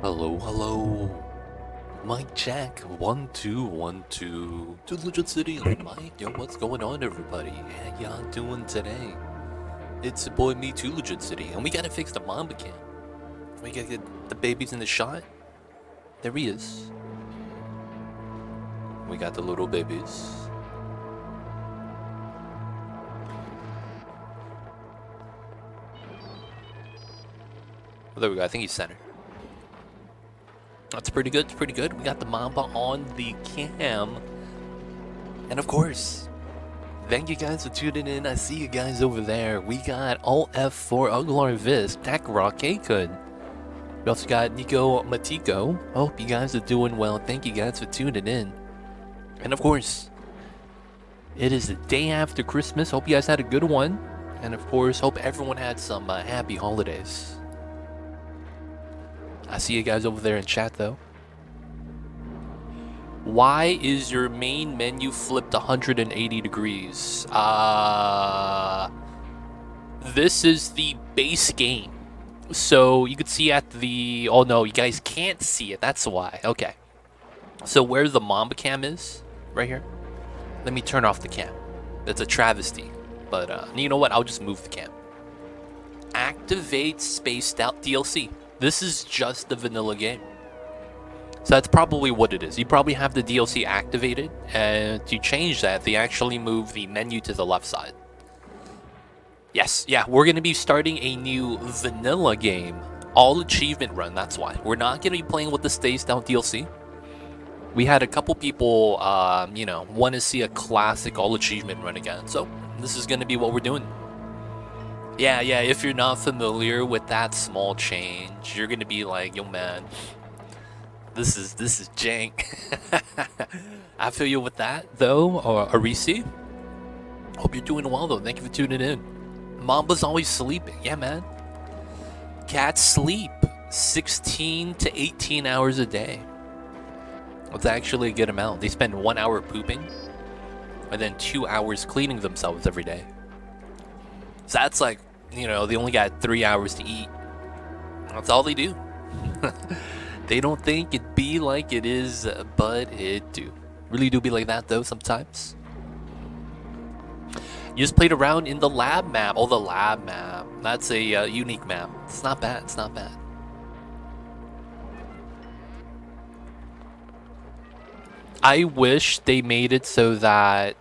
Hello, hello. Mic check. 1 2 1 2. To Legit City on mic. Yo, what's going on, everybody? How y'all doing today? It's your boy me, to Legit City, and we gotta fix the mamba cam. We gotta get the babies in the shot. There he is. We got the little babies. Oh, there we go. I think he's center. That's pretty good. It's pretty good. We got the Mamba on the cam. And of course, thank you guys for tuning in. I see you guys over there. We got Alt F4 Uglar Vis, Takrock Kakun. We also got Nico Matiko. Hope you guys are doing well. Thank you guys for tuning in. And of course, it is the day after Christmas. Hope you guys had a good one. And of course, hope everyone had some happy holidays. I see you guys over there in chat though. Why is your main menu flipped 180 degrees? This is the base game. So you could see at the... Oh no, you guys can't see it. That's why. Okay. So where the Mamba cam is, right here. Let me turn off the cam. That's a travesty. But you know what? I'll just move the cam. Activate spaced out DLC. This is just the vanilla game. So that's probably what it is. You probably have the DLC activated, and to change that, they actually move the menu to the left side. Yes, yeah, we're going to be starting a new vanilla game. All achievement run, that's why. We're not going to be playing with the Stays Down DLC. We had a couple people, you know, want to see a classic all achievement run again. So this is going to be what we're doing. Yeah, if you're not familiar with that small change, you're gonna be like, yo man, this is jank. I feel you with that though, or Arisi. Hope you're doing well though, thank you for tuning in. Mamba's always sleeping, yeah man. Cats sleep 16 to 18 hours a day. That's actually a good amount. They spend 1 hour pooping, and then 2 hours cleaning themselves every day. So that's like, you know, they only got 3 hours to eat. That's all they do. They don't think it be like it is, but it do. Really do be like that though sometimes. You just played around in the lab map. Oh, the lab map. That's a unique map. It's not bad. It's not bad. I wish they made it so that...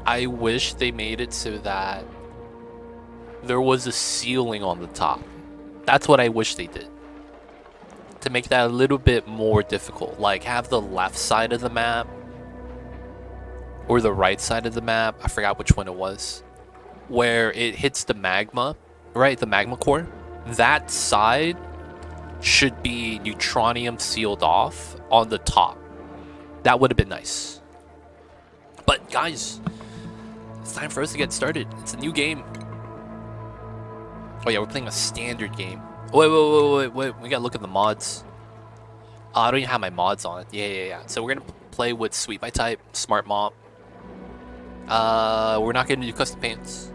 I wish they made it so that there was a ceiling on the top. That's what I wish they did. To make that a little bit more difficult. Like have the left side of the map or the right side of the map. I forgot which one it was. Where it hits the magma, right? The magma core. That side should be neutronium sealed off on the top. That would have been nice. But guys... it's time for us to get started. It's a new game. Oh yeah, we're playing a standard game. Wait. We gotta look at the mods. I don't even have my mods on. Yeah. So we're gonna play with Sweep by Type, Smart Mop. We're not gonna do custom paints.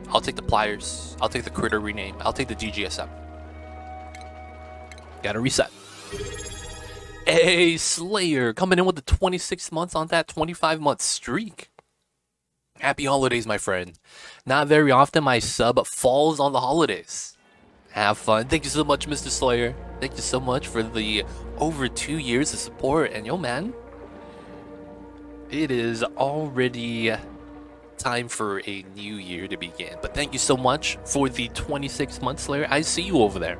I'll take the pliers. I'll take the critter rename. I'll take the DGSM. Gotta reset. Hey, Slayer, coming in with the 26 months on that 25-month streak. Happy holidays, my friend. Not very often my sub falls on the holidays. Have fun. Thank you so much, Mr. Slayer. Thank you so much for the over 2 years of support. And yo, man, it is already time for a new year to begin. But thank you so much for the 26 months, Slayer. I see you over there.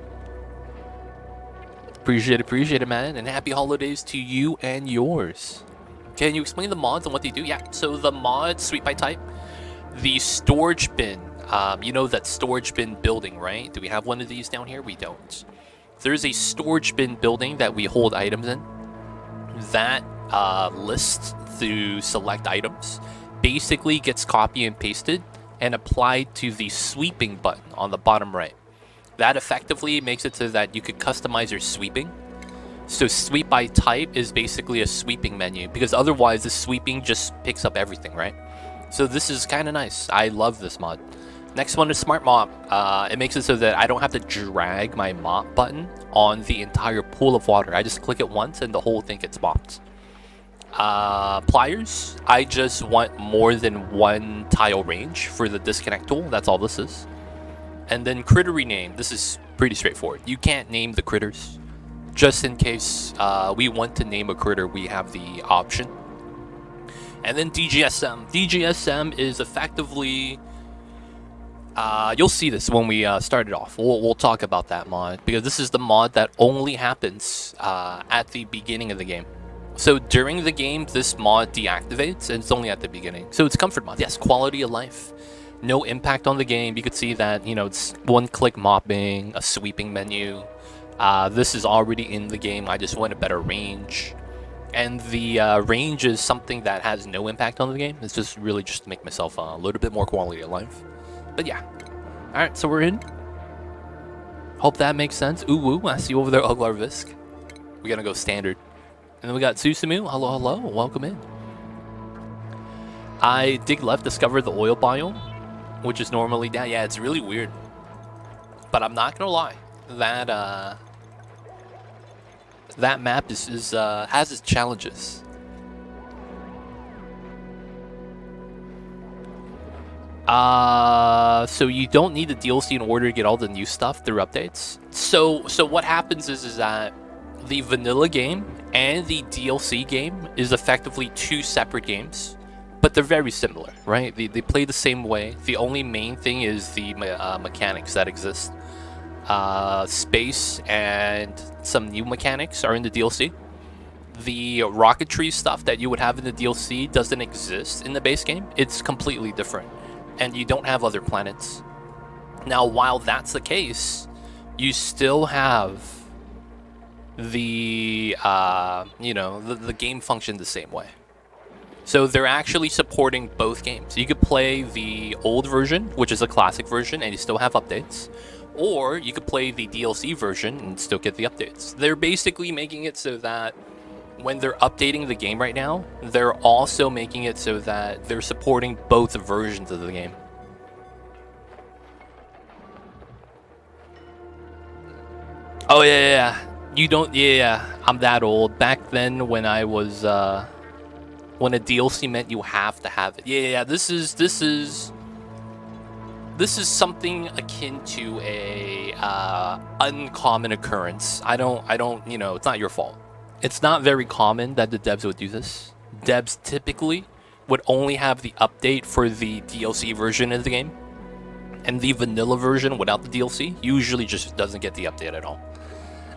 Appreciate it, man. And happy holidays to you and yours. Can you explain the mods and what they do? Yeah, so the mod, Sweep by Type, the storage bin, you know that storage bin building, right? Do we have one of these down here? We don't. There's a storage bin building that we hold items in. That list to select items basically gets copied and pasted and applied to the sweeping button on the bottom right. That effectively makes it so that you could customize your sweeping. So Sweep by Type is basically a sweeping menu, because otherwise the sweeping just picks up everything, right? So this is kind of nice. I love this mod. Next one is Smart Mop. It makes it so that I don't have to drag my mop button on the entire pool of water. I just click it once and the whole thing gets mopped. Pliers. I just want more than one tile range for the disconnect tool. That's all this is. And then critter rename. This is pretty straightforward. You can't name the critters. Just in case we want to name a critter, we have the option. And then DGSM. DGSM is effectively... you'll see this when we start it off. We'll talk about that mod, because this is the mod that only happens at the beginning of the game. So during the game, this mod deactivates, and it's only at the beginning. So it's comfort mod. Yes, quality of life. No impact on the game. You could see that, you know, it's one-click mopping, a sweeping menu. This is already in the game. I just want a better range. And the range is something that has no impact on the game. It's just really just to make myself a little bit more quality of life. But yeah. Alright, so we're in. Hope that makes sense. Ooh, woo. I see you over there, Uglarvisk. We're gonna go standard. And then we got Susumu. Hello, hello. Welcome in. I dig left, discover the oil biome, which is normally down. Yeah, it's really weird. But I'm not gonna lie. That map has its challenges. So you don't need the DLC in order to get all the new stuff through updates. So what happens is that the vanilla game and the DLC game is effectively two separate games, but they're very similar, right? They play the same way. The only main thing is the mechanics that exist. Space and some new mechanics are in the DLC. The rocketry stuff that you would have in the DLC doesn't exist in the base game. It's completely different. And you don't have other planets. Now, while that's the case, you still have the, the game function the same way. So they're actually supporting both games. You could play the old version, which is a classic version, and you still have updates. Or you could play the DLC version and still get the updates. They're basically making it so that when they're updating the game right now, they're also making it so that they're supporting both versions of the game. Oh yeah. You don't, yeah, I'm that old. Back then when I was, when a DLC meant you have to have it. Yeah, this is something akin to a uncommon occurrence. I don't, it's not your fault. It's not very common that the devs would do this. Devs typically would only have the update for the DLC version of the game, and the vanilla version without the DLC usually just doesn't get the update at all.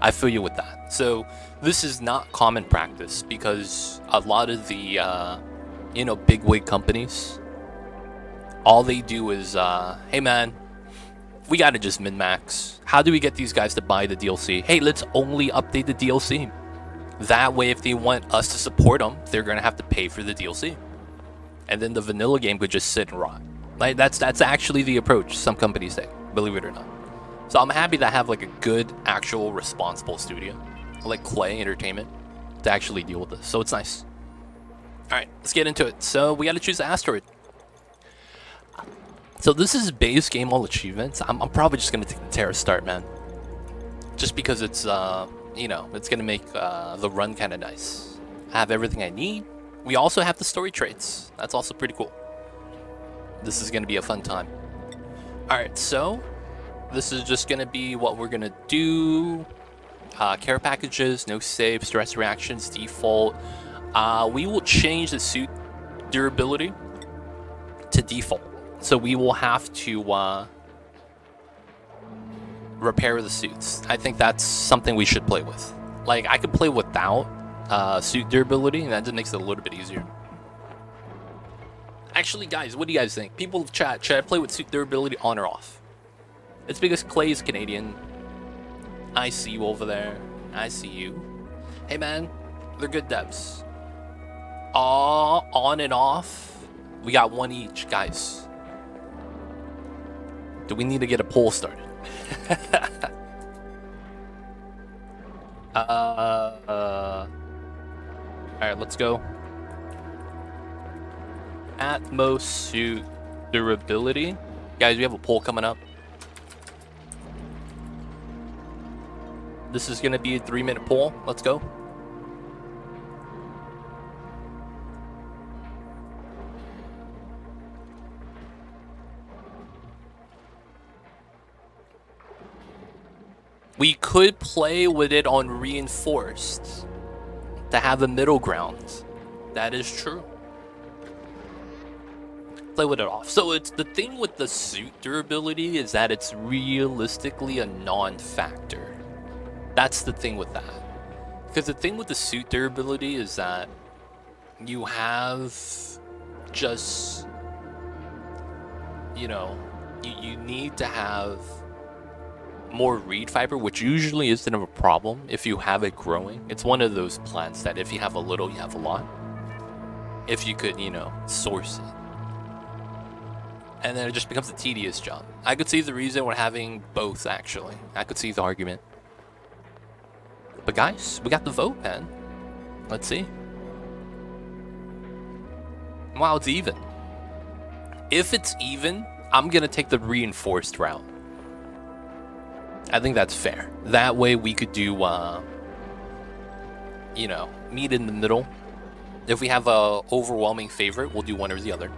I feel you with that. So this is not common practice, because a lot of the big wig companies, all they do is, hey man, we gotta just min-max. How do we get these guys to buy the DLC? Hey, let's only update the DLC. That way, if they want us to support them, they're gonna have to pay for the DLC. And then the vanilla game could just sit and rot. Like, that's actually the approach some companies take, believe it or not. So I'm happy to have like a good, actual, responsible studio, like Clay Entertainment, to actually deal with this. So it's nice. Alright, let's get into it. So we gotta choose the asteroid. So this is base game all achievements. I'm probably just gonna take the Terra Start, man. Just because it's it's gonna make the run kind of nice. I have everything I need. We also have the story traits. That's also pretty cool. This is gonna be a fun time. Alright, so this is just gonna be what we're gonna do. Care packages, no save, stress reactions, default. We will change the suit durability to default. So we will have to repair the suits. I think that's something we should play with. Like, I could play without suit durability, and that just makes it a little bit easier. Actually, guys, what do you guys think? People chat, should I play with suit durability on or off? It's because Clay is Canadian. I see you over there. I see you. Hey, man, they're good devs. On and off, we got one each, guys. Do we need to get a poll started? Alright, let's go. Atmosuit durability. Guys, we have a poll coming up. This is going to be a 3-minute poll. Let's go. We could play with it on reinforced to have a middle ground. That is true. Play with it off. So it's the thing with the suit durability is that it's realistically a non-factor. That's the thing with that. Because the thing with the suit durability is that you have just, you know, you need to have more reed fiber, which usually isn't a problem if you have it growing. It's one of those plants that if you have a little, you have a lot. If you could, you know, source it. And then it just becomes a tedious job. I could see the reason we're having both, actually. I could see the argument. But guys, we got the vote, man. Let's see. Wow, it's even. If it's even, I'm going to take the reinforced route. I think that's fair. That way we could do, you know, meet in the middle. If we have a overwhelming favorite, we'll do one or the other.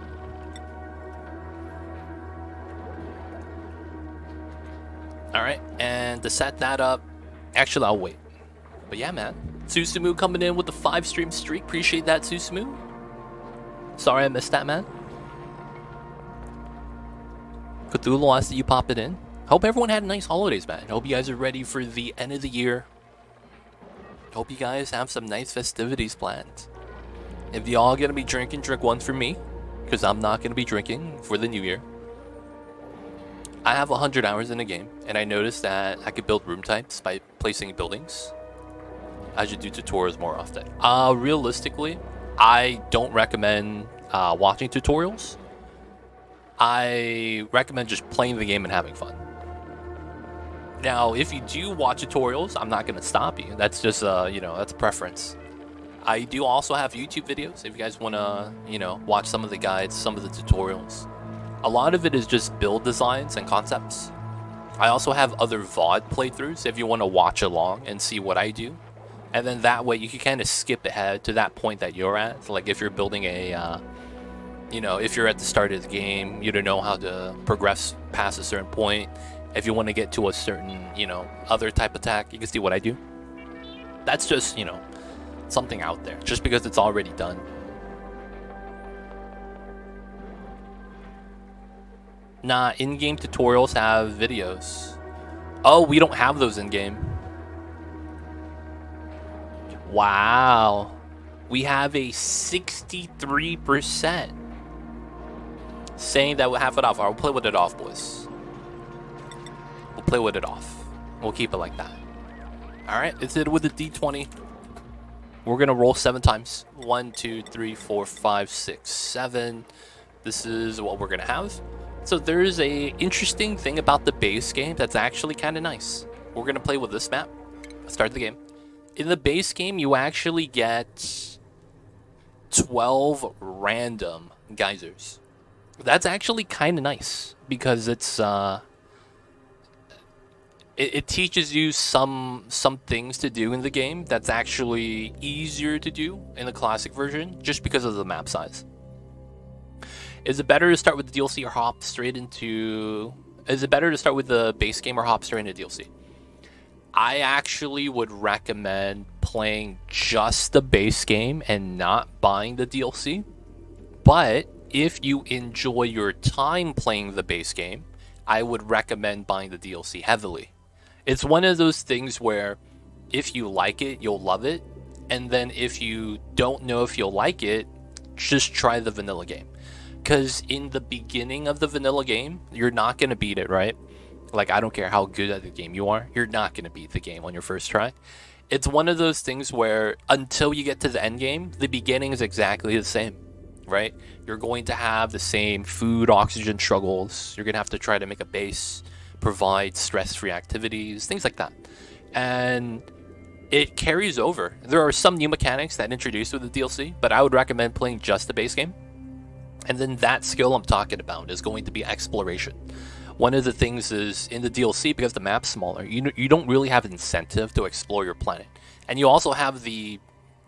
All right, and to set that up, actually, I'll wait. But yeah, man. Susumu coming in with the 5-stream streak. Appreciate that, Susumu. Sorry I missed that, man. Cthulhu, I see you pop it in. Hope everyone had nice holidays, man. Hope you guys are ready for the end of the year. Hope you guys have some nice festivities planned. If y'all gonna be drinking, drink one for me. Because I'm not gonna be drinking for the new year. I have 100 hours in the game, and I noticed that I could build room types by placing buildings. I should do tutorials more often. Realistically, I don't recommend watching tutorials. I recommend just playing the game and having fun. Now, if you do watch tutorials, I'm not going to stop you. That's just, you know, that's a preference. I do also have YouTube videos if you guys want to, you know, watch some of the guides, some of the tutorials. A lot of it is just build designs and concepts. I also have other VOD playthroughs if you want to watch along and see what I do. And then that way you can kind of skip ahead to that point that you're at. Like if you're building a, you know, if you're at the start of the game, you don't know how to progress past a certain point. If you want to get to a certain, you know, other type of attack, you can see what I do. That's just, you know, something out there. Just because it's already done. Nah, in-game tutorials have videos. Oh, we don't have those in-game. Wow. We have a 63% saying that we'll have it off. All right, we'll play with it off, boys. We'll play with it off. We'll keep it like that. All right, it's it with the D20. We're going to roll 7 times. 1, 2, 3, 4, 5, 6, 7. This is what we're going to have. So there's a interesting thing about the base game that's actually kind of nice. We're going to play with this map. Start the game. In the base game, you actually get 12 random geysers. That's actually kind of nice because it's it teaches you some things to do in the game that's actually easier to do in the classic version just because of the map size. Is it better to start with the DLC or hop straight into... Is it better to start with the base game or hop straight into DLC? I actually would recommend playing just the base game and not buying the DLC. But if you enjoy your time playing the base game, I would recommend buying the DLC heavily. It's one of those things where if you like it, you'll love it. And then if you don't know if you'll like it, just try the vanilla game. Because in the beginning of the vanilla game, you're not going to beat it, right? Like, I don't care how good at the game you are, you're not going to beat the game on your first try. It's one of those things where until you get to the end game, the beginning is exactly the same, right? You're going to have the same food, oxygen struggles. You're going to have to try to make a base, provide stress-free activities, things like that. And it carries over. There are some new mechanics that introduced with the DLC, but I would recommend playing just the base game. And then that skill I'm talking about is going to be exploration. One of the things is in the DLC, because the map's smaller, you don't really have an incentive to explore your planet. And you also have the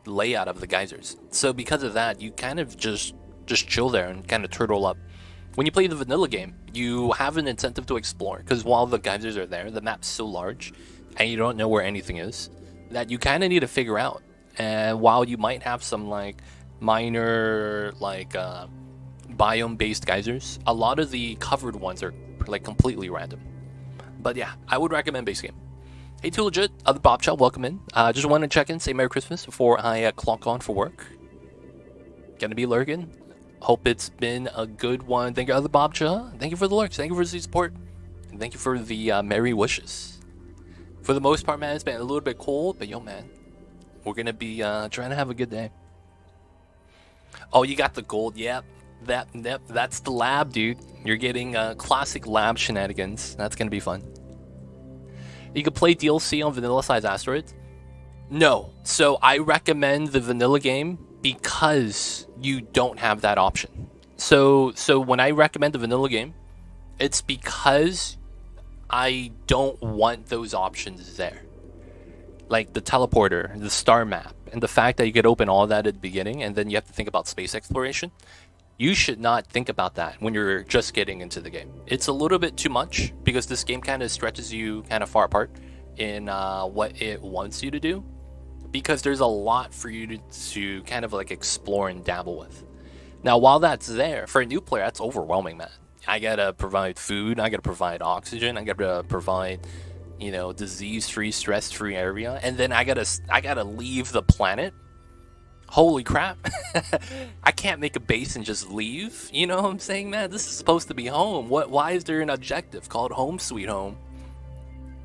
layout of the geysers. So because of that, you kind of just chill there and kind of turtle up. When you play the vanilla game, you have an incentive to explore, because while the geysers are there, the map's so large and you don't know where anything is, that you kind of need to figure out. And while you might have some like minor like biome-based geysers, a lot of the covered ones are like completely random. But yeah, I would recommend base game. Hey, Too Legit, other Bob Chow, welcome in. Just want to check in, say Merry Christmas before I clock on for work. Gonna be lurking. Hope it's been a good one. Thank you, other Bob Chow. Thank you for the lurks. Thank you for the support. And thank you for the merry wishes. For the most part, man, it's been a little bit cold, but yo, man, we're gonna be trying to have a good day. Oh, you got the gold. Yep. That's the lab, dude. You're getting classic lab shenanigans. That's gonna be fun. You could play DLC on vanilla size asteroids. No, so I recommend the vanilla game because you don't have that option. So when I recommend the vanilla game, it's because I don't want those options there. Like the teleporter, the star map, and the fact that you could open all that at the beginning and then you have to think about space exploration. You should not think about that when you're just getting into the game. It's a little bit too much because this game kind of stretches you kind of far apart in what it wants you to do, because there's a lot for you to kind of like explore and dabble with. Now, while that's there, for a new player, that's overwhelming, man. I gotta provide food, I gotta provide oxygen, I gotta provide, you know, disease-free, stress-free area, and then I gotta leave the planet. Holy crap. I can't make a base and just leave. You know what I'm saying, man? This is supposed to be home. Why is there an objective called Home Sweet Home?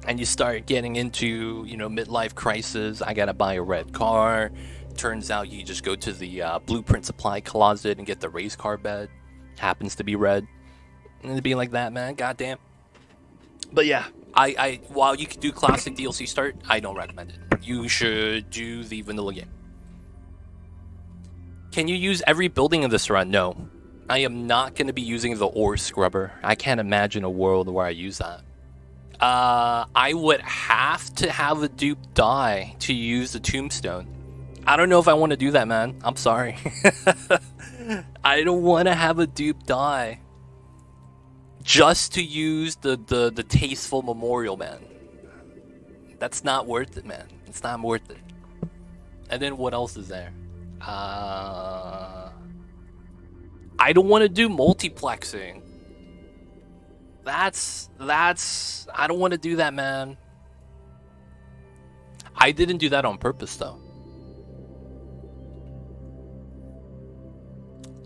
And you start getting into, you know, midlife crisis. I gotta buy a red car. Turns out you just go to the blueprint supply closet and get the race car bed. Happens to be red. And it'd be like that, man. Goddamn. But yeah, I while you can do classic DLC start, I don't recommend it. You should do the vanilla game. Can you use every building in this run? No. I am not going to be using the ore scrubber. I can't imagine a world where I use that. I would have to have a dupe die to use the tombstone. I don't know if I want to do that, man. I'm sorry. I don't want to have a dupe die just to use the tasteful memorial, man. That's not worth it, man. It's not worth it. And then what else is there? I don't want to do multiplexing. That's I don't want to do that, man. I didn't do that on purpose, though.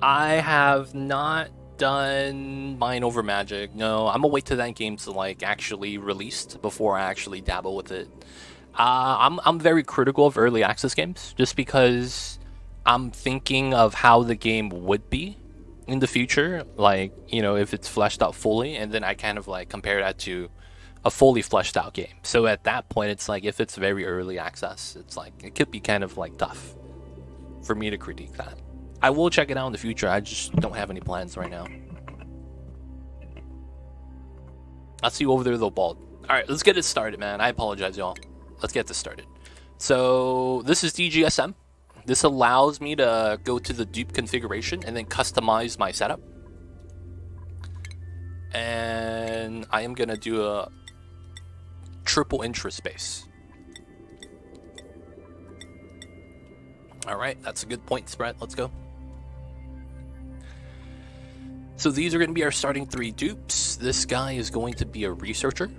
I have not done Mind Over Magic. No, I'm gonna wait till that game to like actually released before I actually dabble with it. I'm very critical of early access games just because I'm thinking of how the game would be in the future, like, you know, if it's fleshed out fully, and then I kind of like compare that to a fully fleshed out game. So at that point, it's like if it's very early access, it's like it could be kind of like tough for me to critique that. I will check it out in the future. I just don't have any plans right now. I'll see you over there though, Bald. All right, let's get it started, man. I apologize, y'all. Let's get this started. So this is DGSM. This allows me to go to the Dupe configuration and then customize my setup. And I am going to do a triple interest base. All right, that's a good point spread. Let's go. So these are going to be our starting 3 dupes. This guy is going to be a researcher.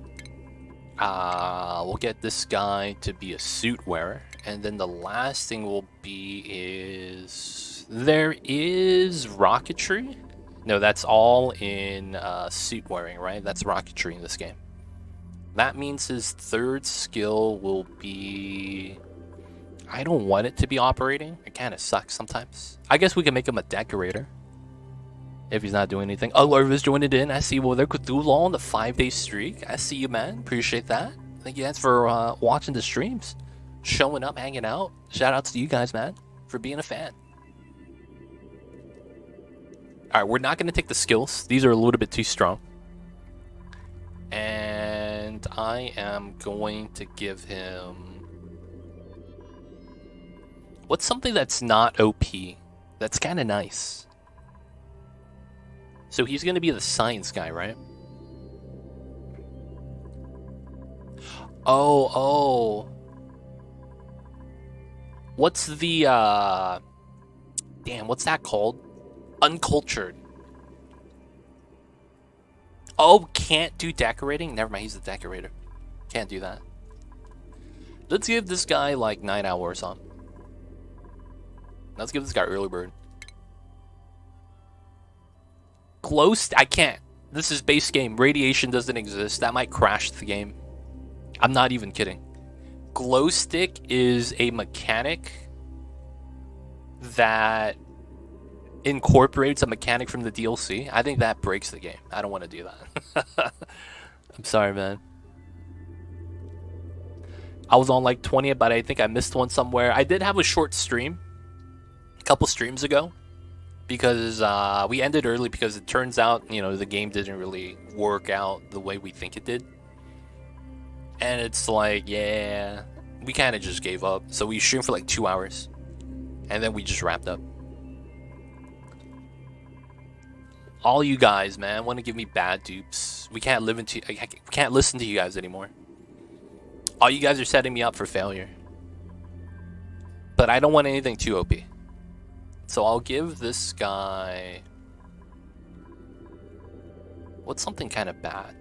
We'll get this guy to be a suit wearer. And then the last thing will be is... There is rocketry? No, that's all in suit wearing, right? That's rocketry in this game. That means his third skill will be... I don't want it to be operating. It kind of sucks sometimes. I guess we can make him a decorator. If he's not doing anything. Oh, Larva's joined it in. I see. Well, there Cthulhu on the 5-day streak. I see you, man. Appreciate that. Thank you guys for watching the streams. Showing up, hanging out. Shout outs to you guys, man, for being a fan. Alright, we're not going to take the skills. These are a little bit too strong. And I am going to give him... What's something that's not OP? That's kind of nice. So he's going to be the science guy, right? Oh. What's the, Damn, what's that called? Uncultured. Oh, can't do decorating? Never mind, he's the decorator. Can't do that. Let's give this guy, like, 9 hours on. Let's give this guy early bird. I can't. This is base game. Radiation doesn't exist. That might crash the game. I'm not even kidding. Glow stick is a mechanic that incorporates a mechanic from the DLC. I think that breaks the game. I don't want to do that. I'm sorry, man. I was on like 20, but I think I missed one somewhere. I did have a short stream a couple streams ago because we ended early because it turns out, you know, the game didn't really work out the way we think it did. And it's like, yeah, we kind of just gave up. So we streamed for like 2 hours. And then we just wrapped up. All you guys, man, want to give me bad dupes. We can't listen to you guys anymore. All you guys are setting me up for failure. But I don't want anything too OP. So I'll give this guy... What's something kind of bad?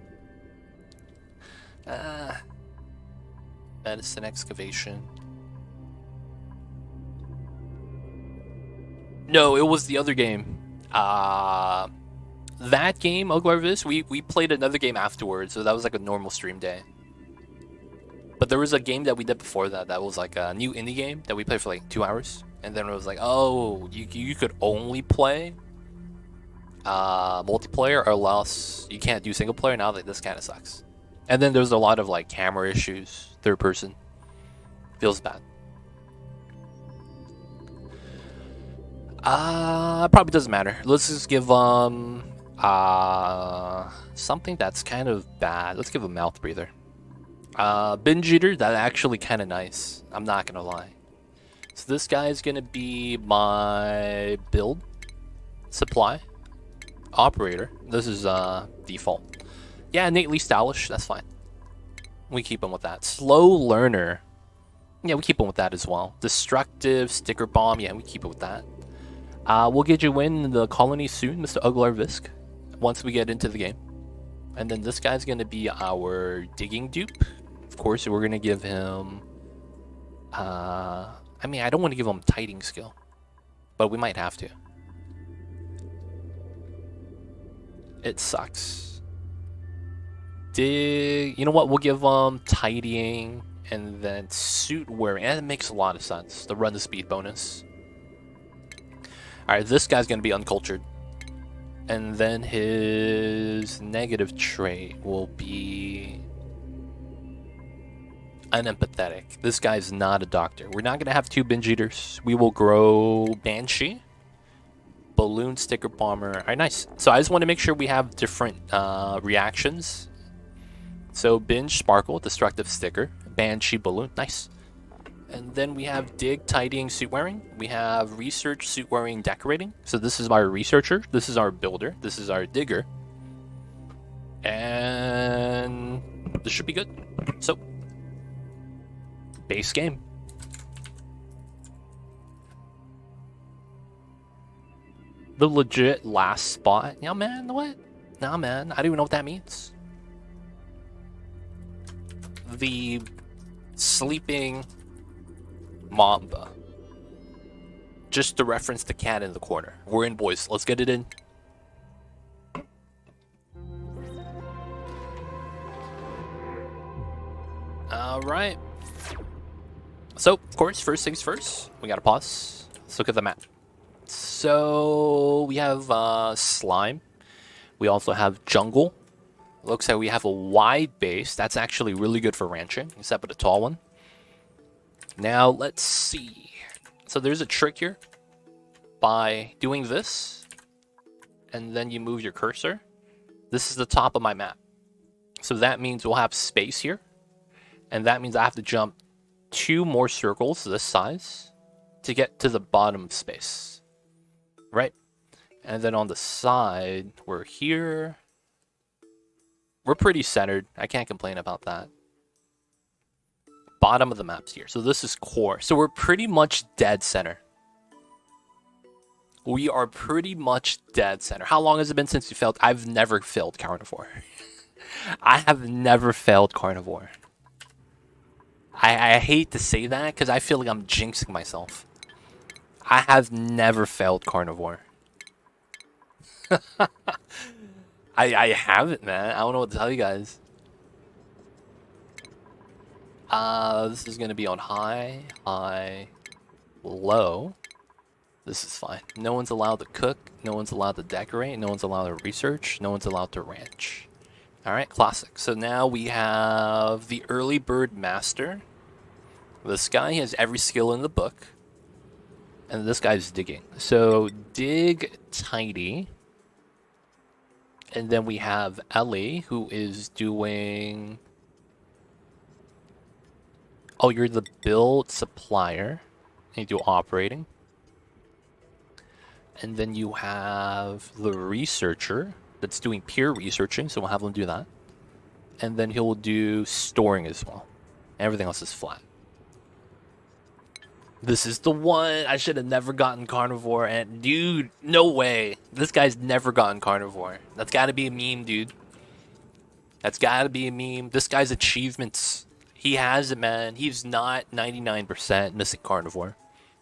Medicine excavation. No, it was the other game. That game, Oglarvis, we played another game afterwards, so that was like a normal stream day. But there was a game that we did before that was like a new indie game that we played for like 2 hours. And then it was like, oh, you could only play multiplayer or else you can't do single player. Now, like, this kind of sucks. And then there's a lot of like camera issues, third person. Feels bad. Probably doesn't matter. Let's just give something that's kind of bad. Let's give a mouth breather. Binge eater, that's actually kind of nice. I'm not gonna lie. So this guy is gonna be my build supply operator. This is default. Yeah, innately stylish. That's fine. We keep him with that. Slow learner. Yeah, we keep him with that as well. Destructive sticker bomb. Yeah, we keep it with that. We'll get you in the colony soon, Mr. Uglarvisk, once we get into the game. And then this guy's going to be our digging dupe. Of course, we're going to give him... I mean, I don't want to give him tiding skill, but we might have to. It sucks. You know what? We'll give him tidying and then suit wearing. And it makes a lot of sense. The run the speed bonus. Alright, this guy's going to be uncultured. And then his negative trait will be unempathetic. This guy's not a doctor. We're not going to have 2 binge eaters. We will grow Banshee, balloon, sticker bomber. Alright, nice. So I just want to make sure we have different reactions. So binge, sparkle, destructive sticker, Banshee, balloon. Nice. And then we have dig, tidying, suit wearing. We have research, suit wearing, decorating. So this is our researcher. This is our builder. This is our digger. And this should be good. So, base game. The legit last spot. Yeah, man, what? Nah, man, I don't even know what that means. The sleeping Mamba. Just to reference the cat in the corner. We're in, boys. Let's get it in. Alright. So, of course, first things first. We gotta pause. Let's look at the map. So, we have slime. We also have jungle. Looks like we have a wide base. That's actually really good for ranching, except for the tall one. Now, let's see. So there's a trick here. By doing this, and then you move your cursor. This is the top of my map. So that means we'll have space here. And that means I have to jump 2 more circles this size to get to the bottom space. Right? And then on the side, we're here. We're pretty centered. I can't complain about that. Bottom of the map's here. So this is core. So we're pretty much dead center. We are pretty much dead center. How long has it been since you failed? I've never failed carnivore. I have never failed carnivore. I hate to say that because I feel like I'm jinxing myself. I have never failed carnivore. I haven't, man. I don't know what to tell you guys. This is gonna be on high, low. This is fine. No one's allowed to cook. No one's allowed to decorate. No one's allowed to research. No one's allowed to ranch. Alright, classic. So now we have the early bird master. This guy has every skill in the book. And this guy's digging. So dig tidy. And then we have Ellie, who is doing... Oh, you're the build supplier. And you do operating. And then you have the researcher that's doing peer researching, so we'll have him do that. And then he'll do storing as well. Everything else is flat. This is the one. I should have never gotten carnivore. And dude, no way. This guy's never gotten carnivore. That's got to be a meme, dude. That's got to be a meme. This guy's achievements. He has it, man. He's not 99% missing carnivore.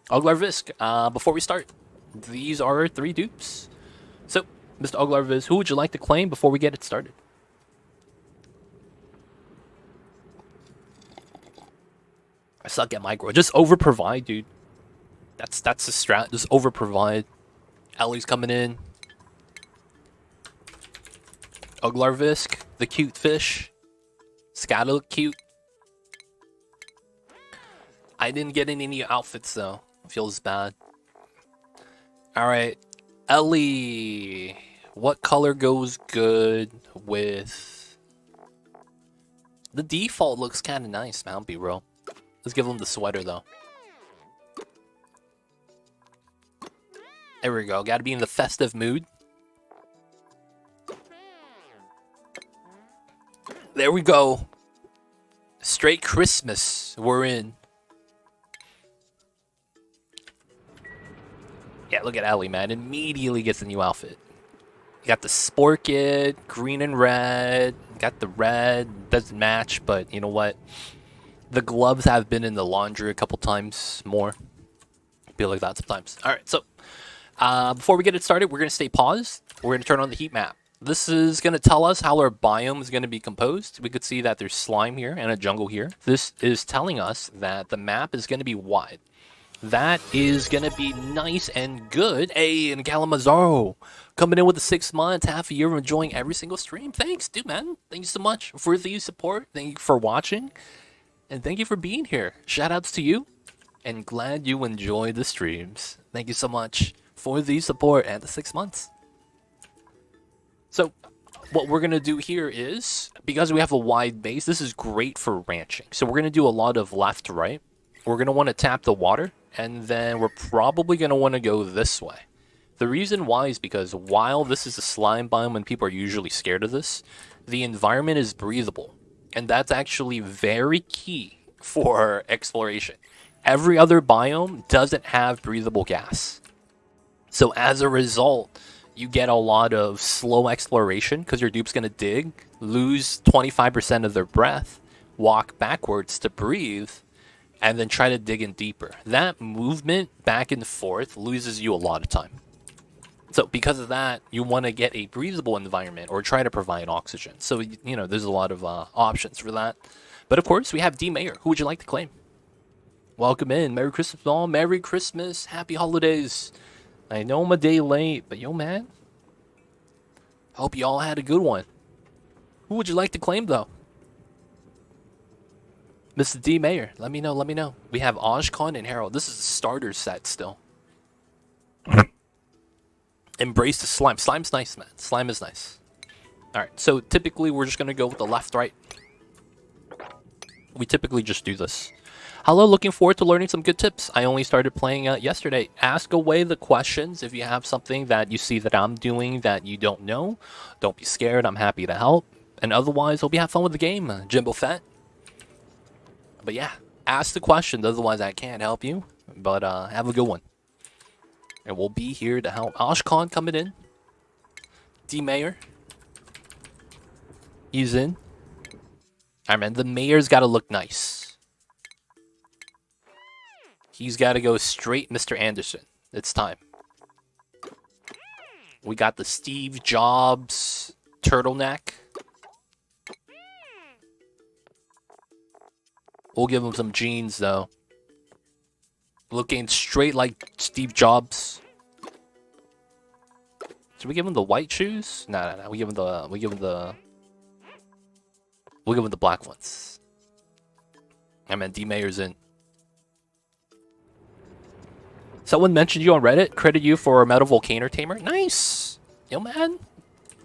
Oglar Visk, before we start, these are our 3 dupes. So, Mr. Oglar Viz, who would you like to claim before we get it started? I suck at micro. Just over-provide, dude. That's the strat. Just over-provide. Ellie's coming in. Oglar Visk, the cute fish. Scatter look cute. I didn't get any new outfits, though. Feels bad. Alright. Ellie. What color goes good with... The default looks kind of nice, man. I'll be real. Let's give him the sweater, though. There we go. Gotta be in the festive mood. There we go. Straight Christmas. We're in. Yeah, look at Ellie, man. Immediately gets a new outfit. You got the sport kit, green and red. Got the red. Doesn't match, but you know what? The gloves have been in the laundry a couple times more. Feel like that sometimes. Alright, so before we get it started, we're going to stay paused. We're going to turn on the heat map. This is going to tell us how our biome is going to be composed. We could see that there's slime here and a jungle here. This is telling us that the map is going to be wide. That is going to be nice and good. Hey, and Kalamazaro coming in with the 6 months, half a year of enjoying every single stream. Thanks, dude, man. Thank you so much for the support. Thank you for watching. And thank you for being here. Shout outs to you. And glad you enjoyed the streams. Thank you so much for the support and the 6 months. So, what we're going to do here is, because we have a wide base, this is great for ranching. So we're going to do a lot of left to right. We're going to want to tap the water. And then we're probably going to want to go this way. The reason why is because while this is a slime biome and people are usually scared of this, the environment is breathable. And that's actually very key for exploration. Every other biome doesn't have breathable gas. So as a result, you get a lot of slow exploration because your dupe's going to dig, lose 25% of their breath, walk backwards to breathe, and then try to dig in deeper. That movement back and forth loses you a lot of time. So because of that, you want to get a breathable environment or try to provide oxygen. So, you know, there's a lot of options for that. But of course, we have D. Mayer. Who would you like to claim? Welcome in. Merry Christmas, all. Merry Christmas. Happy holidays. I know I'm a day late, but yo, man. Hope you all had a good one. Who would you like to claim, though? Mr. D. Mayer, let me know, let me know. We have Ojcon and Harold. This is a starter set still. Embrace the slime. Slime's nice, man. Slime is nice. Alright, so typically we're just going to go with the left, right. We typically just do this. Hello, looking forward to learning some good tips. I only started playing yesterday. Ask away the questions. If you have something that you see that I'm doing that you don't know, don't be scared. I'm happy to help. And otherwise, hope you have fun with the game, Jimbo Fett. But yeah, ask the questions. Otherwise, I can't help you. But have a good one. And we'll be here to help. Ashkan coming in. D Mayor. He's in. Alright, man. The mayor's got to look nice. He's got to go straight Mr. Anderson. It's time. We got the Steve Jobs turtleneck. We'll give him some jeans, though. Looking straight like Steve Jobs. Should we give him the white shoes? No. We give him the black ones. I mean, D Mayor's in. Someone mentioned you on Reddit. Credit you for a Metal Volcano Tamer. Nice. Yo, man.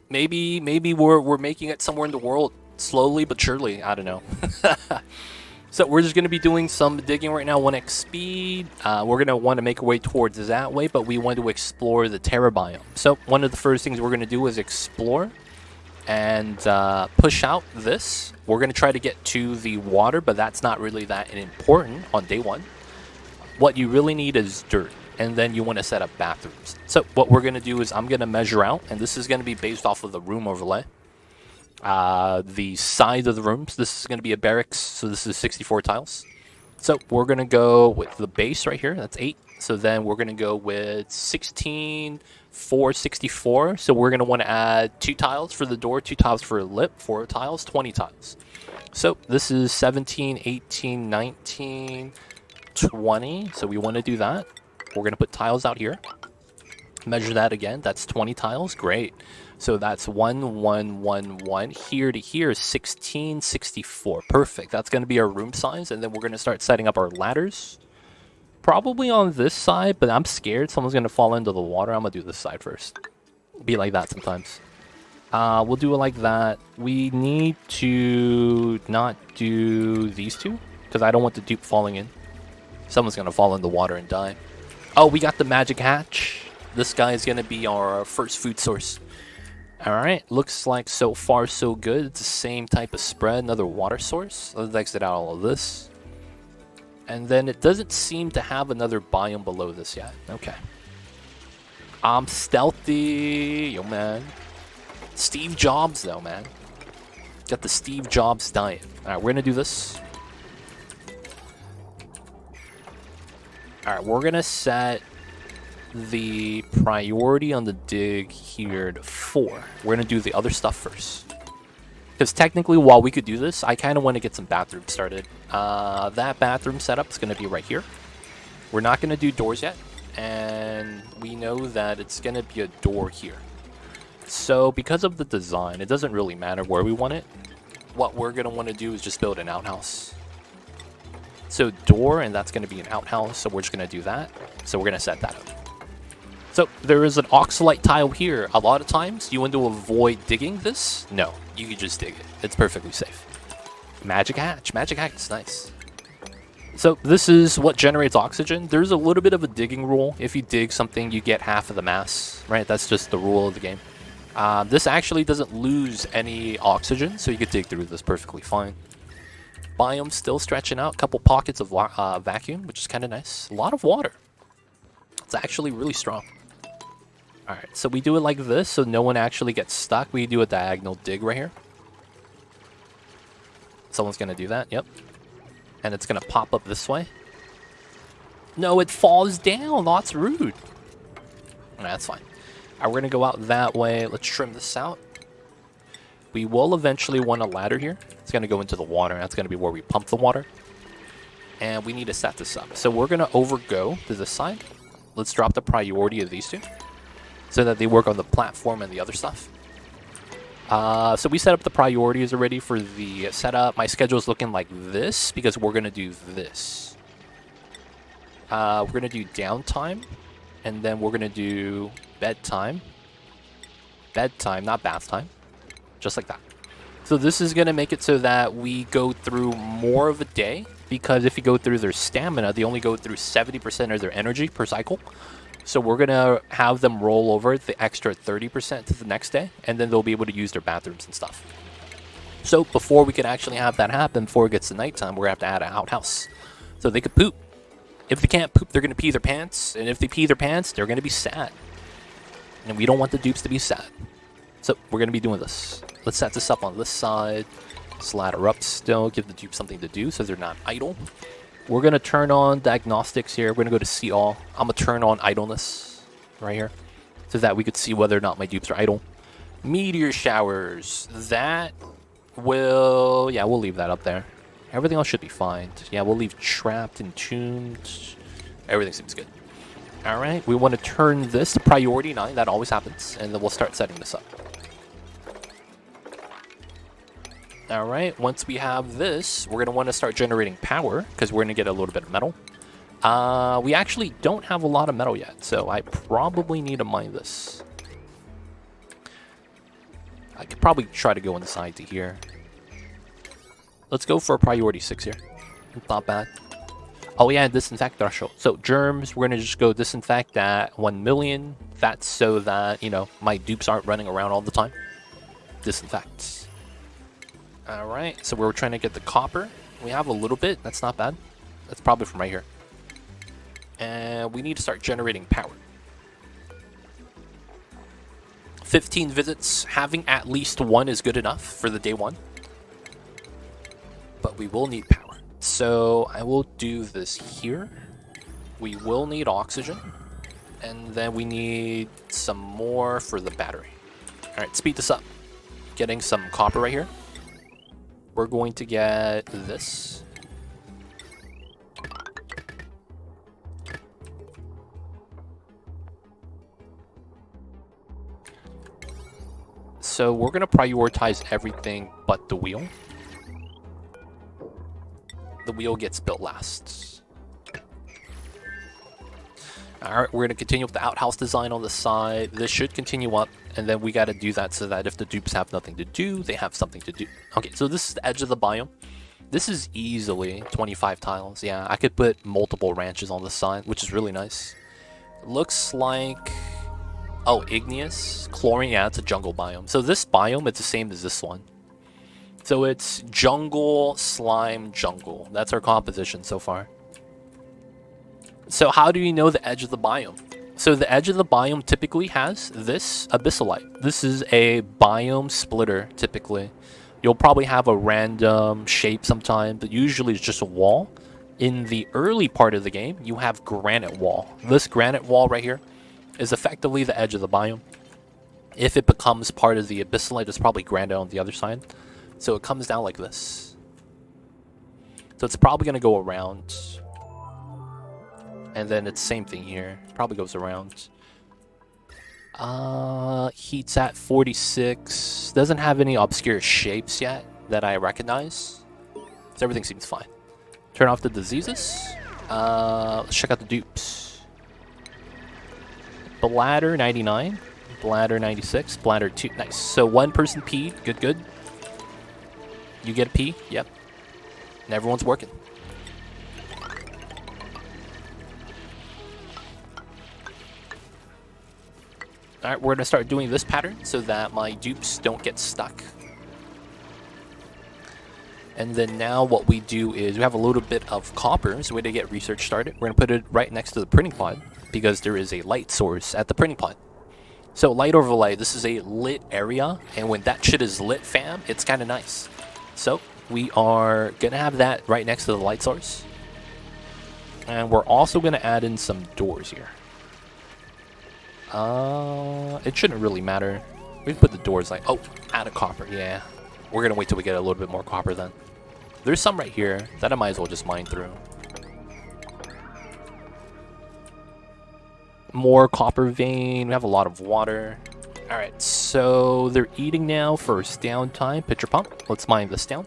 Maybe we're making it somewhere in the world slowly but surely. I don't know. So we're just going to be doing some digging right now, 1x speed. We're going to want to make our way towards that way, but we want to explore the Terra biome. So one of the first things we're going to do is explore and push out this. We're going to try to get to the water, but that's not really that important on day one. What you really need is dirt, and then you want to set up bathrooms. So what we're going to do is I'm going to measure out, and this is going to be based off of the room overlay. The size of the rooms. This is going to be a barracks, so this is 64 tiles. So we're going to go with the base right here. That's 8. So then we're going to go with 16, 4, 64. So we're going to want to add 2 tiles for the door, 2 tiles for a lip, 4 tiles, 20 tiles. So this is 17, 18, 19, 20. So we want to do that. We're going to put tiles out here. Measure that again. That's 20 tiles. Great. So that's 1, 1, 1, 1. Here to here is 16, 64. Perfect. That's going to be our room size. And then we're going to start setting up our ladders. Probably on this side, but I'm scared someone's going to fall into the water. I'm going to do this side first. Be like that sometimes. We'll do it like that. We need to not do these two, because I don't want the dupe falling in. Someone's going to fall in the water and die. Oh, we got the magic hatch. This guy is going to be our first food source. Alright, looks like so far so good. It's the same type of spread, another water source. Let's exit out all of this. And then it doesn't seem to have another biome below this yet. Okay. I'm stealthy. Yo, man. Steve Jobs, though, man. Got the Steve Jobs diet. Alright, we're going to do this. Alright, we're going to set the priority on the dig here to 4. We're going to do the other stuff first. Because technically, while we could do this, I kind of want to get some bathrooms started. That bathroom setup is going to be right here. We're not going to do doors yet. And we know that it's going to be a door here. So because of the design, it doesn't really matter where we want it. What we're going to want to do is just build an outhouse. So door, and that's going to be an outhouse. So we're just going to do that. So we're going to set that up. So there is an oxalite tile here. A lot of times you want to avoid digging this. No, you can just dig it. It's perfectly safe. Magic hatch. Magic hatch is nice. So this is what generates oxygen. There's a little bit of a digging rule. If you dig something, you get half of the mass, right? That's just the rule of the game. This actually doesn't lose any oxygen, so you could dig through this perfectly fine. Biome still stretching out. A couple pockets of vacuum, which is kind of nice. A lot of water. It's actually really strong. Alright, so we do it like this so no one actually gets stuck. We do a diagonal dig right here. Someone's going to do that, yep. And it's going to pop up this way. No, it falls down. That's rude. That's fine. Alright, we're going to go out that way. Let's trim this out. We will eventually want a ladder here. It's going to go into the water. That's going to be where we pump the water. And we need to set this up. So we're going to overgo to this side. Let's drop the priority of these two so that they work on the platform and the other stuff. So we set up the priorities already for the setup. My schedule is looking like this because we're going to do this. We're going to do downtime, and then we're going to do bedtime. Bedtime, not bath time. Just like that. So this is going to make it so that we go through more of a day, because if you go through their stamina, they only go through 70% of their energy per cycle. So we're going to have them roll over the extra 30% to the next day, and then they'll be able to use their bathrooms and stuff. So before we can actually have that happen, before it gets to nighttime, we're going to have to add an outhouse. So they could poop. If they can't poop, they're going to pee their pants. And if they pee their pants, they're going to be sad. And we don't want the dupes to be sad. So we're going to be doing this. Let's set this up on this side. Let's ladder up still. Give the dupes something to do so they're not idle. We're going to turn on diagnostics here. We're going to go to see all. I'm going to turn on idleness right here so that we could see whether or not my dupes are idle. Meteor showers. That will... yeah, we'll leave that up there. Everything else should be fine. Yeah, we'll leave trapped and tuned. Everything seems good. Alright, we want to turn this to priority 9. That always happens. And then we'll start setting this up. Alright, once we have this, we're going to want to start generating power, because we're going to get a little bit of metal. We actually don't have a lot of metal yet, so I probably need to mine this. I could probably try to go inside to here. Let's go for a priority 6 here. Not bad. Oh yeah, disinfect threshold. So germs, we're going to just go disinfect at 1 million. That's so that, you know, my dupes aren't running around all the time. Disinfect. Alright, so we're trying to get the copper. We have a little bit. That's not bad. That's probably from right here. And we need to start generating power. 15 visits. Having at least 1 is good enough for the day 1. But we will need power. So I will do this here. We will need oxygen. And then we need some more for the battery. Alright, speed this up. Getting some copper right here. We're going to get this. So we're going to prioritize everything but the wheel. The wheel gets built last. Alright, we're going to continue with the outhouse design on the side. This should continue up, and then we got to do that so that if the dupes have nothing to do, they have something to do. Okay, so this is the edge of the biome. This is easily 25 tiles. Yeah, I could put multiple ranches on the side, which is really nice. Looks like... oh, igneous. Chlorine, yeah, it's a jungle biome. So this biome, it's the same as this one. So it's jungle, slime, jungle. That's our composition so far. So how do you know the edge of the biome? So the edge of the biome typically has this abyssalite. This is a biome splitter, typically. You'll probably have a random shape sometime, but usually it's just a wall. In the early part of the game, you have granite wall. This granite wall right here is effectively the edge of the biome. If it becomes part of the abyssalite, it's probably granite on the other side. So it comes down like this. So it's probably going to go around. And then it's same thing here. Probably goes around. Heat's at 46. Doesn't have any obscure shapes yet that I recognize. So everything seems fine. Turn off the diseases. Let's check out the dupes. Bladder 99. Bladder 96. Bladder 2. Nice. So one person peed. Good, good. You get a pee. Yep. And everyone's working. Alright, we're going to start doing this pattern so that my dupes don't get stuck. And then now what we do is we have a little bit of copper, so we're going to get research started. We're going to put it right next to the printing pod because there is a light source at the printing pod. So light overlay, this is a lit area, and when that shit is lit, fam, it's kind of nice. So we are going to have that right next to the light source. And we're also going to add in some doors here. It shouldn't really matter. We can put the doors like, oh, add a copper, yeah. We're gonna wait till we get a little bit more copper then. There's some right here that I might as well just mine through. More copper vein, we have a lot of water. Alright, so they're eating now for downtime. Pitcher pump, let's mine this down.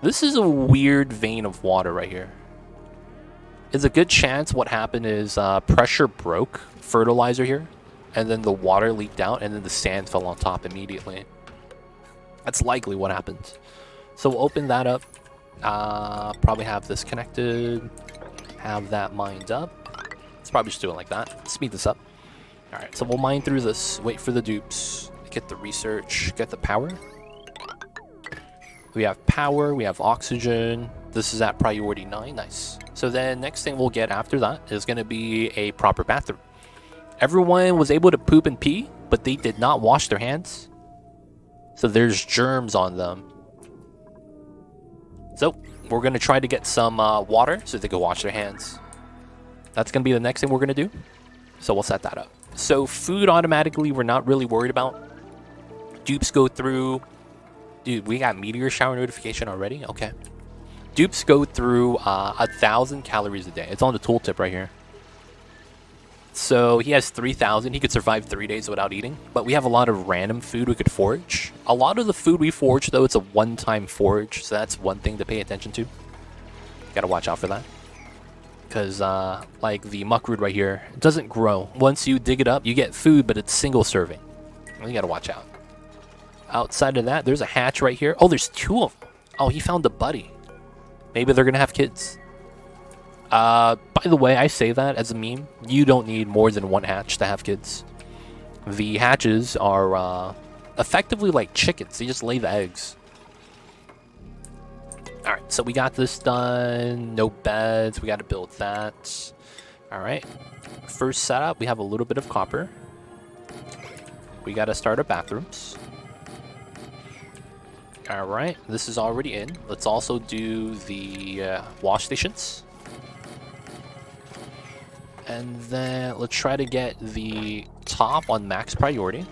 This is a weird vein of water right here. It's a good chance what happened is pressure broke fertilizer here. and then the water leaked out, and then the sand fell on top immediately. That's likely what happened. So we'll open that up. Probably have this connected. Have that mined up. Let's probably just do it like that. Speed this up. Alright, so we'll mine through this. Wait for the dupes. Get the research. Get the power. We have power. We have oxygen. This is at priority 9. Nice. So then next thing we'll get after that is going to be a proper bathroom. Everyone was able to poop and pee, but they did not wash their hands. So there's germs on them. So we're going to try to get some water so they can wash their hands. That's going to be the next thing we're going to do. So we'll set that up. So food automatically we're not really worried about. Dupes go through... Dude, we got meteor shower notification already? Okay. Dupes go through 1,000 calories a day. It's on the tooltip right here. So he has 3,000. He could survive 3 days without eating. But we have a lot of random food we could forage. A lot of the food we forage, though, it's a one-time forage. So that's one thing to pay attention to. Gotta watch out for that. Because, like the muckroot right here, it doesn't grow. Once you dig it up, you get food, but it's single serving. You gotta watch out. Outside of that, there's a hatch right here. Oh, there's 2 of them. Oh, he found a buddy. Maybe they're gonna have kids. By the way, I say that as a meme. You don't need more than 1 hatch to have kids. The hatches are effectively like chickens. They just lay the eggs. Alright, so we got this done. No beds. We got to build that. Alright. First setup, we have a little bit of copper. We got to start our bathrooms. Alright, this is already in. Let's also do the wash stations. And then let's try to get the top on max priority.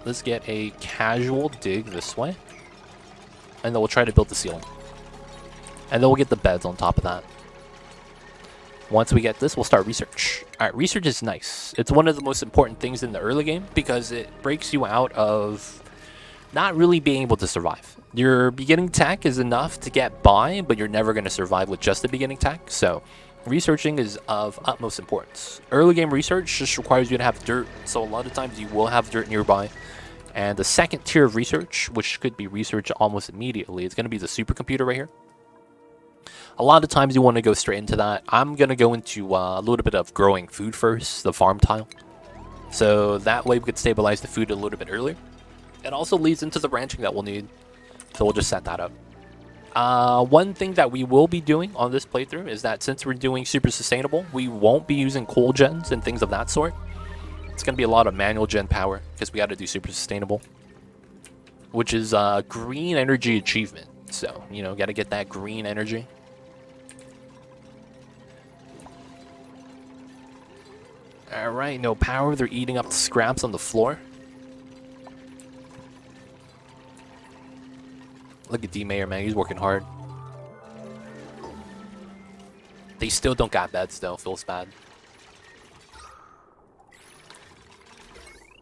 Let's get a casual dig this way. And then we'll try to build the ceiling. And then we'll get the beds on top of that. Once we get this, we'll start research. Alright, research is nice. It's one of the most important things in the early game because it breaks you out of not really being able to survive. Your beginning tech is enough to get by, but you're never going to survive with just the beginning tech. So researching is of utmost importance. Early game research just requires you to have dirt, so a lot of times you will have dirt nearby. And the second tier of research, which could be research almost immediately, is going to be the supercomputer right here. A lot of times you want to go straight into that. I'm going to go into a little bit of growing food first, the farm tile. So that way we could stabilize the food a little bit earlier. It also leads into the ranching that we'll need. So we'll just set that up. One thing that we will be doing on this playthrough is that since we're doing super sustainable, we won't be using coal gens and things of that sort. It's going to be a lot of manual gen power because we got to do super sustainable, which is green energy achievement. So, you know, got to get that green energy. Alright, no power. They're eating up the scraps on the floor. Look at D-Mayor, man. He's working hard. They still don't got beds, though. Feels bad.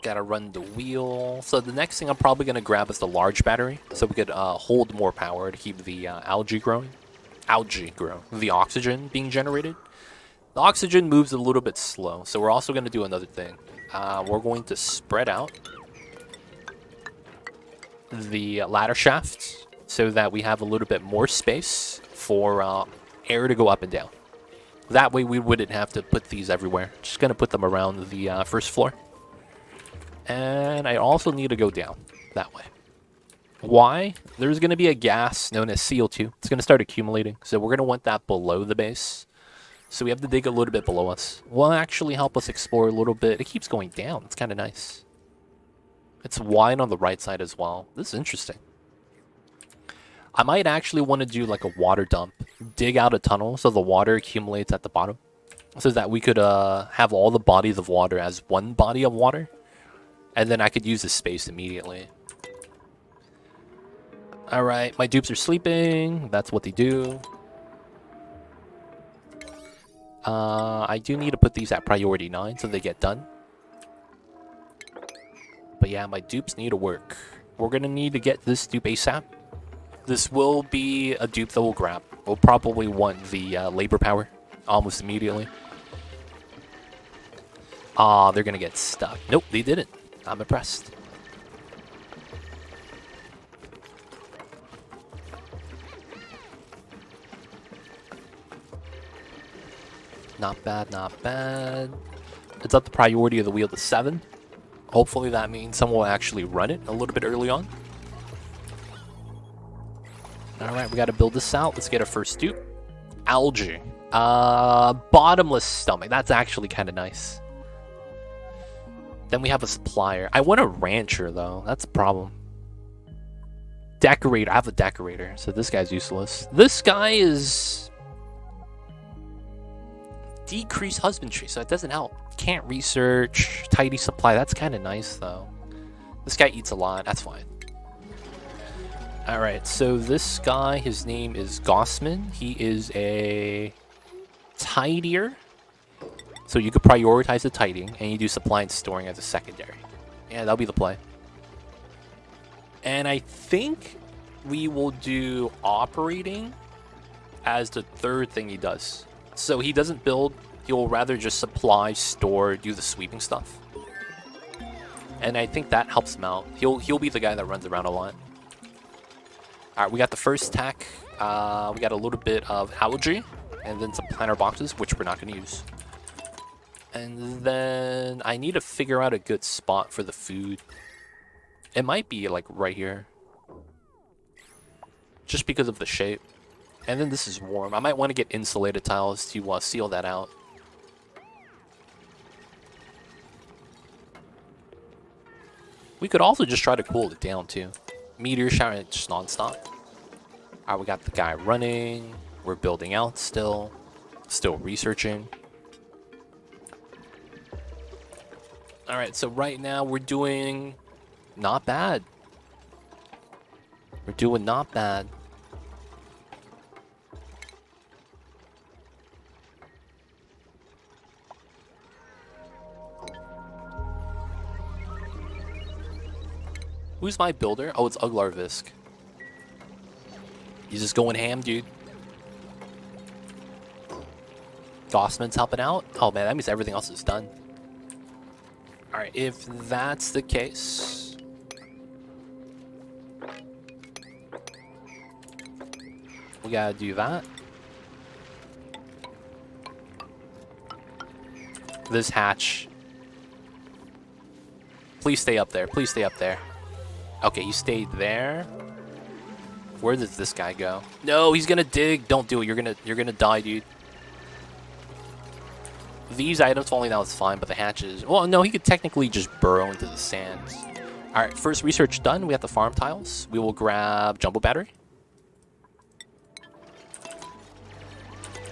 Gotta run the wheel. So the next thing I'm probably going to grab is the large battery. So we could hold more power to keep the algae growing. The oxygen being generated. The oxygen moves a little bit slow. So we're also going to do another thing. We're going to spread out the ladder shaft so that we have a little bit more space for air to go up and down. That way we wouldn't have to put these everywhere. Just going to put them around the first floor. And I also need to go down that way. Why? There's going to be a gas known as CO2. It's going to start accumulating. So we're going to want that below the base. So we have to dig a little bit below us. Will actually help us explore a little bit. It keeps going down. It's kind of nice. It's wide on the right side as well. This is interesting. I might actually want to do like a water dump. Dig out a tunnel so the water accumulates at the bottom. So that we could have all the bodies of water as one body of water. And then I could use this space immediately. Alright, my dupes are sleeping. That's what they do. I do need to put these at priority 9 so they get done. But yeah, my dupes need to work. We're going to need to get this dupe ASAP. This will be a dupe that we'll grab. We'll probably want the labor power almost immediately. Aw, they're gonna get stuck. Nope, they didn't. I'm impressed. Not bad, not bad. It's up the priority of the wheel to 7. Hopefully that means someone will actually run it a little bit early on. Alright, we gotta build this out. Let's get our first dupe. Algae. Bottomless stomach. That's actually kind of nice. Then we have a supplier. I want a rancher, though. That's a problem. Decorator. I have a decorator, so this guy's useless. This guy is... decrease husbandry, so it doesn't help. Can't research. Tidy supply. That's kind of nice, though. This guy eats a lot. That's fine. Alright, so this guy, his name is Gossman. He is a tidier. So you could prioritize the tidying, and you do supply and storing as a secondary. Yeah, that'll be the play. And I think we will do operating as the third thing he does. So he doesn't build, he will rather just supply, store, do the sweeping stuff. And I think that helps him out. He'll be the guy that runs around a lot. Alright, we got the first tack. We got a little bit of algae, and then some planter boxes, which we're not going to use. And then I need to figure out a good spot for the food. It might be like right here. Just because of the shape. And then this is warm. I might want to get insulated tiles to seal that out. We could also just try to cool it down too. Meteor shower just non-stop. Alright, we got the guy running. We're building out still. Still researching. Alright, so right now we're doing not bad. We're doing not bad. Who's my builder? Oh, it's Uglarvisk. He's just going ham, dude. Gossman's helping out. Oh man, that means everything else is done. Alright, if that's the case... we gotta do that. This hatch. Please stay up there. Please stay up there. Okay, you stayed there. Where does this guy go? No, he's gonna dig. Don't do it. You're gonna die, dude. These items falling down is fine, but the hatches... well, no, he could technically just burrow into the sands. Alright, first research done. We have the farm tiles. We will grab Jumbo Battery.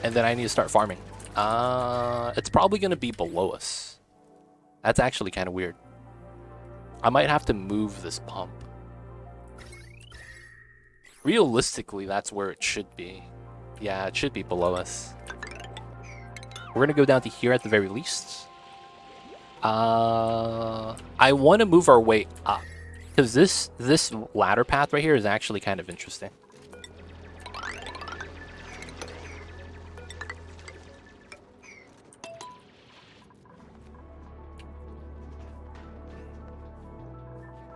And then I need to start farming. It's probably going to be below us. That's actually kind of weird. I might have to move this pump. Realistically, that's where it should be. Yeah, it should be below us. We're going to go down to here at the very least. I want to move our way up. Because this ladder path right here is actually kind of interesting.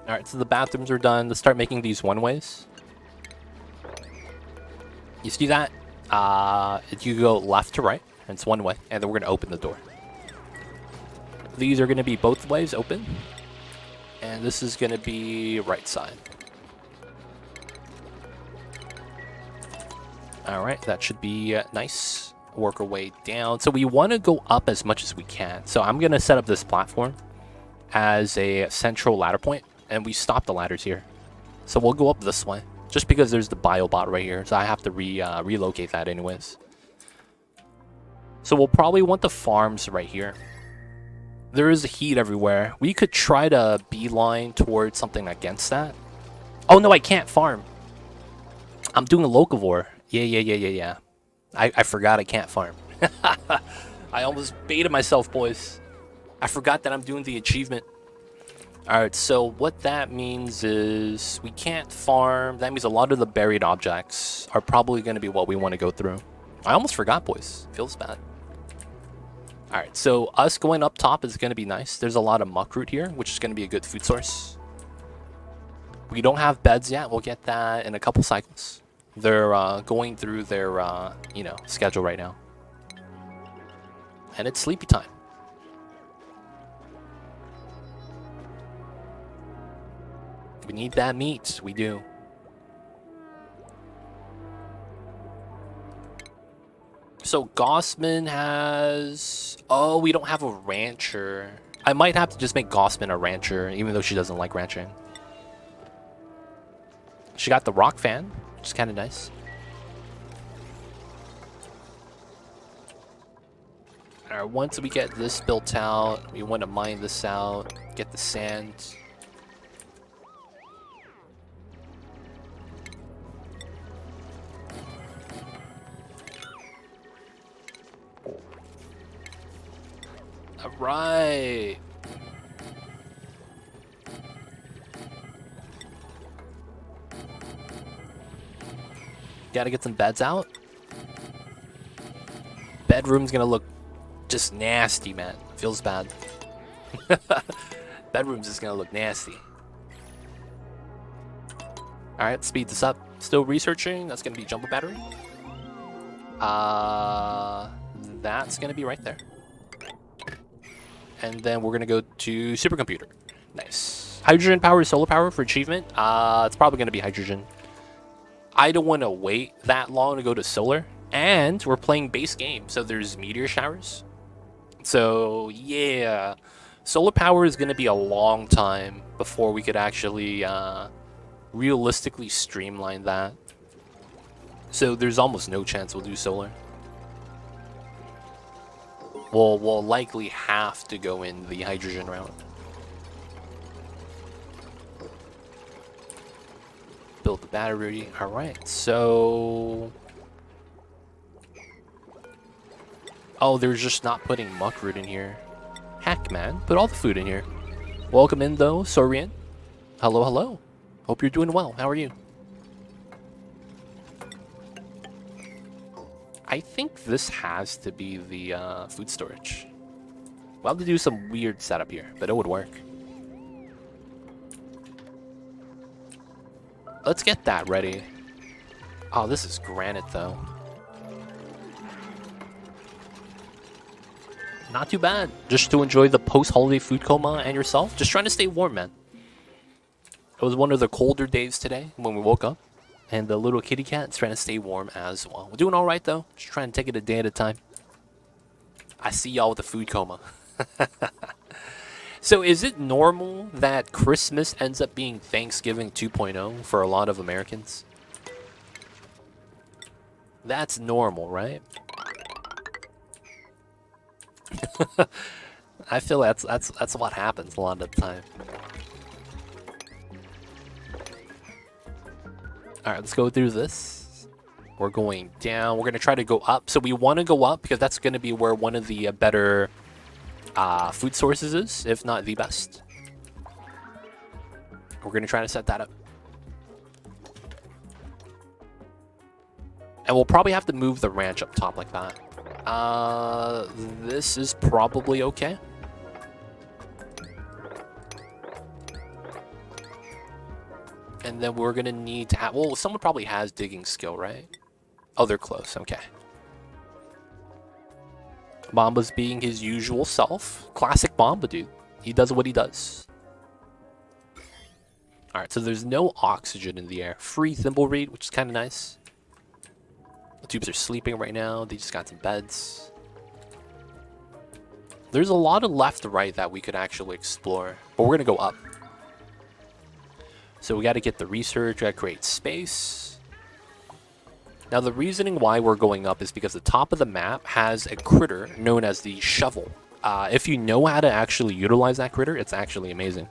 Alright, so the bathrooms are done. Let's start making these one-ways. You see that? You go left to right, and it's one way, and then we're going to open the door. These are going to be both ways open, and this is going to be right side. Alright, that should be nice. Work our way down. So we want to go up as much as we can. So I'm going to set up this platform as a central ladder point, and we stop the ladders here. So we'll go up this way, just because there's the biobot right here, so I have to relocate that anyways. So we'll probably want the farms right here. There is heat everywhere. We could try to beeline towards something against that. Oh no, I can't farm. I'm doing a locavore. Yeah. I forgot I can't farm. I almost baited myself, boys. I forgot that I'm doing the achievement. Alright, so what that means is we can't farm. That means a lot of the buried objects are probably going to be what we want to go through. I almost forgot, boys. Feels bad. Alright, so us going up top is going to be nice. There's a lot of muckroot here, which is going to be a good food source. We don't have beds yet. We'll get that in a couple cycles. They're going through their, you know, schedule right now. And it's sleepy time. We need that meat. We do. So Gossman has... Oh, we don't have a rancher. I might have to just make Gossman a rancher, even though she doesn't like ranching. She got the rock fan, which is kind of nice. Alright, once we get this built out, we want to mine this out, get the sand. Alright. Gotta get some beds out. Bedroom's gonna look just nasty, man. Feels bad. Bedroom's just gonna look nasty. Alright, speed this up. Still researching. That's gonna be jumbo battery. That's gonna be right there. And then we're gonna go to supercomputer. Nice. Hydrogen power, solar power for achievement. It's probably gonna be hydrogen. I don't want to wait that long to go to solar. And we're playing base game, so there's meteor showers. So, yeah. Solar power is going to be a long time before we could actually realistically streamline that. So there's almost no chance we'll do solar. We'll likely have to go in the hydrogen route. Build the battery. Alright, so... Oh, they're just not putting muckroot in here. Heck, man. Put all the food in here. Welcome in, though, Sorian. Hello, hello. Hope you're doing well. How are you? I think this has to be the food storage. We'll have to do some weird setup here, but it would work. Let's get that ready. Oh, this is granite, though. Not too bad. Just to enjoy the post-holiday food coma and yourself. Just trying to stay warm, man. It was one of the colder days today when we woke up. And the little kitty cat's trying to stay warm as well. We're doing all right, though. Just trying to take it a day at a time. I see y'all with the food coma. So is it normal that Christmas ends up being Thanksgiving 2.0 for a lot of Americans? That's normal, right? I feel that's what happens a lot of the time. Alright, let's go through this. We're going down. We're going to try to go up. So we want to go up because that's going to be where one of the better food sources is, if not the best. We're going to try to set that up. And we'll probably have to move the ranch up top like that. This is probably okay. And then we're going to need to have... Well, someone probably has digging skill, right? Oh, they're close. Okay. Mamba's being his usual self. Classic Mamba, dude. He does what he does. Alright, so there's no oxygen in the air. Free thimble read, which is kind of nice. The tubes are sleeping right now. They just got some beds. There's a lot of left to right that we could actually explore. But we're going to go up. So we got to get the research. We got to create space. Now the reasoning why we're going up is because the top of the map has a critter known as the shovel. If you know how to actually utilize that critter, it's actually amazing.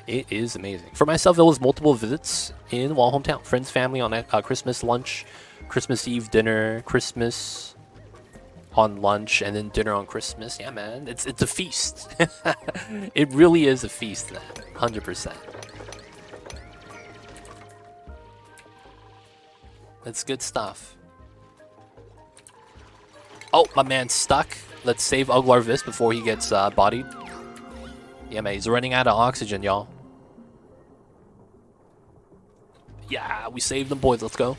It is amazing. For myself, it was multiple visits in Wall hometown. Friends, family on Christmas lunch, Christmas Eve dinner, Christmas on lunch, and then dinner on Christmas. Yeah, man, it's a feast. It really is a feast, man. 100%. That's good stuff. Oh, my man's stuck. Let's save Uglarvis before he gets bodied. Yeah, man, he's running out of oxygen, y'all. Yeah, we saved them, boys. Let's go.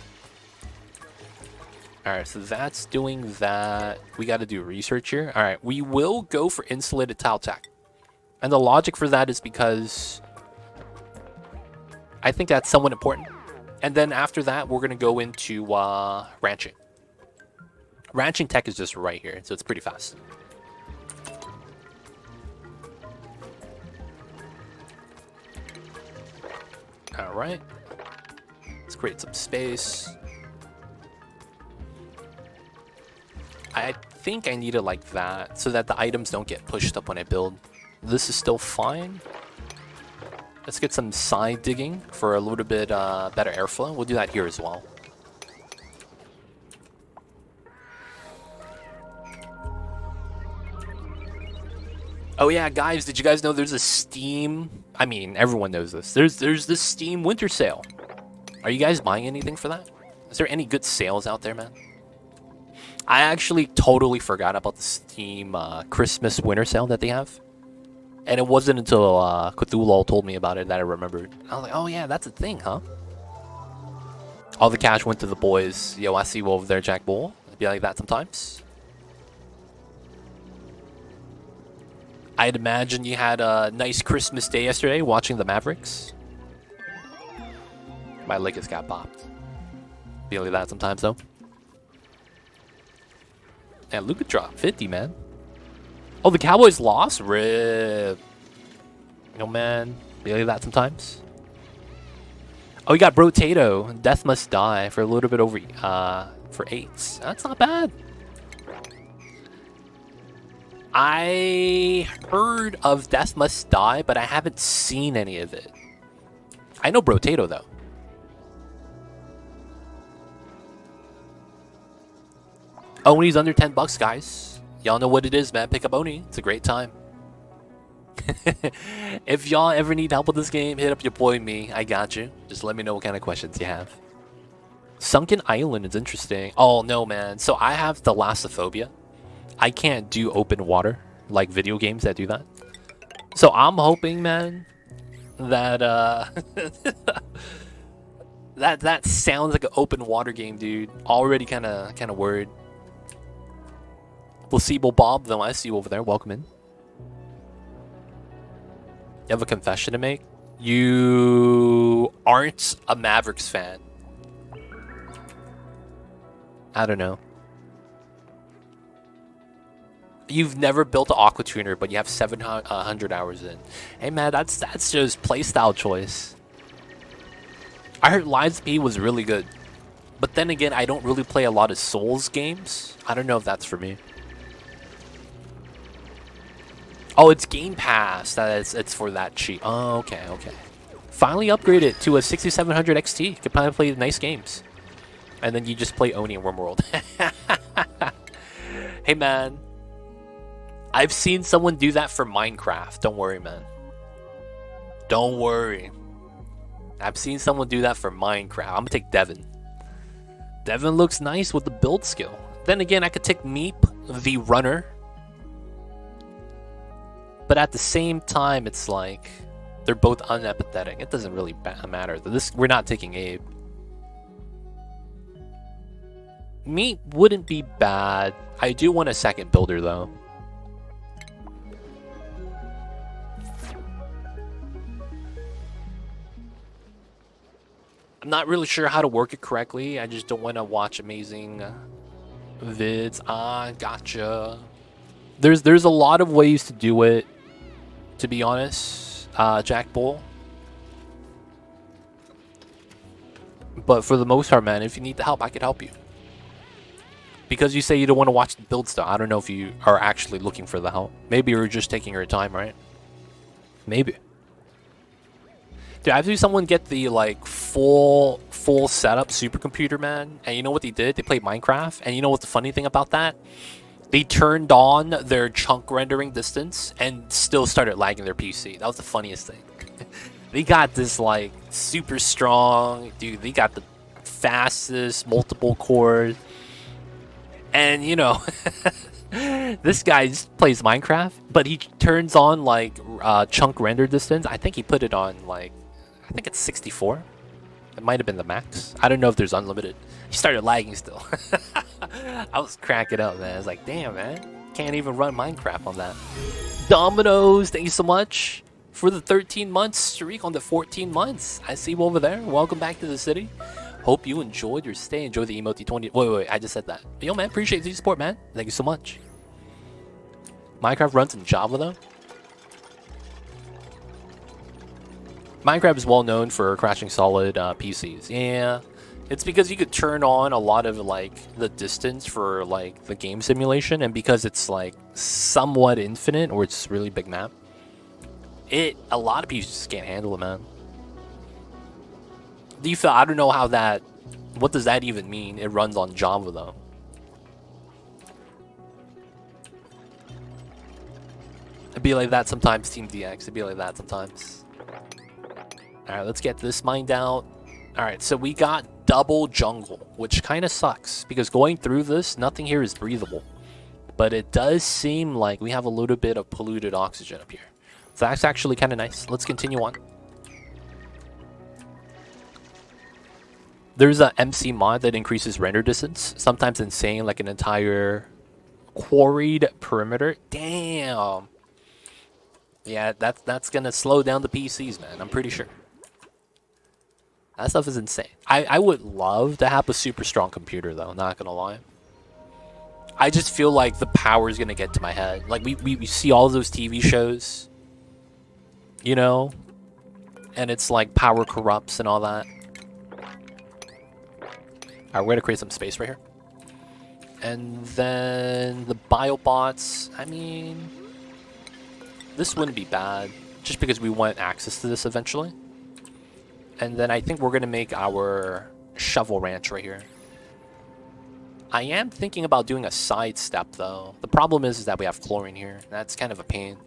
Alright, so that's doing that. We got to do research here. Alright, we will go for insulated tile tack. And the logic for that is because I think that's somewhat important. And then after that, we're going to go into ranching. Ranching tech is just right here, so it's pretty fast. Alright. Let's create some space. I think I need it like that so that the items don't get pushed up when I build. This is still fine. Let's get some side digging for a little bit better airflow. We'll do that here as well. Oh yeah, guys, did you guys know there's a Steam... I mean, everyone knows this. There's this Steam winter sale. Are you guys buying anything for that? Is there any good sales out there, man? I actually totally forgot about the Steam Christmas winter sale that they have. And it wasn't until Cthulhu told me about it that I remembered. I was like, oh yeah, that's a thing, huh? All the cash went to the boys. Yo, I see you over there, Jack Bull. It'd be like that sometimes. I'd imagine you had a nice Christmas day yesterday watching the Mavericks. My leg just got popped. Be like that sometimes, though. And Luka dropped 50, man. Oh, the Cowboys lost? Rip. No, man. Be like that sometimes. Oh, you got Brotato. Death Must Die for a little bit over for 8s. That's not bad. I heard of Death Must Die, but I haven't seen any of it. I know Brotato, though. Oni's under 10 bucks, guys. Y'all know what it is, man. Pick up Oni. It's a great time. If y'all ever need help with this game, hit up your boy me. I got you. Just let me know what kind of questions you have. Sunken Island is interesting. Oh, no, man. So I have thalassophobia. I can't do open water like video games that do that. So I'm hoping, man, that that sounds like an open water game, dude. Already kind of worried. Placebo Bob, though, I see you over there. Welcome in. You have a confession to make? You aren't a Mavericks fan. I don't know. You've never built an aqua tuner, but you have 700 hours in. Hey, man, that's just playstyle choice. I heard Linespeed was really good. But then again, I don't really play a lot of Souls games. I don't know if that's for me. Oh, it's Game Pass. It's for that cheap. Oh, okay, okay. Finally upgrade it to a 6700 XT. You can probably play nice games. And then you just play Oni in RimWorld. Hey, man. I've seen someone do that for Minecraft. Don't worry, man. Don't worry. I've seen someone do that for Minecraft. I'm gonna take Devin. Devin looks nice with the build skill. Then again, I could take Meep, the runner. But at the same time, it's like they're both unempathetic. It doesn't really matter. We're not taking Abe. Meep wouldn't be bad. I do want a second builder, though. I'm not really sure how to work it correctly. I just don't want to watch amazing vids. Ah, gotcha. There's a lot of ways to do it, to be honest, Jack Bull. But for the most part, man, if you need the help, I could help you. Because you say you don't want to watch the build stuff. I don't know if you are actually looking for the help. Maybe you're just taking your time, right? Maybe. Dude, I've seen someone get the like full setup supercomputer, man. And you know what they did? They played Minecraft. And you know what's the funny thing about that? They turned on their chunk rendering distance and still started lagging their PC. That was the funniest thing. They got this like super strong, dude. They got the fastest multiple cores. And you know, this guy just plays Minecraft, but he turns on like chunk render distance. I think he put it on like, I think it's 64. It might have been the max. I don't know if there's unlimited. He started lagging still. I was cracking up, man. I was like, damn, man. Can't even run Minecraft on that. Dominoes, thank you so much for the 13-month streak on the 14 months. I see you over there. Welcome back to the city. Hope you enjoyed your stay. Enjoy the emote 20. Wait, I just said that. Yo, man, appreciate the support, man. Thank you so much. Minecraft runs in Java, though. Minecraft is well known for crashing solid PCs. Yeah, it's because you could turn on a lot of like the distance for like the game simulation, and because it's like somewhat infinite or it's really big map, a lot of people just can't handle it, man. Do you feel? I don't know how that. What does that even mean? It runs on Java though. It'd be like that sometimes, Team DX. It'd be like that sometimes. Alright, let's get this mined out. Alright, so we got double jungle, which kind of sucks, because going through this, nothing here is breathable. But it does seem like we have a little bit of polluted oxygen up here. So that's actually kind of nice. Let's continue on. There's a MC mod that increases render distance, sometimes insane, like an entire quarried perimeter. Damn! Yeah, that's gonna slow down the PCs, man, I'm pretty sure. That stuff is insane. I would love to have a super strong computer, though, not gonna lie. I just feel like the power is gonna get to my head. Like, we see all those TV shows, you know? And it's like power corrupts and all that. Alright, we're gonna create some space right here. And then the biobots, I mean, this wouldn't be bad, just because we want access to this eventually. And then I think we're going to make our shovel ranch right here. I am thinking about doing a side step, though. The problem is that we have chlorine here. That's kind of a pain.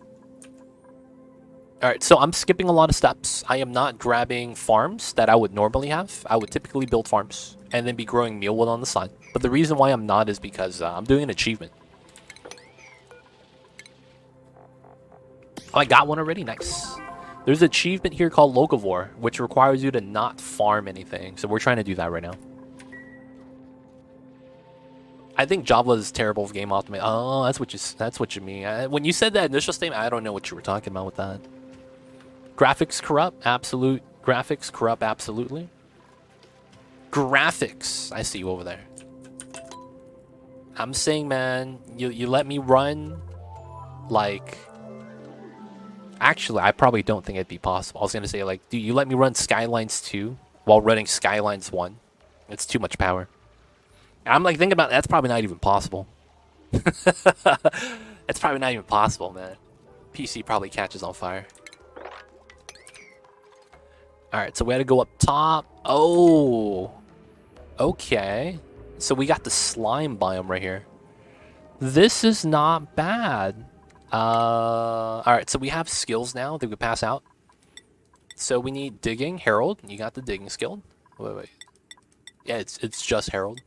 Alright, so I'm skipping a lot of steps. I am not grabbing farms that I would normally have. I would typically build farms and then be growing mealwood on the side. But the reason why I'm not is because I'm doing an achievement. Oh, I got one already? Nice. There's an achievement here called Locavore, which requires you to not farm anything. So we're trying to do that right now. I think Java is terrible for game optimization. Oh, that's what you mean. When you said that initial statement, I don't know what you were talking about with that. Graphics corrupt, absolute. Graphics corrupt, absolutely. Graphics, I see you over there. I'm saying, man, you let me run, like. Actually, I probably don't think it'd be possible. I was gonna say, like, do you let me run Skylines 2 while running Skylines 1? It's too much power. I'm like thinking about that's probably not even possible. It's probably not even possible, man. PC probably catches on fire. Alright, so we had to go up top. Oh, okay. So we got the slime biome right here. This is not bad. Alright, so we have skills now that we pass out. So we need digging. Harold, you got the digging skill. Wait. Yeah, it's just Harold.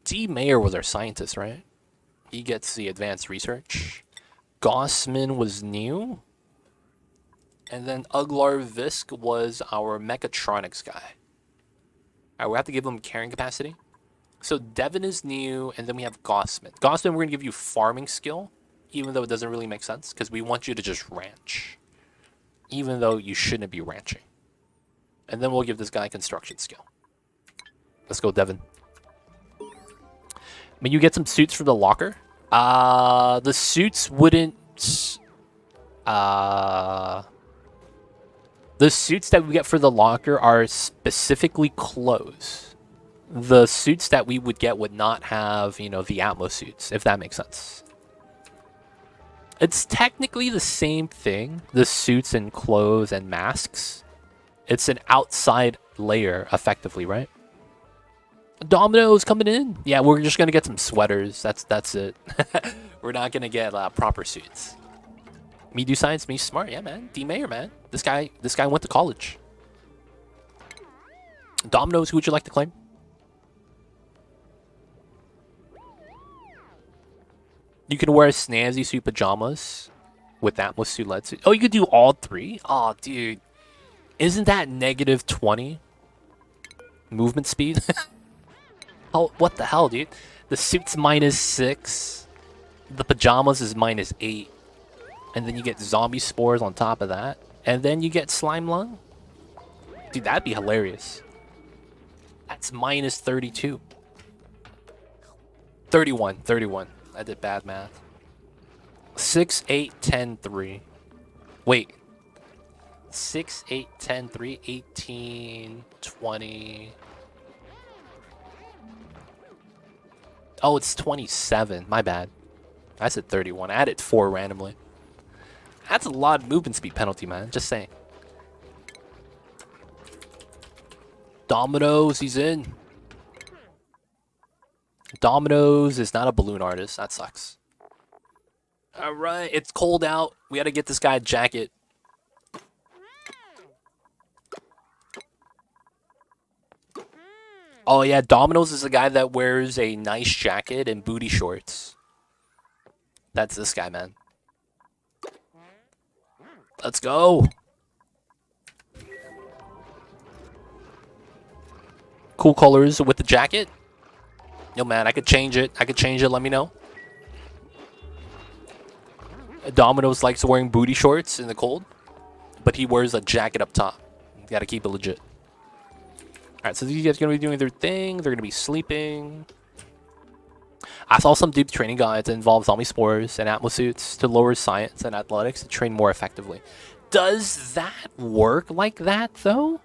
D. Mayer was our scientist, right? He gets the advanced research. Gossman was new. And then Uglar Visk was our mechatronics guy. Alright, we have to give him carrying capacity. So Devin is new, and then we have Gossman. Gossman, we're going to give you farming skill, even though it doesn't really make sense, because we want you to just ranch. Even though you shouldn't be ranching. And then we'll give this guy construction skill. Let's go, Devin. I mean, you get some suits from the locker. The suits wouldn't... The suits that we get for the locker are specifically clothes. The suits that we would get would not have, you know, the Atmosuits, if that makes sense. It's technically the same thing, the suits and clothes and masks. It's an outside layer, effectively, right? Domino's coming in. Yeah, we're just gonna get some sweaters. That's it. We're not gonna get proper suits. Me do science, me smart. Yeah, man. D. Mayer, man. This guy went to college. Domino's, who would you like to claim? You can wear snazzy suit pajamas with Atmosuit LED suit. Oh, you could do all three? Oh, dude. Isn't that negative 20 movement speed? Oh, what the hell, dude? The suit's -6. The pajamas is -8. And then you get zombie spores on top of that. And then you get slime lung. Dude, that'd be hilarious. That's -32. 31. I did bad math. 6, 8, 10, 3. Wait. 6, 8, 10, 3, 18, 20. Oh, it's 27. My bad. I said 31. I added 4 randomly. That's a lot of movement speed penalty, man. Just saying. Dominoes, he's in. Dominoes is not a balloon artist. That sucks. Alright, it's cold out. We gotta get this guy a jacket. Oh yeah, Dominoes is the guy that wears a nice jacket and booty shorts. That's this guy, man. Let's go. Cool colors with the jacket. Yo, man, I could change it. Let me know. Domino's likes wearing booty shorts in the cold, but he wears a jacket up top. You gotta keep it legit. Alright, so these guys are gonna be doing their thing. They're gonna be sleeping. I saw some Dupe training guides that involve zombie spores and Atmosuits to lower science and athletics to train more effectively. Does that work like that, though?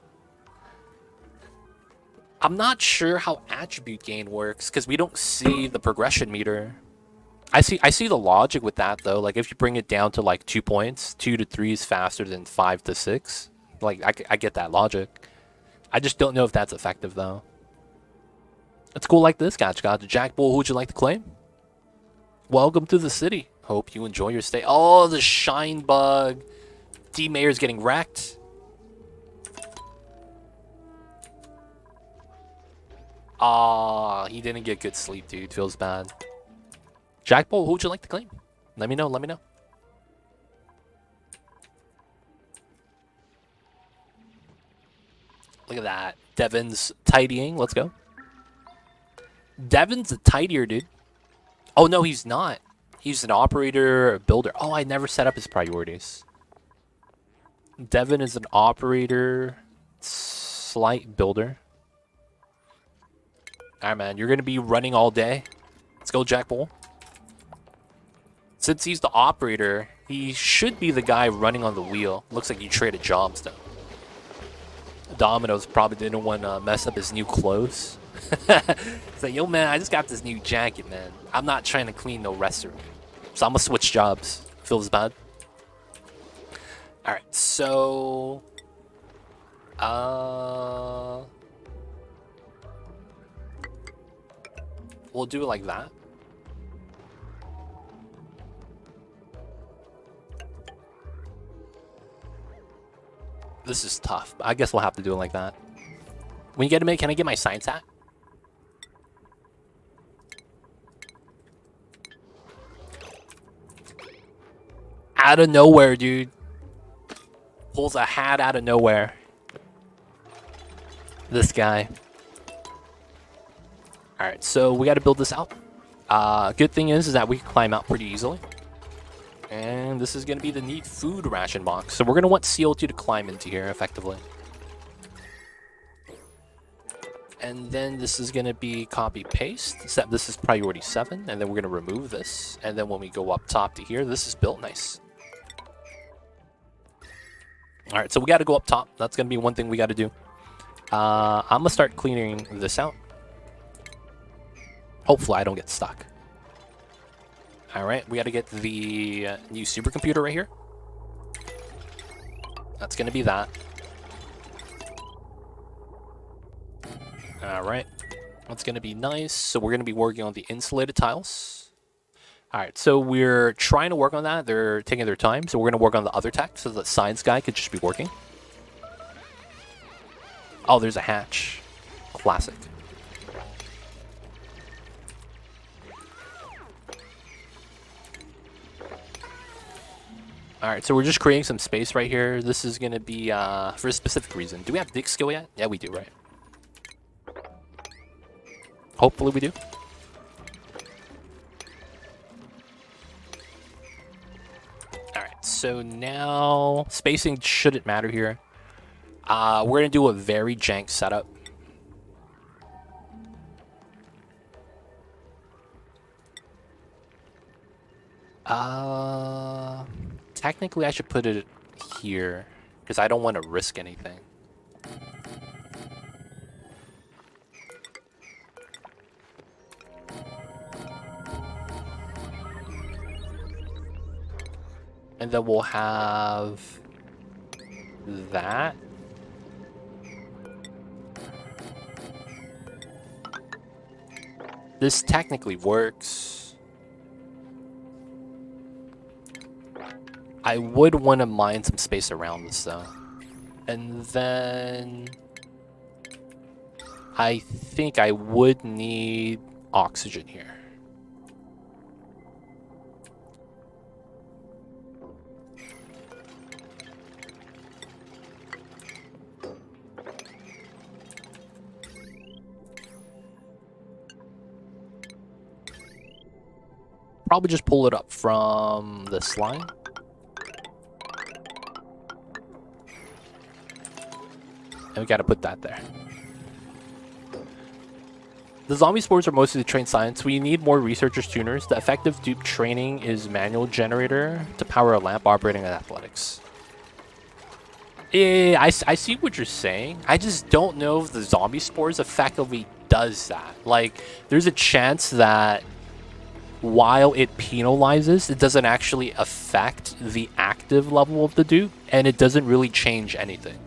I'm not sure how attribute gain works because we don't see the progression meter. I see the logic with that though. Like if you bring it down to like 2 points, 2 to 3 is faster than 5 to 6. Like I get that logic. I just don't know if that's effective though. It's cool like this, Gotcha. Jack Bull, who'd you like to claim? Welcome to the city. Hope you enjoy your stay. Oh, the shine bug. D Mayor's getting wrecked. Ah, he didn't get good sleep, dude. Feels bad. Jack Bull, who'd you like to claim? Let me know, let me know. Look at that. Devin's tidying. Let's go. Devin's a tidier, dude. Oh, no, he's not. He's an operator, a builder. Oh, I never set up his priorities. Devin is an operator, slight builder. Alright, man. You're going to be running all day. Let's go, Jack Bull. Since he's the operator, he should be the guy running on the wheel. Looks like he traded jobs, though. Domino's probably didn't want to mess up his new clothes. It's like, yo, man, I just got this new jacket, man. I'm not trying to clean no restroom. So I'm going to switch jobs. Feels bad. Alright, so... we'll do it like that. This is tough. I guess we'll have to do it like that. When you get a minute, can I get my science hat? Out of nowhere, dude. Pulls a hat out of nowhere. This guy. Alright, so we got to build this out. Good thing is that we can climb out pretty easily. And this is going to be the neat food ration box. So we're going to want CO2 to climb into here effectively. And then this is going to be copy paste. Except this is priority 7. And then we're going to remove this. And then when we go up top to here, this is built nice. Alright, so we got to go up top. That's going to be one thing we got to do. I'm going to start cleaning this out. Hopefully I don't get stuck. Alright, we got to get the new supercomputer right here. That's going to be that. Alright, that's going to be nice. So we're going to be working on the insulated tiles. Alright, so we're trying to work on that. They're taking their time. So we're going to work on the other tech so the science guy could just be working. Oh, there's a hatch. Classic. Alright, so we're just creating some space right here. This is going to be for a specific reason. Do we have dig skill yet? Yeah, we do, right? Hopefully we do. Alright, so now spacing shouldn't matter here. We're going to do a very jank setup. Technically I should put it here because I don't want to risk anything. And then we'll have that. This technically works. I would want to mine some space around this though. And then I think I would need oxygen here. Probably just pull it up from this line. And we gotta put that there. The zombie spores are mostly trained science. We need more researchers tuners. The effective dupe training is manual generator to power a lamp operating at athletics. Yeah, I see what you're saying. I just don't know if the zombie spores effectively does that. Like, there's a chance that while it penalizes, it doesn't actually affect the active level of the dupe, and it doesn't really change anything.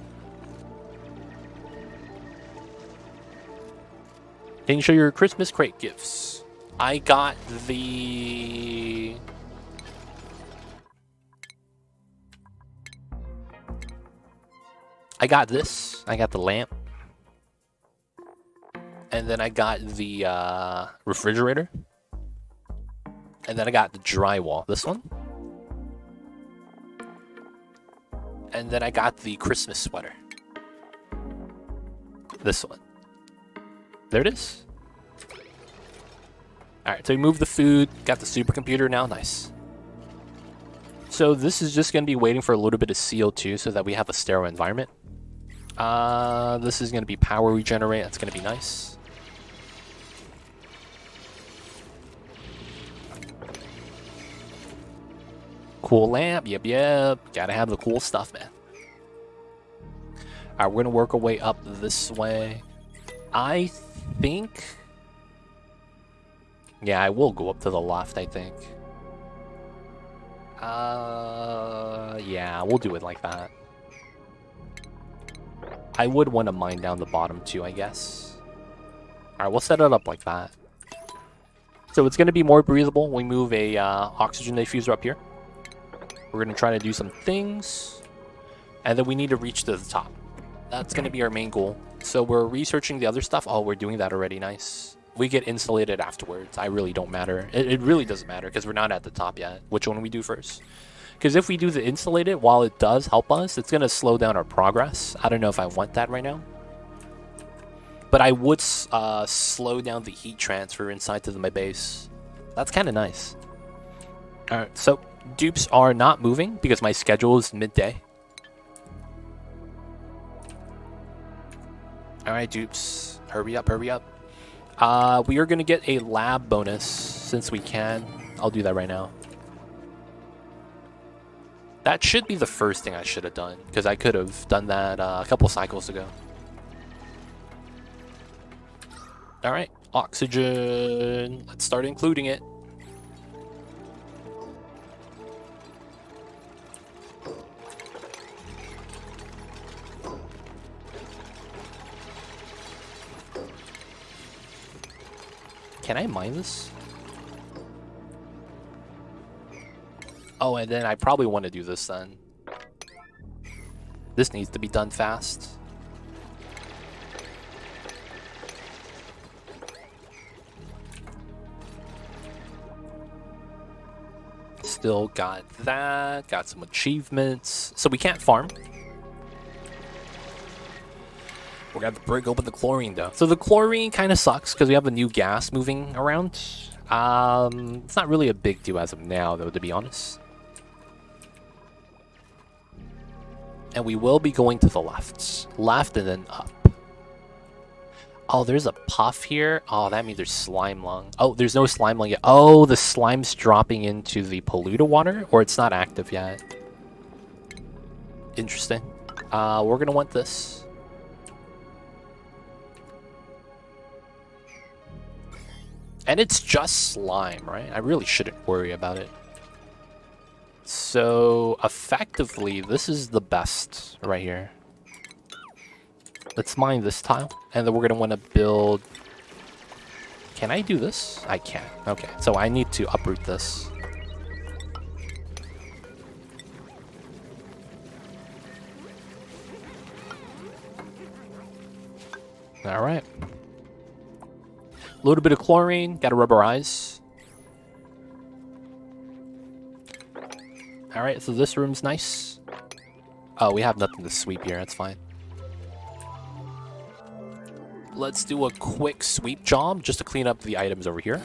Can you show your Christmas crate gifts? I got the... I got this. I got the lamp. And then I got the refrigerator. And then I got the drywall. This one. And then I got the Christmas sweater. This one. There it is. Alright, so we moved the food. Got the supercomputer now. Nice. So this is just going to be waiting for a little bit of CO2 so that we have a sterile environment. This is going to be power regenerate. That's going to be nice. Cool lamp. Yep, yep. Gotta have the cool stuff, man. Alright, we're going to work our way up this way. I think... Yeah, I will go up to the left, I think. Yeah, we'll do it like that. I would want to mine down the bottom too, I guess. Alright, we'll set it up like that. So it's going to be more breathable when we move a oxygen diffuser up here. We're going to try to do some things. And then we need to reach to the top. That's going to be our main goal. So we're researching the other stuff. Oh, we're doing that already. Nice. We get insulated afterwards. I really don't matter. It really doesn't matter because we're not at the top yet. Which one we do first? Because if we do the insulated, while it does help us, it's going to slow down our progress. I don't know if I want that right now. But I would slow down the heat transfer inside to my base. That's kind of nice. Alright, so dupes are not moving because my schedule is midday. Alright, dupes. Hurry up, hurry up. We are going to get a lab bonus since we can. I'll do that right now. That should be the first thing I should have done, because I could have done that a couple cycles ago. Alright, oxygen. Let's start including it. Can I mine this? Oh, and then I probably want to do this then. This needs to be done fast. Let's still got that. Got some achievements. So we can't farm. We're gonna have to break open the chlorine though. So the chlorine kind of sucks because we have a new gas moving around. It's not really a big deal as of now though, to be honest. And we will be going to the left. Left and then up. Oh, there's a puff here. Oh, that means there's slime lung. Oh, there's no slime lung yet. Oh, the slime's dropping into the polluted water, or it's not active yet. Interesting. We're gonna want this. And it's just slime, right? I really shouldn't worry about it. So, effectively, this is the best right here. Let's mine this tile, and then we're gonna want to build... Can I do this? I can. Okay, so I need to uproot this. Alright. A little bit of chlorine, gotta rub our eyes. Alright, so this room's nice. Oh, we have nothing to sweep here, that's fine. Let's do a quick sweep job just to clean up the items over here.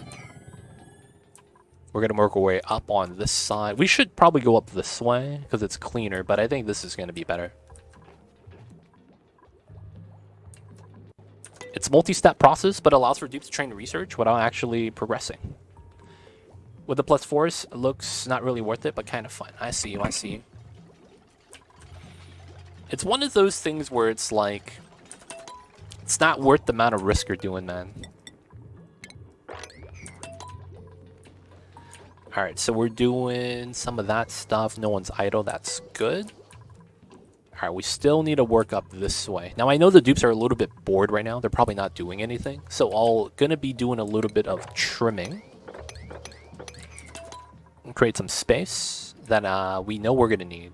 We're going to work our way up on this side. We should probably go up this way because it's cleaner, but I think this is going to be better. It's a multi-step process, but allows for Dupe to train research without actually progressing. With the plus force, it looks not really worth it, but kind of fun. I see you, I see you. It's one of those things where it's like... It's not worth the amount of risk you're doing, man. Alright, so we're doing some of that stuff. No one's idle. That's good. Alright, we still need to work up this way. Now, I know the dupes are a little bit bored right now. They're probably not doing anything. So, I'm going to be doing a little bit of trimming. And create some space that we know we're going to need.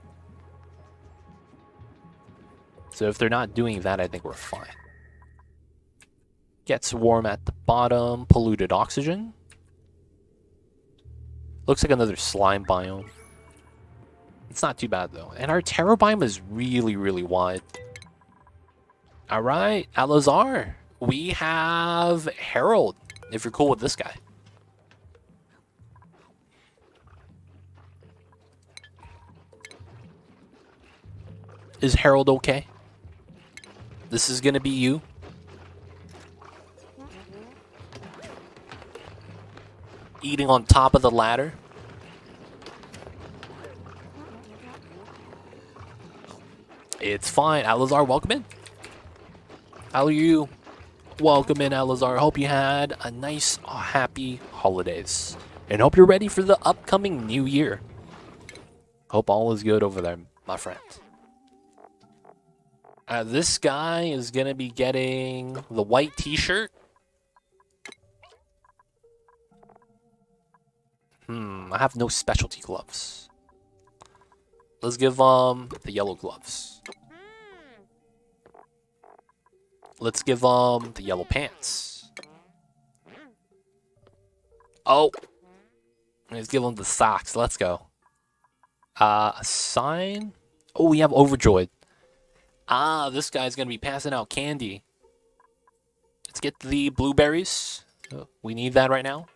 So, if they're not doing that, I think we're fine. Gets warm at the bottom. Polluted oxygen. Looks like another slime biome. It's not too bad though. And our Terra biome is really, really wide. Alright, Alazar. We have Harold, if you're cool with this guy. Is Harold okay? This is gonna be you. Eating on top of the ladder. It's fine. Alazar, welcome in. How are you? Welcome in, Alazar. Hope you had a nice, happy holidays. And hope you're ready for the upcoming new year. Hope all is good over there, my friend. This guy is going to be getting the white t-shirt. I have no specialty gloves. Let's give the yellow gloves. Let's give the yellow pants. Oh. Let's give them the socks. Let's go. A sign. Oh, we have Overjoyed. This guy's going to be passing out candy. Let's get the blueberries. We need that right now.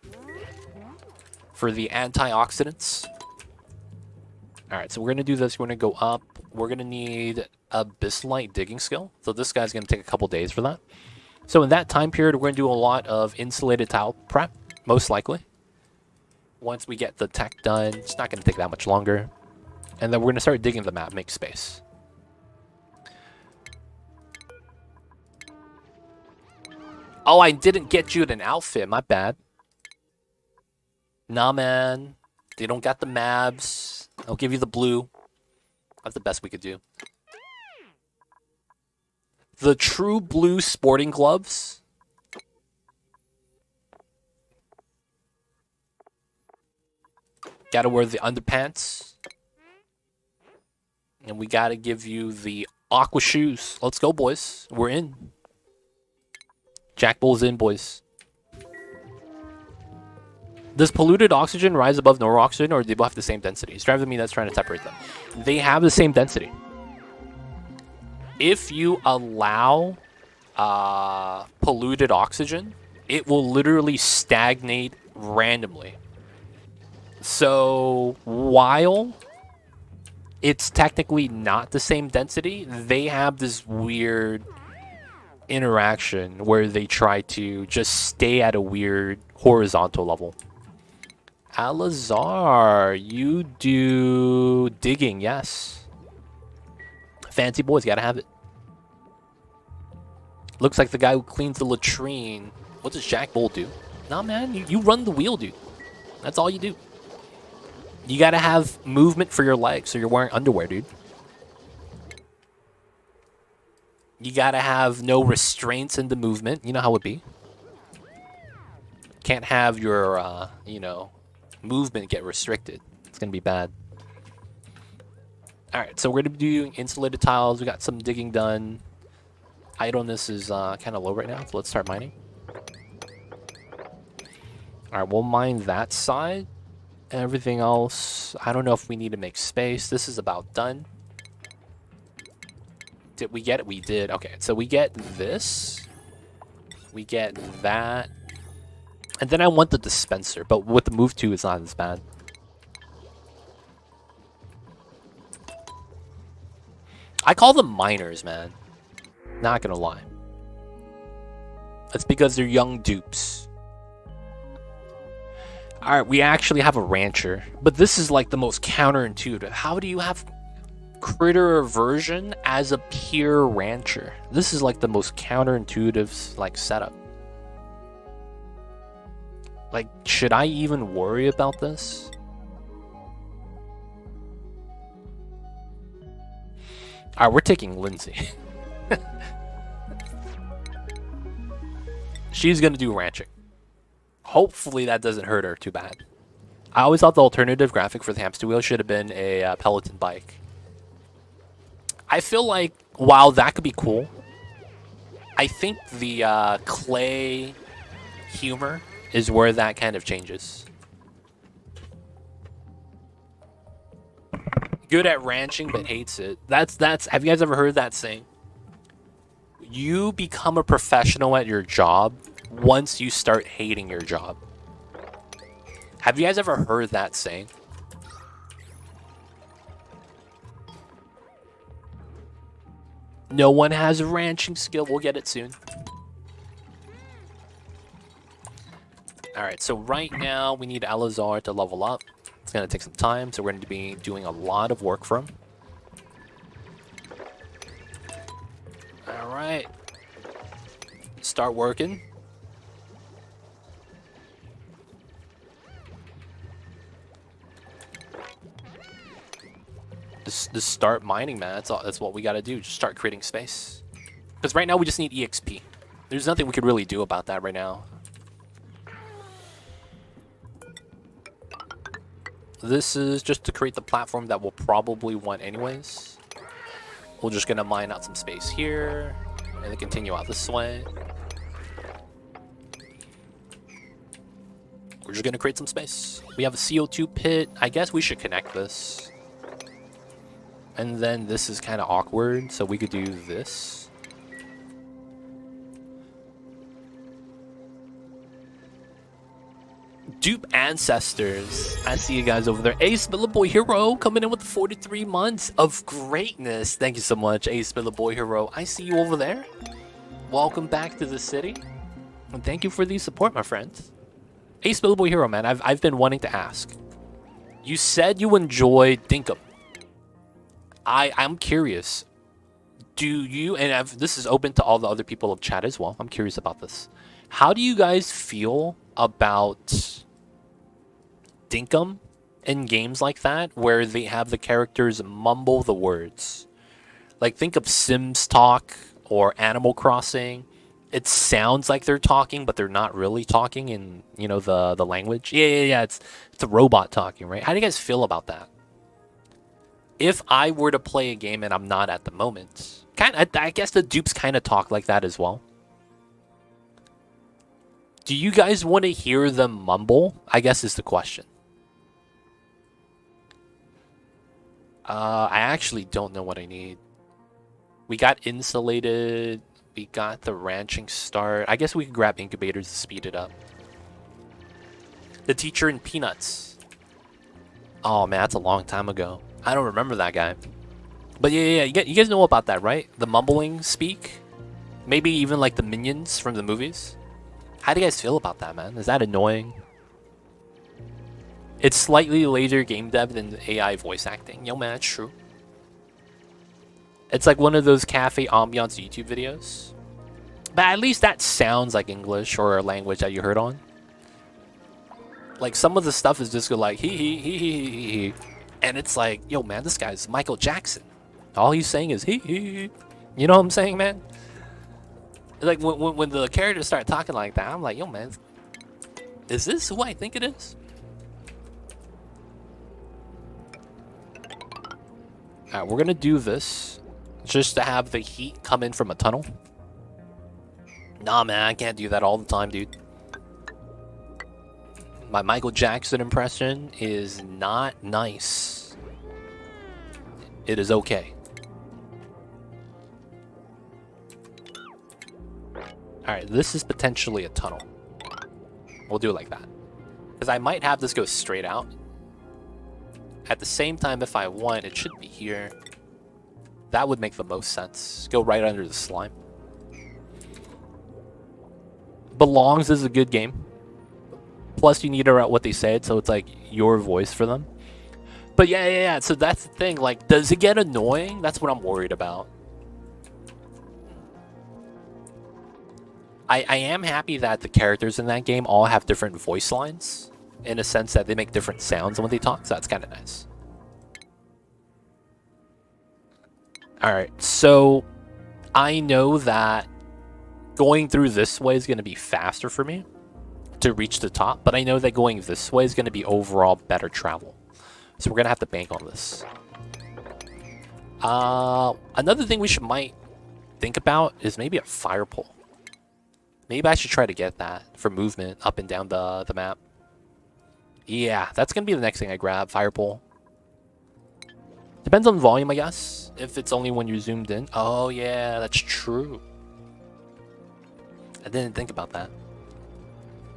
For the antioxidants. Alright, so we're going to do this. We're going to go up. We're going to need a Bislight digging skill. So this guy's going to take a couple days for that. So in that time period, we're going to do a lot of insulated tile prep, most likely. Once we get the tech done, it's not going to take that much longer. And then we're going to start digging the map, make space. Oh, I didn't get you an outfit. My bad. Nah, man. They don't got the mabs. I'll give you the blue. That's the best we could do. The true blue sporting gloves. Gotta wear the underpants. And we gotta give you the aqua shoes. Let's go, boys. We're in. Jack Bull's in, boys. Does polluted oxygen rise above normal oxygen, or do they both have the same density? It's driving me that's trying to separate them. They have the same density. If you allow polluted oxygen, it will literally stagnate randomly. So while it's technically not the same density, they have this weird interaction where they try to just stay at a weird horizontal level. Alazar, you do digging, yes. Fancy boys, gotta have it. Looks like the guy who cleans the latrine. What does Jack Bull do? Nah, man, you run the wheel, dude. That's all you do. You gotta have movement for your legs, so you're wearing underwear, dude. You gotta have no restraints in the movement. You know how it be. Can't have your, movement get restricted. It's gonna be bad. All right, so we're gonna be doing insulated tiles. We got some digging done. Idleness is kind of low right now, so let's start mining. All right, we'll mine that side. Everything else, I don't know if we need to make space. This is about done. Did we get it? We did. Okay, so we get this. We get that. And then I want the dispenser, but with the move to, it's not as bad. I call them miners, man. Not gonna lie. That's because they're young dupes. Alright, we actually have a rancher. But this is like the most counterintuitive. How do you have critter aversion as a pure rancher? This is like the most counterintuitive like setup. Like, should I even worry about this? Alright, we're taking Lindsay. She's gonna do ranching. Hopefully that doesn't hurt her too bad. I always thought the alternative graphic for the hamster wheel should have been a Peloton bike. I feel like while that could be cool, I think the clay humor is where that kind of changes. Good at ranching but hates it. That's have you guys ever heard that saying? You become a professional at your job once you start hating your job. Have you guys ever heard that saying? No one has a ranching skill. We'll get it soon. Alright, so right now we need Alazar to level up. It's going to take some time, so we're going to be doing a lot of work for him. Alright. Start working. Just start mining, man. That's what we got to do. Just start creating space. Because right now we just need EXP. There's nothing we could really do about that right now. This is just to create the platform that we'll probably want anyways. We're just going to mine out some space here. And then continue out this way. We're just going to create some space. We have a CO2 pit. I guess we should connect this. And then this is kind of awkward, so we could do this. Dupe Ancestors. I see you guys over there. Ace Boy Hero coming in with 43 months of greatness. Thank you so much, Ace Boy Hero. I see you over there. Welcome back to the city. And thank you for the support, my friends. Ace Boy Hero, man, I've been wanting to ask. You said you enjoyed Dinkum. I'm curious. Do you, and this is open to all the other people of chat as well. I'm curious about this. How do you guys feel about Dinkum in games like that, where they have the characters mumble the words? Like, think of Sims Talk or Animal Crossing. It sounds like they're talking, but they're not really talking in, you know, the language. Yeah. It's a robot talking, right? How do you guys feel about that? If I were to play a game and I'm not at the moment, I guess the dupes kind of talk like that as well. Do you guys want to hear them mumble? I guess is the question. I actually don't know what I need. We got insulated. We got the ranching start. I guess we could grab incubators to speed it up. The teacher in Peanuts. Oh man, that's a long time ago. I don't remember that guy. But yeah, you guys know about that, right? The mumbling speak? Maybe even like the minions from the movies? How do you guys feel about that, man? Is that annoying? It's slightly later game dev than AI voice acting. Yo, man, it's true. It's like one of those cafe ambiance YouTube videos. But at least that sounds like English or a language that you heard on. Like, some of the stuff is just like, he. And it's like, yo, man, this guy's Michael Jackson. All he's saying is, he. You know what I'm saying, man? Like, when the characters start talking like that, I'm like, yo, man, is this who I think it is? Alright, we're gonna do this just to have the heat come in from a tunnel. Nah, man, I can't do that all the time, dude. My Michael Jackson impression is not nice. It is okay. Alright, this is potentially a tunnel. We'll do it like that. Because I might have this go straight out. At the same time, if I want, it should be here. That would make the most sense. Go right under the slime. Belongs is a good game. Plus, you need to write what they said, so it's like your voice for them. But yeah. So that's the thing. Like, does it get annoying? That's what I'm worried about. I am happy that the characters in that game all have different voice lines, in a sense that they make different sounds when they talk, so that's kind of nice. Alright, so I know that going through this way is going to be faster for me to reach the top, but I know that going this way is going to be overall better travel. So we're going to have to bank on this. Another thing we might think about is maybe a fire pole. Maybe I should try to get that for movement up and down the map. Yeah, that's going to be the next thing I grab, fire pole. Depends on volume, I guess. If it's only when you're zoomed in. Oh, yeah, that's true. I didn't think about that.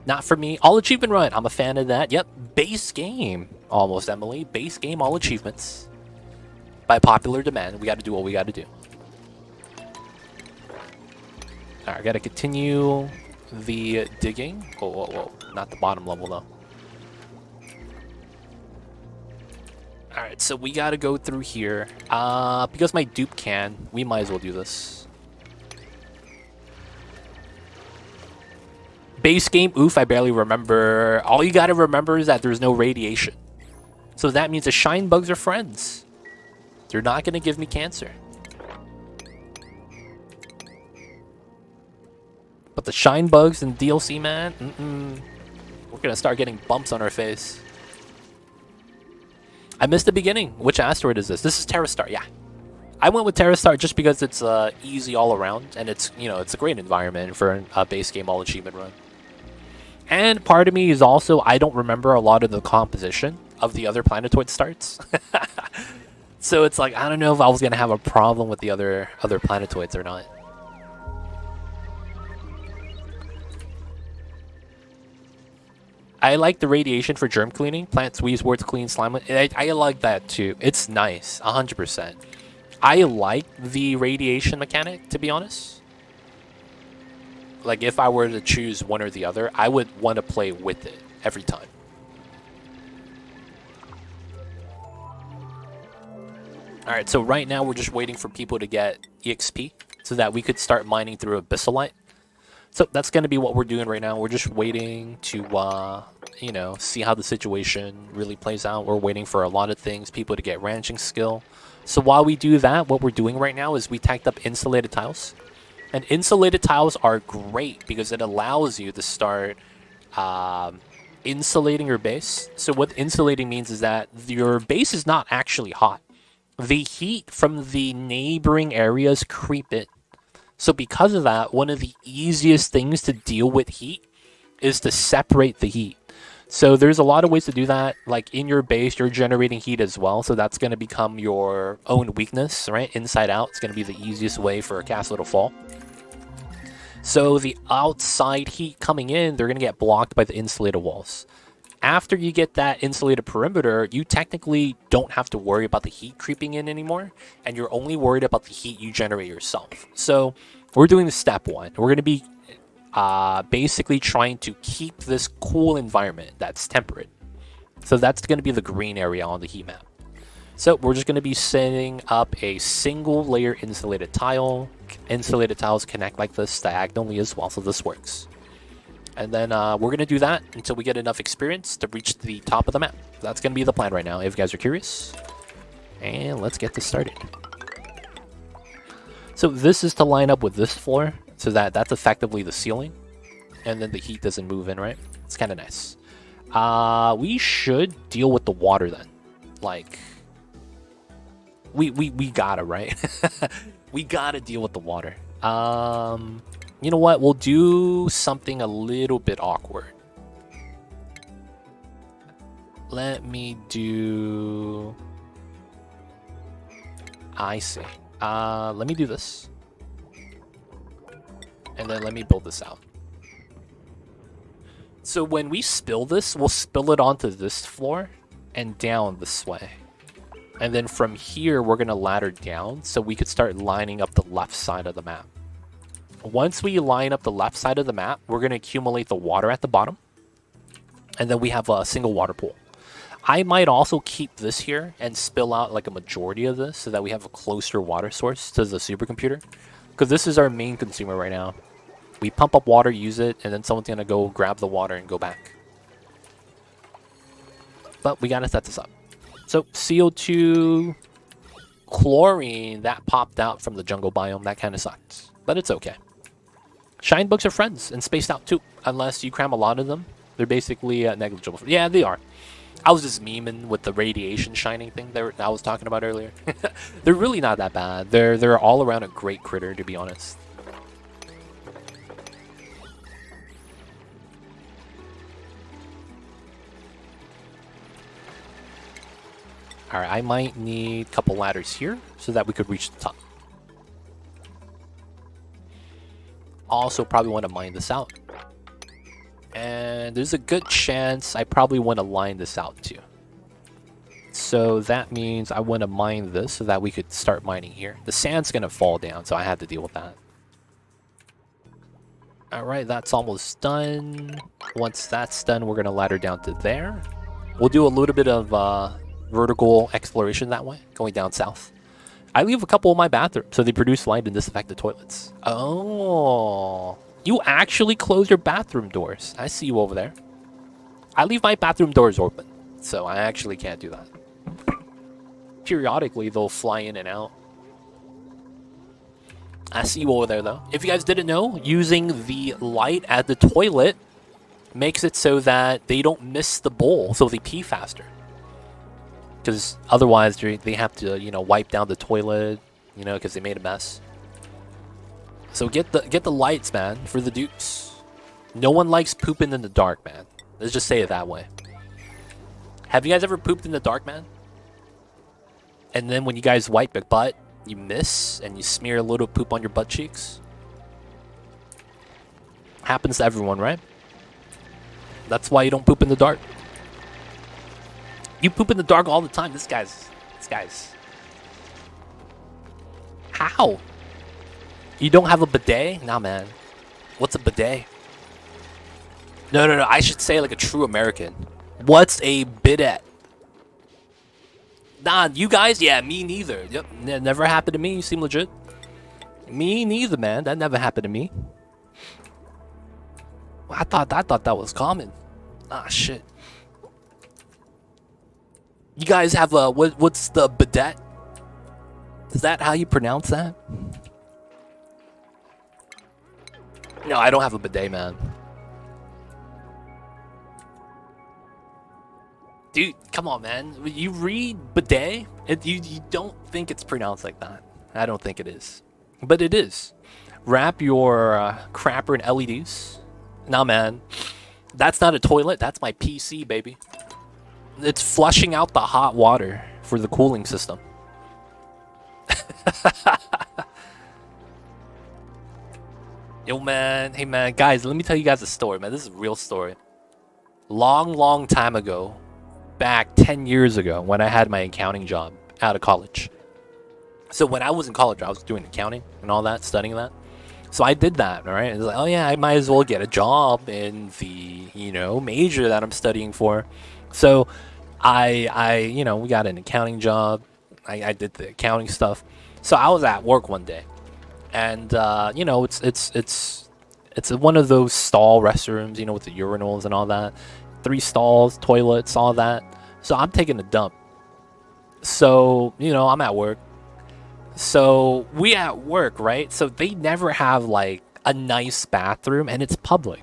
Not for me. All achievement run. I'm a fan of that. Yep, base game. Almost, Emily. Base game, all achievements. By popular demand, we got to do what we got to do. Alright, I gotta continue the digging. Whoa. Not the bottom level, though. Alright, so we gotta go through here. Because my dupe can, we might as well do this. Base game, oof, I barely remember. All you gotta remember is that there's no radiation. So that means the shine bugs are friends. They're not gonna give me cancer. But the shine bugs in DLC, man, we're gonna start getting bumps on our face. I missed the beginning. Which asteroid is this? This is Terra Start, yeah. I went with Terra Start just because it's easy all around, and it's, you know, it's a great environment for a base game all achievement run. And part of me is also, I don't remember a lot of the composition of the other planetoid starts. So it's like, I don't know if I was gonna have a problem with the other planetoids or not. I like the radiation for germ cleaning. Plant squeeze wards clean slime. I like that too. It's nice, 100%. I like the radiation mechanic, to be honest. Like, if I were to choose one or the other, I would want to play with it every time. Alright, so right now we're just waiting for people to get EXP so that we could start mining through Abyssalite. So that's going to be what we're doing right now. We're just waiting to, you know, see how the situation really plays out. We're waiting for a lot of things, people to get ranching skill. So while we do that, what we're doing right now is we tacked up insulated tiles. And insulated tiles are great because it allows you to start insulating your base. So what insulating means is that your base is not actually hot. The heat from the neighboring areas creep in. So because of that, one of the easiest things to deal with heat is to separate the heat. So there's a lot of ways to do that. Like in your base, you're generating heat as well. So that's going to become your own weakness, right? Inside out, it's going to be the easiest way for a castle to fall. So the outside heat coming in, they're going to get blocked by the insulated walls. After you get that insulated perimeter, you technically don't have to worry about the heat creeping in anymore, and you're only worried about the heat you generate yourself. So we're doing the step one. We're going to be basically trying to keep this cool environment that's temperate. So that's going to be the green area on the heat map. So we're just going to be setting up a single layer insulated tile. Insulated tiles connect like this diagonally as well, so this works. And then we're going to do that until we get enough experience to reach the top of the map. That's going to be the plan right now, if you guys are curious. And let's get this started. So this is to line up with this floor, so that's effectively the ceiling. And then the heat doesn't move in, right? It's kind of nice. We should deal with the water then. Like, we gotta, right? We gotta deal with the water. You know what? We'll do something a little bit awkward. Let me do... I see. Let me do this. And then let me build this out. So when we spill this, we'll spill it onto this floor and down this way. And then from here, we're going to ladder down so we could start lining up the left side of the map. Once we line up the left side of the map, we're going to accumulate the water at the bottom. And then we have a single water pool. I might also keep this here and spill out like a majority of this so that we have a closer water source to the supercomputer. Because this is our main consumer right now. We pump up water, use it, and then someone's going to go grab the water and go back. But we got to set this up. So CO2, chlorine, that popped out from the jungle biome. That kind of sucked. But it's okay. Shine bugs are friends and spaced out too. Unless you cram a lot of them. They're basically negligible. Yeah, they are. I was just memeing with the radiation shining thing that I was talking about earlier. They're really not that bad. They're all around a great critter, to be honest. Alright, I might need a couple ladders here so that we could reach the top. Also probably want to mine this out. And there's a good chance I probably want to line this out too. So that means I want to mine this so that we could start mining here. The sand's going to fall down, so I had to deal with that. Alright, that's almost done. Once that's done, we're going to ladder down to there. We'll do a little bit of vertical exploration that way, going down south. I leave a couple of my bathrooms so they produce light and disinfect the toilets. Oh, you actually close your bathroom doors. I see you over there. I leave my bathroom doors open, so I actually can't do that. Periodically, they'll fly in and out. I see you over there, though. If you guys didn't know, using the light at the toilet makes it so that they don't miss the bowl, so they pee faster. Because otherwise, they have to, you know, wipe down the toilet, you know, because they made a mess. So get the lights, man, for the dupes. No one likes pooping in the dark, man. Let's just say it that way. Have you guys ever pooped in the dark, man? And then when you guys wipe your butt, you miss and you smear a little poop on your butt cheeks? Happens to everyone, right? That's why you don't poop in the dark. You poop in the dark all the time. This guy's. How? You don't have a bidet? Nah, man. What's a bidet? No. I should say like a true American. What's a bidet? Nah, you guys? Yeah, me neither. Yep, never happened to me. You seem legit. Me neither, man. That never happened to me. I thought that was common. Ah, shit. You guys have a what's the bidet? Is that how you pronounce that? No, I don't have a bidet, man. Dude, come on, man. You read bidet, you don't think it's pronounced like that. I don't think it is. But it is. Wrap your crapper in LEDs. Nah, man. That's not a toilet. That's my PC, baby. It's flushing out the hot water for the cooling system. Yo, man. Hey, man. Guys, let me tell you guys a story, man. This is a real story. Long time ago, back 10 years ago, when I had my accounting job out of college. So when I was in college, I was doing accounting and all that, studying that. So I did that, all right? It was like, oh, yeah, I might as well get a job in the, major that I'm studying for. So we got an accounting job. I did the accounting stuff. So I was at work one day. And, it's one of those stall restrooms, with the urinals and all that. 3 stalls, toilets, all that. So I'm taking a dump. So, I'm at work. So we at work, right? So they never have like a nice bathroom and it's public.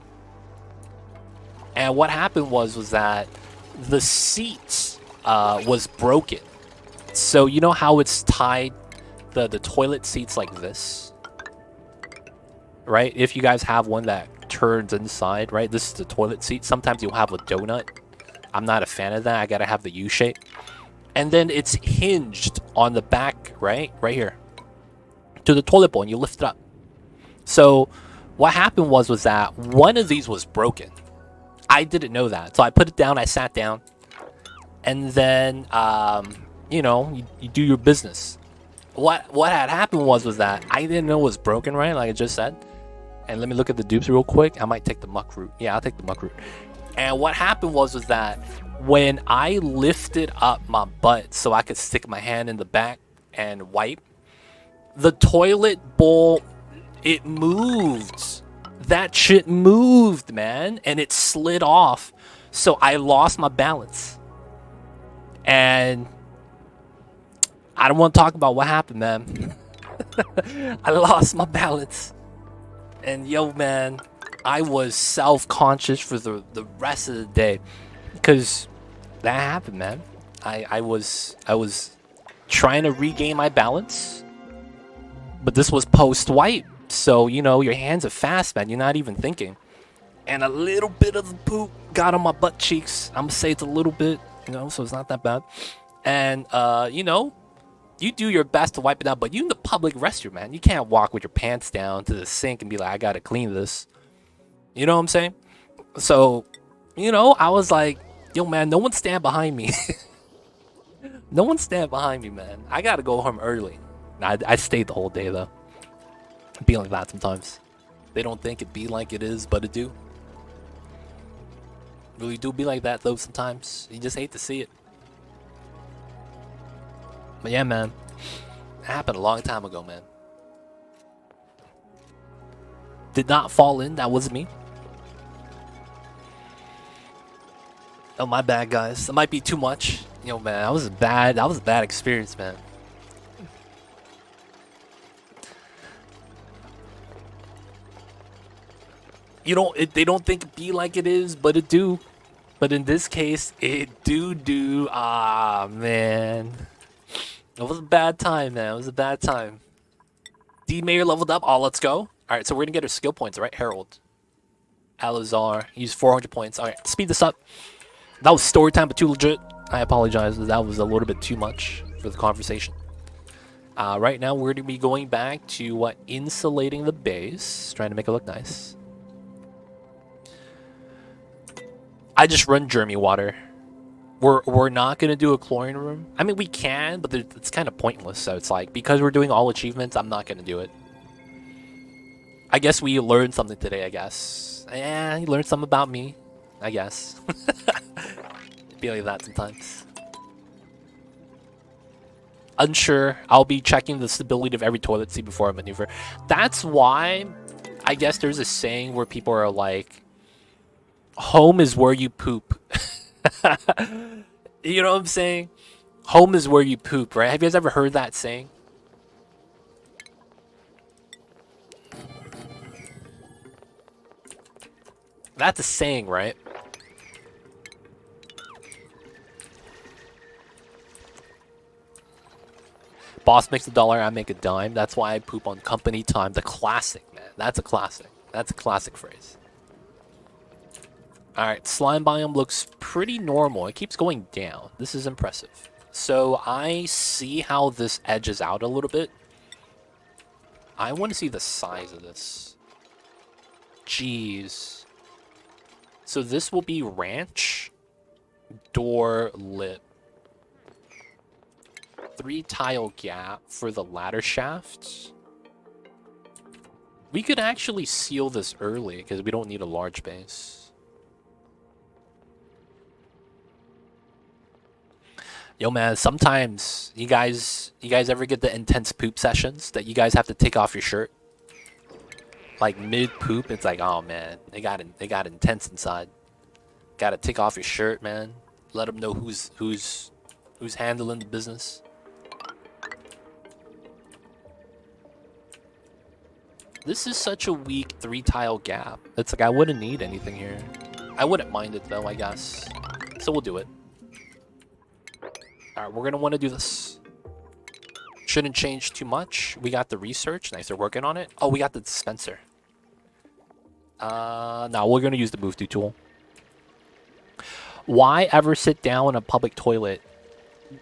And what happened was that the seat was broken. So you know how it's tied, the toilet seats like this? Right? If you guys have one that turns inside, right? This is the toilet seat. Sometimes you'll have a donut. I'm not a fan of that. I gotta have the U shape. And then it's hinged on the back, right? Right here. To the toilet bowl, and you lift it up. So what happened was that one of these was broken. I didn't know that. So I put it down, I sat down. And then, you do your business. What had happened was that I didn't know it was broken, right? Like I just said. And let me look at the dupes real quick. I might take the muck route. Yeah, I'll take the muck route. And what happened was that when I lifted up my butt so I could stick my hand in the back and wipe, the toilet bowl, it moved. That shit moved, man. And it slid off. So I lost my balance. And I don't want to talk about what happened, man. I lost my balance. And yo, man, I was self-conscious for the rest of the day. Because that happened, man. I was trying to regain my balance. But this was post-wipe. So, your hands are fast, man. You're not even thinking. And a little bit of the poop got on my butt cheeks. I'm going to say it's a little bit, so it's not that bad. And, you do your best to wipe it out. But you in the public restroom, man. You can't walk with your pants down to the sink and be like, I got to clean this. You know what I'm saying? So, I was like, yo, man, no one stand behind me. No one stand behind me, man. I got to go home early. I stayed the whole day, though. Be like that sometimes. They don't think it be like it is, but it do. Really do be like that, though, sometimes. You just hate to see it. But yeah, man. It happened a long time ago, man. Did not fall in. That wasn't me. Oh, my bad, guys. That might be too much. Man, that was a bad experience, man. They don't think it be like it is, but it do. But in this case, it do. Ah, man. It was a bad time, man. It was a bad time. D Mayor leveled up. Oh, let's go. All right, so we're gonna get our skill points, right? Herald. Alazar. Use 400 points. All right, speed this up. That was story time, but too legit. I apologize. That was a little bit too much for the conversation. Right now, we're gonna be going back to insulating the base, trying to make it look nice. I just run Journery water. We're not gonna do a chlorine room. I mean, we can, but it's kind of pointless. So it's like, because we're doing all achievements, I'm not gonna do it. I guess we learned something today. I guess. Yeah, you learned something about me. I guess. Be like that sometimes. Unsure. I'll be checking the stability of every toilet seat before I maneuver. That's why I guess there's a saying where people are like, home is where you poop. You know what I'm saying? Home is where you poop, right? Have you guys ever heard that saying? That's a saying, right? Boss makes $1, I make a dime. That's why I poop on company time. The classic, man. That's a classic. That's a classic phrase. Alright, slime biome looks pretty normal. It keeps going down. This is impressive. So I see how this edges out a little bit. I want to see the size of this. Jeez. So this will be ranch, door, lip. 3 tile gap for the ladder shafts. We could actually seal this early because we don't need a large base. Yo man, sometimes you guys ever get the intense poop sessions that you guys have to take off your shirt? Like mid poop, it's like, oh man, they got intense inside. Gotta take off your shirt, man. Let them know who's handling the business. This is such a weak 3 tile gap. It's like I wouldn't need anything here. I wouldn't mind it though, I guess. So we'll do it. Alright, we're gonna want to do this. Shouldn't change too much. We got the research. Nice, they're working on it. Oh, we got the dispenser. No, we're gonna use the move to tool. Why ever sit down in a public toilet?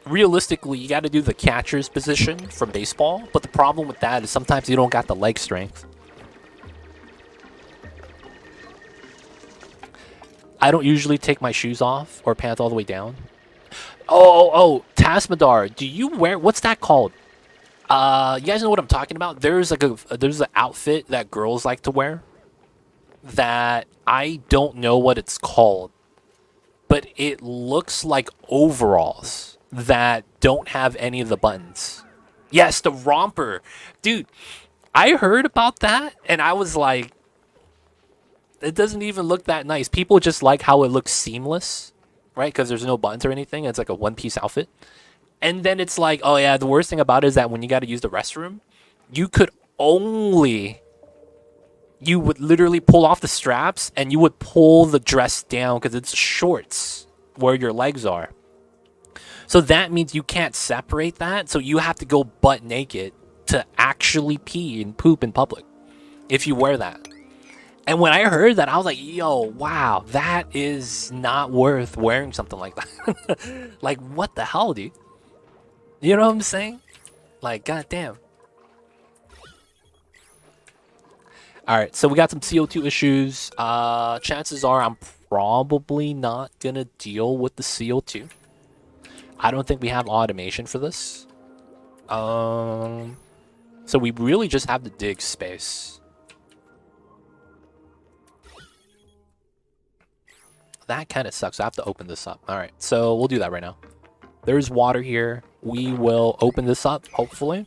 Realistically, you got to do the catcher's position from baseball, but the problem with that is sometimes you don't got the leg strength. I don't usually take my shoes off or pants all the way down. Oh, Tasmadar, do you wear, what's that called? You guys know what I'm talking about? There's like there's an outfit that girls like to wear that I don't know what it's called, but it looks like overalls that don't have any of the buttons. Yes, the romper. Dude, I heard about that and I was like, it doesn't even look that nice. People just like how it looks seamless, right? Because there's no buttons or anything. It's like a one-piece outfit. And then it's like, oh yeah, the worst thing about it is that when you got to use the restroom, you would literally pull off the straps and you would pull the dress down because it's shorts where your legs are. So that means you can't separate that. So you have to go butt naked to actually pee and poop in public if you wear that. And when I heard that, I was like, yo, wow, that is not worth wearing something like that. Like, what the hell, dude? You know what I'm saying? Like, goddamn. Alright, so we got some CO2 issues. Chances are I'm probably not going to deal with the CO2. I don't think we have automation for this. So we really just have to dig space. That kind of sucks. I have to open this up. Alright, so we'll do that right now. There's water here. We will open this up, hopefully.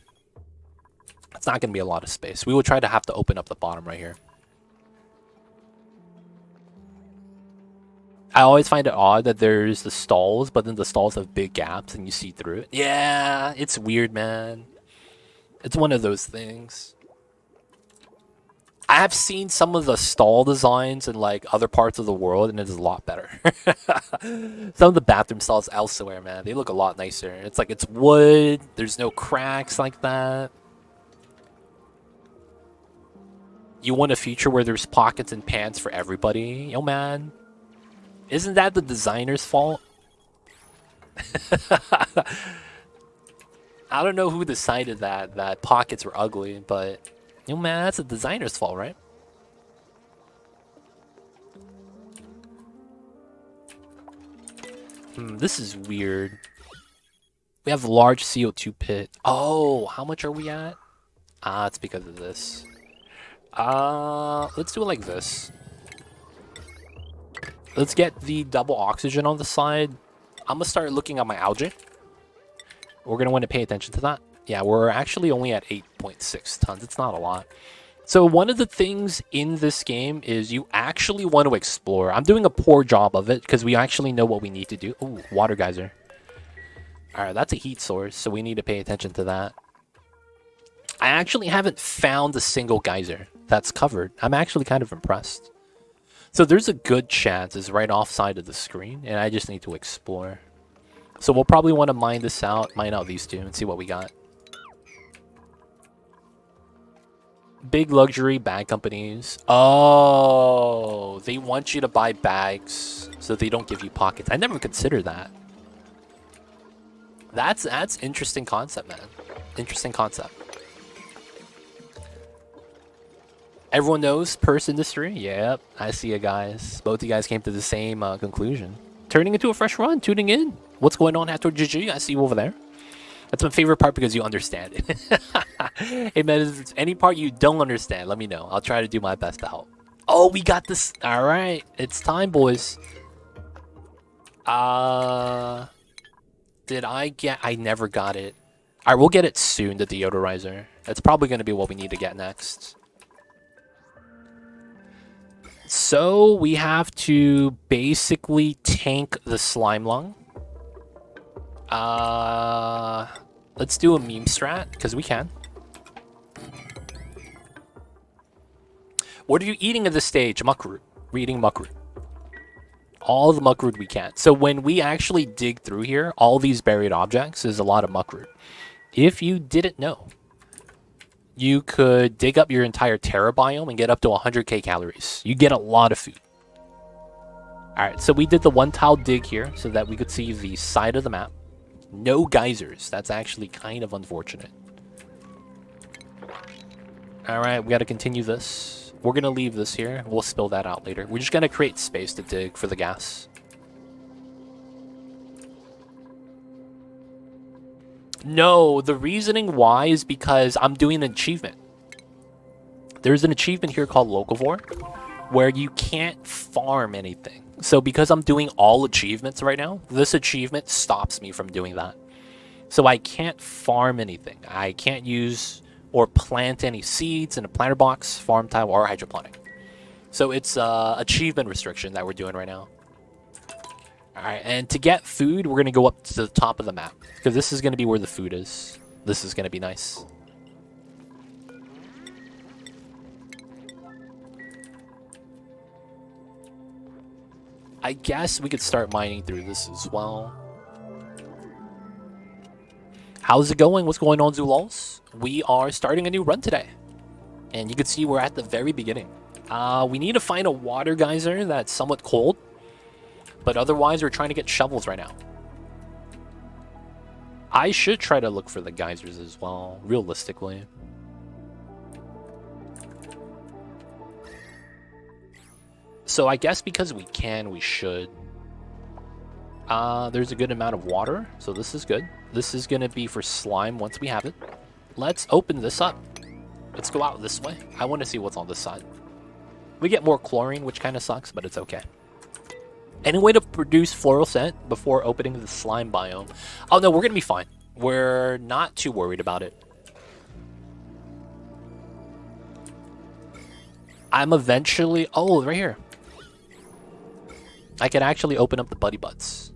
It's not going to be a lot of space. We will try to have to open up the bottom right here. I always find it odd that there's the stalls, but then the stalls have big gaps and you see through it. Yeah, it's weird, man. It's one of those things. I have seen some of the stall designs in like other parts of the world and it is a lot better. Some of the bathroom stalls elsewhere, man, they look a lot nicer. It's like it's wood, there's no cracks like that. You want a future where there's pockets and pants for everybody? Yo, man. Isn't that the designer's fault? I don't know who decided that pockets were ugly, but yo, man, that's the designer's fault, right? This is weird. We have a large CO2 pit. Oh, how much are we at? Ah, it's because of this. Let's do it like this. Let's get the double oxygen on the side. I'm gonna start looking at my algae. We're gonna want to pay attention to that. Yeah, we're actually only at 8.6 tons. It's not a lot. So one of the things in this game is you actually want to explore. I'm doing a poor job of it because we actually know what we need to do. Ooh, water geyser. Alright, that's a heat source, so we need to pay attention to that. I actually haven't found a single geyser that's covered. I'm actually kind of impressed. So there's a good chance it's right offside of the screen, and I just need to explore. So we'll probably want to mine this out, mine out these two, and see what we got. Big luxury bag companies. Oh, they want you to buy bags so they don't give you pockets. I never considered that. That's interesting concept, man. Interesting concept. Everyone knows purse industry? Yep, I see you guys. Both of you guys came to the same conclusion. Turning into a fresh run, tuning in. What's going on after GG? I see you over there. That's my favorite part because you understand it. Hey man, if there's any part you don't understand, let me know. I'll try to do my best to help. Oh, we got this. All right, it's time, boys. Did I get? I never got it. All right, we'll get it soon, the deodorizer. That's probably going to be what we need to get next. So we have to basically tank the slime lung. Let's do a meme strat, because we can. What are you eating at this stage? Muckroot. We're eating muckroot. All the muckroot we can. So when we actually dig through here, all these buried objects is a lot of muckroot. If you didn't know, you could dig up your entire Terra biome and get up to 100k calories. You get a lot of food. Alright, so we did the one tile dig here so that we could see the side of the map. No geysers. That's actually kind of unfortunate. Alright, we got to continue this. We're going to leave this here. We'll spill that out later. We're just going to create space to dig for the gas. No, the reasoning why is because I'm doing an achievement. There's an achievement here called Locavore where you can't farm anything. So because I'm doing all achievements right now, this achievement stops me from doing that. So I can't farm anything. I can't use or plant any seeds in a planter box, farm tile, or hydroponic. So it's achievement restriction that we're doing right now. Alright, and to get food, we're going to go up to the top of the map. Because this is going to be where the food is. This is going to be nice. I guess we could start mining through this as well. How's it going? What's going on, Zulals? We are starting a new run today. And you can see we're at the very beginning. We need to find a water geyser that's somewhat cold. But otherwise, we're trying to get shovels right now. I should try to look for the geysers as well, realistically. So I guess because we can, we should. There's a good amount of water, so this is good. This is going to be for slime once we have it. Let's open this up. Let's go out this way. I want to see what's on this side. We get more chlorine, which kind of sucks, but it's okay. Any way to produce floral scent before opening the slime biome? Oh no, we're going to be fine. We're not too worried about it. I'm eventually... Oh, right here. I can actually open up the buddy butts.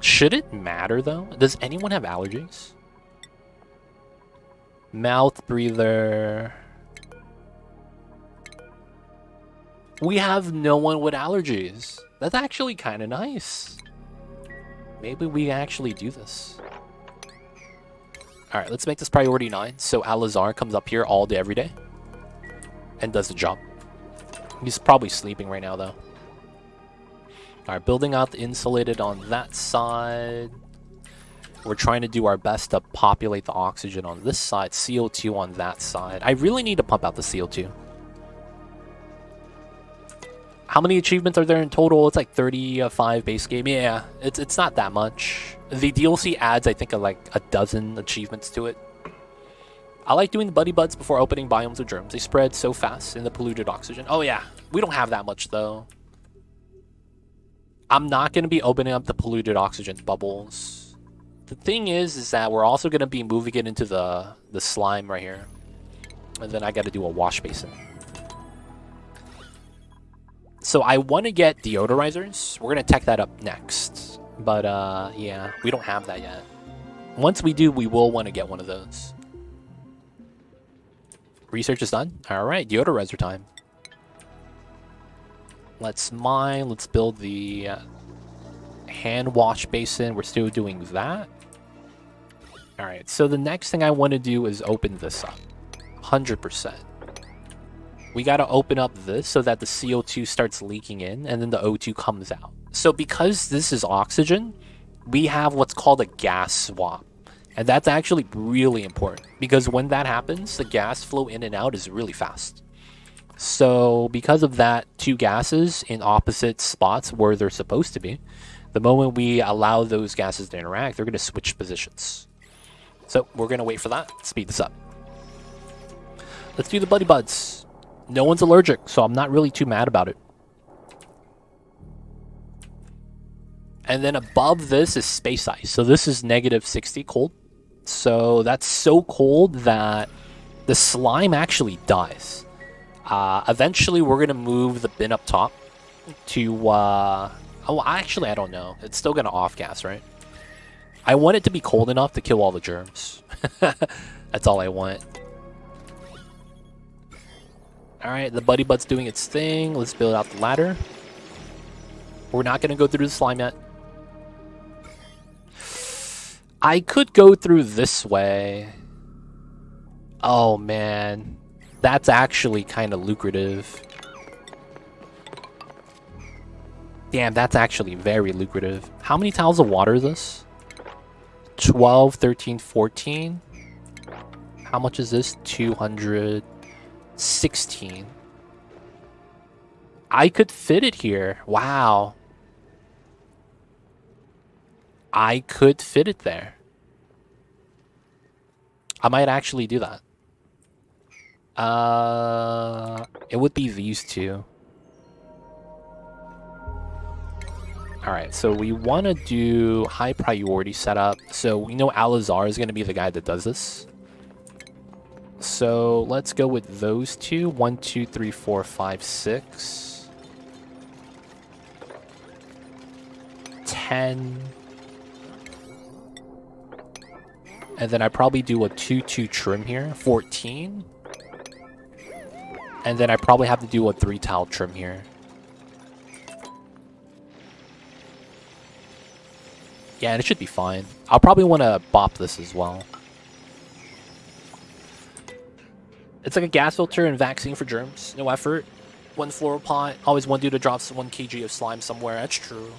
Should it matter, though? Does anyone have allergies? Mouth breather... We have no one with allergies. That's actually kind of nice. Maybe we actually do this. Alright, let's make this priority 9. So Alazar comes up here all day, every day. And does the job. He's probably sleeping right now, though. Alright, building out the insulated on that side. We're trying to do our best to populate the oxygen on this side. CO2 on that side. I really need to pump out the CO2. How many achievements are there in total? It's like 35 base game. Yeah, it's not that much. The DLC adds, I think, like a dozen achievements to it. I like doing the buddy buds before opening biomes with germs. They spread so fast in the polluted oxygen. Oh yeah, we don't have that much though. I'm not going to be opening up the polluted oxygen bubbles. The thing is that we're also going to be moving it into the slime right here. And then I got to do a wash basin. So I want to get deodorizers. We're going to tech that up next. But yeah, we don't have that yet. Once we do, we will want to get one of those. Research is done. All right, deodorizer time. Let's mine. Let's build the Hand wash basin, we're still doing that. Alright, so the next thing I want to do is open this up. 100%. We got to open up this so that the CO2 starts leaking in and then the O2 comes out. So because this is oxygen, we have what's called a gas swap. And that's actually really important because when that happens, the gas flow in and out is really fast. So because of that, two gases in opposite spots where they're supposed to be, the moment we allow those gases to interact, they're going to switch positions. So we're going to wait for that. Speed this up. Let's do the Buddy Buds. No one's allergic, so I'm not really too mad about it. And then above this is space ice. So this is -60 cold. So that's so cold that the slime actually dies. Eventually, we're going to move the bin up top to... oh, actually, I don't know. It's still going to off-gas, right? I want it to be cold enough to kill all the germs. That's all I want. Alright, the Buddy Bud's doing its thing. Let's build out the ladder. We're not going to go through the slime yet. I could go through this way. Oh, man. That's actually kind of lucrative. Damn, that's actually very lucrative. How many tiles of water is this? 12, 13, 14. How much is this? 216. I could fit it here. Wow. I could fit it there. I might actually do that. It would be these two. Alright, so we want to do high priority setup. So we know Alazar is going to be the guy that does this. So let's go with those two. 1, 2, 3, 4, 5, 6. 10. And then I probably do a 2-2 trim here. 14. And then I probably have to do a 3 tile trim here. Yeah, and it should be fine. I'll probably want to bop this as well. It's like a gas filter and vaccine for germs. No effort. 1 floral pot. Always 1 dude to drop 1 kg of slime somewhere. That's true.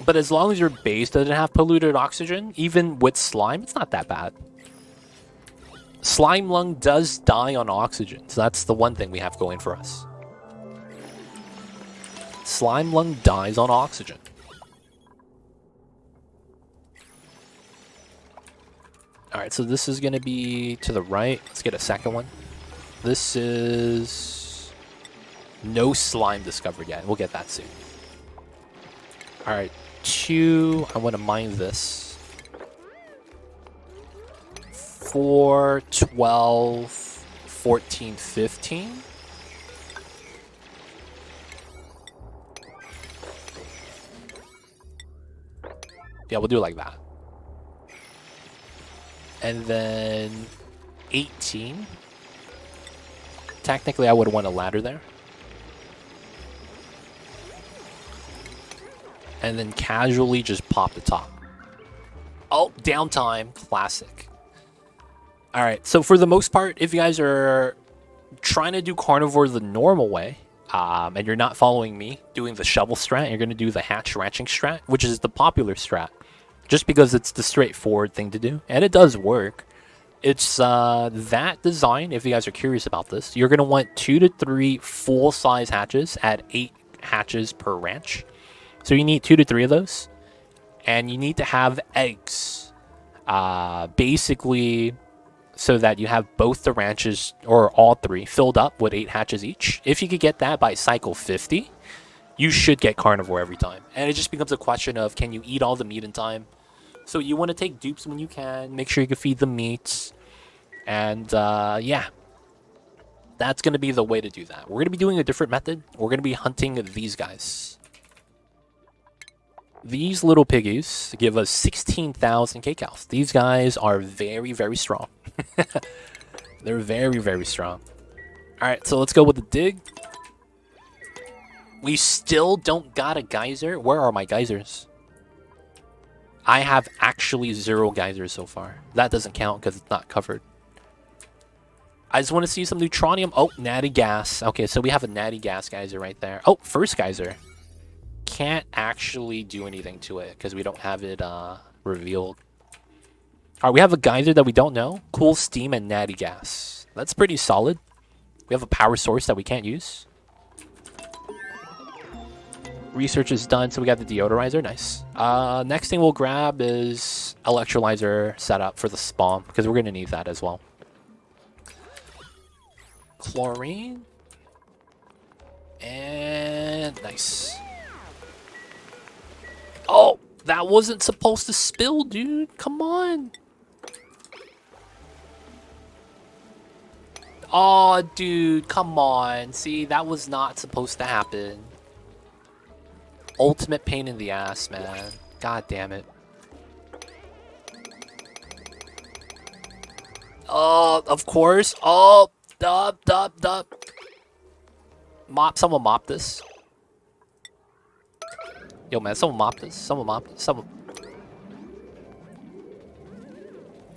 But as long as your base doesn't have polluted oxygen, even with slime, it's not that bad. Slime lung does die on oxygen, so that's the one thing we have going for us. Slime lung dies on oxygen. Alright, so this is going to be to the right. Let's get a second one. This is... no slime discovered yet. We'll get that soon. Alright, 2. I want to mine this. 4, 12, 14, 15. Yeah, we'll do it like that. And then 18. Technically, I would want a ladder there. And then casually just pop the top. Oh, downtime. Classic. Alright, so for the most part, if you guys are trying to do carnivore the normal way, and you're not following me doing the shovel strat, you're going to do the hatch ranching strat, which is the popular strat. Just because it's the straightforward thing to do. And it does work. It's that design, if you guys are curious about this, you're going to want 2 to 3 full-size hatches at 8 hatches per ranch. So you need 2 to 3 of those. And you need to have eggs. Basically, so that you have both the ranches, or all 3, filled up with 8 hatches each. If you could get that by cycle 50, you should get carnivore every time. And it just becomes a question of, can you eat all the meat in time? So you want to take dupes when you can. Make sure you can feed them meats. And yeah, that's going to be the way to do that. We're going to be doing a different method. We're going to be hunting these guys. These little piggies give us 16,000 kcals. These guys are very, very strong. They're very, very strong. All right, so let's go with the dig. We still don't got a geyser. Where are my geysers? I have actually 0 geysers so far. That doesn't count because it's not covered. I just want to see some neutronium. Oh, natty gas. Okay, so we have a natty gas geyser right there. Oh, first geyser. Can't actually do anything to it because we don't have it revealed. All right, we have a geyser that we don't know. Cool steam and natty gas. That's pretty solid. We have a power source that we can't use. Research is done, so we got the deodorizer. Nice. Next thing we'll grab is electrolyzer setup for the spawn because we're going to need that as well. Chlorine. And nice. Oh, that wasn't supposed to spill, dude. Come on. Oh, dude, come on. See, that was not supposed to happen. Ultimate pain in the ass, man. God damn it. Oh, of course. Oh, dub. Someone mop this. Yo, man, someone mop this. Someone.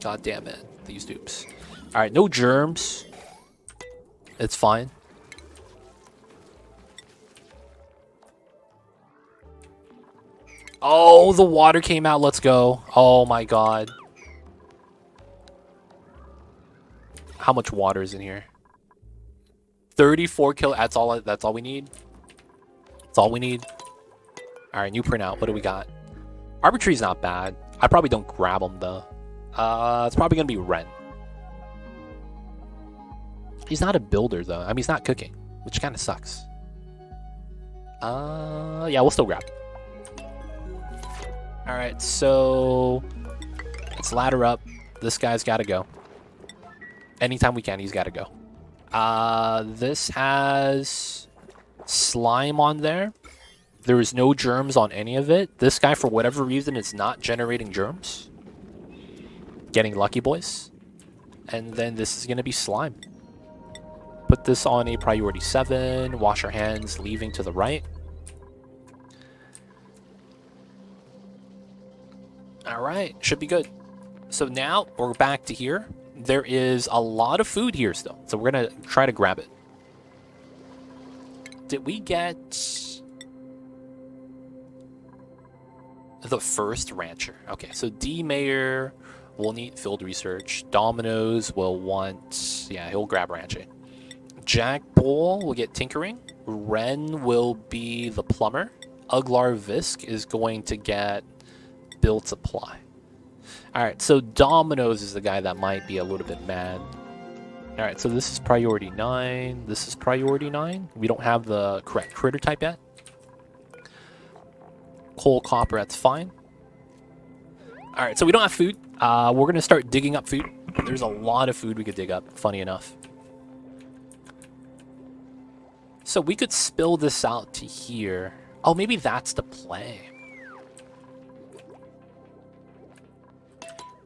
God damn it. These dupes. Alright, no germs. It's fine. Oh, the water came out. Let's go. Oh my god. How much water is in here? 34 kilo. That's all we need. That's all we need. Alright, new printout. What do we got? Arbitrary's not bad. I probably don't grab them though. It's probably gonna be Ren. He's not a builder though. I mean, he's not cooking, which kind of sucks. Yeah, we'll still grab. All right, so let's ladder up. This guy's got to go. Anytime we can, he's got to go. This has slime on there. There is no germs on any of it. This guy, for whatever reason, is not generating germs. Getting lucky, boys. And then this is going to be slime. Put this on a priority 7. Wash our hands, leaving to the right. All right, should be good. So now we're back to here. There is a lot of food here still, so we're going to try to grab it. Did we get the first rancher? Okay, so D Mayor will need field research. Dominoes will want, yeah, he'll grab ranching. Jack Bull will get tinkering. Ren will be the plumber. Uglar Visk is going to get build supply. Alright, so Dominoes is the guy that might be a little bit mad. Alright, so this is priority 9. This is priority 9. We don't have the correct critter type yet. Coal, copper, that's fine. Alright, so we don't have food. We're going to start digging up food. There's a lot of food we could dig up, funny enough. So we could spill this out to here. Oh, maybe that's the play.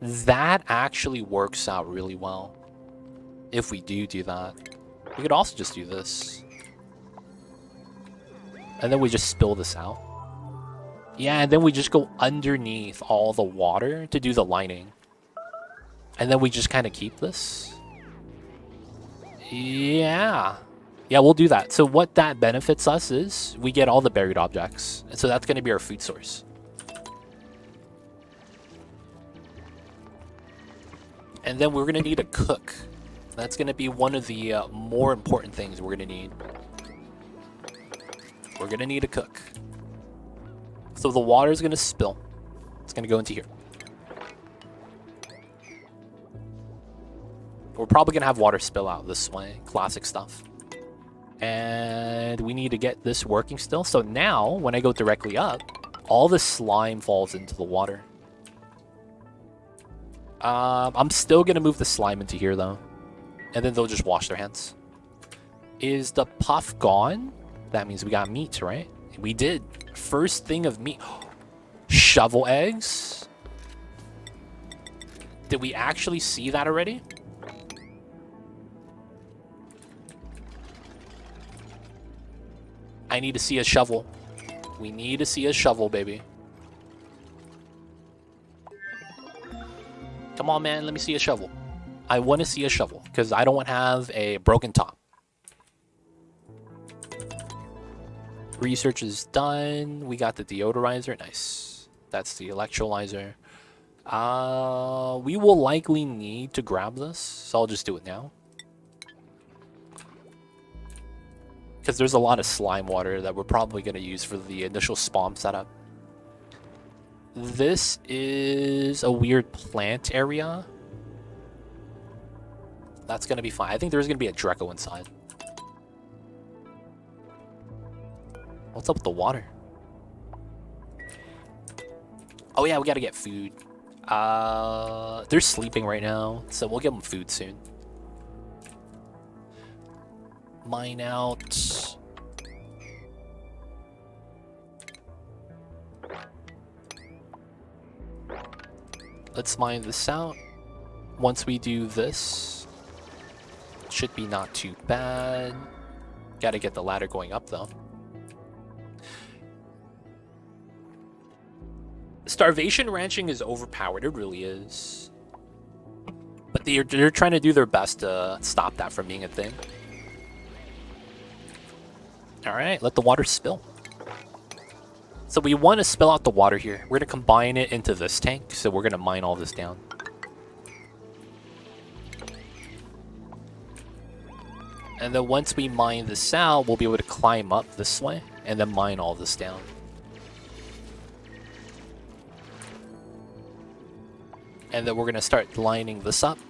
That actually works out really well. If we do that. We could also just do this. And then we just spill this out. Yeah, and then we just go underneath all the water to do the lining. And then we just kind of keep this. Yeah. Yeah, we'll do that. So what that benefits us is we get all the buried objects. And so that's going to be our food source. And then we're going to need a cook. That's going to be one of the more important things we're going to need. We're going to need a cook. So the water is going to spill. It's going to go into here. We're probably going to have water spill out this way. Classic stuff. And we need to get this working still. So now, when I go directly up, all the slime falls into the water. I'm still going to move the slime into here, though. And then they'll just wash their hands. Is the puff gone? That means we got meat, right? We did. First thing of meat. Shovel eggs? Did we actually see that already? I need to see a shovel. We need to see a shovel, baby. Come on, man. Let me see a shovel. I want to see a shovel because I don't want to have a broken top. Research is done. We got the deodorizer. Nice. That's the electrolyzer. We will likely need to grab this, so I'll just do it now. Because there's a lot of slime water that we're probably going to use for the initial spawn setup. This is a weird plant area. That's going to be fine. I think there's going to be a Dreco inside. What's up with the water? Oh yeah, we got to get food. They're sleeping right now, so we'll give them food soon. Mine out. Let's mine this out. Once we do this, it should be not too bad. Gotta get the ladder going up though. Starvation ranching is overpowered, it really is. But they're trying to do their best to stop that from being a thing. Alright, let the water spill. So we want to spill out the water here. We're going to combine it into this tank, so we're going to mine all this down. And then once we mine this out, we'll be able to climb up this way, and then mine all this down. And then we're going to start lining this up.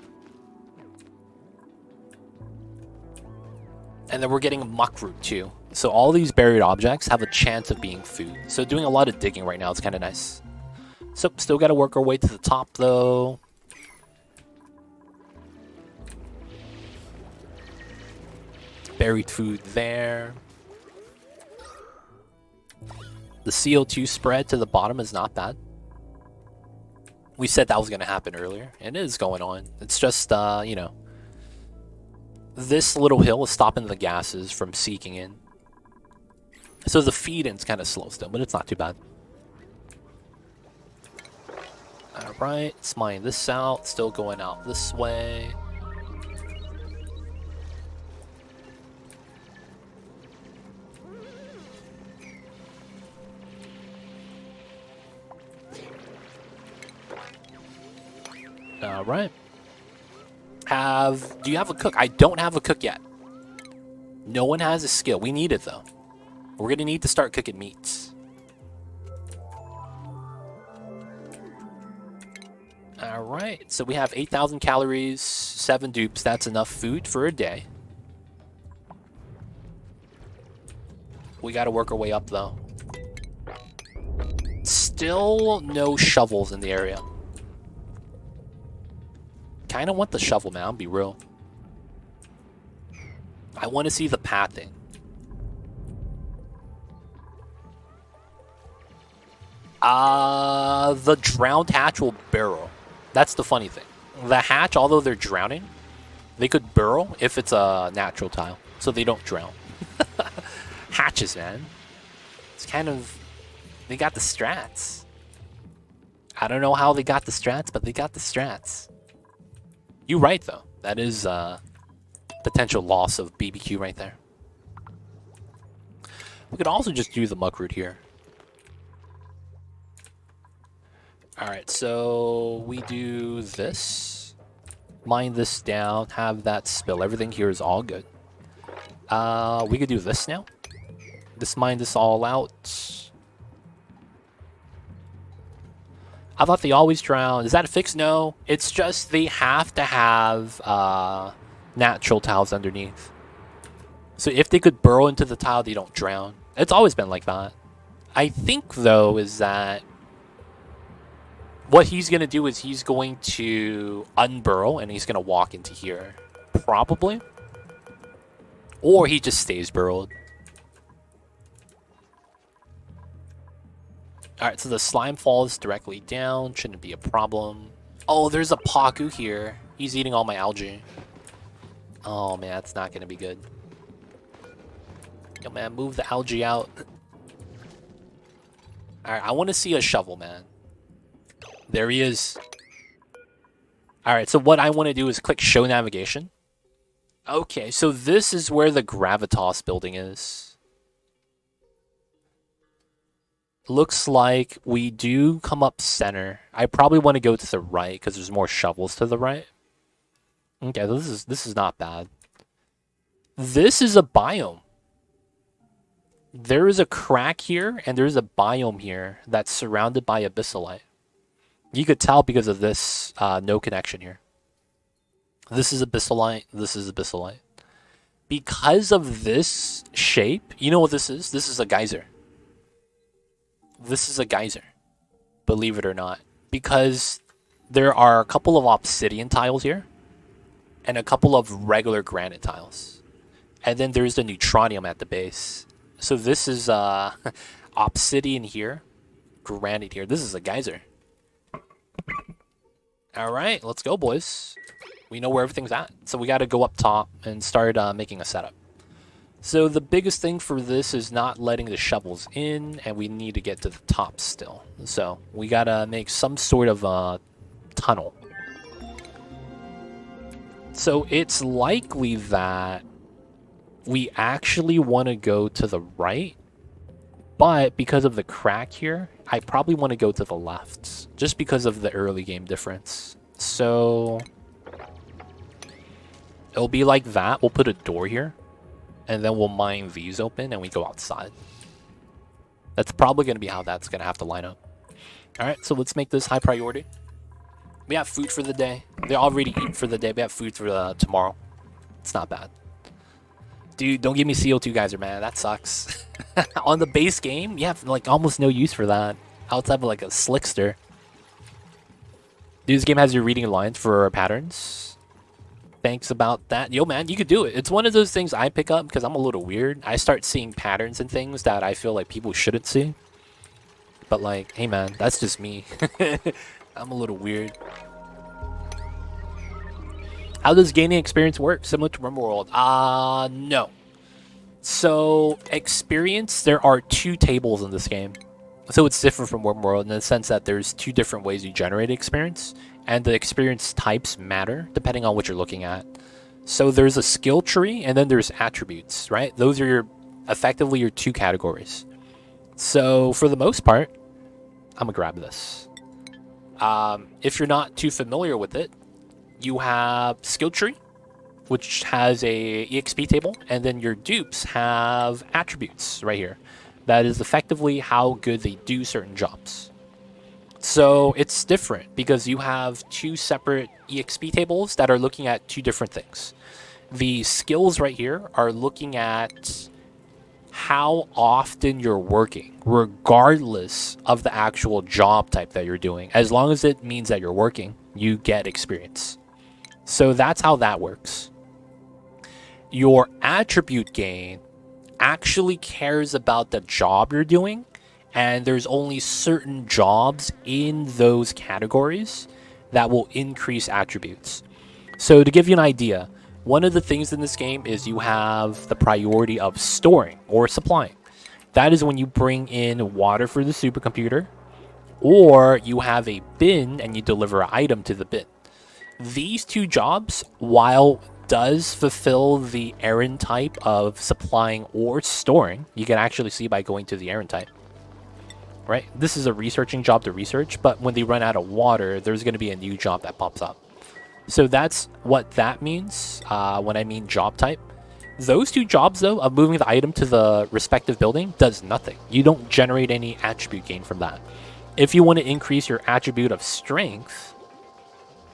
And then we're getting a muck root too. So all these buried objects have a chance of being food. So doing a lot of digging right now is kind of nice. So still got to work our way to the top though. Buried food there. The CO2 spread to the bottom is not bad. We said that was going to happen earlier, and it is going on. It's just, you know, this little hill is stopping the gases from seeking in. So the feed-in's kind of slow still, but it's not too bad. Alright, let's mine this out. Still going out this way. Alright. Do you have a cook? I don't have a cook yet. No one has a skill. We need it though. We're gonna need to start cooking meats. Alright, so we have 8,000 calories, 7 dupes. That's enough food for a day. We gotta work our way up though. Still no shovels in the area. Kinda want the shovel, man, I'll be real. I want to see the pathing. The drowned hatch will burrow. That's the funny thing. The hatch, although they're drowning, they could burrow if it's a natural tile, so they don't drown. Hatches, man. It's kind of... They got the strats. I don't know how they got the strats, but they got the strats. You're right, though. That is potential loss of BBQ right there. We could also just do the muck root here. Alright, so we do this. Mine this down, have that spill. Everything here is all good. We could do this now. Just mine this all out. I thought they always drown. Is that a fix? No. It's just they have to have natural tiles underneath. So if they could burrow into the tile, they don't drown. It's always been like that. I think, though, is that what he's going to do is he's going to unburrow and he's going to walk into here. Probably. Or he just stays burrowed. Alright, so the slime falls directly down. Shouldn't be a problem. Oh, there's a Paku here. He's eating all my algae. Oh, man, that's not going to be good. Yo, man, move the algae out. Alright, I want to see a shovel, man. There he is. All right, so what I want to do is click show navigation. Okay, so this is where the Gravitas building is. Looks like we do come up center. I probably want to go to the right because there's more shovels to the right. Okay, this is not bad. This is a biome. There is a crack here, and there's a biome here that's surrounded by abyssalite. You could tell because of this no connection here. This is abyssalite. This is abyssalite. Because of this shape, you know what this is? This is a geyser. This is a geyser. Believe it or not. Because there are a couple of obsidian tiles here. And a couple of regular granite tiles. And then there's the neutronium at the base. So this is obsidian here. Granite here. This is a geyser. Alright, let's go, boys. We know where everything's at. So we got to go up top and start making a setup. So the biggest thing for this is not letting the shovels in, and we need to get to the top still. So we got to make some sort of tunnel. So it's likely that we actually want to go to the right, but because of the crack here, I probably want to go to the left, just because of the early game difference. So it'll be like that. We'll put a door here, and then we'll mine these open, and we go outside. That's probably going to be how that's going to have to line up. All right, so let's make this high priority. We have food for the day. They already eat for the day. We have food for tomorrow. It's not bad. Dude, don't give me CO2 geyser, man. That sucks. On the base game, you have like almost no use for that. Outside of like a slickster. Dude, this game has you reading lines for patterns. Thanks about that. Yo, man, you could do it. It's one of those things I pick up because I'm a little weird. I start seeing patterns and things that I feel like people shouldn't see. But like, hey, man, that's just me. I'm a little weird. How does gaining experience work? Similar to RimWorld? No. So, experience, there are 2 tables in this game. So it's different from RimWorld in the sense that there's 2 different ways you generate experience. And the experience types matter depending on what you're looking at. So there's a skill tree and then there's attributes, right? Those are effectively your 2 categories. So for the most part, I'm going to grab this. If you're not too familiar with it, you have skill tree, which has a EXP table, and then your dupes have attributes right here. That is effectively how good they do certain jobs. So it's different because you have 2 separate EXP tables that are looking at 2 different things. The skills right here are looking at how often you're working, regardless of the actual job type that you're doing. As long as it means that you're working, you get experience. So that's how that works. Your attribute gain actually cares about the job you're doing, and there's only certain jobs in those categories that will increase attributes. So to give you an idea, one of the things in this game is you have the priority of storing or supplying. That is when you bring in water for the supercomputer, or you have a bin and you deliver an item to the bin. These 2 jobs, while does fulfill the errand type of supplying or storing, you can actually see by going to the errand type. Right? This is a researching job to research, but when they run out of water, there's going to be a new job that pops up. So that's what that means when I mean job type. Those 2 jobs, though, of moving the item to the respective building does nothing. You don't generate any attribute gain from that. If you want to increase your attribute of strength,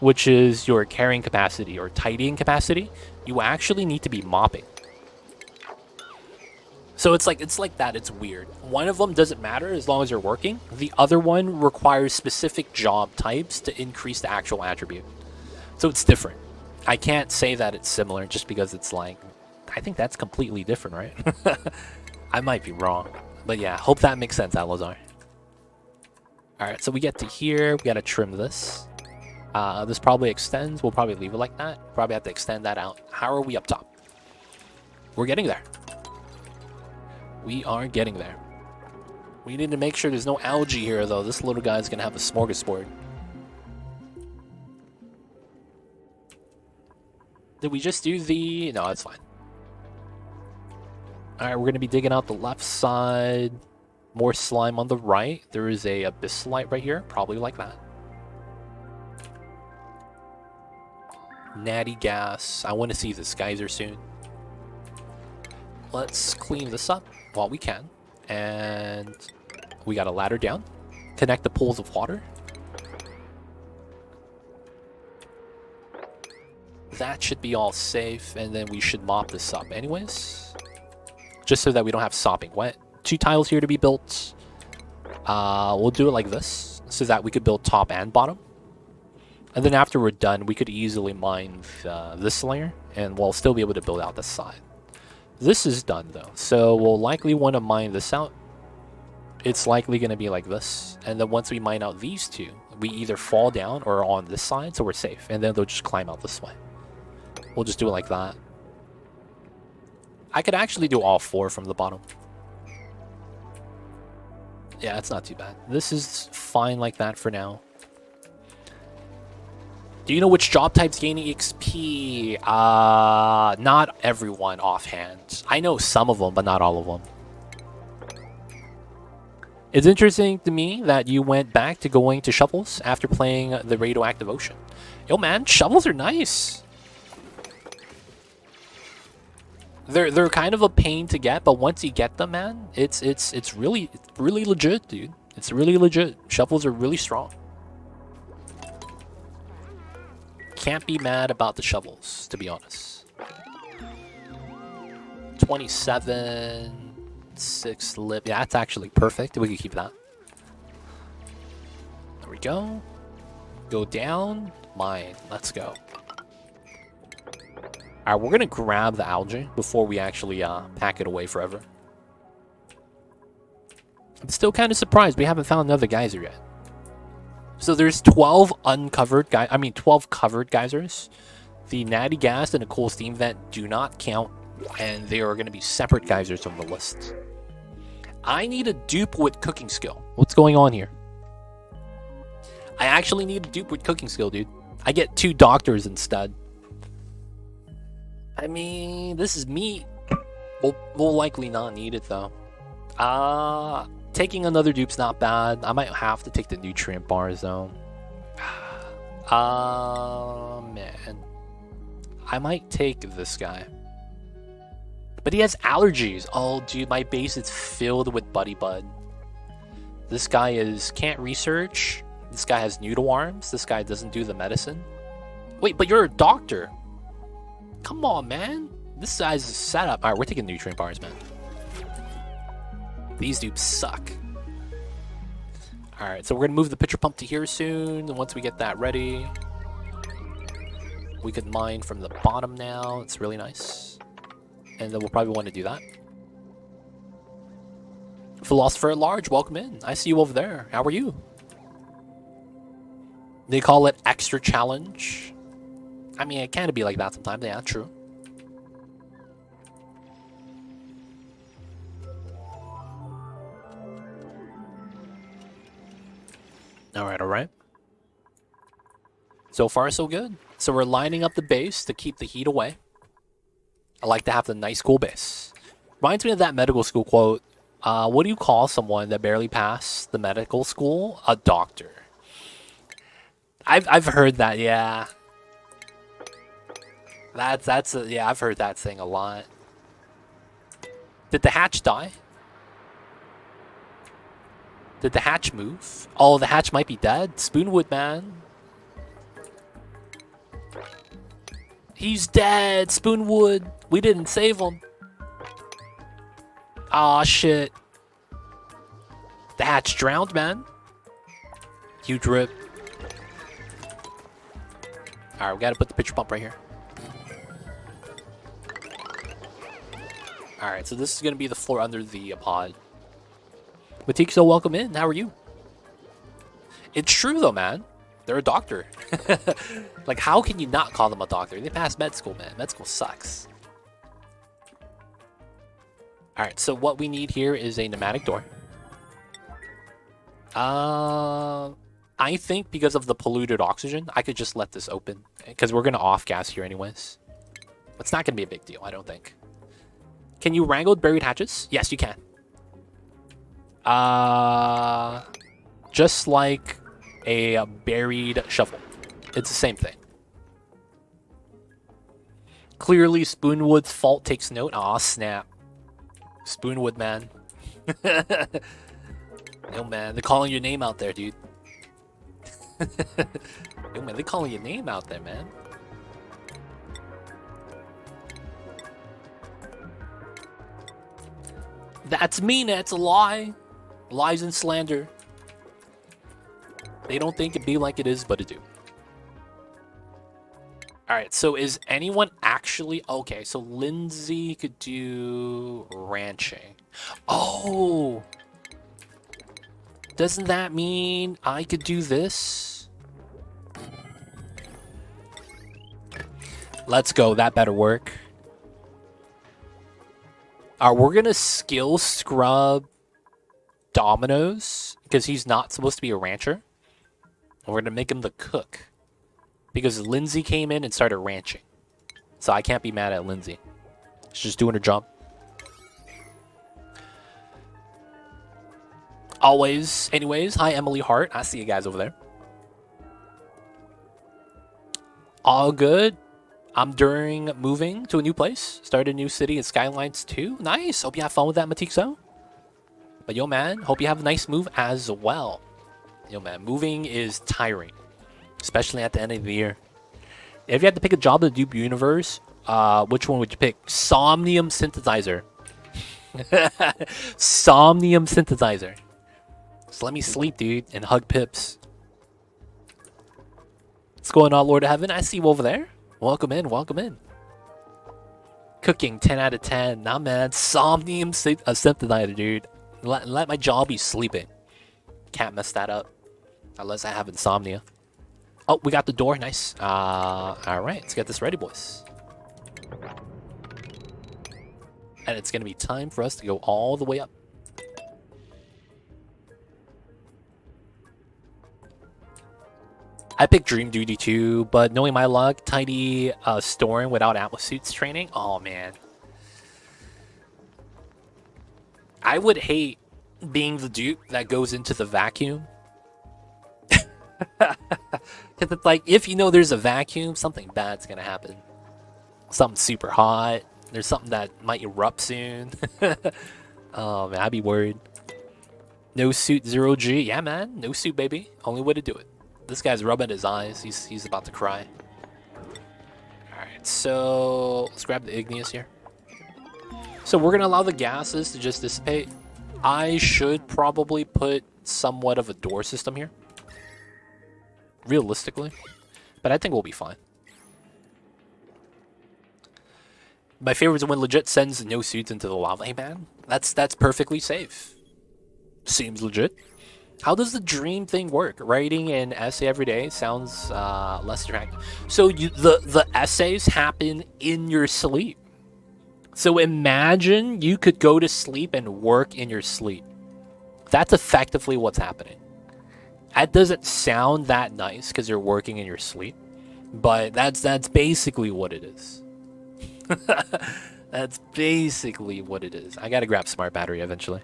which is your carrying capacity or tidying capacity, you actually need to be mopping. So it's like that. It's weird. One of them doesn't matter as long as you're working. The other one requires specific job types to increase the actual attribute. So it's different. I can't say that it's similar just because it's like, I think that's completely different, right? I might be wrong. But yeah, hope that makes sense, Alazar. Alright, so we get to here. We got to trim this. This probably extends. We'll probably leave it like that. Probably have to extend that out. How are we up top? We're getting there. We are getting there. We need to make sure there's no algae here, though. This little guy's going to have a smorgasbord. Did we just do the... No, it's fine. Alright, we're going to be digging out the left side. More slime on the right. There is a abyssalite right here. Probably like that. Natty gas. I want to see this geyser soon. Let's clean this up while we can. And we got a ladder down. Connect the pools of water. That should be all safe. And then we should mop this up anyways. Just so that we don't have sopping wet. 2 tiles here to be built. We'll do it like this. So that we could build top and bottom. And then after we're done, we could easily mine this layer. And we'll still be able to build out this side. This is done though. So we'll likely want to mine this out. It's likely going to be like this. And then once we mine out these two, we either fall down or on this side. So we're safe. And then they'll just climb out this way. We'll just do it like that. I could actually do all 4 from the bottom. Yeah, it's not too bad. This is fine like that for now. Do you know which job type's gaining XP? Not everyone offhand. I know some of them, but not all of them. It's interesting to me that you went back to going to shovels after playing the radioactive ocean. Yo, man, shovels are nice. They're kind of a pain to get, but once you get them, man, it's really legit, dude. It's really legit. Shovels are really strong. Can't be mad about the shovels, to be honest. 27, 6 lip. Yeah, that's actually perfect. We can keep that. There we go. Go down. Mine. Let's go. Alright, we're gonna grab the algae before we actually pack it away forever. I'm still kind of surprised we haven't found another geyser yet. So there's 12 uncovered 12 covered geysers. The natty gas and the cool steam vent do not count, and they are going to be separate geysers from the list. I need a dupe with cooking skill. What's going on here? I actually need a dupe with cooking skill, dude. I get 2 doctors instead. I mean, this is meat. We'll likely not need it though. Taking another dupe's not bad. I might have to take the nutrient bars though. Man. I might take this guy. But he has allergies. Oh, dude, my base is filled with Buddy Bud. This guy can't research. This guy has noodle arms. This guy doesn't do the medicine. Wait, but you're a doctor. Come on, man. This guy's a setup. Alright, we're taking nutrient bars, man. These dupes suck. Alright, so we're going to move the pitcher pump to here soon. And once we get that ready, we could mine from the bottom now. It's really nice. And then we'll probably want to do that. Philosopher at Large, welcome in. I see you over there. How are you? They call it extra challenge. I mean, it can be like that sometimes. Yeah, true. Alright, alright. So far, so good. So we're lining up the base to keep the heat away. I like to have the nice, cool base. Reminds me of that medical school quote. What do you call someone that barely passed the medical school? A doctor. I've heard that, yeah. Yeah, I've heard that saying a lot. Did the hatch die? Did the hatch move? Oh, the hatch might be dead. Spoonwood, man. He's dead. Spoonwood. We didn't save him. Aw, shit. The hatch drowned, man. Huge rip. Alright, we gotta put the pitcher pump right here. Alright, so this is gonna be the floor under the pod. Matikso, welcome in. How are you? It's true though, man. They're a doctor. Like, how can you not call them a doctor? They passed med school, man. Med school sucks. Alright, so what we need here is a pneumatic door. I think because of the polluted oxygen, I could just let this open. Because we're going to off-gas here anyways. It's not going to be a big deal, I don't think. Can you wrangle buried hatches? Yes, you can. Just like a buried shovel. It's the same thing. Clearly, Spoonwood's fault takes note. Aw, snap. Spoonwood, man. Yo, man, they're calling your name out there, dude. Yo, man, they're calling your name out there, man. That's mean. That's a lie. Lies and slander. They don't think it be like it is, but it do. Alright, so is anyone actually... Okay, so Lindsay could do ranching. Oh! Doesn't that mean I could do this? Let's go, that better work. Alright, we're gonna skill scrub Domino's, because he's not supposed to be a rancher. And we're gonna make him the cook. Because Lindsay came in and started ranching. So I can't be mad at Lindsay. She's just doing her job. Always. Anyways, hi Emily Hart. I see you guys over there. All good. I'm during moving to a new place. Started a new city at Skylines 2. Nice. Hope you have fun with that, Matixo. But yo, man, hope you have a nice move as well. Yo, man, moving is tiring. Especially at the end of the year. If you had to pick a job in the Dupe universe, which one would you pick? Somnium Synthesizer. Somnium Synthesizer. Just let me sleep, dude, and hug Pips. What's going on, Lord of Heaven? I see you over there. Welcome in, welcome in. Cooking, 10 out of 10. Nah, man. Somnium Synthesizer, dude. Let my job be sleeping. Can't mess that up. Unless I have insomnia. Oh, we got the door. Nice. Alright, let's get this ready, boys. And it's going to be time for us to go all the way up. I picked Dream Duty too, but knowing my luck, Tidy Storm without Atmosuit's training, oh man. I would hate being the dupe that goes into the vacuum. Because it's like, if you know there's a vacuum, something bad's gonna happen. Something super hot. There's something that might erupt soon. Oh man, I'd be worried. No suit 0G. Yeah, man. No suit, baby. Only way to do it. This guy's rubbing his eyes. He's about to cry. Alright, so let's grab the igneous here. So we're gonna allow the gases to just dissipate. I should probably put somewhat of a door system here. Realistically. But I think we'll be fine. My favorite is when legit sends no suits into the lava. Hey man, that's perfectly safe. Seems legit. How does the dream thing work? Writing an essay every day sounds less attractive. So the essays happen in your sleep. So imagine you could go to sleep and work in your sleep. That's effectively what's happening. That doesn't sound that nice because you're working in your sleep, but that's basically what it is. That's basically what it is. I gotta grab smart battery eventually.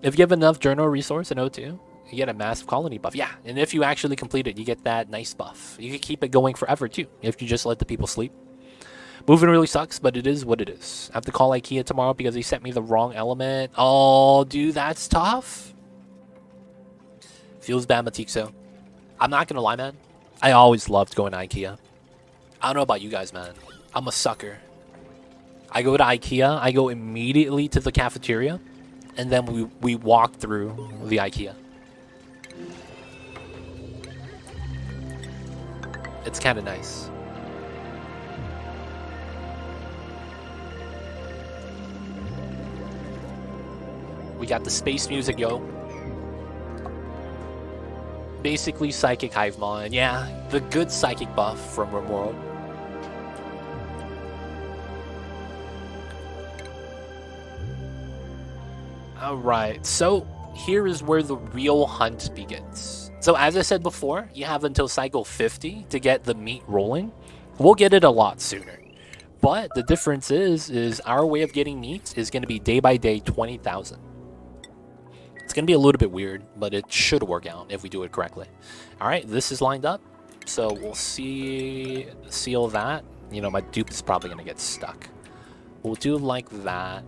If you have enough journal resource in O2, you get a massive colony buff. Yeah, and if you actually complete it, you get that nice buff. You can keep it going forever too, if you just let the people sleep. Moving really sucks, but it is what it is. I have to call IKEA tomorrow because they sent me the wrong element. Oh, dude, that's tough. Feels bad, Matixo. I'm not gonna lie, man. I always loved going to IKEA. I don't know about you guys, man. I'm a sucker. I go to IKEA, I go immediately to the cafeteria, and then we walk through the IKEA. It's kind of nice. We got the space music, yo. Basically Psychic Hivemon. Yeah, the good Psychic buff from RimWorld. Alright, so here is where the real hunt begins. So as I said before, you have until cycle 50 to get the meat rolling. We'll get it a lot sooner. But the difference is our way of getting meat is going to be day by day 20,000. It's going to be a little bit weird, but it should work out if we do it correctly. All right, this is lined up. So we'll seal that. You know, my dupe is probably going to get stuck. We'll do like that.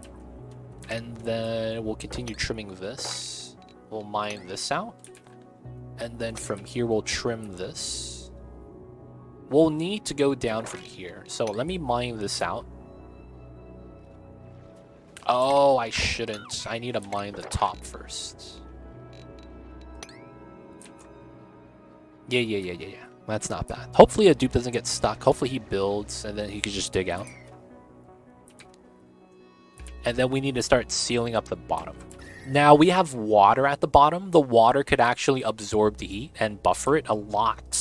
And then we'll continue trimming this. We'll mine this out. And then from here, we'll trim this. We'll need to go down from here. So let me mine this out. Oh, I shouldn't. I need to mine the top first. Yeah. That's not bad. Hopefully a dupe doesn't get stuck. Hopefully he builds and then he can just dig out. And then we need to start sealing up the bottom. Now we have water at the bottom. The water could actually absorb the heat and buffer it a lot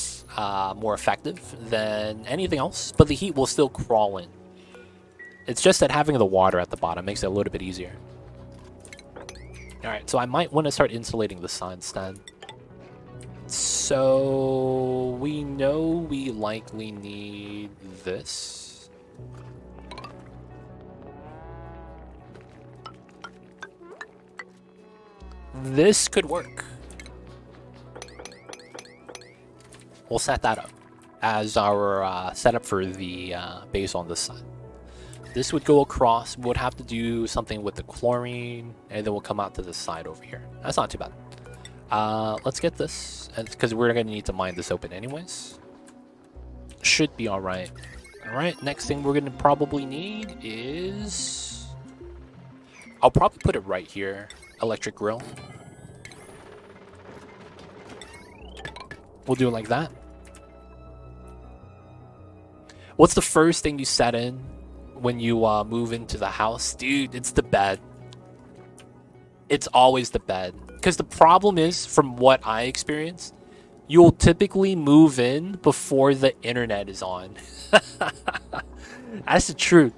more effective than anything else. But the heat will still crawl in. It's just that having the water at the bottom makes it a little bit easier. Alright, so I might want to start insulating the sun instead. So we know we likely need this. This could work. We'll set that up as our setup for the base on this side. This would go across. We would have to do something with the chlorine, and then we'll come out to this side over here. That's not too bad. Let's get this, because we're going to need to mine this open anyways. Should be all right. All right, next thing we're going to probably need is... I'll probably put it right here. Electric grill. We'll do it like that. What's the first thing you set in when you move into the house? Dude, it's the bed. It's always the bed. Because the problem is, from what I experienced, you'll typically move in before the internet is on. That's the truth.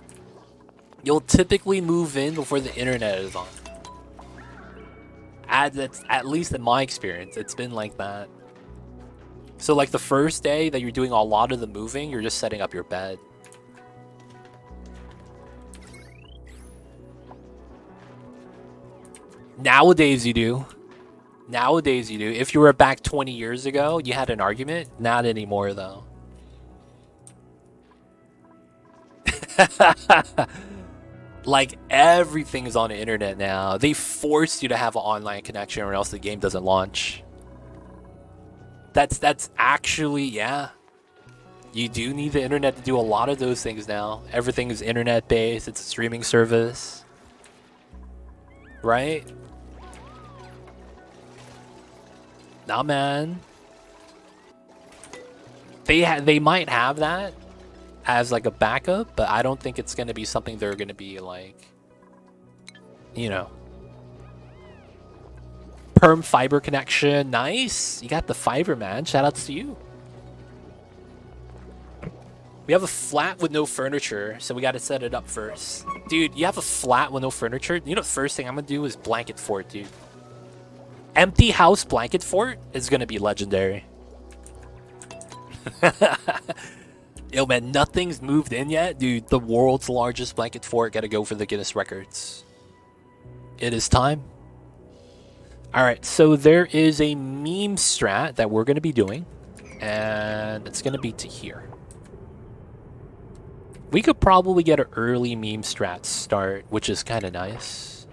You'll typically move in before the internet is on. At least in my experience, it's been like that. So like the first day that you're doing a lot of the moving, you're just setting up your bed. Nowadays you do. Nowadays you do. If you were back 20 years ago, you had an argument. Not anymore though. Like everything is on the internet now. They force you to have an online connection or else the game doesn't launch. That's actually, yeah. You do need the internet to do a lot of those things now. Everything is internet based. It's a streaming service. Right? Nah, man. They might have that as like a backup, but I don't think it's going to be something they're going to be like, you know. Perm fiber connection. Nice. You got the fiber, man. Shout outs to you. We have a flat with no furniture, so we got to set it up first. Dude, you have a flat with no furniture? You know the first thing I'm going to do is blanket fort, dude. Empty house blanket fort is going to be legendary. Yo, man, nothing's moved in yet. Dude, the world's largest blanket fort. Got to go for the Guinness records. It is time. Alright, so there is a meme strat that we're going to be doing. And it's going to be to here. We could probably get an early meme strat start, which is kind of nice.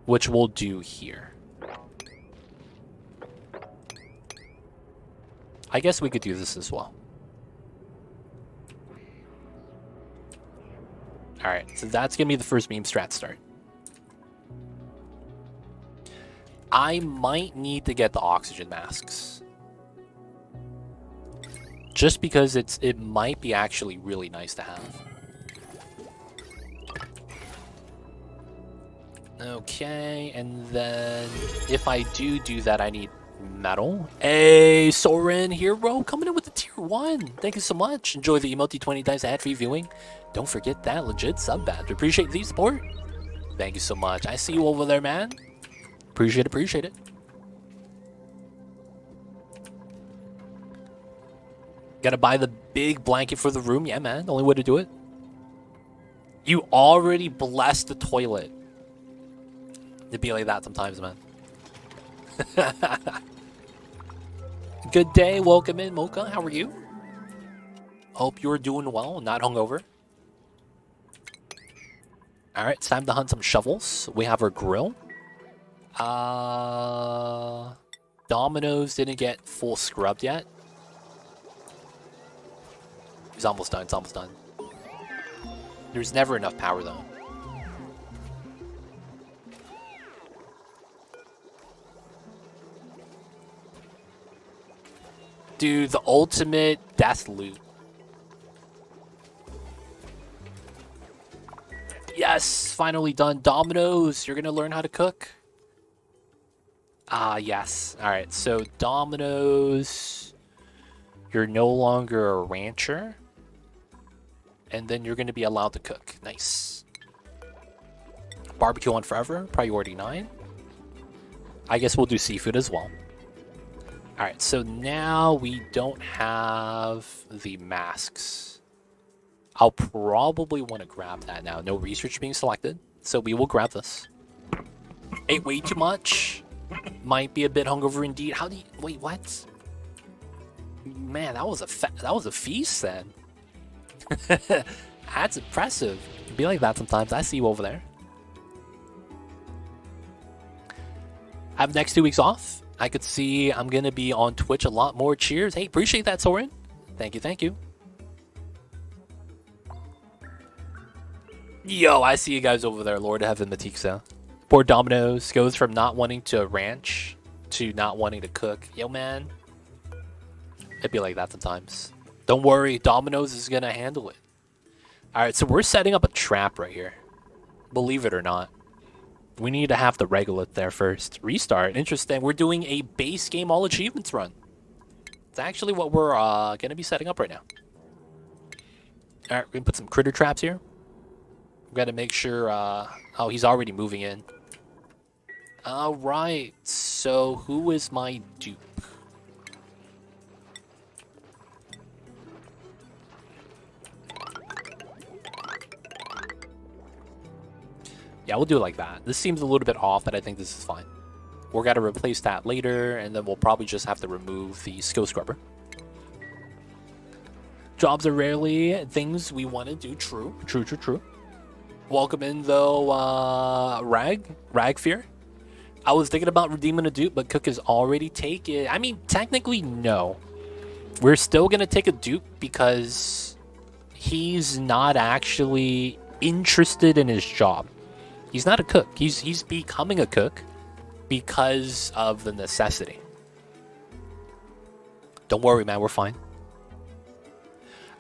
Which we'll do here. I guess we could do this as well. Alright, so that's going to be the first meme strat start. I might need to get the oxygen masks. Just because it might be actually really nice to have. Okay, and then if I do that, I need metal. Hey, Soren Hero coming in with the tier 1. Thank you so much. Enjoy the emote 20 times ad-free viewing. Don't forget that legit sub badge. Appreciate the support. Thank you so much. I see you over there, man. Appreciate it. Gotta buy the big blanket for the room. Yeah, man. The only way to do it. You already blessed the toilet. It'd be like that sometimes, man. Good day. Welcome in, Mocha. How are you? Hope you're doing well, not hungover. Alright, it's time to hunt some shovels. We have our grill. Dominoes didn't get full scrubbed yet. He's almost done, it's almost done. There's never enough power though. Dude, the ultimate death loot. Yes, finally done. Dominoes, you're gonna learn how to cook? Ah, yes. Alright, so Dominoes, you're no longer a rancher. And then you're gonna be allowed to cook. Nice. Barbecue on forever, priority 9. I guess we'll do seafood as well. Alright, so now we don't have the masks. I'll probably want to grab that now. No research being selected, so we will grab this. Ate way too much. Might be a bit hungover indeed. How do you... Wait, what? Man, that was a feast then. That's impressive. It'd be like that sometimes. I see you over there. I have next 2 weeks off. I could see I'm going to be on Twitch a lot more. Cheers. Hey, appreciate that, Soren. Thank you, thank you. Yo, I see you guys over there. Lord Heaven Matiksa. Poor Dominoes goes from not wanting to ranch to not wanting to cook. Yo, man. It'd be like that sometimes. Don't worry. Dominoes is going to handle it. Alright, so we're setting up a trap right here. Believe it or not. We need to have the regolith there first. Restart. Interesting. We're doing a base game all achievements run. It's actually what we're going to be setting up right now. Alright, we're going to put some critter traps here. We've got to make sure... oh, he's already moving in. Alright, so who is my dupe? Yeah, we'll do it like that. This seems a little bit off, but I think this is fine. We're going to replace that later, and then we'll probably just have to remove the skill scrubber. Jobs are rarely things we want to do. True, true, true, true. Welcome in, though, Ragfear. I was thinking about redeeming a dupe, but Cook has already taken... I mean, technically, no. We're still going to take a dupe because he's not actually interested in his job. He's not a cook. He's becoming a cook because of the necessity. Don't worry, man. We're fine.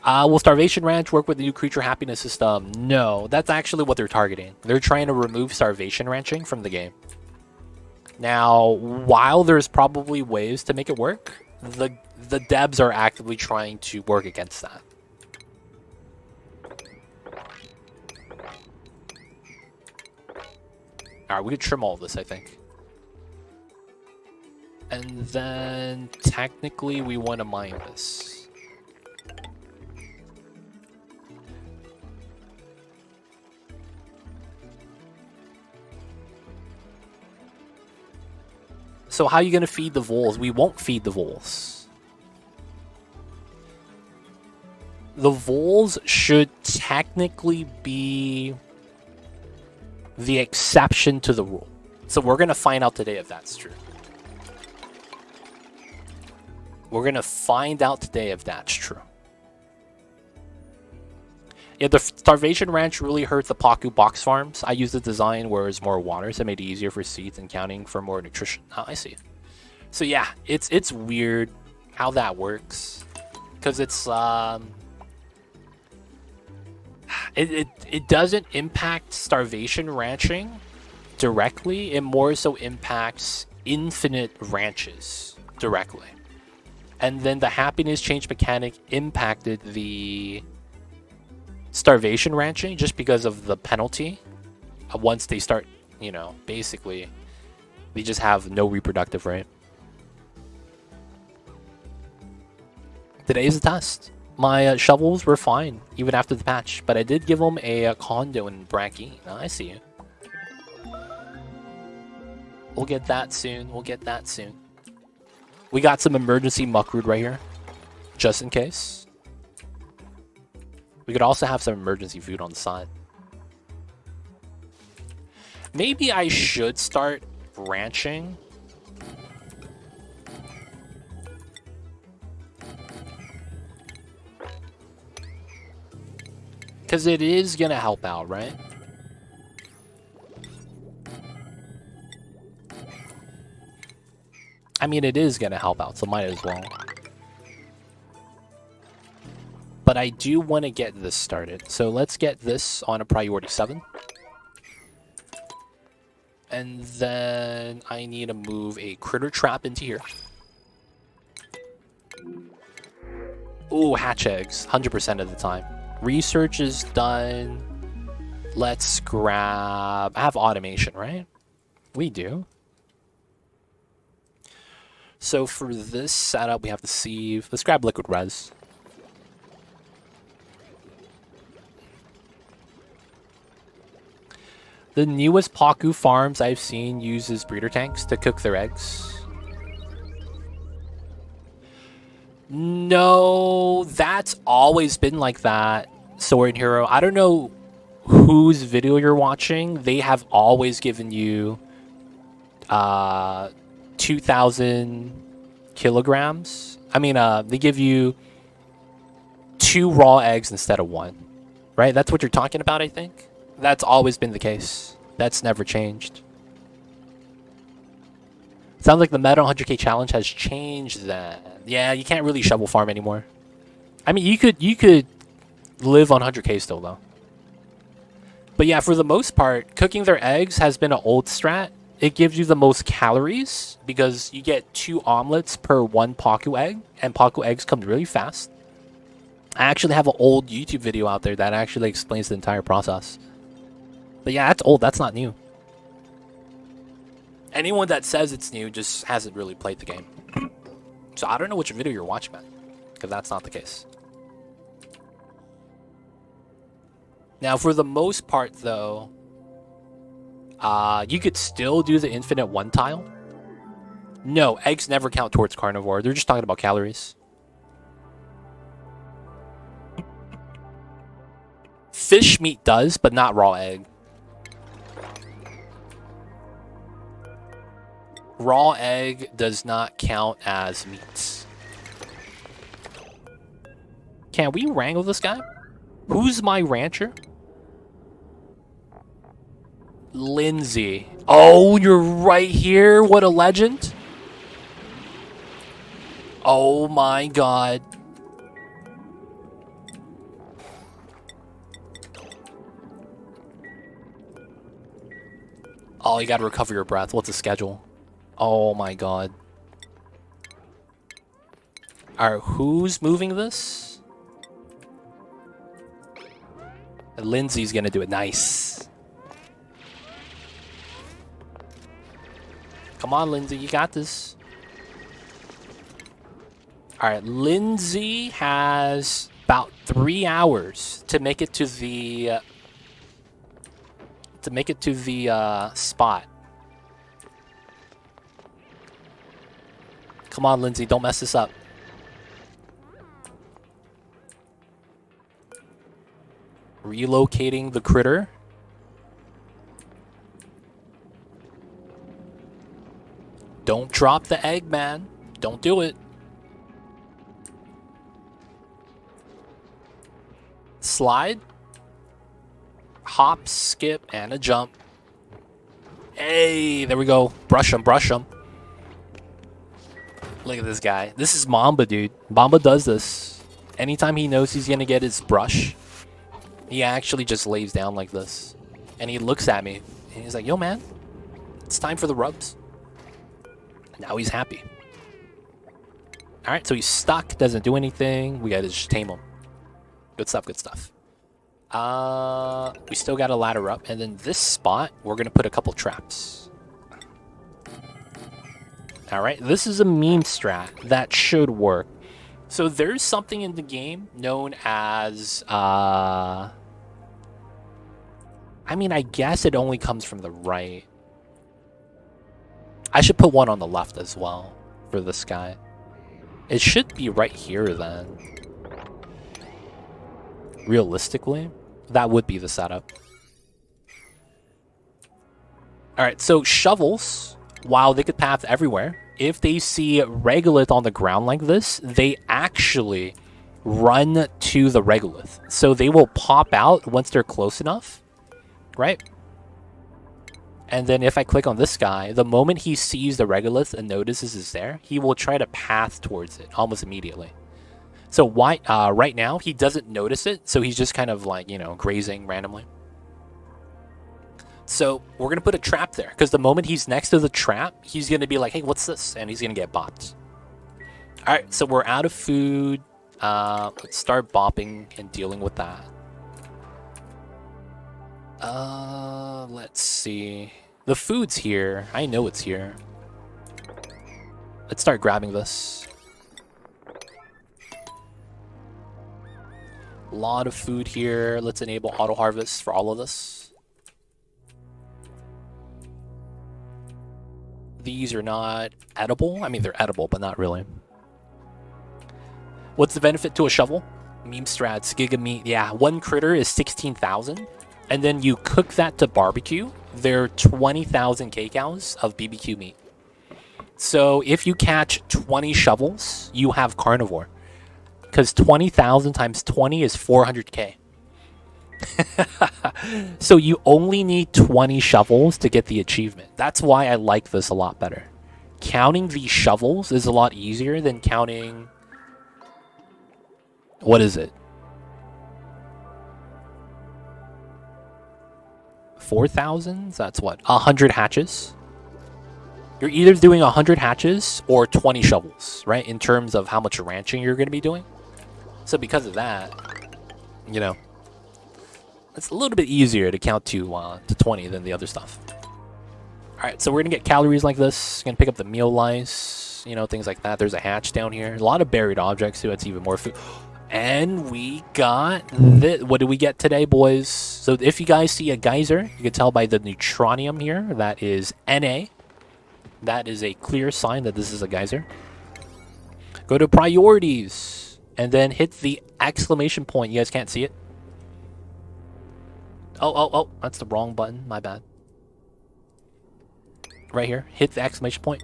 Will Starvation Ranch work with the new creature happiness system? No, that's actually what they're targeting. They're trying to remove Starvation Ranching from the game. Now, while there's probably ways to make it work, the devs are actively trying to work against that. Alright, we could trim all of this, I think. And then, technically, we want to mine this. So how are you going to feed the voles? We won't feed the voles. The voles should technically be the exception to the rule. So we're going to find out today if that's true. We're going to find out today if that's true. Yeah, the Starvation Ranch really hurt the Paku box farms. I used the design where it's more water, so it made it easier for seeds and counting for more nutrition. Oh, I see. So yeah, it's weird how that works. Because it's... It doesn't impact Starvation Ranching directly. It more so impacts infinite ranches directly. And then the happiness change mechanic impacted the Starvation Ranching just because of the penalty. Once they start, you know, basically, they just have no reproductive rate. Today's the test. My shovels were fine, even after the patch, but I did give them a condo in Brackeen. I see you. We'll get that soon. We'll get that soon. We got some emergency muckroot right here, just in case. We could also have some emergency food on the side. Maybe I should start ranching. Because it is going to help out, right? I mean, it is going to help out, so might as well. But I do want to get this started. So let's get this on a priority 7. And then I need to move a critter trap into here. Ooh, hatch eggs, 100% of the time. Research is done. Let's grab... I have automation, right? We do. So for this setup, we have the sieve. Let's grab liquid res. The newest Paku farms I've seen uses breeder tanks to cook their eggs. No, that's always been like that, Sword Hero. I don't know whose video you're watching. They have always given you 2,000 kilograms. I mean, they give you 2 raw eggs instead of 1, right? That's what you're talking about, I think. That's always been the case. That's never changed. Sounds like the meta 100k challenge has changed that. Yeah, you can't really shovel farm anymore. I mean, you could live on 100k still, though. But yeah, for the most part, cooking their eggs has been an old strat. It gives you the most calories because you get 2 omelets per 1 Paku egg, and Paku eggs come really fast. I actually have an old YouTube video out there that actually explains the entire process. But yeah, that's old. That's not new. Anyone that says it's new just hasn't really played the game. So I don't know which video you're watching, man, because that's not the case. Now, for the most part, though, you could still do the infinite 1 tile. No, eggs never count towards carnivore. They're just talking about calories. Fish meat does, but not raw egg. Raw egg does not count as meat. Can we wrangle this guy? Who's my rancher? Lindsay. Oh, you're right here. What a legend. Oh my god. Oh, you gotta recover your breath. What's the schedule? Oh my god. Alright, who's moving this? Lindsay's gonna do it. Nice. Come on, Lindsay. You got this. Alright, Lindsay has about 3 hours to make it to the... spot. Come on, Lindsay, don't mess this up. Relocating the critter. Don't drop the egg, man. Don't do it. Slide. Hop, skip, and a jump. Hey, there we go. Brush him, brush him. Look at this guy. This is Mamba, dude. Mamba does this. Anytime he knows he's gonna get his brush, he actually just lays down like this. And he looks at me. And he's like, yo, man. It's time for the rubs. Now he's happy. Alright, so he's stuck. Doesn't do anything. We gotta just tame him. Good stuff, good stuff. We still gotta ladder up. And then this spot, we're gonna put a couple traps. Alright, this is a meme strat that should work. So there's something in the game known as, I mean, I guess it only comes from the right. I should put one on the left as well for this guy. It should be right here then. Realistically, that would be the setup. Alright, so shovels, while they could path everywhere, if they see regolith on the ground like this, they actually run to the regolith. So they will pop out once they're close enough, right? And then if I click on this guy, the moment he sees the regolith and notices it's there, he will try to path towards it almost immediately. So right now, he doesn't notice it, so he's just kind of like, you know, grazing randomly. So we're going to put a trap there, because the moment he's next to the trap, he's going to be like, hey, what's this? And he's going to get bopped. All right, so we're out of food. Let's start bopping and dealing with that. Let's see. The food's here. I know it's here. Let's start grabbing this. A lot of food here. Let's enable auto harvest for all of this. These are not edible. I mean, they're edible, but not really. What's the benefit to a shovel? Meme strats, giga meat. Yeah, one critter is 16,000. And then you cook that to barbecue. They're 20,000 kcals of BBQ meat. So if you catch 20 shovels, you have carnivore. Because 20,000 times 20 is 400k. So you only need 20 shovels to get the achievement. That's why I like this a lot better. Counting these shovels is a lot easier than counting... What is it? 4,000? That's what? 100 hatches? You're either doing 100 hatches or 20 shovels, right? In terms of how much ranching you're going to be doing. So because of that, you know, it's a little bit easier to count to 20 than the other stuff. Alright, so we're going to get calories like this. Going to pick up the meal lice, you know, things like that. There's a hatch down here. A lot of buried objects, too. That's even more food. And we got this. What did we get today, boys? So if you guys see a geyser, you can tell by the neutronium here. That is Na. That is a clear sign that this is a geyser. Go to priorities. And then hit the exclamation point. You guys can't see it. Oh, that's the wrong button. My bad. Right here. Hit the exclamation point.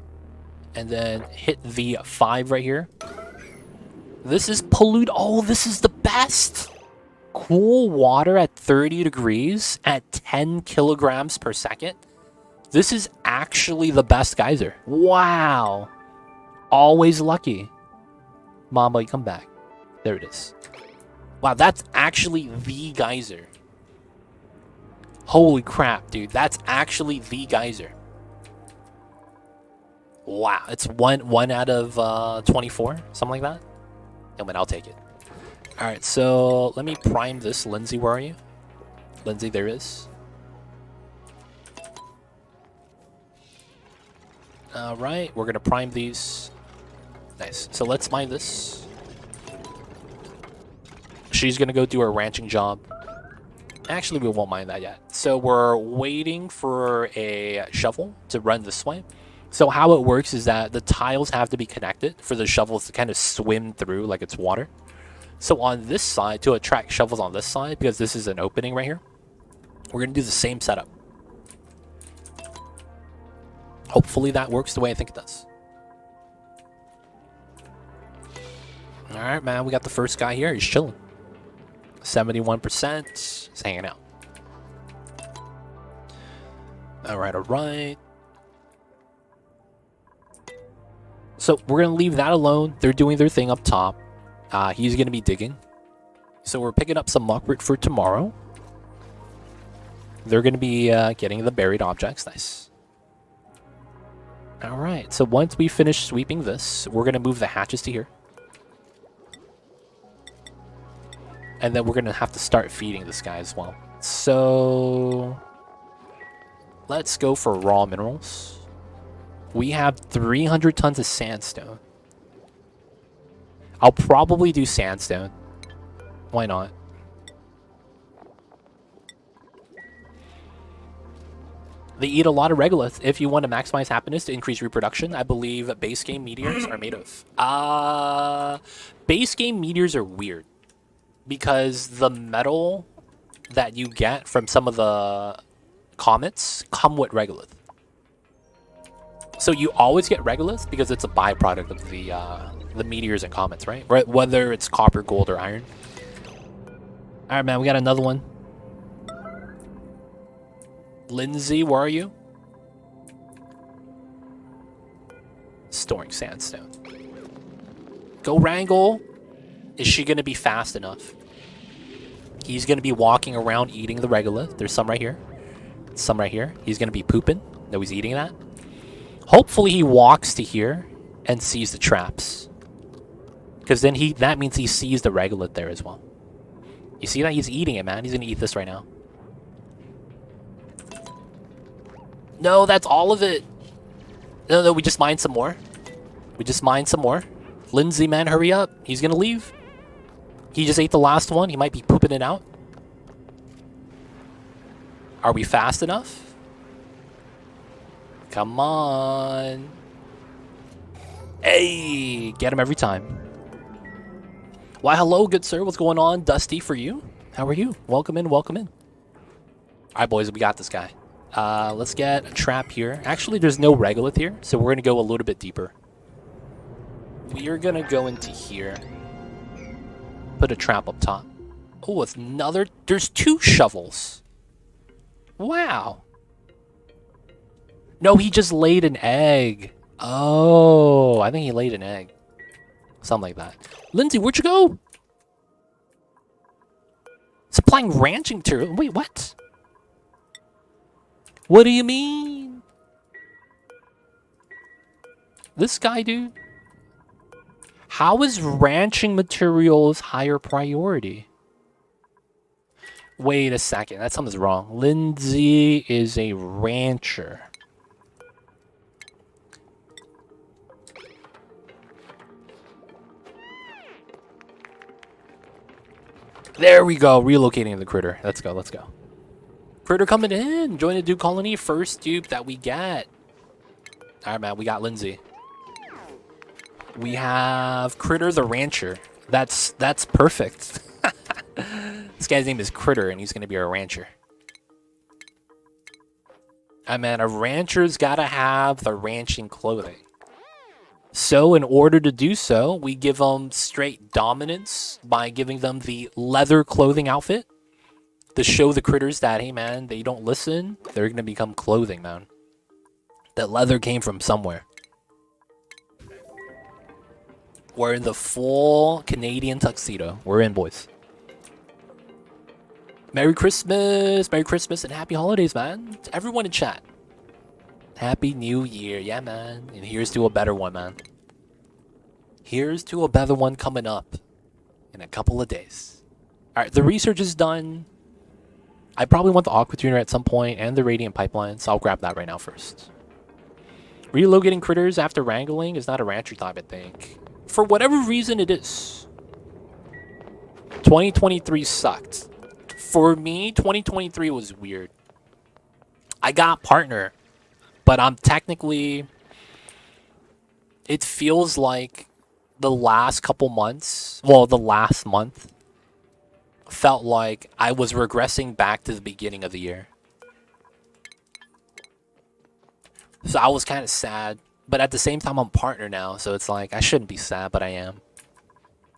And then hit the 5 right here. This is pollute. Oh, this is the best. Cool water at 30 degrees at 10 kilograms per second. This is actually the best geyser. Wow. Always lucky. Mamba, you come back. There it is. Wow, that's actually the geyser. Holy crap, dude. That's actually the geyser. Wow, it's one out of 24, something like that. I mean, I'll take it. All right, so let me prime this. Lindsay, where are you? Lindsay, there is. All right, we're gonna prime these. Nice. So let's mine this. She's gonna go do her ranching job. Actually, we won't mind that yet. So we're waiting for a shovel to run this way. So how it works is that the tiles have to be connected for the shovels to kind of swim through like it's water. So on this side, to attract shovels on this side, because this is an opening right here, we're going to do the same setup. Hopefully that works the way I think it does. Alright, man, we got the first guy here. He's chilling. 71%. He's hanging out. Alright, alright. So we're going to leave that alone. They're doing their thing up top. He's going to be digging. So we're picking up some muckroot for tomorrow. They're going to be getting the buried objects. Nice. Alright, so once we finish sweeping this, we're going to move the hatches to here. And then we're going to have to start feeding this guy as well. So let's go for raw minerals. We have 300 tons of sandstone. I'll probably do sandstone. Why not? They eat a lot of regolith. If you want to maximize happiness to increase reproduction, I believe base game meteors are made of. Base game meteors are weird because the metal that you get from some of the comets come with regolith. So you always get regolith because it's a byproduct of the meteors and comets, right? Whether it's copper, gold, or iron. All right, man, we got another one. Lindsay, where are you? Storing sandstone. Go wrangle. Is she going to be fast enough? He's going to be walking around eating the regolith. There's some right here. Some right here. He's going to be pooping. No, he's eating that. Hopefully he walks to here and sees the traps. Because then that means he sees the regolith there as well. You see that? He's eating it, man. He's going to eat this right now. No, that's all of it. No, we just mined some more. We just mined some more. Lindsay, man, hurry up. He's going to leave. He just ate the last one. He might be pooping it out. Are we fast enough? Come on. Hey, get him every time. Why, hello, good sir. What's going on? Dusty for you. How are you? Welcome in, welcome in. All right, boys, we got this guy. Let's get a trap here. Actually, there's no regolith here, so we're going to go a little bit deeper. We are going to go into here. Put a trap up top. Oh, it's another... There's 2 shovels. Wow. No, he just laid an egg. Oh, I think he laid an egg. Something like that. Lindsay, where'd you go? Supplying ranching material. Wait, what? What do you mean? This guy, dude. How is ranching materials higher priority? Wait a second. That something's wrong. Lindsay is a rancher. There we go. Relocating the critter. Let's go. Let's go. Critter coming in. Join the Dupe colony. First dupe that we get. All right, man. We got Lindsay. We have Critter the Rancher. That's perfect. This guy's name is Critter, and he's going to be our rancher. I mean, a rancher's got to have the ranching clothing. So in order to do so, we give them straight dominance by giving them the leather clothing outfit to show the critters that, hey, man, they don't listen. They're going to become clothing, man. That leather came from somewhere. We're in the full Canadian tuxedo. We're in, boys. Merry Christmas, and happy holidays, man. To everyone in chat. Happy New Year. Yeah, man. And here's to a better one, man. Here's to a better one coming up in a couple of days. All right, the research is done. I probably want the Aqua Tuner at some point and the Radiant Pipeline, so I'll grab that right now first. Relocating critters after wrangling is not a rancher type, I think. For whatever reason, it is. 2023 sucked. For me, 2023 was weird. I got partner, but I'm technically... It feels like the last couple months, well, the last month, felt like I was regressing back to the beginning of the year. So I was kind of sad. But at the same time, I'm partner now, so it's like, I shouldn't be sad, but I am.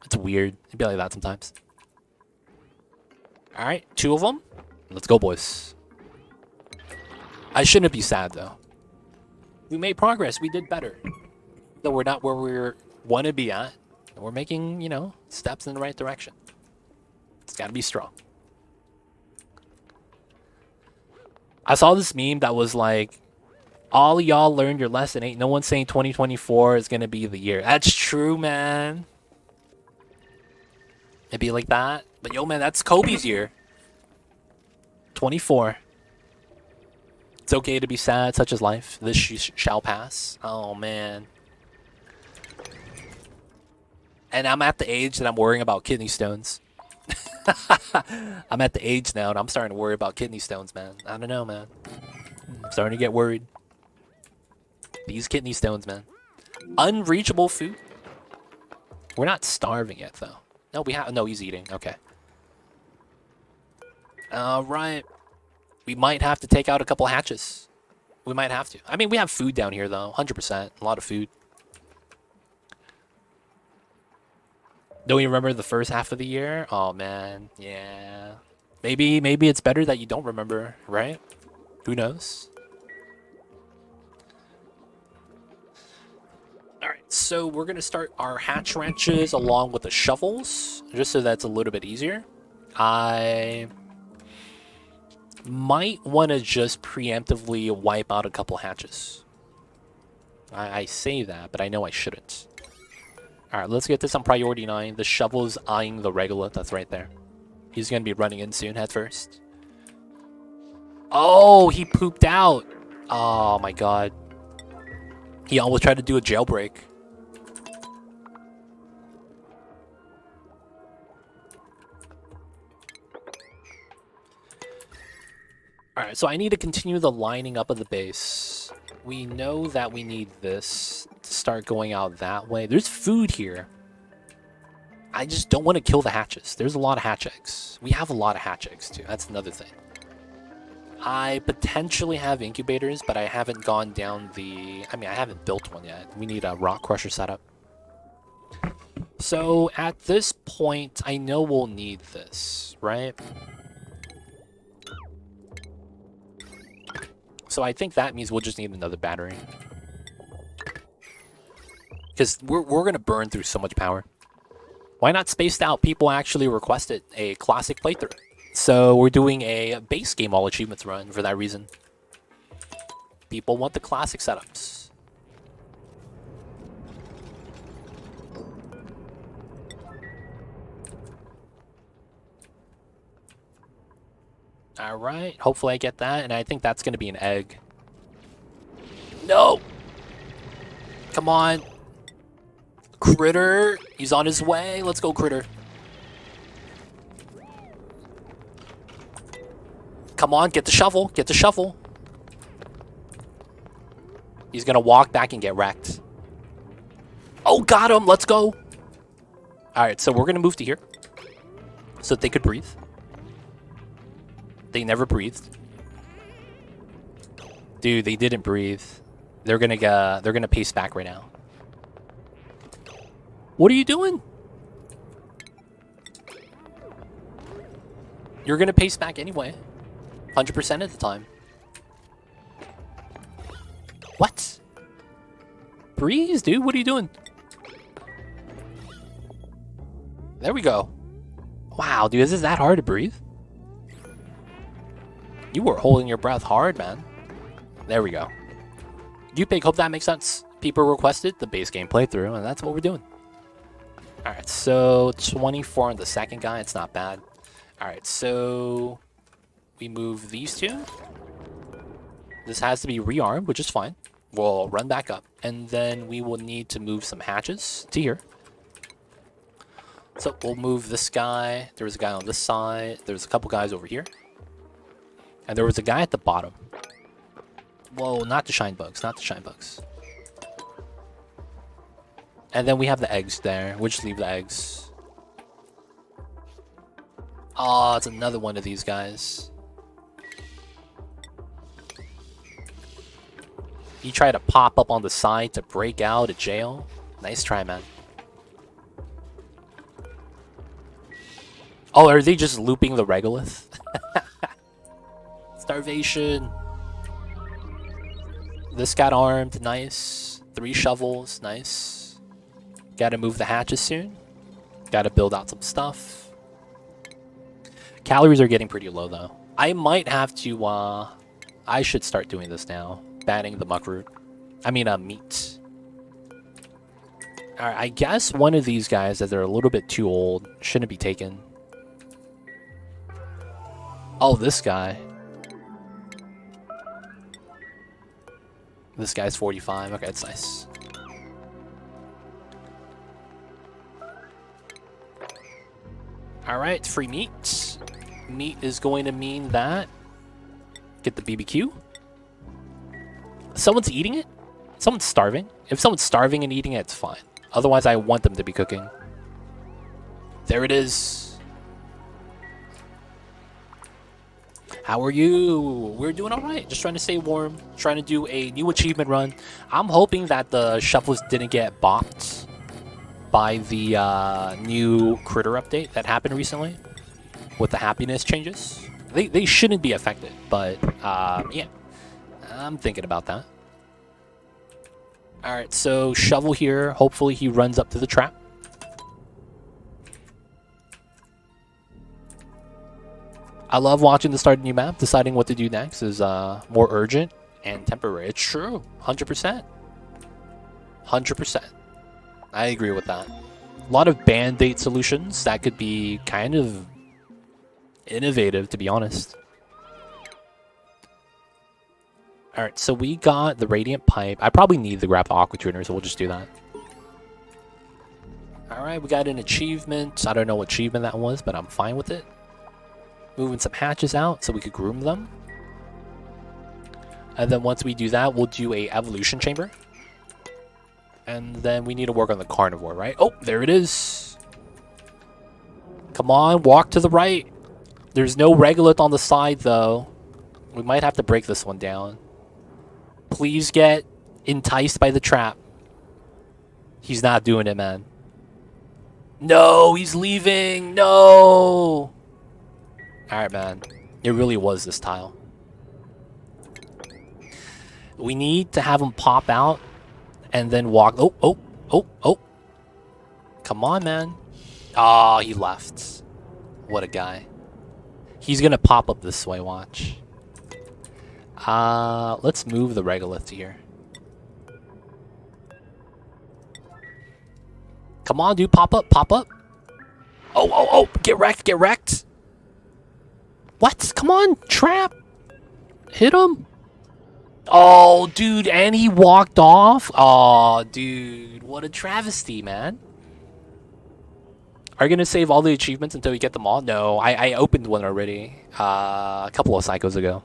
It's weird. It'd be like that sometimes. Alright, 2 of them. Let's go, boys. I shouldn't be sad, though. We made progress. We did better. Though we're not where we want to be at. We're making, you know, steps in the right direction. It's got to be strong. I saw this meme that was like, all y'all learned your lesson. Ain't no one saying 2024 is going to be the year. That's true, man. It'd be like that. But yo, man, that's Kobe's year. 24. It's okay to be sad, such as life. This shall pass. Oh, man. And I'm at the age that I'm worrying about kidney stones. I'm at the age now and I'm starting to worry about kidney stones, man. I don't know, man. I'm starting to get worried. These kidney stones, man. Unreachable food? We're not starving yet, though. No, we have. No, he's eating. Okay. Right. We might have to take out a couple hatches. We might have to. I mean, we have food down here, though. 100%. A lot of food. Don't you remember the first half of the year? Oh, man. Yeah. Maybe it's better that you don't remember, right? Who knows? Alright, so we're going to start our hatch wrenches along with the shovels, just so that's a little bit easier. I might want to just preemptively wipe out a couple hatches. I say that, but I know I shouldn't. Alright, let's get this on priority 9. The shovel's eyeing the regolith that's right there. He's going to be running in soon, head first. Oh, he pooped out. Oh my god. He almost tried to do a jailbreak. Alright, so I need to continue the lining up of the base. We know that we need this to start going out that way. There's food here. I just don't want to kill the hatches. There's a lot of hatch eggs. We have a lot of hatch eggs too. That's another thing. I potentially have incubators, but I haven't gone down the... I mean, I haven't built one yet. We need a rock crusher setup. So at this point, I know we'll need this, right? So I think that means we'll just need another battery. Because we're going to burn through so much power. Why not spaced out? People actually requested a classic playthrough. So we're doing a base game all achievements run for that reason. People want the classic setups. Alright, hopefully I get that, and I think that's going to be an egg. No! Come on. Critter, he's on his way. Let's go, Critter. Come on, get the shovel. Get the shovel. He's going to walk back and get wrecked. Oh, got him. Let's go. All right, so we're going to move to here so that they could breathe. They never breathed. Dude, they didn't breathe. They're going to pace back right now. What are you doing? You're going to pace back anyway. 100% of the time. What? Breeze, dude. What are you doing? There we go. Wow, dude. Is it that hard to breathe? You were holding your breath hard, man. There we go. Dupe, hope that makes sense. People requested the base game playthrough, and that's what we're doing. Alright, so 24 on the second guy. It's not bad. Alright, so we move these two. This has to be rearmed, which is fine. We'll run back up. And then we will need to move some hatches to here. So we'll move this guy. There was a guy on this side. There's a couple guys over here. And there was a guy at the bottom. Whoa, not the shine bugs. Not the shine bugs. And then we have the eggs there. We'll just leave the eggs. Oh, it's another one of these guys. He tried to pop up on the side to break out of jail. Nice try, man. Oh, are they just looping the regolith? Starvation. This got armed. Nice. 3 shovels. Nice. Gotta move the hatches soon. Gotta build out some stuff. Calories are getting pretty low, though. I might have to, I should start doing this now. Banning the muck root. I mean, meat. Alright, I guess one of these guys, that they're a little bit too old, shouldn't be taken. Oh, this guy. This guy's 45. Okay, that's nice. Alright, free meat. Meat is going to mean that. Get the BBQ. Someone's eating it? Someone's starving? If someone's starving and eating it, it's fine. Otherwise, I want them to be cooking. There it is. How are you? We're doing alright. Just trying to stay warm. Trying to do a new achievement run. I'm hoping that the shufflers didn't get bopped by the new critter update that happened recently with the happiness changes. They shouldn't be affected, but yeah, I'm thinking about that. All right, so shovel here. Hopefully he runs up to the trap. I love watching the start of the new map. Deciding what to do next is more urgent and temporary. It's true, 100%. 100%. I agree with that. A lot of band-aid solutions that could be kind of innovative, to be honest. Alright, so we got the radiant pipe. I probably need to grab the aqua tuner, so we'll just do that. Alright, we got an achievement. I don't know what achievement that was, but I'm fine with it. Moving some hatches out so we could groom them. And then once we do that, we'll do a evolution chamber. And then we need to work on the carnivore, right? Oh, there it is. Come on, walk to the right. There's no regolith on the side, though. We might have to break this one down. Please get enticed by the trap. He's not doing it, man. No, he's leaving. No. Alright, man. It really was this tile. We need to have him pop out and then walk. Oh. Come on, man. Oh, he left. What a guy. He's going to pop up this way, watch. Let's move the regolith here. Come on, dude. Pop up. Oh. Get wrecked. What? Come on, trap. Hit him. Oh, dude, and he walked off? Oh, dude, what a travesty, man. Are you going to save all the achievements until you get them all? No, I opened one already a couple of cycles ago.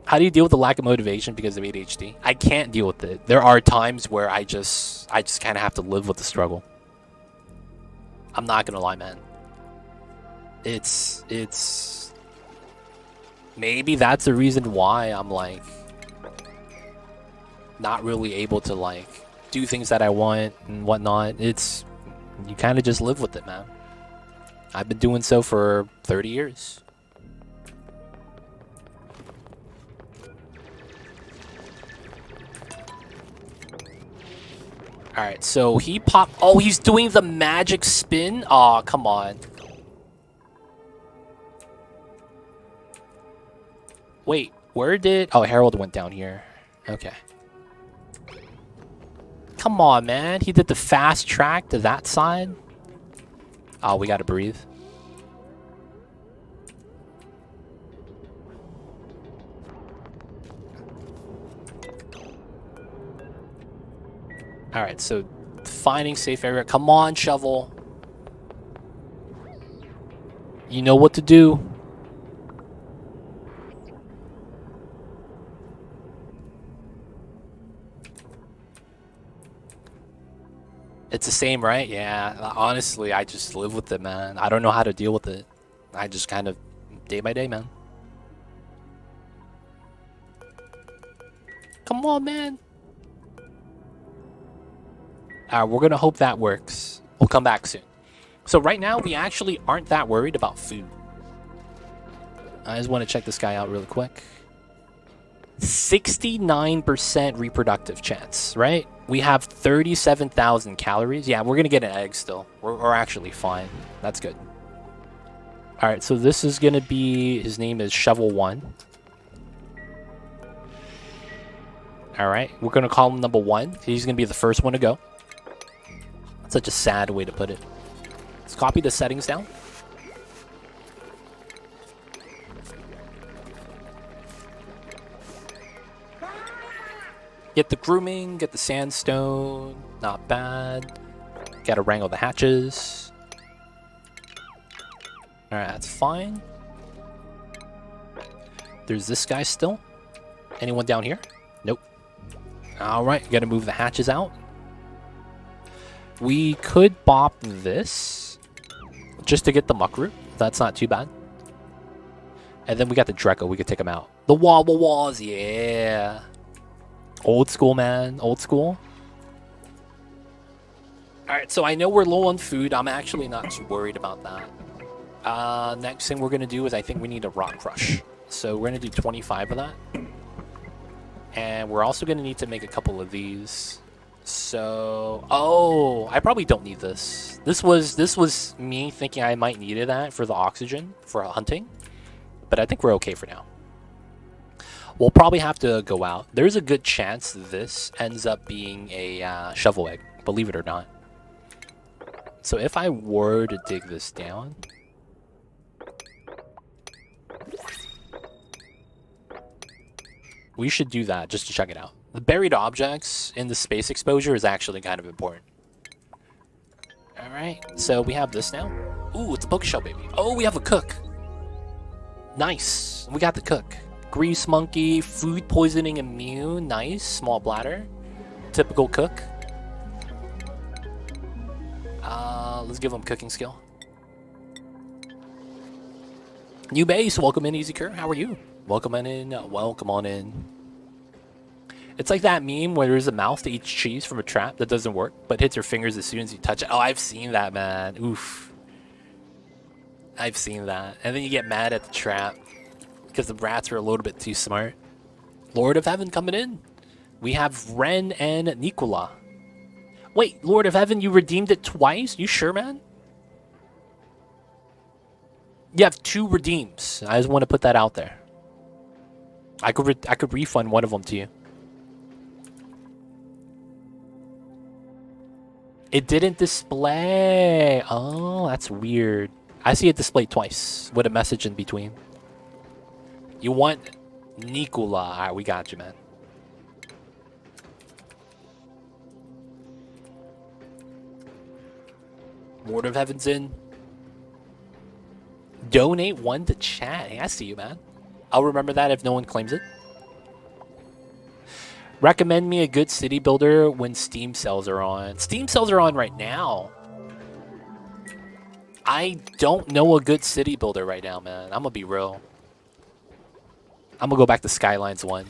How do you deal with the lack of motivation because of ADHD? I can't deal with it. There are times where I just kind of have to live with the struggle. I'm not going to lie, man. It's maybe that's the reason why I'm like not really able to like do things that I want and whatnot. It's you kind of just live with it, man. I've been doing so for 30 years. All right, so he popped. Oh, he's doing the magic spin. Oh, come on. Wait, where did... Oh, Harold went down here. Okay. Come on, man. He did the fast track to that side. Oh, we gotta breathe. Alright, so finding safe area. Come on, shovel. You know what to do. It's the same, right? Yeah, honestly, I just live with it, man. I don't know how to deal with it. I just kind of, day by day, man. Come on, man. Alright, we're gonna hope that works. We'll come back soon. So right now, we actually aren't that worried about food. I just want to check this guy out really quick. 69% reproductive chance, right? We have 37,000 calories. Yeah, we're gonna get an egg still. We're actually fine. That's good. All right, so this is gonna be, his name is Shovel 1. All right, we're gonna call him number 1. He's gonna be the first one to go. That's such a sad way to put it. Let's copy the settings down. Get the grooming, get the sandstone, not bad. Gotta wrangle the hatches. Alright, that's fine. There's this guy still. Anyone down here? Nope. Alright, gotta move the hatches out. We could bop this just to get the muck root. That's not too bad. And then we got the Dreco. We could take him out. The wobble walls, yeah. Old school, man. Old school. Alright, so I know we're low on food. I'm actually not too worried about that. Next thing we're going to do is I think we need a rock crush. So we're going to do 25 of that. And we're also going to need to make a couple of these. So, oh, I probably don't need this. This was me thinking I might need that for the oxygen for hunting. But I think we're okay for now. We'll probably have to go out. There's a good chance this ends up being a shovel egg, believe it or not. So if I were to dig this down... we should do that just to check it out. The buried objects in the space exposure is actually kind of important. Alright, so we have this now. Ooh, it's a Pokeshell baby. Oh, we have a cook. Nice. We got the cook. Grease monkey, food poisoning immune. Nice. Small bladder. Typical cook. Let's give him cooking skill. New base. Welcome in, Easy Cur. How are you? Welcome on in. Welcome on in. It's like that meme where there's a mouse that eats cheese from a trap that doesn't work, but hits your fingers as soon as you touch it. Oh, I've seen that, man. Oof. I've seen that. And then you get mad at the trap because the rats are a little bit too smart. Lord of Heaven coming in. We have Ren and Nicola. Wait, Lord of Heaven, you redeemed it twice? You sure, man? You have 2 redeems. I just want to put that out there. I could refund one of them to you. It didn't display. Oh, that's weird. I see it displayed twice with a message in between. You want Nicola. All right, we got you, man. Lord of Heaven's in. Donate 1 to chat. Hey, I see you, man. I'll remember that if no one claims it. Recommend me a good city builder when Steam sales are on. Steam sales are on right now. I don't know a good city builder right now, man. I'm gonna be real. I'm gonna go back to Skylines 1.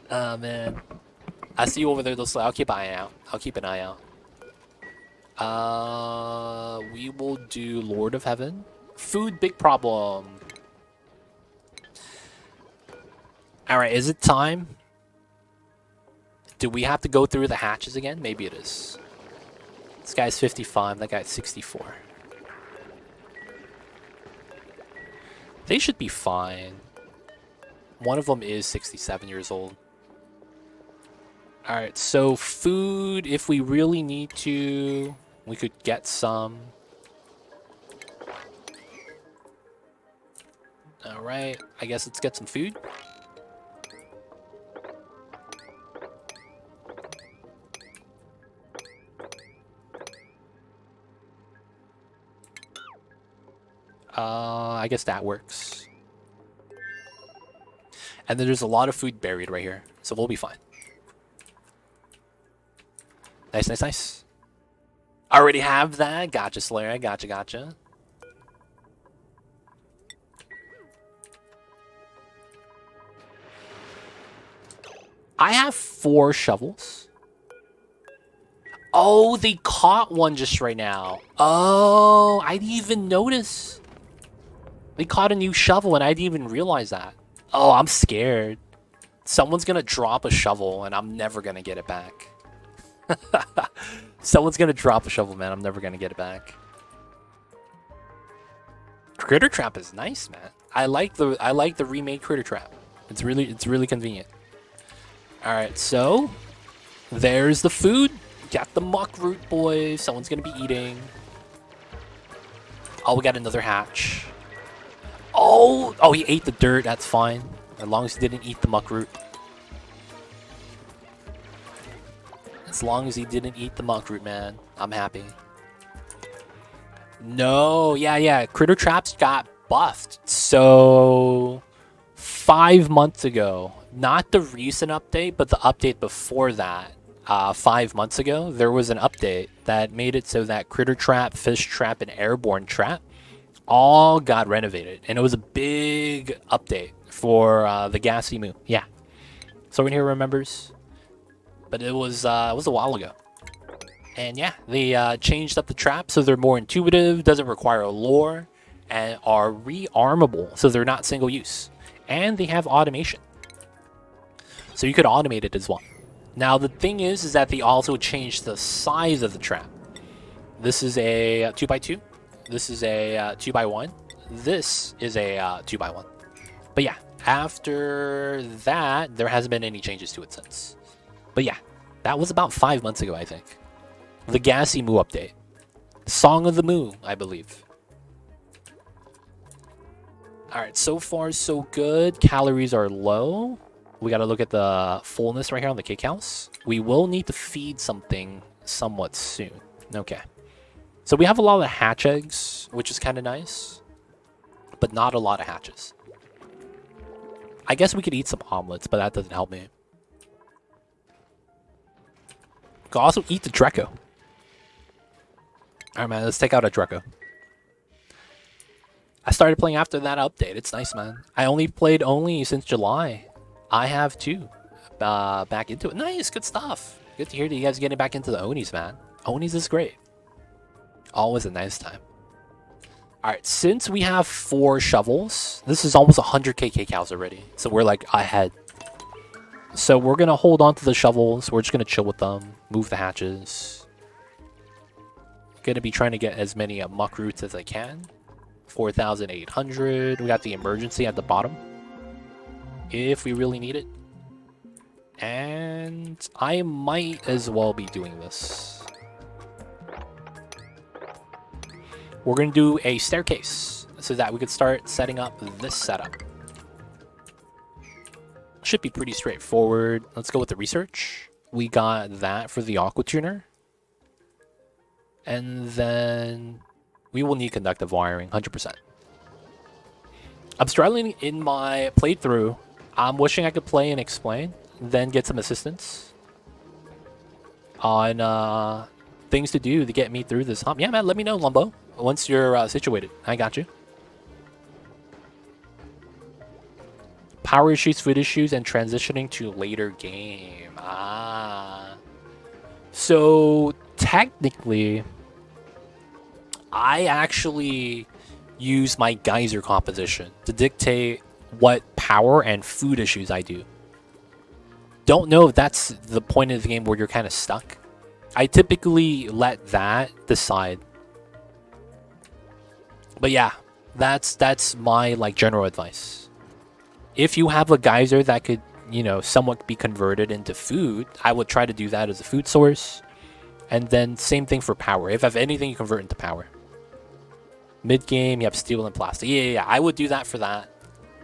Oh, man. I see you over there, though, so I'll keep an eye out. I'll keep an eye out. We will do Lord of Heaven. Food, big problem. Alright, is it time? Do we have to go through the hatches again? Maybe it is. This guy's 55, that guy's 64. They should be fine. One of them is 67 years old. Alright, so food, if we really need to, we could get some. Alright, I guess let's get some food. I guess that works. And then there's a lot of food buried right here, so we'll be fine. Nice, nice, nice. I already have that. Gotcha, Slayer. Gotcha, gotcha. I have 4 shovels. Oh, they caught one just right now. Oh, I didn't even notice. They caught a new shovel and I didn't even realize that. Oh, I'm scared. Someone's gonna drop a shovel and I'm never gonna get it back. Someone's gonna drop a shovel, man. I'm never gonna get it back. Critter Trap is nice, man. I like the remade Critter Trap. It's really convenient. All right, so there's the food. Got the muck root, boys. Someone's gonna be eating. Oh, we got another hatch. Oh, he ate the dirt. That's fine, as long as he didn't eat the muck root. As long as he didn't eat the muck root, man, I'm happy. No, yeah. Critter traps got buffed. So 5 months ago, not the recent update, but the update before that, 5 months ago, there was an update that made it so that critter trap, fish trap, and airborne trap all got renovated, and it was a big update for the gassy moo. Yeah, someone here remembers, but it was a while ago. And yeah, they changed up the traps so they're more intuitive, doesn't require a lure, and are rearmable, so they're not single use. And they have automation, so you could automate it as well. Now the thing is that they also changed the size of the trap. This is a 2x2. This is a 2x1. This is a 2x1. But yeah, after that, there hasn't been any changes to it since. But yeah, that was about 5 months ago, I think. The Gassy Moo update. Song of the Moo, I believe. Alright, so far so good. Calories are low. We gotta look at the fullness right here on the cake house. We will need to feed something somewhat soon. Okay. So we have a lot of hatch eggs, which is kind of nice. But not a lot of hatches. I guess we could eat some omelets, but that doesn't help me. We could also eat the Dreco. Alright, man, let's take out a Dreco. I started playing after that update. It's nice, man. I only played since July. I have too. Back into it. Nice, good stuff. Good to hear that you guys are getting back into the Onis, man. Onis is great. Always a nice time. Alright, since we have 4 shovels, this is almost 100k cake house already. So we're like ahead. So we're going to hold on to the shovels. We're just going to chill with them. Move the hatches. Going to be trying to get as many muck roots as I can. 4,800. We got the emergency at the bottom. If we really need it. And I might as well be doing this. We're going to do a staircase so that we could start setting up this setup. Should be pretty straightforward. Let's go with the research. We got that for the aqua tuner. And then we will need conductive wiring, 100%. I'm struggling in my playthrough. I'm wishing I could play and explain, then get some assistance on things to do to get me through this hump. Yeah, man, let me know, Lumbo, once you're situated. I got you. Power issues, food issues, and transitioning to later game. So technically, I actually use my geyser composition to dictate what power and food issues I do. Don't know if that's the point of the game where you're kind of stuck. I typically let that decide. But yeah, that's my like general advice. If you have a geyser that could, you know, somewhat be converted into food, I would try to do that as a food source. And then same thing for power. If I have anything, you convert into power. Mid-game, you have steel and plastic. Yeah, I would do that for that.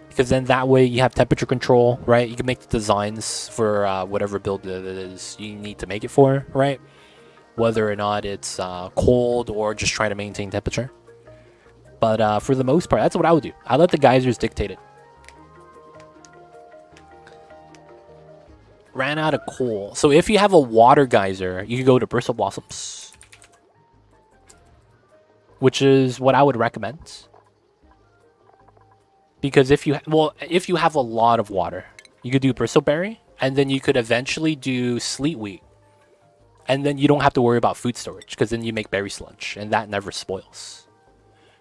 Because then that way you have temperature control, right? You can make the designs for whatever build it is you need to make it for, right? Whether or not it's cold or just trying to maintain temperature. But for the most part, that's what I would do. I let the geysers dictate it. Ran out of coal. So if you have a water geyser, you can go to bristle blossoms, which is what I would recommend. Because if you have a lot of water, you could do bristleberry, and then you could eventually do sleet wheat, and then you don't have to worry about food storage because then you make berry sludge, and that never spoils.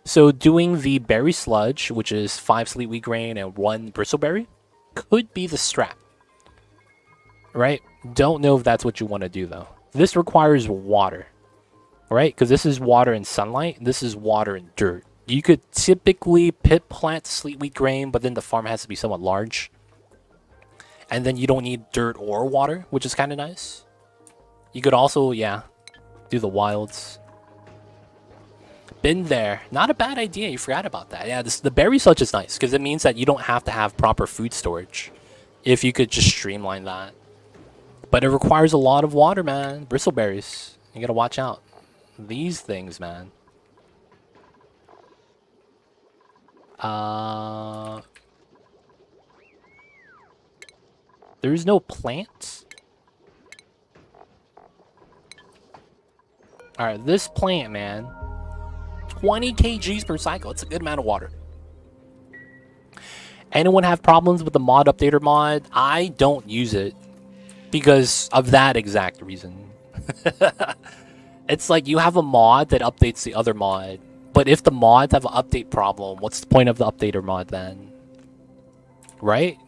So doing the berry sludge, which is 5 sleet wheat grain and 1 bristleberry, could be the strat. Right? Don't know if that's what you want to do though. This requires water, right? Because this is water and sunlight. This is water and dirt. You could typically pit plant sleet wheat grain, but then the farm has to be somewhat large. And then you don't need dirt or water, which is kind of nice. You could also, yeah, do the wilds. Been there. Not a bad idea. You forgot about that. Yeah, the berry sludge is nice because it means that you don't have to have proper food storage. If you could just streamline that. But it requires a lot of water, man. Bristleberries. You gotta watch out. These things, man. There's no plants. All right, this plant, man, 20 kgs per cycle. It's a good amount of water. Anyone have problems with the mod updater mod? I don't use it because of that exact reason. It's like you have a mod that updates the other mod, but if the mods have an update problem, what's the point of the updater mod then? Right?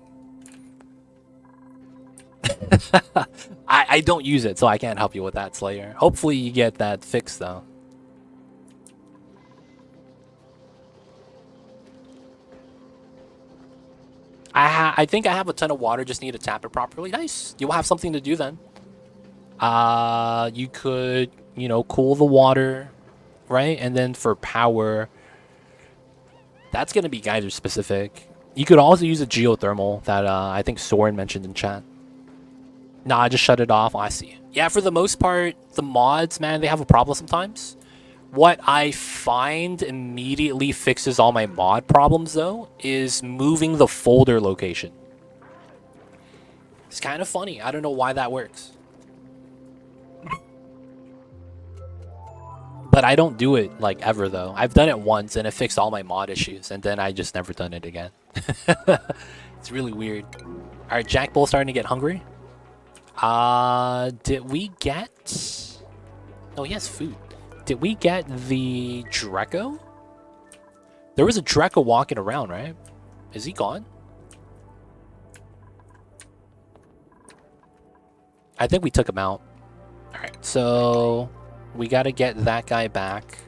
I don't use it, so I can't help you with that, Slayer. Hopefully you get that fixed, though. I think I have a ton of water, just need to tap it properly. Nice. You'll have something to do then. You could, you know, cool the water, right? And then for power, that's going to be geyser specific. You could also use a geothermal that I think Soren mentioned in chat. Nah, I just shut it off. Oh, I see. Yeah, for the most part, the mods, man, they have a problem sometimes. What I find immediately fixes all my mod problems, though, is moving the folder location. It's kind of funny. I don't know why that works. But I don't do it, like, ever, though. I've done it once, and it fixed all my mod issues, and then I just never done it again. It's really weird. All right, Jack Bull starting to get hungry. Did we get... Oh, he has food. Did we get the Draco? There was a Draco walking around, right? Is he gone? I think we took him out. Alright, so... we gotta get that guy back.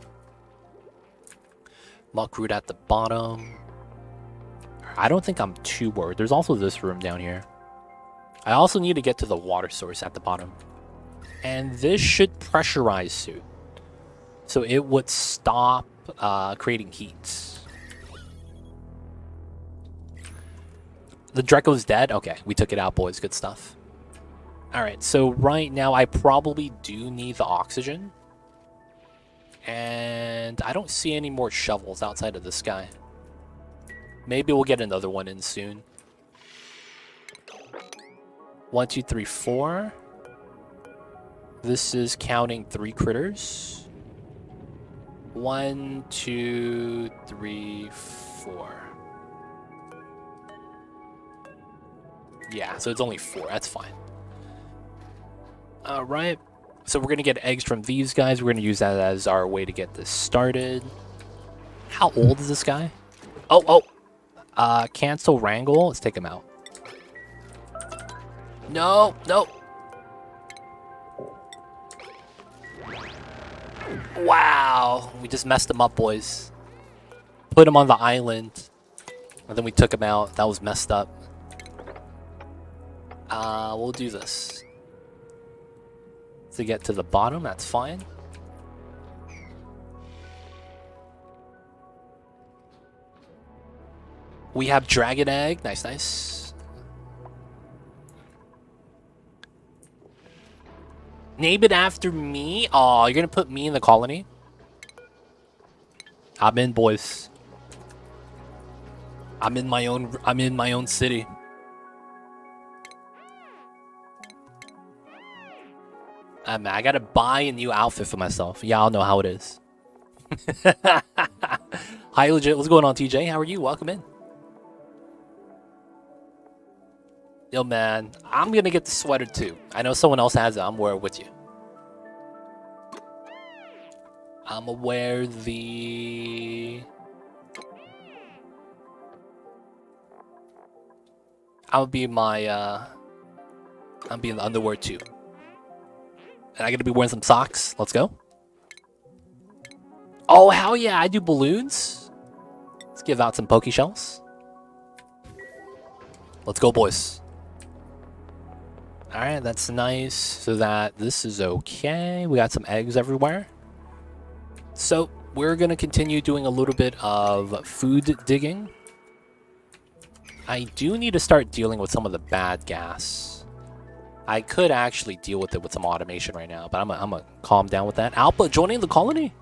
Muck root at the bottom. I don't think I'm too worried. There's also this room down here. I also need to get to the water source at the bottom. And this should pressurize suit. So it would stop creating heat. The Draco's dead? Okay, we took it out, boys. Good stuff. Alright, so right now I probably do need the oxygen. And I don't see any more shovels outside of this guy. Maybe we'll get another one in soon. 1, 2, 3, 4. This is counting 3 critters. 1, 2, 3, 4. Yeah, so it's only 4. That's fine. Alright. So we're going to get eggs from these guys. We're going to use that as our way to get this started. How old is this guy? Oh. Cancel wrangle. Let's take him out. No. Wow. We just messed him up, boys. Put him on the island. And then we took him out. That was messed up. We'll do this. To get to the bottom, that's fine. We have dragon egg. Nice. Name it after me. Oh, you're gonna put me in the colony? I'm in, boys. I'm in my own city. Man, I gotta buy a new outfit for myself. Y'all know how it is. Hi, legit. What's going on, TJ? How are you? Welcome in. Yo, man. I'm gonna get the sweater, too. I know someone else has it. I'm wearing it with you. I'm gonna wear the... I'll be my, I'm being the underwear, too. And I gotta be wearing some socks. Let's go. Oh, hell yeah. I do balloons. Let's give out some Poke Shells. Let's go, boys. Alright, that's nice. So that this is okay. We got some eggs everywhere. So, we're gonna continue doing a little bit of food digging. I do need to start dealing with some of the bad gas. I could actually deal with it with some automation right now, but I'm gonna calm down with that. Alpha joining the colony.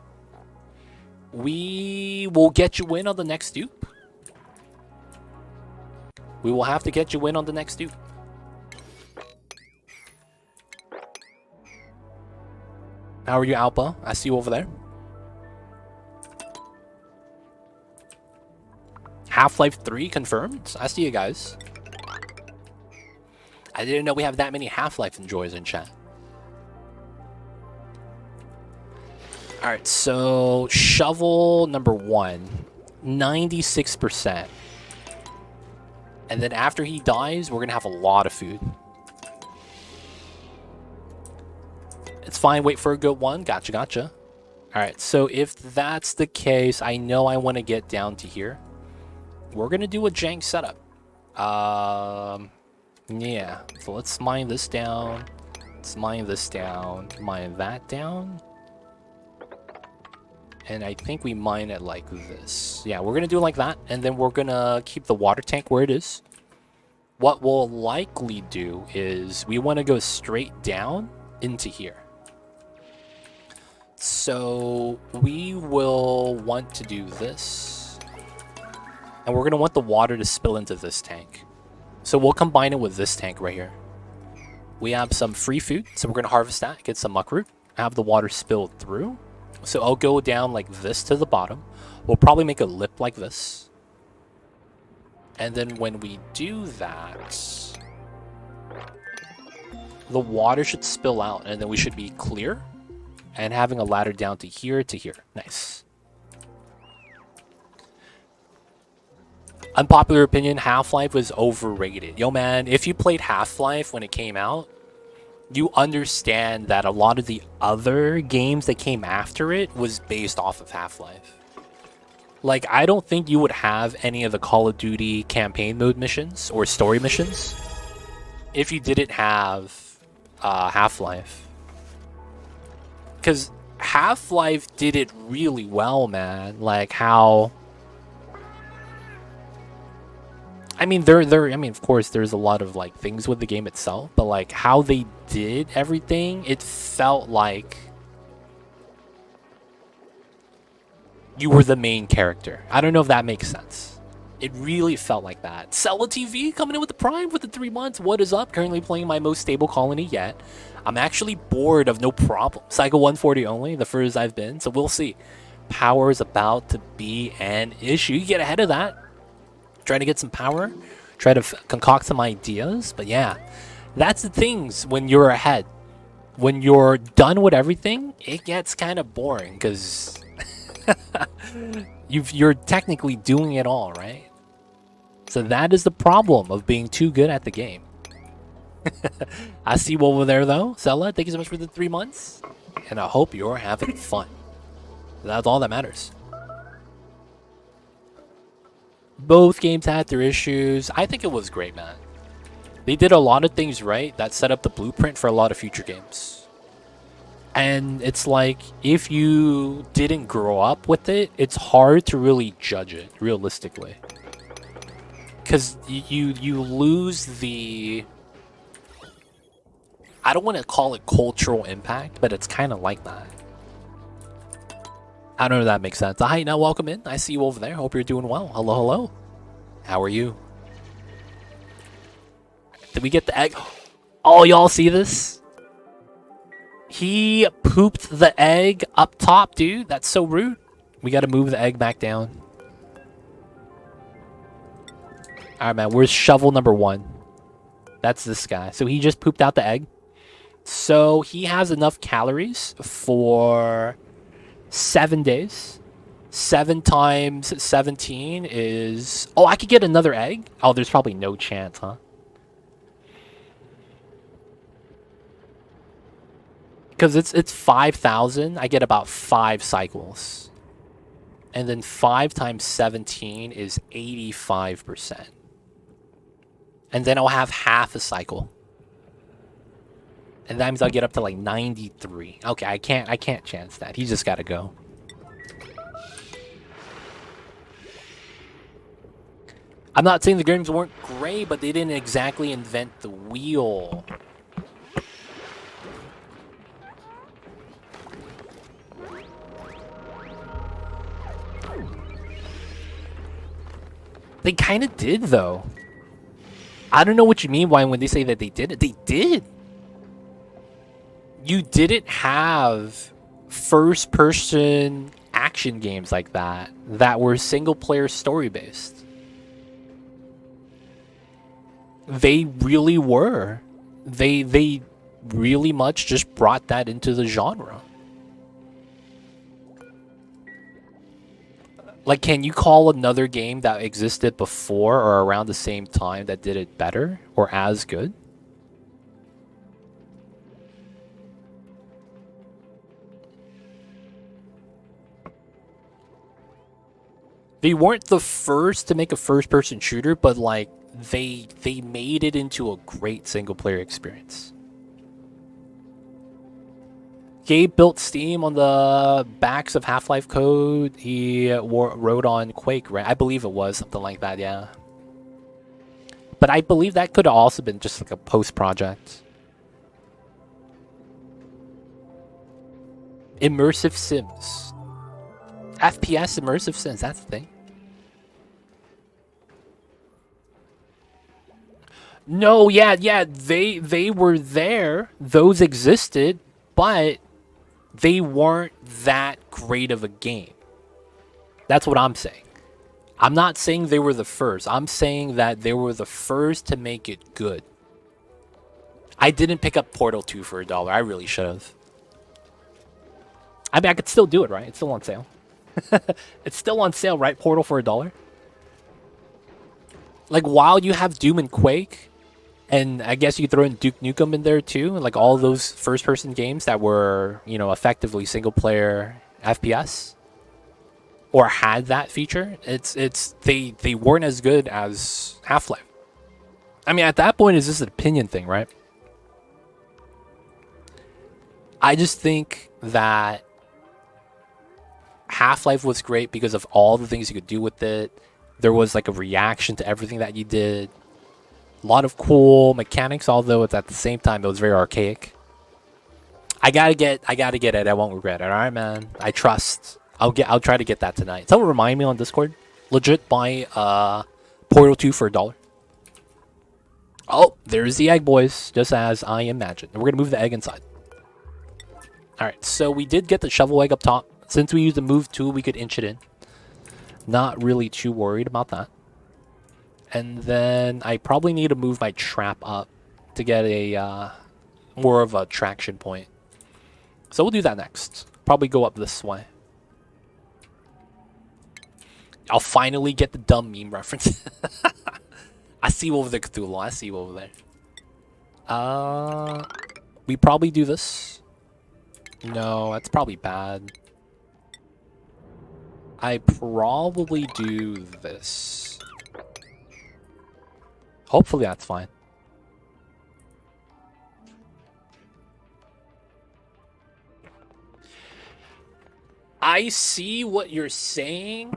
We will get you in on the next dupe. We will have to get you in on the next Dupe. How are you, Alpa? I see you over there. Half-Life 3 confirmed. I see you guys. I didn't know we have that many Half-Life enjoyers in chat. Alright, so shovel number 1, 96%. And then after he dies, we're going to have a lot of food. It's fine, wait for a good one. Gotcha, gotcha. Alright, so if that's the case, I know I want to get down to here. We're going to do a jank setup. Yeah, so let's mine this down. Let's mine this down. Mine that down. And I think we mine it like this. Yeah, we're going to do it like that. And then we're going to keep the water tank where it is. What we'll likely do is we want to go straight down into here. So we will want to do this. And we're going to want the water to spill into this tank. So we'll combine it with this tank right here. We have some free food, so we're going to harvest that, get some muckroot, have the water spilled through. So I'll go down like this to the bottom. We'll probably make a lip like this. And then when we do that, the water should spill out, and then we should be clear. And having a ladder down to here to here. Nice. Unpopular opinion, Half-Life was overrated. Yo, man, if you played Half-Life when it came out, you understand that a lot of the other games that came after it was based off of Half-Life. Like, I don't think you would have any of the Call of Duty campaign mode missions or story missions if you didn't have Half-Life. Because Half-Life did it really well, man. Like, how... I mean, of course, there's a lot of like things with the game itself, but like how they did everything, it felt like you were the main character. I don't know if that makes sense. It really felt like that. Sella TV coming in with the Prime with the 3 months. What is up? Currently playing my most stable colony yet. I'm actually bored of no problem. Cycle 140 only, the furthest I've been, so we'll see. Power is about to be an issue. You get ahead of that. Try to get some power, try to concoct some ideas. But yeah, that's the things when you're ahead. When you're done with everything, it gets kind of boring because you're technically doing it all, right? So that is the problem of being too good at the game. I see you over there though. Sella, thank you so much for the 3 months. And I hope you're having fun. That's all that matters. Both games had their issues. I think it was great, man. They did a lot of things right that set up the blueprint for a lot of future games. And it's like, if you didn't grow up with it, it's hard to really judge it, realistically. Because you lose the... I don't want to call it cultural impact, but it's kind of like that. I don't know if that makes sense. Hi, now welcome in. I see you over there. Hope you're doing well. Hello, hello. How are you? Did we get the egg? Oh, y'all see this? He pooped the egg up top, dude. That's so rude. We got to move the egg back down. All right, man. Where's shovel number 1? That's this guy. So he just pooped out the egg. So he has enough calories for 7 days. 7 times 17 is... Oh, I could get another egg? Oh, there's probably no chance, huh? Because it's 5,000. I get about 5 cycles. And then 5 times 17 is 85%. And then I'll have half a cycle. And that means I'll get up to like 93. Okay, I can't chance that. He's just gotta go. I'm not saying the games weren't great, but they didn't exactly invent the wheel. They kind of did, though. I don't know what you mean by when they say that they did it. They did. You didn't have first-person action games like that were single-player story-based. They really were. They really much just brought that into the genre. Like, can you call another game that existed before or around the same time that did it better or as good? They weren't the first to make a first-person shooter, but like they made it into a great single-player experience. Gabe built Steam on the backs of Half-Life code. He wrote on Quake, right? I believe it was something like that, yeah. But I believe that could have also been just like a post project. Immersive Sims. FPS immersive Sims, that's the thing. No, yeah, they were there. Those existed, but they weren't that great of a game. That's what I'm saying. I'm not saying they were the first. I'm saying that they were the first to make it good. I didn't pick up Portal 2 for $1. I really should have. I mean, I could still do it, right? It's still on sale. It's still on sale, right? Portal for $1. Like, while you have Doom and Quake, and I guess you could throw in Duke Nukem in there too, like all those first-person games that were, you know, effectively single-player FPS, or had that feature. They weren't as good as Half-Life. I mean, at that point, it's just an opinion thing, right? I just think that Half-Life was great because of all the things you could do with it. There was like a reaction to everything that you did. A lot of cool mechanics, although it's at the same time it was very archaic. I gotta get it. I won't regret it. All right, man. I trust. I'll try to get that tonight. Someone remind me on Discord. Legit buy Portal 2 for $1. Oh, there's the egg, boys. Just as I imagined. And we're gonna move the egg inside. All right. So we did get the shovel egg up top. Since we used the move tool, we could inch it in. Not really too worried about that. And then I probably need to move my trap up to get a more of a traction point. So we'll do that next. Probably go up this way. I'll finally get the dumb meme reference. I see over there, Cthulhu. I see over there. We probably do this. No, that's probably bad. I probably do this. Hopefully that's fine. I see what you're saying,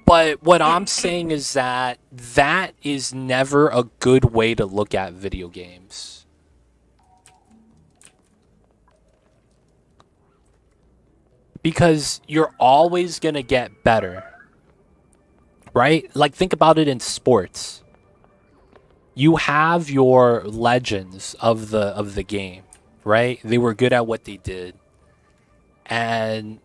but what I'm saying is that that is never a good way to look at video games. Because you're always going to get better. Right? Like, think about it in sports. You have your legends of the game, right? They were good at what they did. And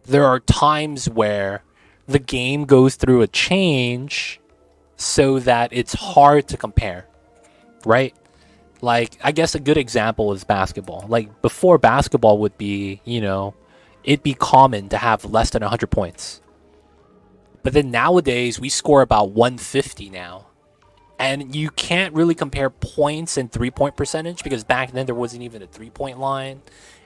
there are times where the game goes through a change so that it's hard to compare, right? Like, I guess a good example is basketball. Like, before basketball would be, you know, it'd be common to have less than 100 points. But then nowadays, we score about 150 now. And you can't really compare points and three-point percentage because back then there wasn't even a three-point line.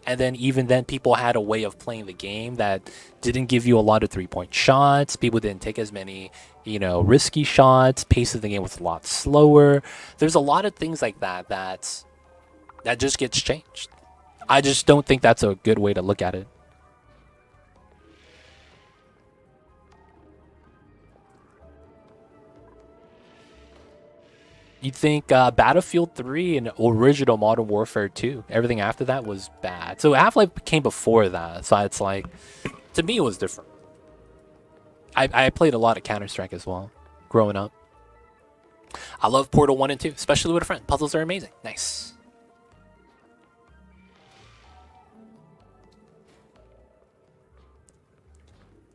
And then even then people had a way of playing the game that didn't give you a lot of three-point shots. People didn't take as many, you know, risky shots. Pace of the game was a lot slower. There's a lot of things like that that just gets changed. I just don't think that's a good way to look at it. You'd think Battlefield 3 and original Modern Warfare 2. Everything after that was bad. So Half-Life came before that. So it's like, to me, it was different. I played a lot of Counter-Strike as well, growing up. I love Portal 1 and 2, especially with a friend. Puzzles are amazing. Nice.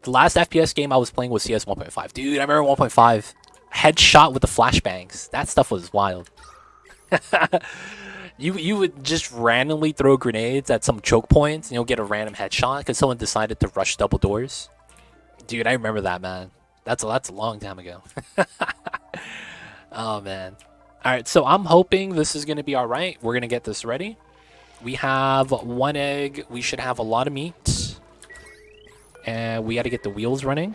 The last FPS game I was playing was CS 1.5. Dude, I remember 1.5. Headshot with the flashbangs. That stuff was wild. You would just randomly throw grenades at some choke points and you'll get a random headshot because someone decided to rush double doors. Dude, I remember that, man. That's a long time ago. Oh, man. All right, so I'm hoping this is going to be all right. We're going to get this ready. We have 1 egg. We should have a lot of meat. And we got to get the wheels running.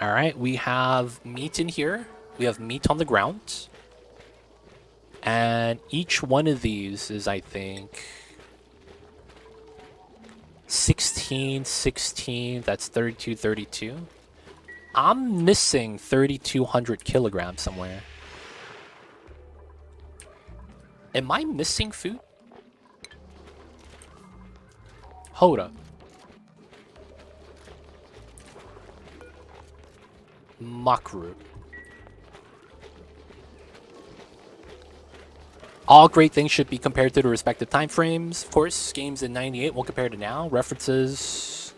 All right, we have meat in here. We have meat on the ground. And each one of these is, I think, 16, 16. That's 32, 32. I'm missing 3,200 kilograms somewhere. Am I missing food? Hold up. Makru. All great things should be compared to the respective time frames. Of course, games in 98 won't compare to now. References,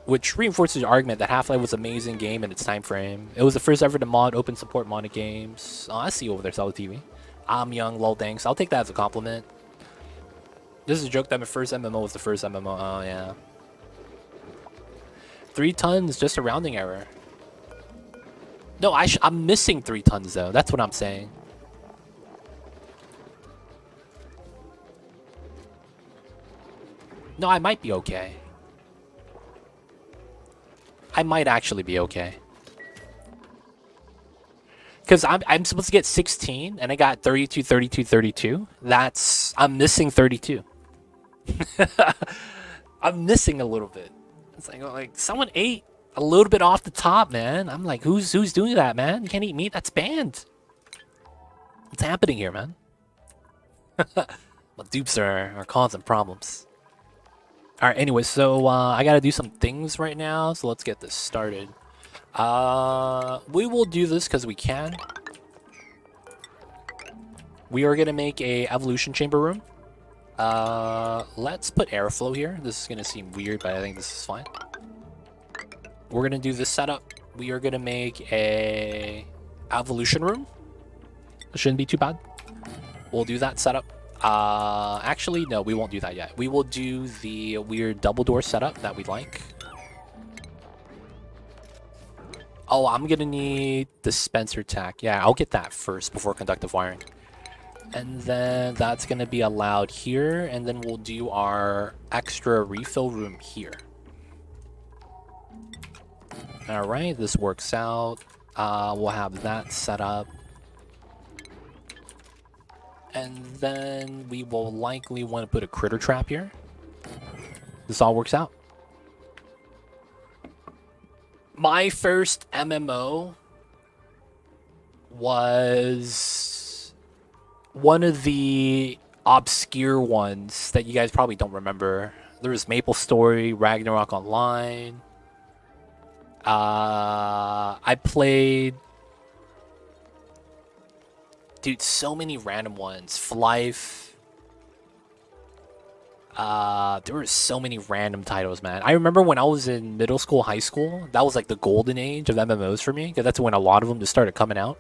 which reinforces the argument that Half-Life was an amazing game in its time frame. It was the first ever to mod open support modded games. Oh, I see you over there, Solid TV. I'm young, lol, thanks. I'll take that as a compliment. This is a joke that my first MMO was the first MMO. Oh, yeah. 3 tons, just a rounding error. No, I'm missing 3 tons, though. That's what I'm saying. No, I might be okay. I might actually be okay. Because I'm supposed to get 16, and I got 32, 32, 32. I'm missing 32. I'm missing a little bit. It's like someone ate a little bit off the top, man. I'm like, who's doing that, man? You can't eat meat. That's banned. What's happening here, man? Well, dupes are causing problems. All right, anyway, so I got to do some things right now, so let's get this started. We will do this because we can. We are going to make a evolution chamber room. Let's put airflow here. This is going to seem weird, but I think this is fine. We're going to do this setup. We are going to make a evolution room. It shouldn't be too bad. We'll do that setup. Actually, no, we won't do that yet. We will do the weird double door setup that we like. Oh, I'm gonna need dispenser tack. Yeah, I'll get that first before conductive wiring. And then that's gonna be allowed here, and then we'll do our extra refill room here. All right, this works out. We'll have that set up. And then we will likely want to put a critter trap here. This all works out. My first MMO was one of the obscure ones that you guys probably don't remember. There was Maple Story, Ragnarok Online. I played... Dude, so many random ones. Flife. There were so many random titles, man. I remember when I was in middle school, high school, that was like the golden age of MMOs for me, because that's when a lot of them just started coming out.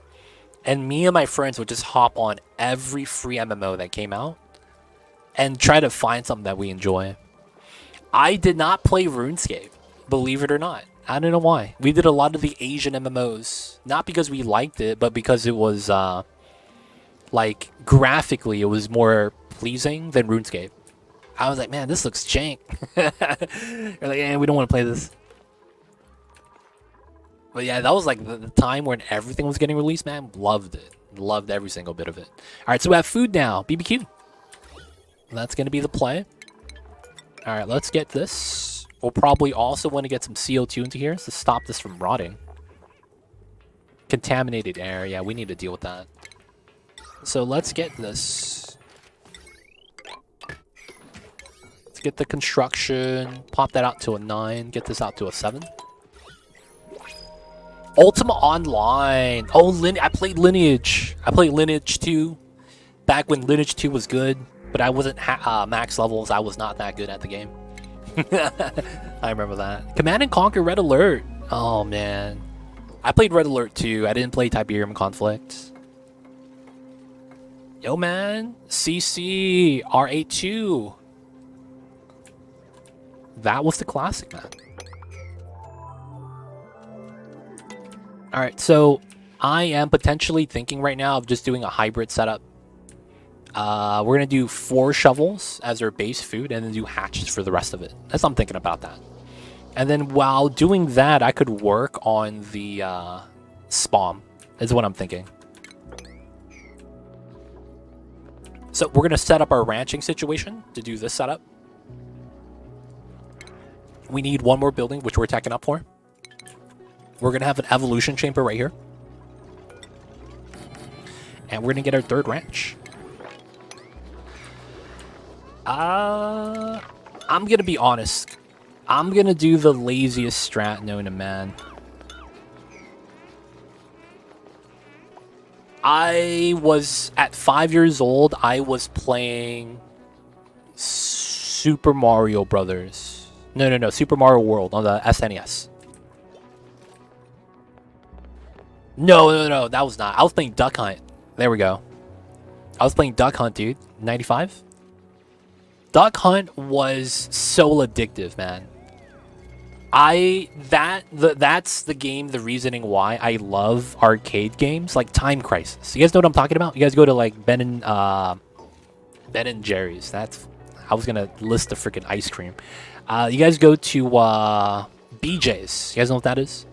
And me and my friends would just hop on every free MMO that came out and try to find something that we enjoy. I did not play RuneScape, believe it or not. I don't know why. We did a lot of the Asian MMOs, not because we liked it, but because it was... like, graphically, it was more pleasing than RuneScape. I was like, man, this looks jank. You're like, yeah, we don't want to play this. But yeah, that was like the time when everything was getting released, man. Loved it. Loved every single bit of it. All right, so we have food now. BBQ. That's going to be the play. All right, let's get this. We'll probably also want to get some CO2 into here to stop this from rotting. Contaminated air. Yeah, we need to deal with that. So let's get this. Let's get the construction. Pop that out to a 9. Get this out to a 7. Ultima Online. Oh, I played Lineage. I played Lineage 2 back when Lineage 2 was good, but I wasn't max levels. I was not that good at the game. I remember that. Command and Conquer Red Alert. Oh, man. I played Red Alert 2. I didn't play Tiberium Conflict. Yo, man. CC R82. That was the classic, man. Alright, so I am potentially thinking right now of just doing a hybrid setup. We're going to do 4 shovels as our base food and then do hatches for the rest of it. That's what I'm thinking about that. And then while doing that, I could work on the spawn, is what I'm thinking. So we're going to set up our ranching situation to do this setup. We need 1 more building, which we're teching up for. We're going to have an evolution chamber right here. And we're going to get our 3rd ranch. I'm going to be honest. I'm going to do the laziest strat known to man. I was, at 5 years old, I was playing Super Mario Brothers. No, Super Mario World on the SNES. No, that was not. I was playing Duck Hunt. There we go. I was playing Duck Hunt, dude. 95? Duck Hunt was so addictive, man. That's the game, the reasoning why I love arcade games like Time Crisis. You guys know what I'm talking about? You guys go to like Ben and Jerry's. I was gonna list the freaking ice cream. You guys go to BJ's. You guys know what that is?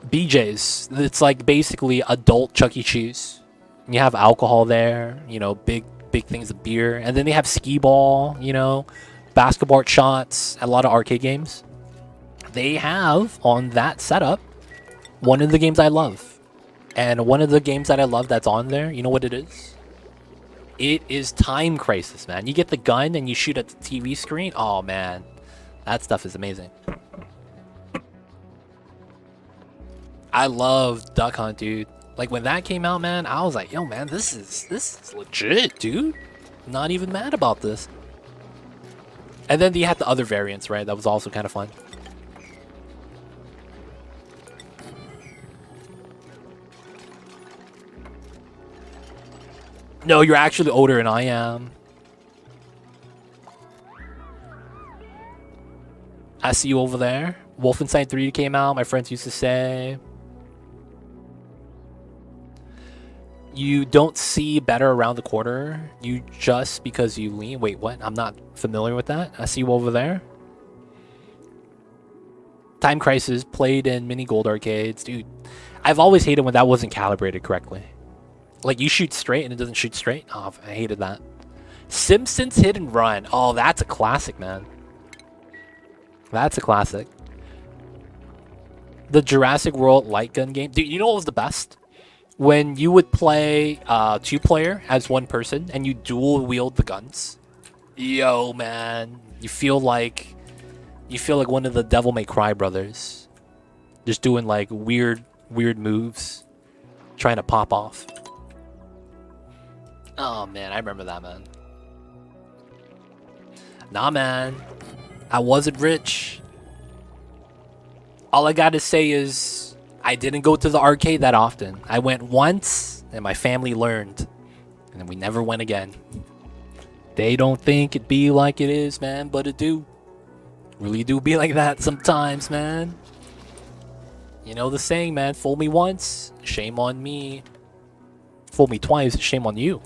BJ's. It's like basically adult Chuck E. Cheese. You have alcohol there, you know, big things of beer, and then they have skee ball, you know, basketball shots, a lot of arcade games. They have on that setup one of the games I love, and one of the games that I love that's on there. You know what it is? It is Time Crisis, man. You get the gun and you shoot at the TV screen. Oh man, that stuff is amazing. I love Duck Hunt, dude. Like when that came out, man, I was like, yo, man, this is legit, dude. Not even mad about this. And then you had the other variants, right? That was also kind of fun. No, you're actually older than I am. I see you over there. Wolfenstein 3 came out, my friends used to say. You don't see better around the corner. You just because you lean. Wait, what? I'm not familiar with that. I see you over there. Time Crisis played in mini gold arcades. Dude, I've always hated when that wasn't calibrated correctly. Like you shoot straight and it doesn't shoot straight. Oh, I hated that. Simpsons Hit and Run. Oh, that's a classic, man. That's a classic. The Jurassic World light gun game. Dude, you know what was the best? When you would play 2-player as one person and you dual wield the guns. Yo, man, you feel like one of the Devil May Cry brothers, just doing like weird moves, trying to pop off. Oh man, I remember that, man. Nah, man, I wasn't rich. All I gotta say is, I didn't go to the arcade that often. I went once, and my family learned. And then we never went again. They don't think it be like it is, man, but it do. Really do be like that sometimes, man. You know the saying, man, fool me once, shame on me. Fool me twice, shame on you.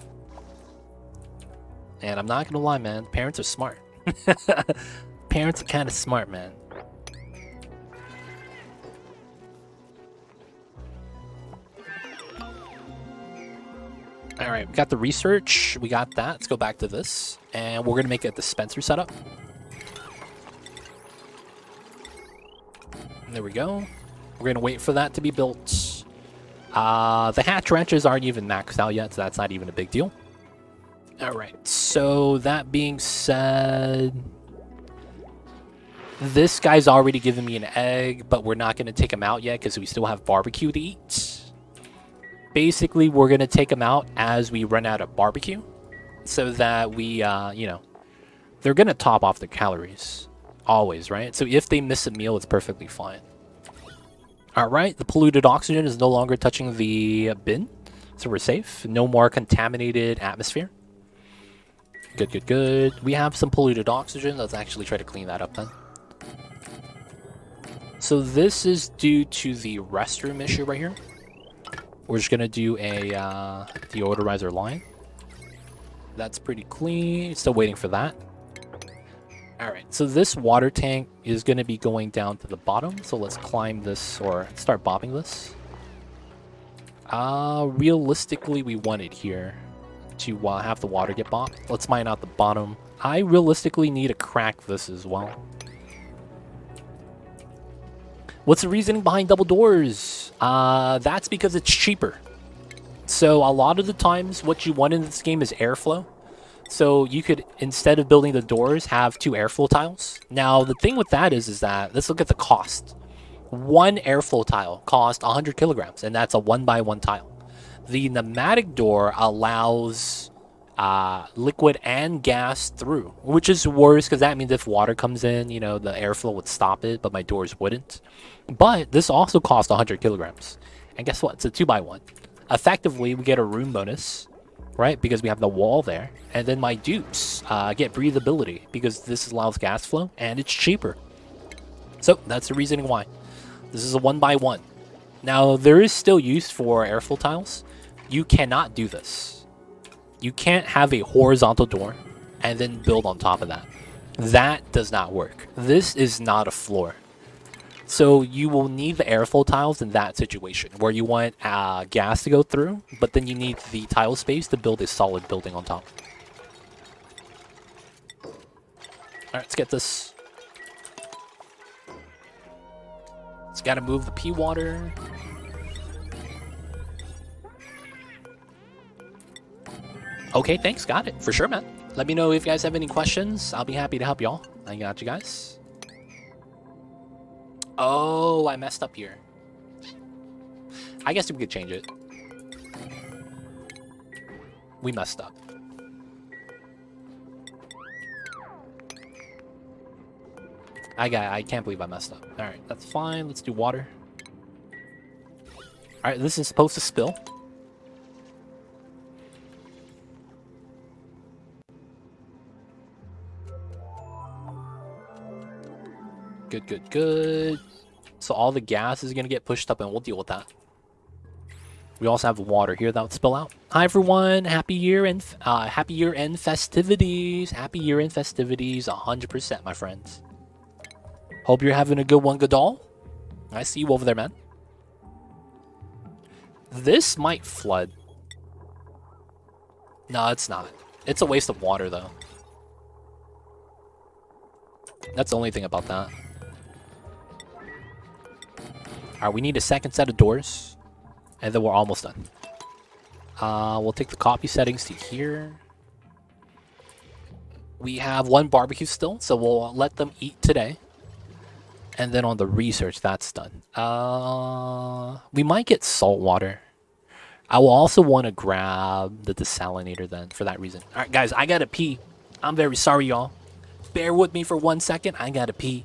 And I'm not gonna lie, man, parents are smart. Parents are kind of smart, man. Alright, we got the research. We got that. Let's go back to this. And we're going to make a dispenser setup. There we go. We're going to wait for that to be built. The hatch ranches aren't even maxed out yet, so that's not even a big deal. Alright, so that being said... This guy's already given me an egg, but we're not going to take him out yet because we still have barbecue to eat. Basically, we're going to take him out as we run out of barbecue so that we, you know, they're going to top off their calories. Always, right? So if they miss a meal, it's perfectly fine. Alright, the polluted oxygen is no longer touching the bin. So we're safe. No more contaminated atmosphere. Good, good, good. We have some polluted oxygen. Let's actually try to clean that up then. So this is due to the restroom issue right here. We're just going to do a deodorizer line. That's pretty clean. Still waiting for that. Alright, so this water tank is going to be going down to the bottom. So let's climb this or start bobbing this. Realistically, we want it here to have the water get bobbed. Let's mine out the bottom. I realistically need to crack this as well. What's the reasoning behind double doors? That's because it's cheaper. So a lot of the times what you want in this game is airflow. So you could, instead of building the doors, have 2 airflow tiles. Now, the thing with that is that, let's look at the cost. One airflow tile costs 100 kilograms, and that's a 1x1 tile. The pneumatic door allows liquid and gas through, which is worse because that means if water comes in, you know, the airflow would stop it, but my doors wouldn't. But this also costs 100 kilograms. And guess what? It's a 2x1. Effectively, we get a room bonus, right? Because we have the wall there. And then my dupes get breathability because this allows gas flow and it's cheaper. So that's the reasoning why. This is a 1x1. Now, there is still use for airflow tiles. You cannot do this. You can't have a horizontal door and then build on top of that. That does not work. This is not a floor. So you will need the airflow tiles in that situation where you want gas to go through, but then you need the tile space to build a solid building on top. Alright, let's get this. It's got to move the pea water. Okay, thanks. Got it. For sure, man. Let me know if you guys have any questions. I'll be happy to help y'all. I got you guys. Oh, I messed up here. I guess we could change it. We messed up. I can't believe I messed up. Alright, that's fine. Let's do water. Alright, this is supposed to spill. Good, good, good. So all the gas is going to get pushed up and we'll deal with that. We also have water here that would spill out. Hi everyone, happy year end festivities. Happy year end festivities, 100%, my friends. Hope you're having a good one, Godal. I see you over there, man. This might flood. No, it's not. It's a waste of water, though. That's the only thing about that. Alright, we need a second set of doors. And then we're almost done. We'll take the copy settings to here. We have 1 barbecue still, so we'll let them eat today. And then on the research, that's done. We might get salt water. I will also want to grab the desalinator then for that reason. Alright, guys, I gotta pee. I'm very sorry, y'all. Bear with me for 1 second. I gotta pee.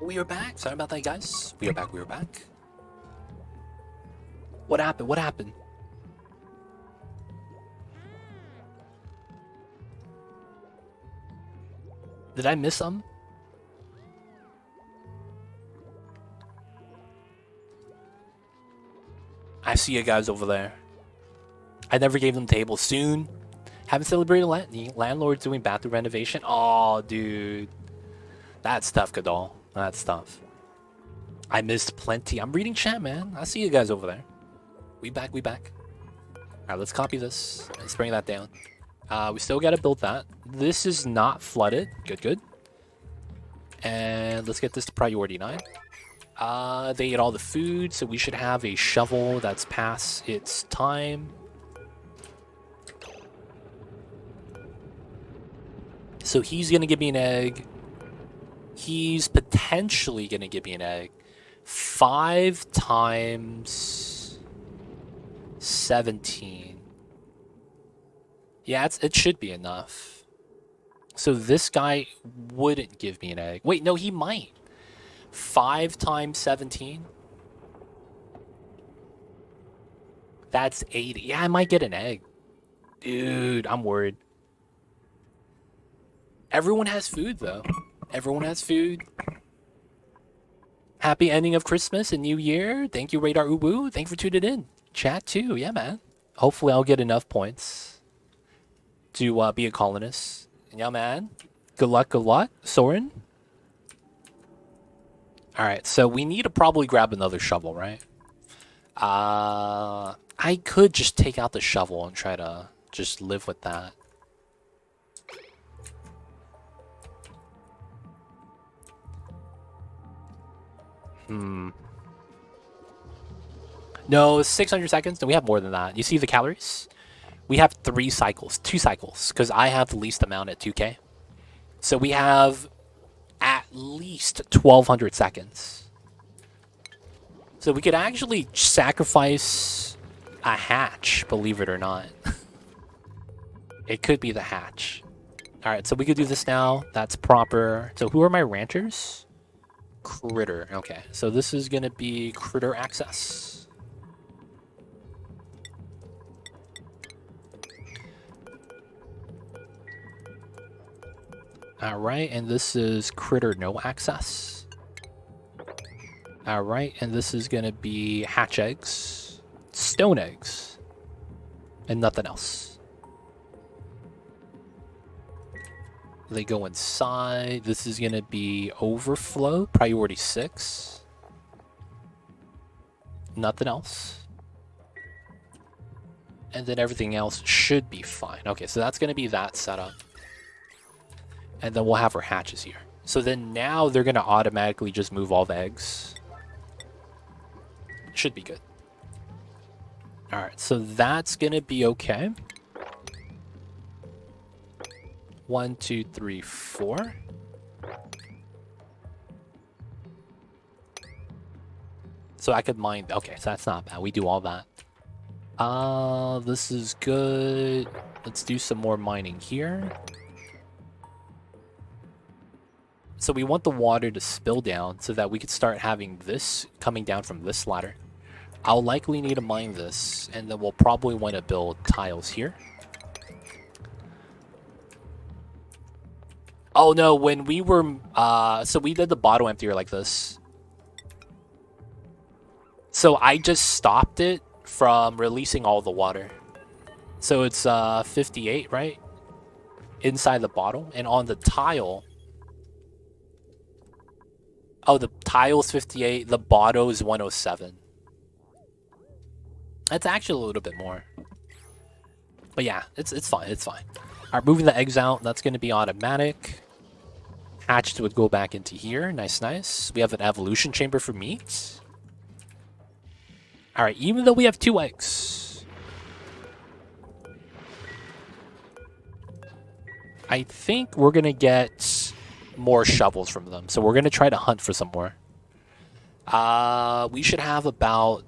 We are back. Sorry about that, guys. We are back. We are back. What happened? What happened? Did I miss some? I see you guys over there. I never gave them tables. Soon. Haven't celebrated landlord's doing bathroom renovation. Oh, dude. That's tough, Kadal. That's tough. I missed plenty. I'm reading chat, man. I see you guys over there. We back, we back. Alright, let's copy this. Let's bring that down. We still gotta build that. This is not flooded. Good, good. And let's get this to priority 9. They ate all the food, so we should have a shovel that's past its time. So he's gonna give me an egg. He's potentially gonna give me an egg. 5 times 17. Yeah, it should be enough. So this guy wouldn't give me an egg. Wait, no, he might. 5 times 17. That's 80. Yeah, I might get an egg. Dude, I'm worried. Everyone has food, though. Everyone has food. Happy ending of Christmas and New Year. Thank you, Radar Ubu. Thank you for tuning in. Chat, too. Yeah, man. Hopefully, I'll get enough points to be a colonist. Yeah, man. Good luck, Soren. Alright, so we need to probably grab another shovel, right? I could just take out the shovel and try to just live with that. No, 600 seconds? No, we have more than that. You see the calories? We have 2 cycles, because I have the least amount at 2K. So we have at least 1,200 seconds. So we could actually sacrifice a hatch, believe it or not. It could be the hatch. Alright, so we could do this now. That's proper. So who are my ranchers? Critter. Okay, so this is going to be critter access. Alright, and this is critter no access. Alright, and this is going to be hatch eggs, stone eggs, and nothing else. They go inside. This is going to be overflow, priority 6. Nothing else. And then everything else should be fine. Okay, so that's going to be that setup. And then we'll have our hatches here. So then now they're going to automatically just move all the eggs. Should be good. Alright, so that's going to be okay. 1, 2, 3, 4. So I could mine. Okay, so that's not bad. We do all that. This is good. Let's do some more mining here. So we want the water to spill down so that we could start having this coming down from this ladder. I'll likely need to mine this, and then we'll probably want to build tiles here. Oh no, when we were, so we did the bottle emptier like this. So I just stopped it from releasing all the water. So it's 58, right? Inside the bottle, and on the tile. Oh, the tile's 58, the bottle is 107. That's actually a little bit more. But yeah, it's fine, it's fine. Alright, moving the eggs out, that's going to be automatic. Hatched would go back into here. Nice, nice. We have an evolution chamber for meat. Alright, even though we have 2 eggs. I think we're going to get more shovels from them. So we're going to try to hunt for some more. We should have about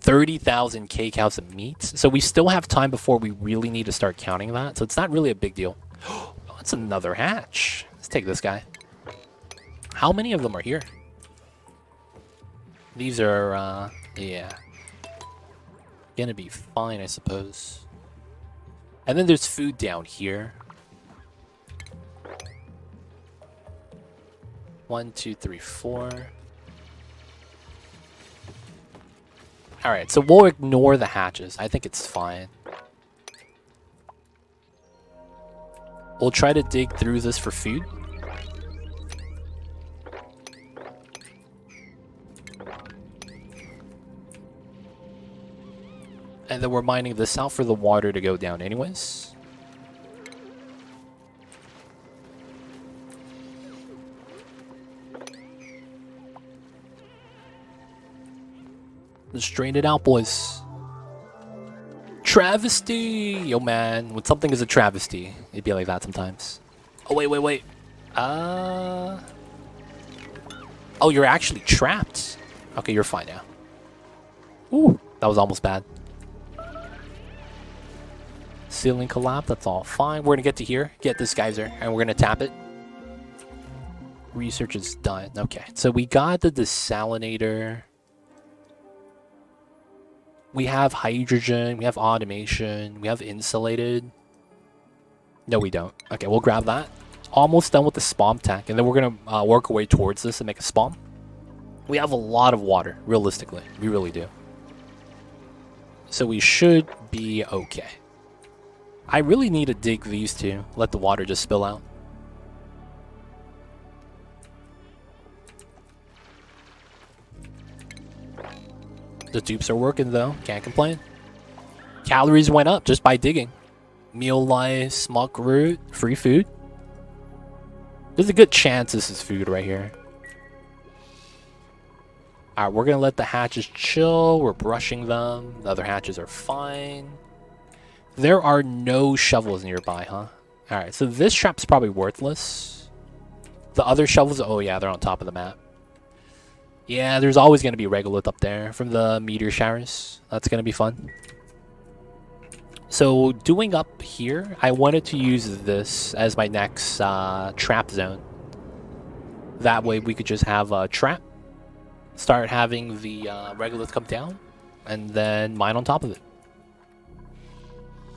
30,000 K-cows of meat. So we still have time before we really need to start counting that. So it's not really a big deal. Oh, that's another hatch. Let's take this guy. How many of them are here? These are, yeah. Gonna be fine, I suppose. And then there's food down here. 1, 2, 3, 4. Alright, so we'll ignore the hatches. I think it's fine. We'll try to dig through this for food. And then we're mining this out for the water to go down anyways. Let's drain it out, boys. Travesty! Yo, man. When something is a travesty, it'd be like that sometimes. Oh, wait. Oh, you're actually trapped. Okay, you're fine now. Ooh, that was almost bad. Ceiling collapse, that's all fine. We're gonna get to here, get this geyser, and we're gonna tap it. Research is done. Okay, so we got the desalinator. We have hydrogen, we have automation, we have insulated. No, we don't. Okay, we'll grab that. Almost done with the spawn tank, and then we're gonna work our way towards this and make a spawn. We have a lot of water, realistically. We really do. So we should be okay. I really need to dig these two. Let the water just spill out. The dupes are working though. Can't complain. Calories went up just by digging. Meal lice, muck root, free food. There's a good chance this is food right here. Alright, we're gonna let the hatches chill. We're brushing them. The other hatches are fine. There are no shovels nearby, huh? Alright, so this trap's probably worthless. The other shovels, oh yeah, they're on top of the map. Yeah, there's always going to be regolith up there from the meteor showers. That's going to be fun. So, doing up here, I wanted to use this as my next trap zone. That way we could just have a trap. Start having the regolith come down. And then mine on top of it.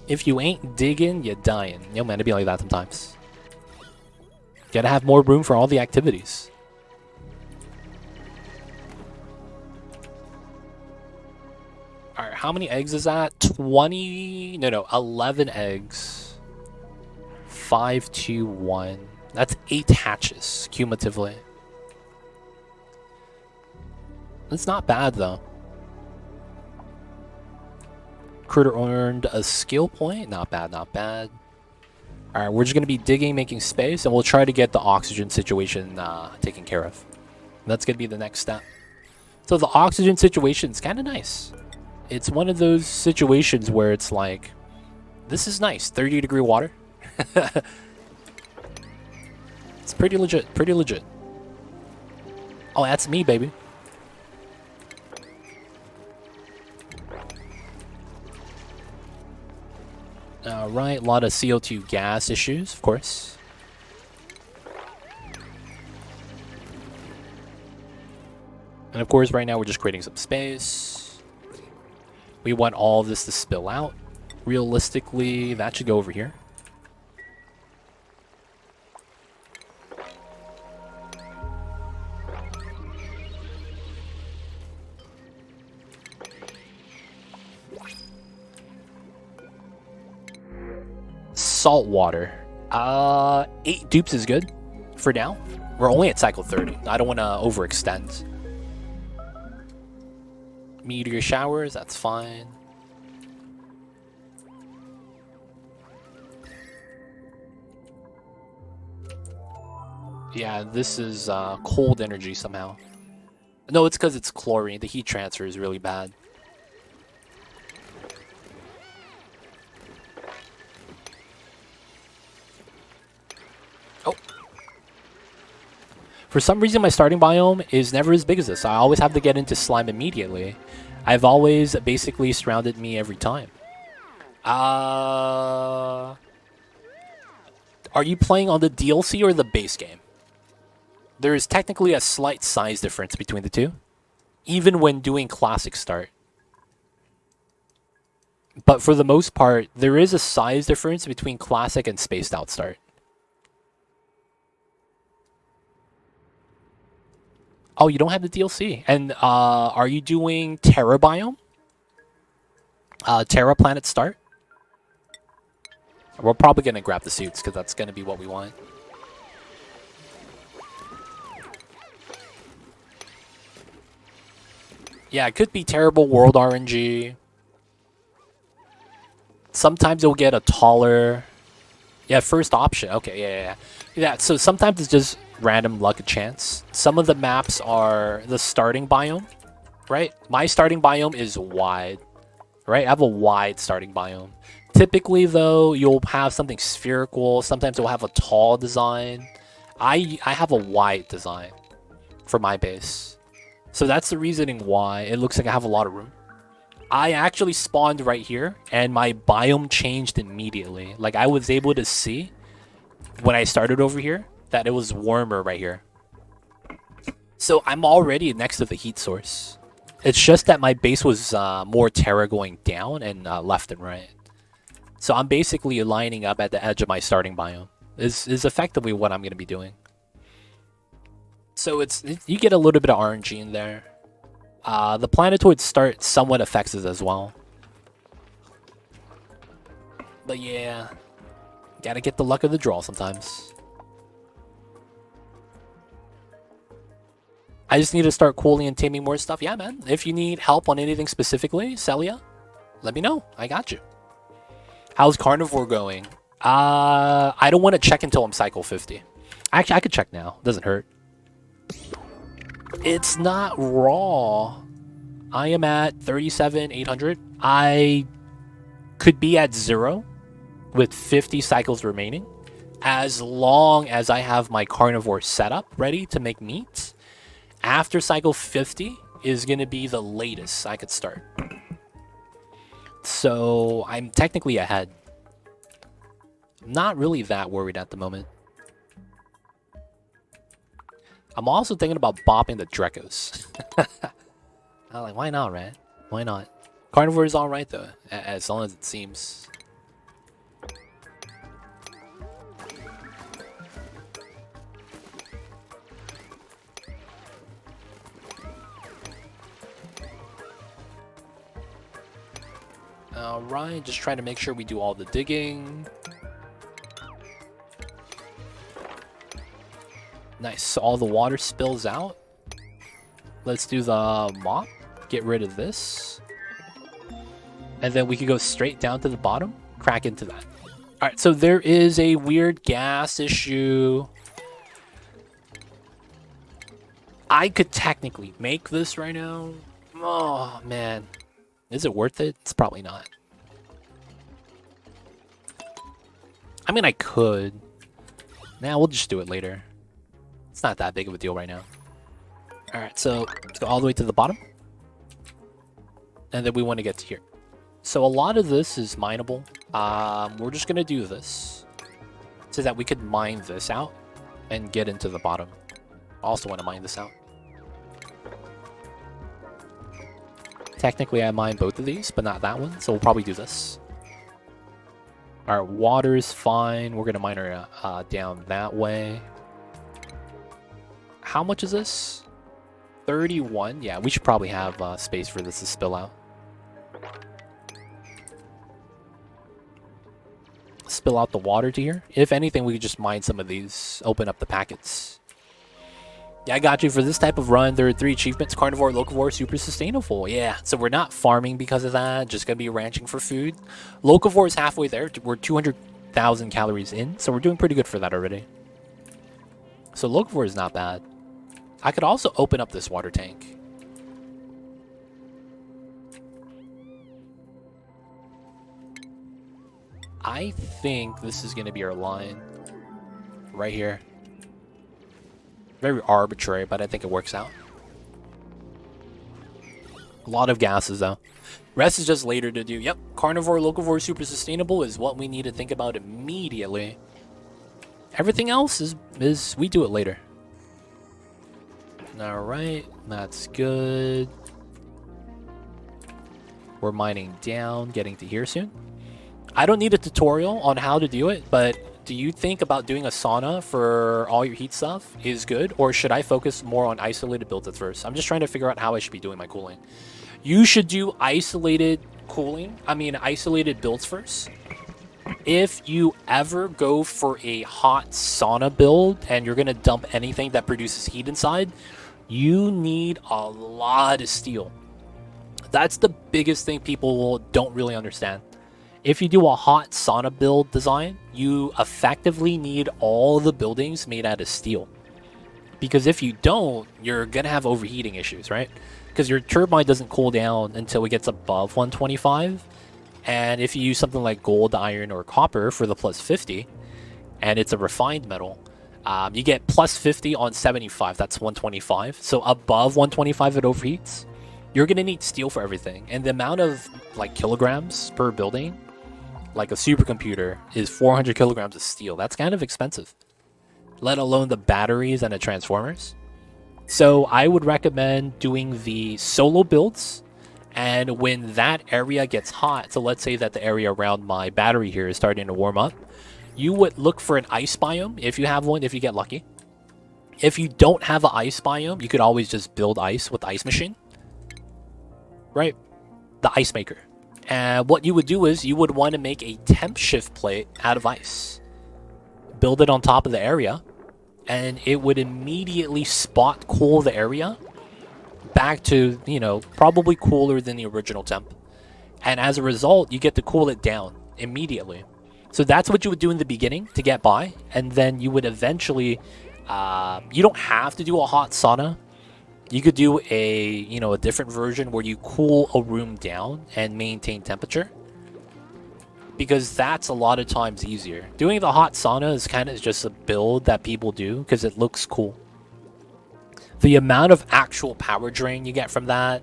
If you ain't digging, you're dying. Yo, man, it'd be like that sometimes. Gotta have more room for all the activities. Alright, how many eggs is that? 20... No, 11 eggs. 5, 2, 1. That's 8 hatches, cumulatively. That's not bad, though. Critter earned a skill point. Not bad, not bad. Alright, we're just going to be digging, making space, and we'll try to get the oxygen situation taken care of. That's going to be the next step. So the oxygen situation is kind of nice. It's one of those situations where it's like, this is nice, 30-degree water. It's pretty legit, pretty legit. Oh, that's me, baby. Alright, a lot of CO2 gas issues, of course. And of course, right now we're just creating some space. We want all of this to spill out. Realistically, that should go over here. Salt water. 8 dupes is good for now. We're only at cycle 30. I don't want to overextend. Meteor showers, that's fine. Yeah, this is cold energy somehow. No, it's because it's chlorine. The heat transfer is really bad. Oh. For some reason, my starting biome is never as big as this. I always have to get into slime immediately. I've always basically surrounded me every time. Are you playing on the DLC or the base game? There is technically a slight size difference between the two, even when doing classic start. But for the most part, there is a size difference between classic and spaced out start. Oh, you don't have the DLC. And are you doing Terra biome? Terra planet start? We're probably going to grab the suits because that's going to be what we want. Yeah, it could be terrible world RNG. Sometimes you'll get a taller... Yeah, first option. Okay, yeah. Yeah, so sometimes it's just random luck and chance. Some of the maps are the starting biome, right? My starting biome is wide, right? I have a wide starting biome. Typically, though, you'll have something spherical. Sometimes you'll have a tall design. I have a wide design for my base. So that's the reasoning why it looks like I have a lot of room. I actually spawned right here, and my biome changed immediately. Like, I was able to see, when I started over here, that it was warmer right here. So I'm already next to the heat source. It's just that my base was more Terra going down and left and right. So I'm basically lining up at the edge of my starting biome. Is effectively what I'm going to be doing. So you get a little bit of RNG in there. The planetoid start somewhat affects it as well. But yeah, gotta get the luck of the draw sometimes. I just need to start cooling and taming more stuff. Yeah, man. If you need help on anything specifically, Celia, let me know. I got you. How's Carnivore going? I don't want to check until I'm cycle 50. Actually, I could check now. Doesn't hurt. It's not raw. I am at 37,800. I could be at 0 with 50 cycles remaining, as long as I have my carnivore setup ready to make meat. After cycle 50 is going to be the latest I could start. So I'm technically ahead. Not really that worried at the moment. I'm also thinking about bopping the Drekos. I'm like, why not, right? Why not? Carnivore is alright though, as long as it seems. Alright, just trying to make sure we do all the digging. Nice, so all the water spills out. Let's do the mop. Get rid of this. And then we could go straight down to the bottom. Crack into that. Alright, so there is a weird gas issue. I could technically make this right now. Oh, man. Is it worth it? It's probably not. I mean, I could. Nah, we'll just do it later. It's not that big of a deal right now. Alright, so let's go all the way to the bottom. And then we want to get to here. So a lot of this is mineable. We're just going to do this so that we could mine this out and get into the bottom. Also want to mine this out. Technically, I mine both of these, but not that one. So we'll probably do this. Our water is fine. We're going to mine her down that way. How much is this? 31. Yeah, we should probably have space for this to spill out. Spill out the water to here. If anything, we could just mine some of these. Open up the packets. Yeah, I got you. For this type of run, there are 3 achievements. Carnivore, Locavore, Super Sustainable. Yeah, so we're not farming because of that. Just going to be ranching for food. Locavore is halfway there. We're 200,000 calories in, so we're doing pretty good for that already. So Locavore is not bad. I could also open up this water tank. I think this is going to be our line. Right here. Very arbitrary, but I think it works out. A lot of gases, though. Rest is just later to do. Yep, Carnivore, Locavore, Super Sustainable is what we need to think about immediately. Everything else is we do it later. All right, that's good. We're mining down, getting to here soon. I don't need a tutorial on how to do it, but do you think about doing a sauna for all your heat stuff is good, or should I focus more on isolated builds at first? I'm just trying to figure out how I should be doing my cooling. You should do isolated isolated builds first. If you ever go for a hot sauna build and you're going to dump anything that produces heat inside, you need a lot of steel. That's the biggest thing people don't really understand. If you do a hot sauna build design, you effectively need all the buildings made out of steel. Because if you don't, you're going to have overheating issues, right? Because your turbine doesn't cool down until it gets above 125. And if you use something like gold, iron, or copper for the plus 50, and it's a refined metal, you get plus 50 on 75. That's 125. So above 125, it overheats. You're going to need steel for everything. And the amount of like kilograms per building, like a supercomputer, is 400 kilograms of steel. That's kind of expensive, let alone the batteries and the transformers. So I would recommend doing the solo builds. And when that area gets hot, so let's say that the area around my battery here is starting to warm up, you would look for an ice biome if you have one, if you get lucky. If you don't have an ice biome, you could always just build ice with the ice machine. Right? The ice maker. And what you would do is you would want to make a temp shift plate out of ice. Build it on top of the area, and it would immediately spot cool the area back to, probably cooler than the original temp. And as a result, you get to cool it down immediately. So that's what you would do in the beginning to get by. And then you would eventually, you don't have to do a hot sauna. You could do a different version where you cool a room down and maintain temperature. Because that's a lot of times easier. Doing the hot sauna is kind of just a build that people do because it looks cool. The amount of actual power drain you get from that,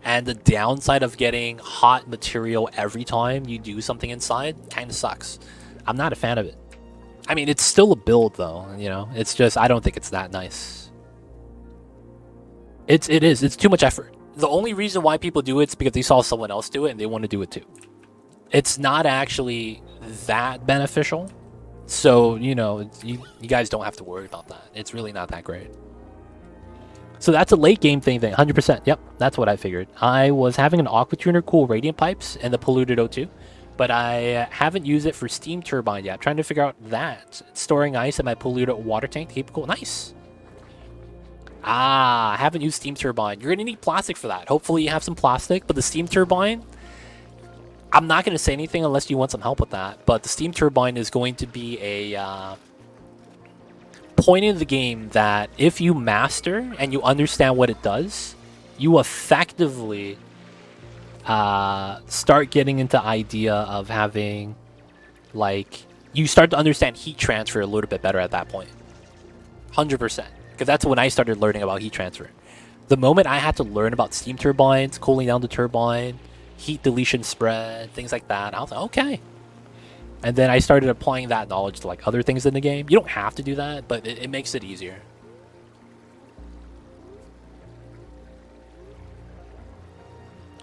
and the downside of getting hot material every time you do something inside kind of sucks. I'm not a fan of it. I mean, it's still a build though, it's just, I don't think it's that nice. It's too much effort. The only reason why people do it is because they saw someone else do it and they want to do it too. It's not actually that beneficial. So, you guys don't have to worry about that. It's really not that great. So that's a late game thing, 100%. Yep, that's what I figured. I was having an aqua tuner cool radiant pipes and the polluted O2, but I haven't used it for steam turbine yet. I'm trying to figure out that. Storing ice in my polluted water tank to keep it cool. Nice. I haven't used steam turbine. You're going to need plastic for that. Hopefully you have some plastic, but the steam turbine, I'm not going to say anything unless you want some help with that, but the steam turbine is going to be a point in the game that if you master and you understand what it does, you effectively start getting into idea of having, you start to understand heat transfer a little bit better at that point. 100%. Because that's when I started learning about heat transfer. The moment I had to learn about steam turbines, cooling down the turbine, heat deletion spread, things like that, I was like, okay. And then I started applying that knowledge to other things in the game. You don't have to do that, but it makes it easier.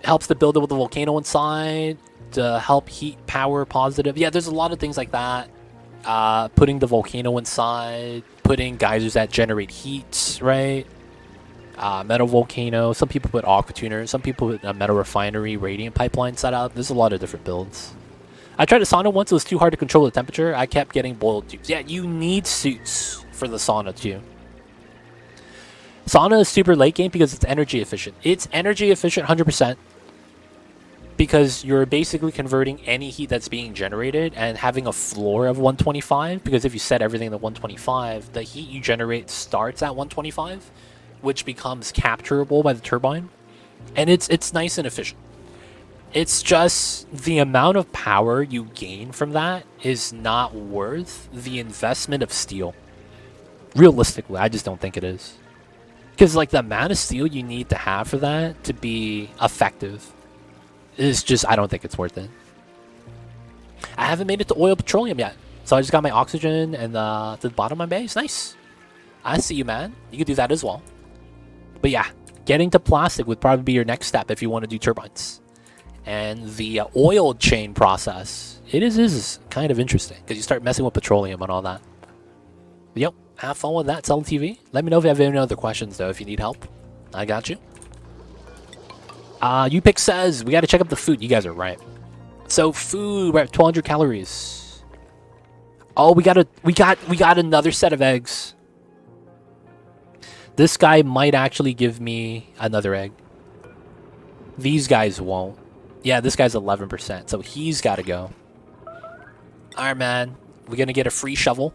It helps to build it with the volcano inside to help heat power positive. Yeah, there's a lot of things like that. Putting the volcano inside, putting geysers that generate heat, right? Metal volcano. Some people put aqua tuners. Some people put a metal refinery, radiant pipeline setup. There's a lot of different builds. I tried a sauna once. It was too hard to control the temperature. I kept getting boiled tubes. Yeah, you need suits for the sauna too. Sauna is super late game because it's energy efficient. It's energy efficient 100% because you're basically converting any heat that's being generated and having a floor of 125, because if you set everything to 125, the heat you generate starts at 125, which becomes capturable by the turbine, and it's nice and efficient. It's just the amount of power you gain from that is not worth the investment of steel. Realistically, I just don't think it is. Because the amount of steel you need to have for that to be effective is just, I don't think it's worth it. I haven't made it to oil petroleum yet. So I just got my oxygen and to the bottom of my base. Nice. I see you, man. You can do that as well. But yeah, getting to plastic would probably be your next step if you want to do turbines. And the oil chain process, it is kind of interesting because you start messing with petroleum and all that. Yep, have fun with that, TV. Let me know if you have any other questions, though, if you need help. I got you. Upick says, we got to check up the food. You guys are right. So food, we're at 1,200 calories. Oh, we got another set of eggs. This guy might actually give me another egg. These guys won't. Yeah, this guy's 11%, so he's got to go. All right, man. We're going to get a free shovel.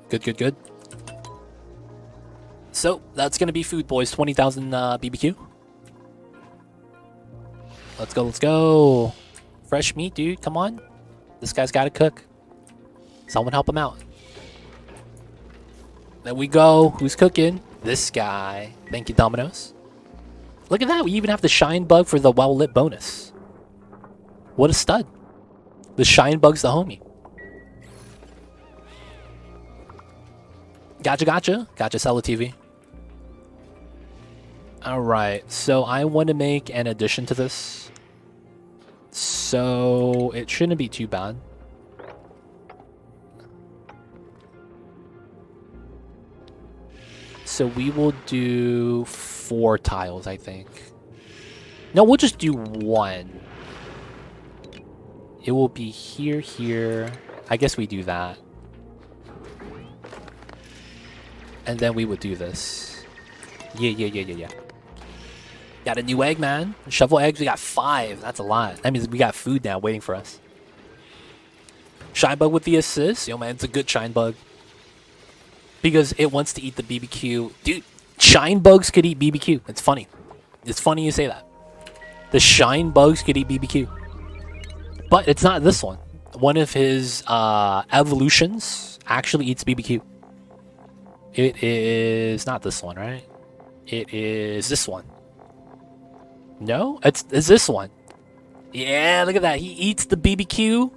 Good. So, that's going to be food, boys. 20,000 BBQ. Let's go. Fresh meat, dude. Come on. This guy's got to cook. Someone help him out. There we go. Who's cooking? This guy. Thank you, Domino's. Look at that. We even have the shine bug for the well-lit bonus. What a stud. The shine bug's the homie. Gotcha. Sella TV. Alright, so I want to make an addition to this. So it shouldn't be too bad. So we will do 4 tiles, I think. No, we'll just do 1. It will be here. I guess we do that. And then we would do this. Yeah. Got a new egg, man. Shovel eggs, we got 5. That's a lot. That means we got food now waiting for us. Shine bug with the assist. Yo, man, it's a good shine bug. Because it wants to eat the BBQ. Dude, shine bugs could eat BBQ. It's funny. It's funny you say that. The shine bugs could eat BBQ. But it's not this one. One of his evolutions actually eats BBQ. It is not this one, right? It is this one. No? It's this one. Yeah, look at that. He eats the BBQ.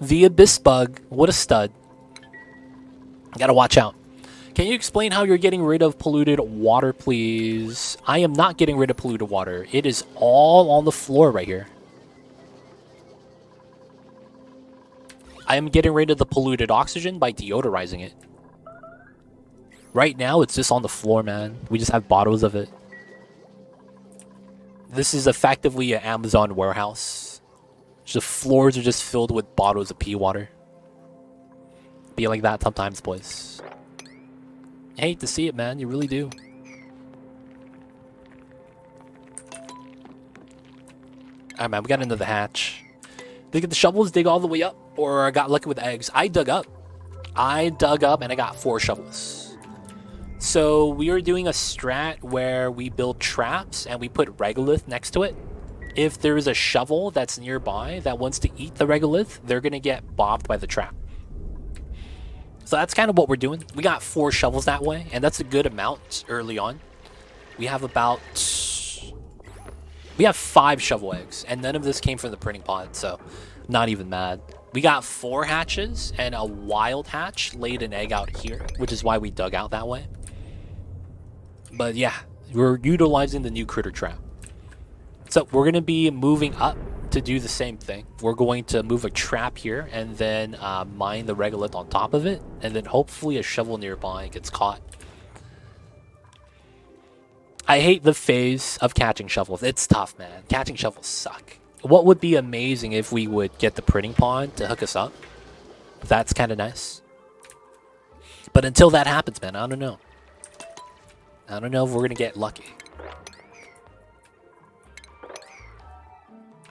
The abyss bug. What a stud. Gotta watch out. Can you explain how you're getting rid of polluted water, please? I am not getting rid of polluted water. It is all on the floor right here. I am getting rid of the polluted oxygen by deodorizing it. Right now, it's just on the floor, man. We just have bottles of it. This is effectively an Amazon warehouse. The floors are just filled with bottles of pea water. Be like that sometimes, boys. I hate to see it, man. You really do. Alright, man. We got into the hatch. Did get the shovels dig all the way up? Or I got lucky with eggs? I dug up. And I got 4 shovels. So we are doing a strat where we build traps and we put regolith next to it. If there is a shovel that's nearby that wants to eat the regolith, they're going to get bobbed by the trap. So that's kind of what we're doing. We got 4 shovels that way, and that's a good amount early on. We have 5 shovel eggs, and none of this came from the printing pod, so not even mad. We got 4 hatches, and a wild hatch laid an egg out here, which is why we dug out that way. But yeah, we're utilizing the new critter trap. So we're going to be moving up to do the same thing. We're going to move a trap here and then mine the regolith on top of it, and then hopefully a shovel nearby gets caught. I hate the phase of catching shovels. It's tough, man. Catching shovels suck. What would be amazing if we would get the printing pod to hook us up? That's kind of nice. But until that happens, man, I don't know. I don't know if we're going to get lucky.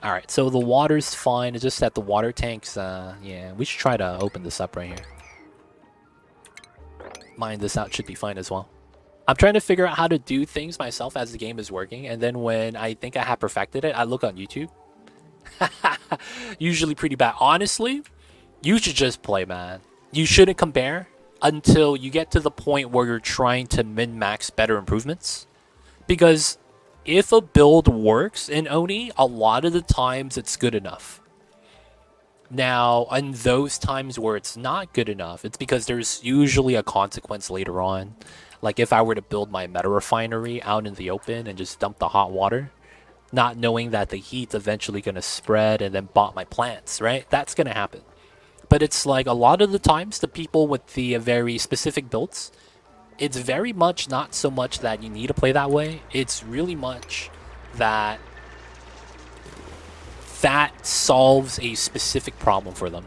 Alright, so the water's fine. It's just that the water tanks, yeah, we should try to open this up right here. Mine this out should be fine as well. I'm trying to figure out how to do things myself as the game is working, and then when I think I have perfected it, I look on YouTube. Usually pretty bad. Honestly, you should just play, man. You shouldn't compare until you get to the point where you're trying to min-max better improvements. Because if a build works in Oni, a lot of the times it's good enough. Now, in those times where it's not good enough, it's because there's usually a consequence later on. Like if I were to build my meta refinery out in the open and just dump the hot water, not knowing that the heat's eventually going to spread and then bot my plants, right? That's going to happen. But it's like a lot of the times, the people with the very specific builds, it's very much not so much that you need to play that way. It's really much that that solves a specific problem for them.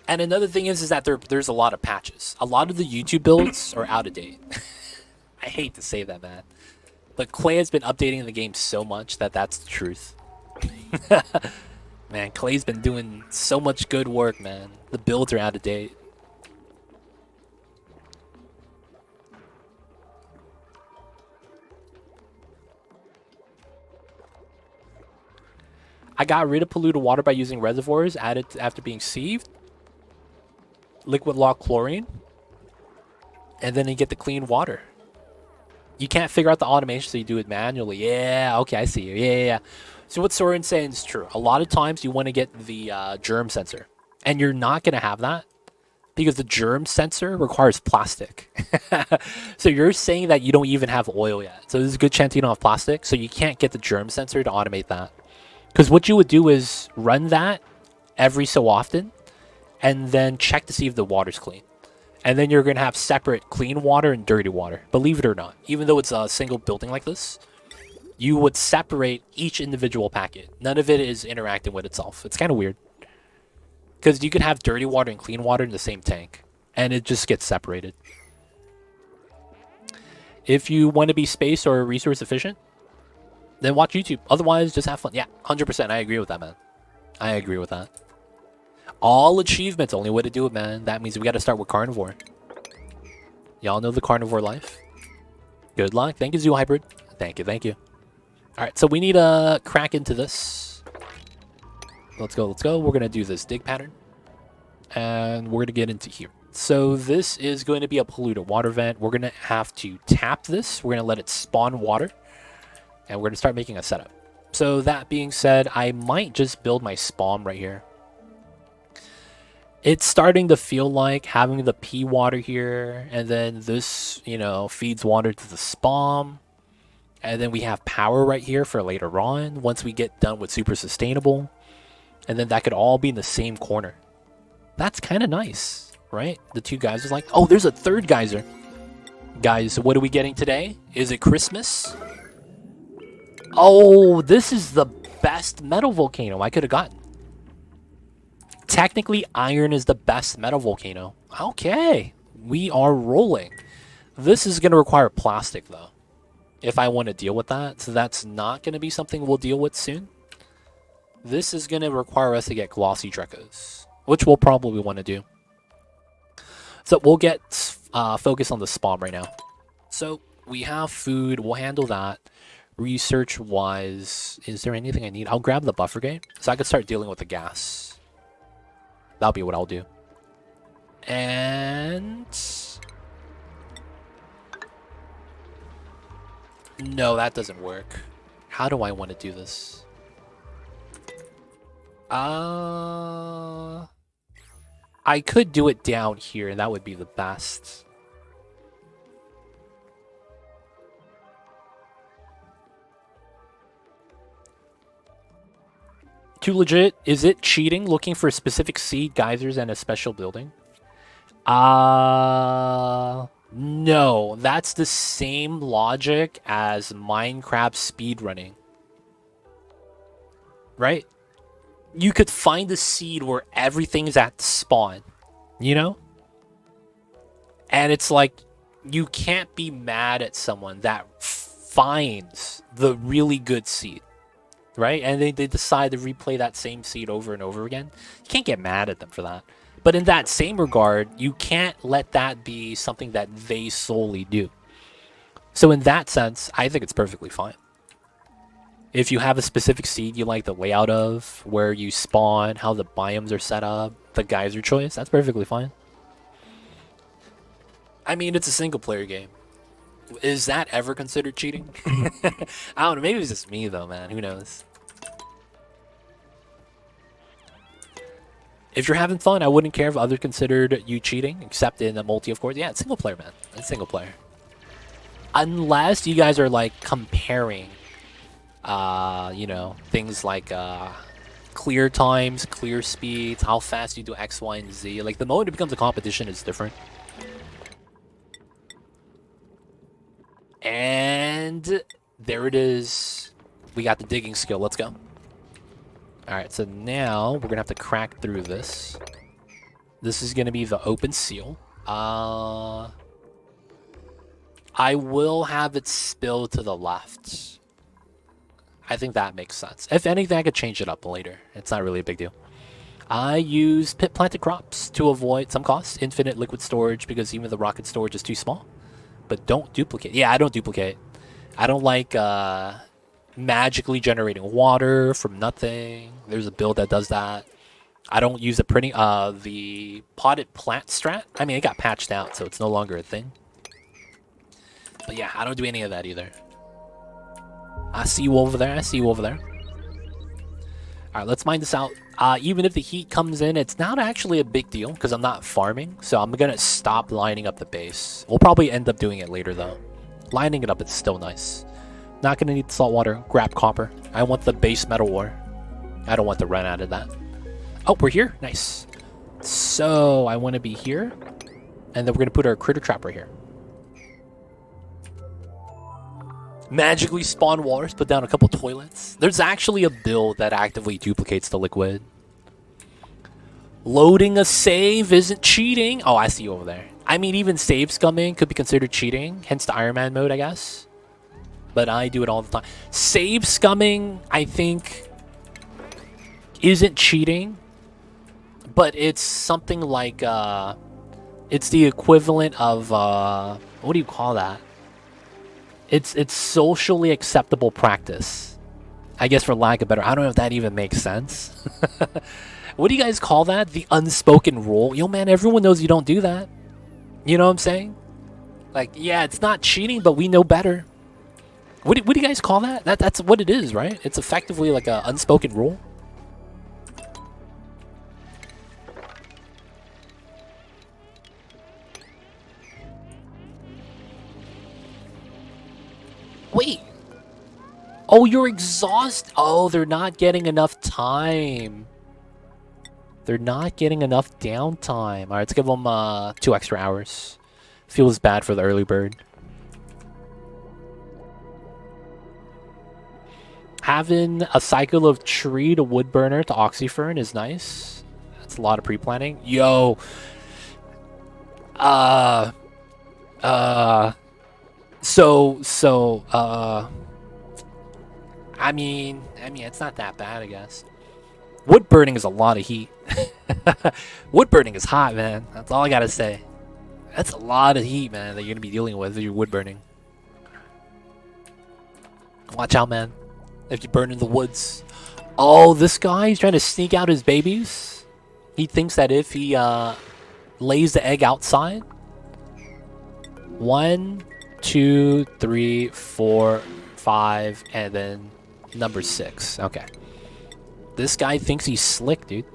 And another thing is that there's a lot of patches. A lot of the YouTube builds are out of date. I hate to say that, man. But Clay has been updating the game so much that that's the truth. Man, Clay's been doing so much good work, man. The builds are out of date. I got rid of polluted water by using reservoirs added after being sieved. Liquid lock chlorine. And then you get the clean water. You can't figure out the automation, so you do it manually. Yeah, okay, I see you. Yeah. So what Soren's saying is true. A lot of times you want to get the germ sensor. And you're not going to have that because the germ sensor requires plastic. So you're saying that you don't even have oil yet. So there's a good chance you don't have plastic, so you can't get the germ sensor to automate that. Because what you would do is run that every so often and then check to see if the water's clean. And then you're going to have separate clean water and dirty water. Believe it or not, even though it's a single building like this, you would separate each individual packet. None of it is interacting with itself. It's kind of weird. Because you could have dirty water and clean water in the same tank. And it just gets separated. If you want to be space or resource efficient, then watch YouTube. Otherwise, just have fun. Yeah, 100%. I agree with that, man. I agree with that. All achievements, only way to do it, man. That means we got to start with carnivore. Y'all know the carnivore life. Good luck. Thank you, Zoo Hybrid. Thank you. All right, so we need to crack into this. Let's go. We're going to do this dig pattern. And we're going to get into here. So this is going to be a polluted water vent. We're going to have to tap this. We're going to let it spawn water. And we're going to start making a setup. So that being said, I might just build my spawn right here. It's starting to feel like having the pea water here, and then this, feeds water to the spawn. And then we have power right here for later on, once we get done with super sustainable. And then that could all be in the same corner. That's kind of nice, right? The two guys are like, oh, there's a third geyser. Guys, what are we getting today? Is it Christmas? Oh, this is the best metal volcano I could have gotten. Technically, iron is the best metal volcano. Okay, we are rolling. This is going to require plastic, though, if I want to deal with that. So that's not going to be something we'll deal with soon. This is going to require us to get glossy Drecos, which we'll probably want to do. So we'll get focused on the spawn right now. So we have food. We'll handle that. Research-wise, is there anything I need? I'll grab the buffer gate so I can start dealing with the gas. That'll be what I'll do. And... no, that doesn't work. How do I want to do this? I could do it down here, and that would be the best. Too legit? Is it cheating looking for a specific seed, geysers, and a special building? No. That's the same logic as Minecraft speedrunning. Right? You could find a seed where everything's at spawn. And it's like, you can't be mad at someone that finds the really good seed. Right? And they decide to replay that same seed over and over again. You can't get mad at them for that. But in that same regard, you can't let that be something that they solely do. So in that sense, I think it's perfectly fine. If you have a specific seed you like the layout of, where you spawn, how the biomes are set up, the geyser choice, that's perfectly fine. I mean, it's a single player game. Is that ever considered cheating? I don't know. Maybe it's just me, though, man. Who knows? If you're having fun, I wouldn't care if others considered you cheating, except in a multi, of course. Yeah, it's single player, man. It's single player. Unless you guys are like comparing, you know, things like clear times, clear speeds, how fast you do X, Y, and Z. Like the moment it becomes a competition is different. And there it is. We got the digging skill. Let's go. Alright, so now we're going to have to crack through this. This is going to be the open seal. I will have it spill to the left. I think that makes sense. If anything, I could change it up later. It's not really a big deal. I use pit planted crops to avoid some costs. Infinite liquid storage because even the rocket storage is too small. But don't duplicate. Yeah, I don't duplicate. I don't like magically generating water from nothing. There's a build that does that. I don't use the potted plant strat. I mean, it got patched out, so it's no longer a thing. But yeah, I don't do any of that either. I see you over there. I see you over there. All right, let's mine this out. Even if the heat comes in, it's not actually a big deal because I'm not farming. So I'm going to stop lining up the base. We'll probably end up doing it later, though. Lining it up is still nice. Not going to need salt water. Grab copper. I want the base metal ore. I don't want to run out of that. Oh, we're here. Nice. So I want to be here. And then we're going to put our critter trap right here. Magically spawn waters, put down a couple toilets. There's actually a build that actively duplicates the liquid. Loading a save isn't cheating. Oh, I see you over there. I mean, even save scumming could be considered cheating, hence the Iron Man mode, I guess. But I do it all the time. Save scumming, I think, isn't cheating, but it's something like, it's the equivalent of, what do you call that? It's socially acceptable practice. I guess for lack of better, I don't know if that even makes sense. What do you guys call that? The unspoken rule? Yo, man, everyone knows you don't do that. You know what I'm saying? Like, yeah, it's not cheating, but we know better. What do you guys call that? That's what it is, right? It's effectively like an unspoken rule. Wait. Oh, you're exhausted. Oh, they're not getting enough time. They're not getting enough downtime. All right, let's give them 2 extra hours. Feels bad for the early bird. Having a cycle of tree to wood burner to oxyfern is nice. That's a lot of pre-planning. Yo. I mean, it's not that bad, I guess. Wood burning is a lot of heat. Wood burning is hot, man. That's all I gotta say. That's a lot of heat, man, that you're gonna be dealing with if you're wood burning. Watch out, man. If you burn in the woods. Oh, this guy, he's trying to sneak out his babies. He thinks that if he lays the egg outside. 1, 2, 3, 4, 5, and then number 6. Okay. This guy thinks he's slick, dude.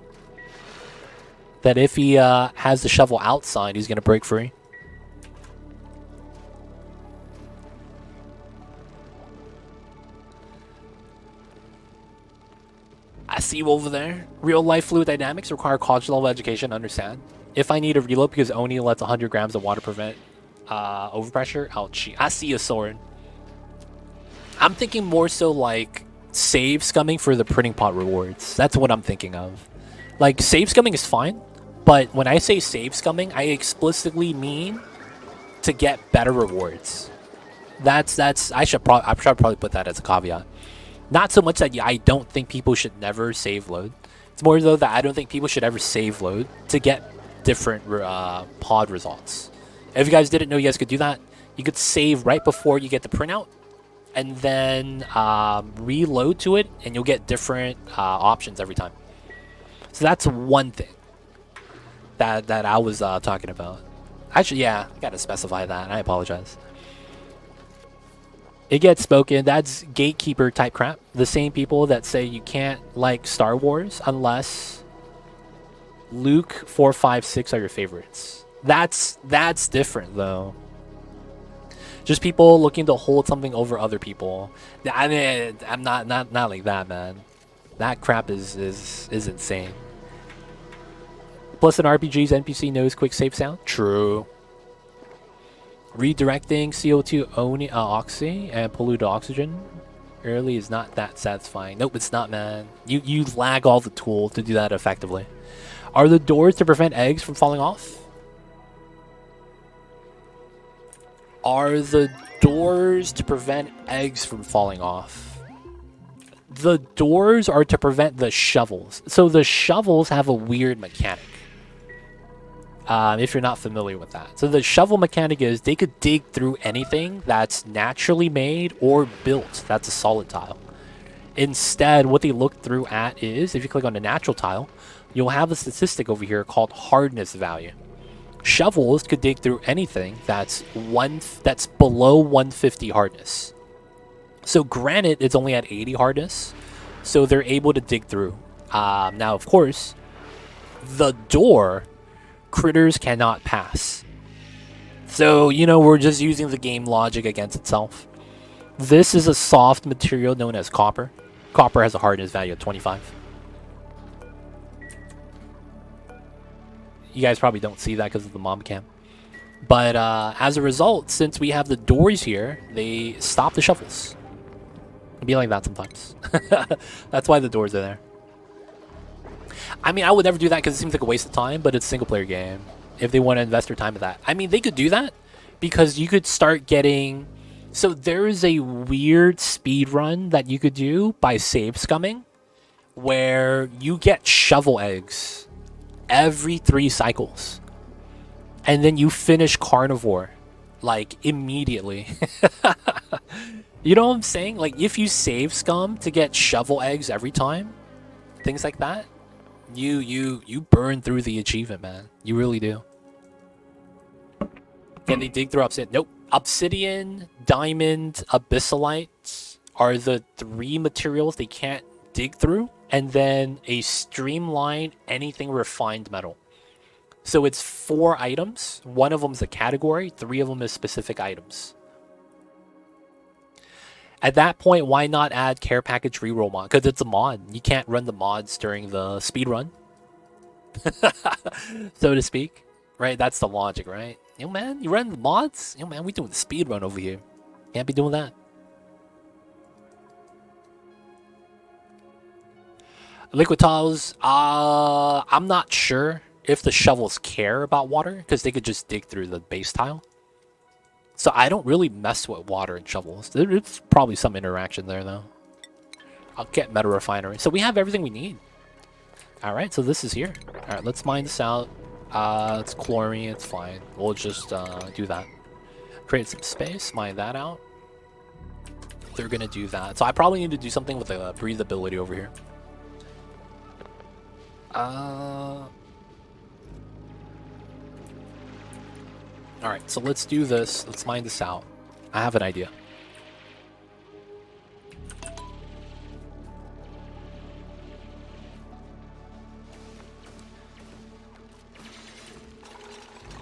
That if he has the shovel outside, he's gonna break free. I see you over there. Real life fluid dynamics require college level education to understand. If I need a reload because Oni lets 100 grams of water prevent overpressure, I'll cheat. I see a sword. I'm thinking more so like save scumming for the printing pot rewards. That's what I'm thinking of. Like, save scumming is fine, but when I say save scumming, I explicitly mean to get better rewards. I should probably put that as a caveat. Not so much that I don't think people should never save load. It's more though that I don't think people should ever save load to get different pod results. If you guys didn't know you guys could do that, you could save right before you get the printout, and then reload to it, and you'll get different options every time. So that's one thing that I was talking about. Actually, yeah, I gotta specify that. I apologize. It gets spoken. That's gatekeeper type crap. The same people that say you can't like Star Wars unless Luke 4, 5, 6 are your favorites. That's different though. Just people looking to hold something over other people. I mean, I'm not like that, man. That crap is insane. Plus, in RPGs, NPC knows quick save sound. True. Redirecting CO2 oxy and polluted oxygen early is not that satisfying. Nope, it's not, man. You lag all the tool to do that effectively. Are the doors to prevent eggs from falling off? Are the doors to prevent eggs from falling off? The doors are to prevent the shovels. So the shovels have a weird mechanic. If you're not familiar with that. So the shovel mechanic is they could dig through anything that's naturally made or built that's a solid tile. Instead, what they look through at is, if you click on the natural tile, you'll have a statistic over here called hardness value. Shovels could dig through anything that's below 150 hardness. So granite is only at 80 hardness, so they're able to dig through. Now, of course, the door critters cannot pass. So, you know, we're just using the game logic against itself. This is a soft material known as copper. Copper has a hardness value of 25. You guys probably don't see that because of the mob cam. But as a result, since we have the doors here, they stop the shovels. It'd be like that sometimes. That's why the doors are there. I mean, I would never do that because it seems like a waste of time, but it's a single player game. If they want to invest their time in that. I mean, they could do that because you could start getting... So there is a weird speed run that you could do by save scumming where you get shovel eggs every 3 cycles. And then you finish carnivore, like, immediately. You know what I'm saying? Like, if you save scum to get shovel eggs every time, things like that, you burn through the achievement, man. You really do. Can they dig through obsidian? Nope. Obsidian, diamond, abyssalite are the 3 materials they can't dig through. And then a streamline, anything refined metal. So it's 4 items. 1 of them is a category. 3 of them is specific items. At that point, why not add care package reroll mod? Because it's a mod. You can't run the mods during the speed run. So to speak. Right? That's the logic, right? Yo, man, you run the mods? Yo, man, we doing the speed run over here. Can't be doing that. Liquid tiles. I'm not sure if the shovels care about water, because they could just dig through the base tile. So I don't really mess with water and shovels. There's probably some interaction there, though. I'll get meta refinery. So we have everything we need. Alright, so this is here. Alright, let's mine this out. It's chlorine, it's fine. We'll just do that. Create some space, mine that out. They're gonna do that. So I probably need to do something with the breathability over here. Alright, so let's do this. Let's mine this out. I have an idea.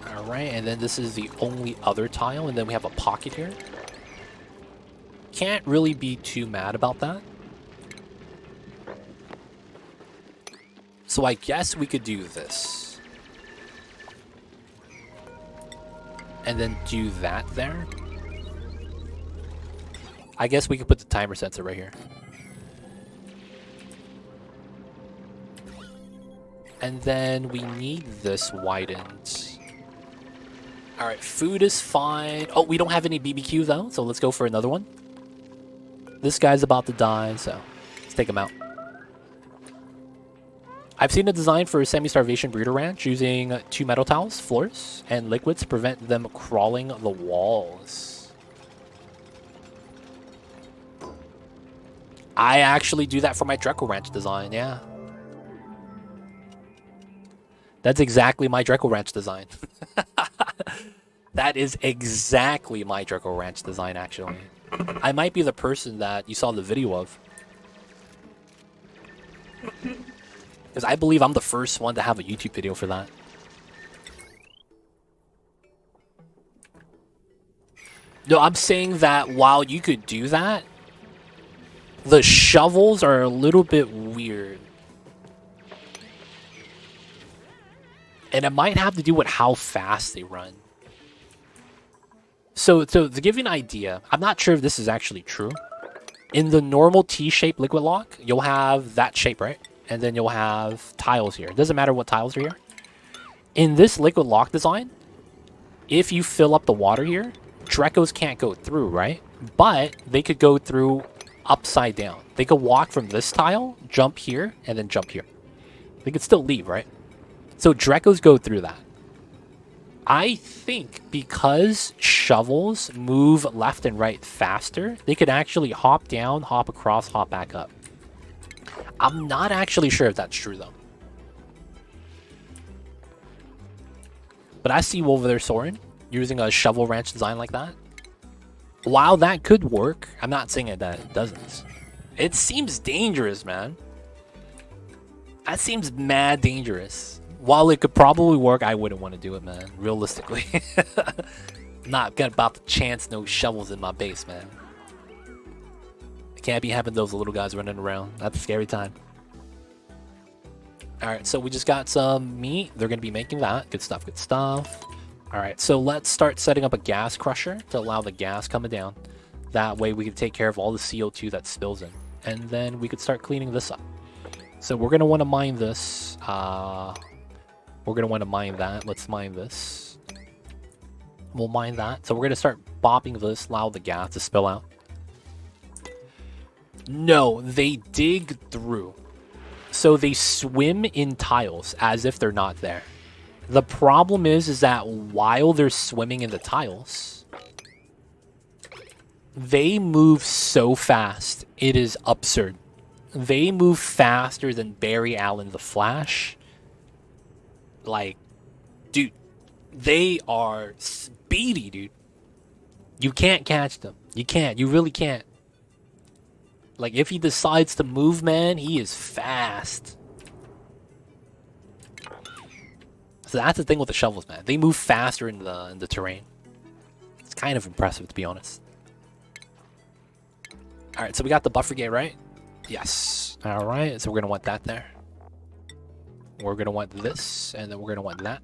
Alright, and then this is the only other tile, and then we have a pocket here. Can't really be too mad about that. So I guess we could do this. And then do that there. I guess we could put the timer sensor right here. And then we need this widened. Alright, food is fine. Oh, we don't have any BBQ though, so let's go for another one. This guy's about to die, so let's take him out. I've seen a design for a semi-starvation breeder ranch using 2 metal tiles, floors, and liquids to prevent them crawling the walls. I actually do that for my Dreco ranch design, yeah. That's exactly my Dreco ranch design. That is exactly my Dreco ranch design, actually. I might be the person that you saw the video of. Because I believe I'm the first one to have a YouTube video for that. No, I'm saying that while you could do that, the shovels are a little bit weird. And it might have to do with how fast they run. So to give you an idea, I'm not sure if this is actually true. In the normal T-shaped liquid lock, you'll have that shape, right? And then you'll have tiles here. It doesn't matter what tiles are here. In this liquid lock design, if you fill up the water here, Drecos can't go through, right? But they could go through upside down. They could walk from this tile, jump here, and then jump here. They could still leave, right? So Drecos go through that. I think because shovels move left and right faster, they could actually hop down, hop across, hop back up. I'm not actually sure if that's true, though. But I see you over there, Soren, using a shovel ranch design like that. While that could work, I'm not saying that it doesn't. It seems dangerous, man. That seems mad dangerous. While it could probably work, I wouldn't want to do it, man. Realistically. Not got about the chance no shovels in my base, man. I can't be having those little guys running around. That's a scary time. Alright, so we just got some meat. They're going to be making that. Good stuff, good stuff. Alright, so let's start setting up a gas crusher to allow the gas coming down. That way we can take care of all the CO2 that spills in. And then we could start cleaning this up. So we're going to want to mine this. We're going to want to mine that. Let's mine this. We'll mine that. So we're going to start bopping this, allow the gas to spill out. No, they dig through. So they swim in tiles as if they're not there. The problem is that while they're swimming in the tiles, they move so fast. It is absurd. They move faster than Barry Allen the Flash. Like, dude, they are speedy, dude. You can't catch them. You can't. You really can't. Like, if he decides to move, man, he is fast. So that's the thing with the shovels, man. They move faster in the terrain. It's kind of impressive, to be honest. Alright, so we got the buffer gate, right? Yes. Alright, so we're going to want that there. We're going to want this, and then we're going to want that,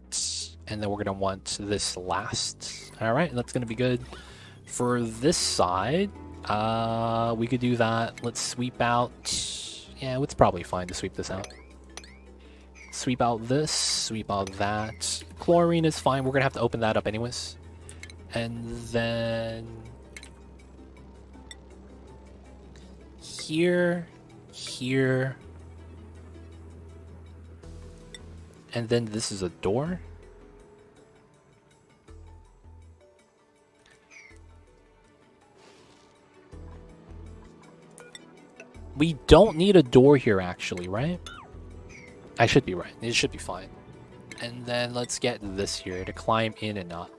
and then we're going to want this last. All right, that's going to be good. For this side, we could do that. Let's sweep out. Yeah, it's probably fine to sweep this out. Sweep out this, sweep out that. Chlorine is fine. We're going to have to open that up anyways. And then here, here. And then this is a door. We don't need a door here, actually, right? I should be right. It should be fine. And then let's get this here to climb in and up.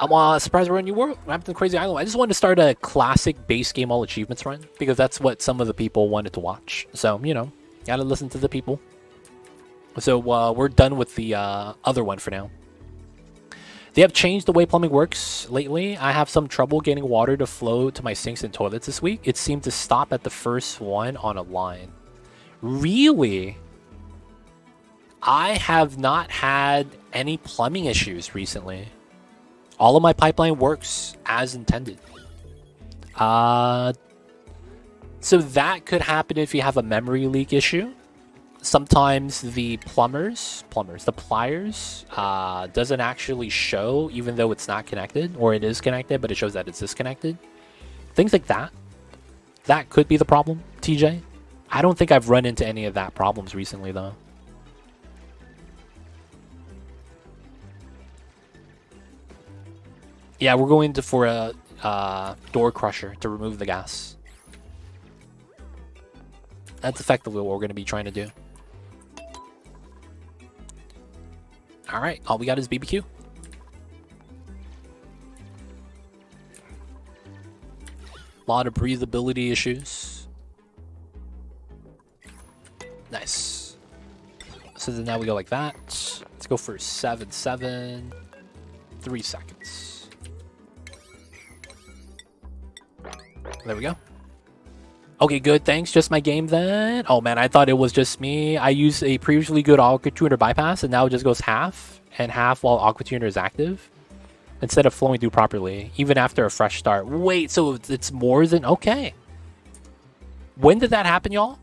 I'm surprised we're in New World. What happened to the Crazy Island? I just wanted to start a classic base game all achievements run because that's what some of the people wanted to watch. So, you know, gotta listen to the people. So we're done with the other one for now. They have changed the way plumbing works lately. I have some trouble getting water to flow to my sinks and toilets this week. It seemed to stop at the first one on a line. Really? I have not had any plumbing issues recently. All of my pipeline works as intended. So that could happen if you have a memory leak issue. Sometimes the pliers doesn't actually show even though it's not connected, or it is connected, but it shows that it's disconnected. Things like that. That could be the problem, TJ. I don't think I've run into any of that problems recently, though. Yeah, we're going for a door crusher to remove the gas. That's effectively what we're going to be trying to do. Alright, all we got is BBQ. A lot of breathability issues. Nice. So then now we go like that. Let's go for 7, 7. 3 seconds. There we go. Okay, good. Thanks. Just my game then. Oh man, I thought it was just me. I used a previously good Aqua Tuner bypass, and now it just goes half and half while Aqua Tuner is active, instead of flowing through properly, even after a fresh start. Wait, so it's more than okay. When did that happen, y'all?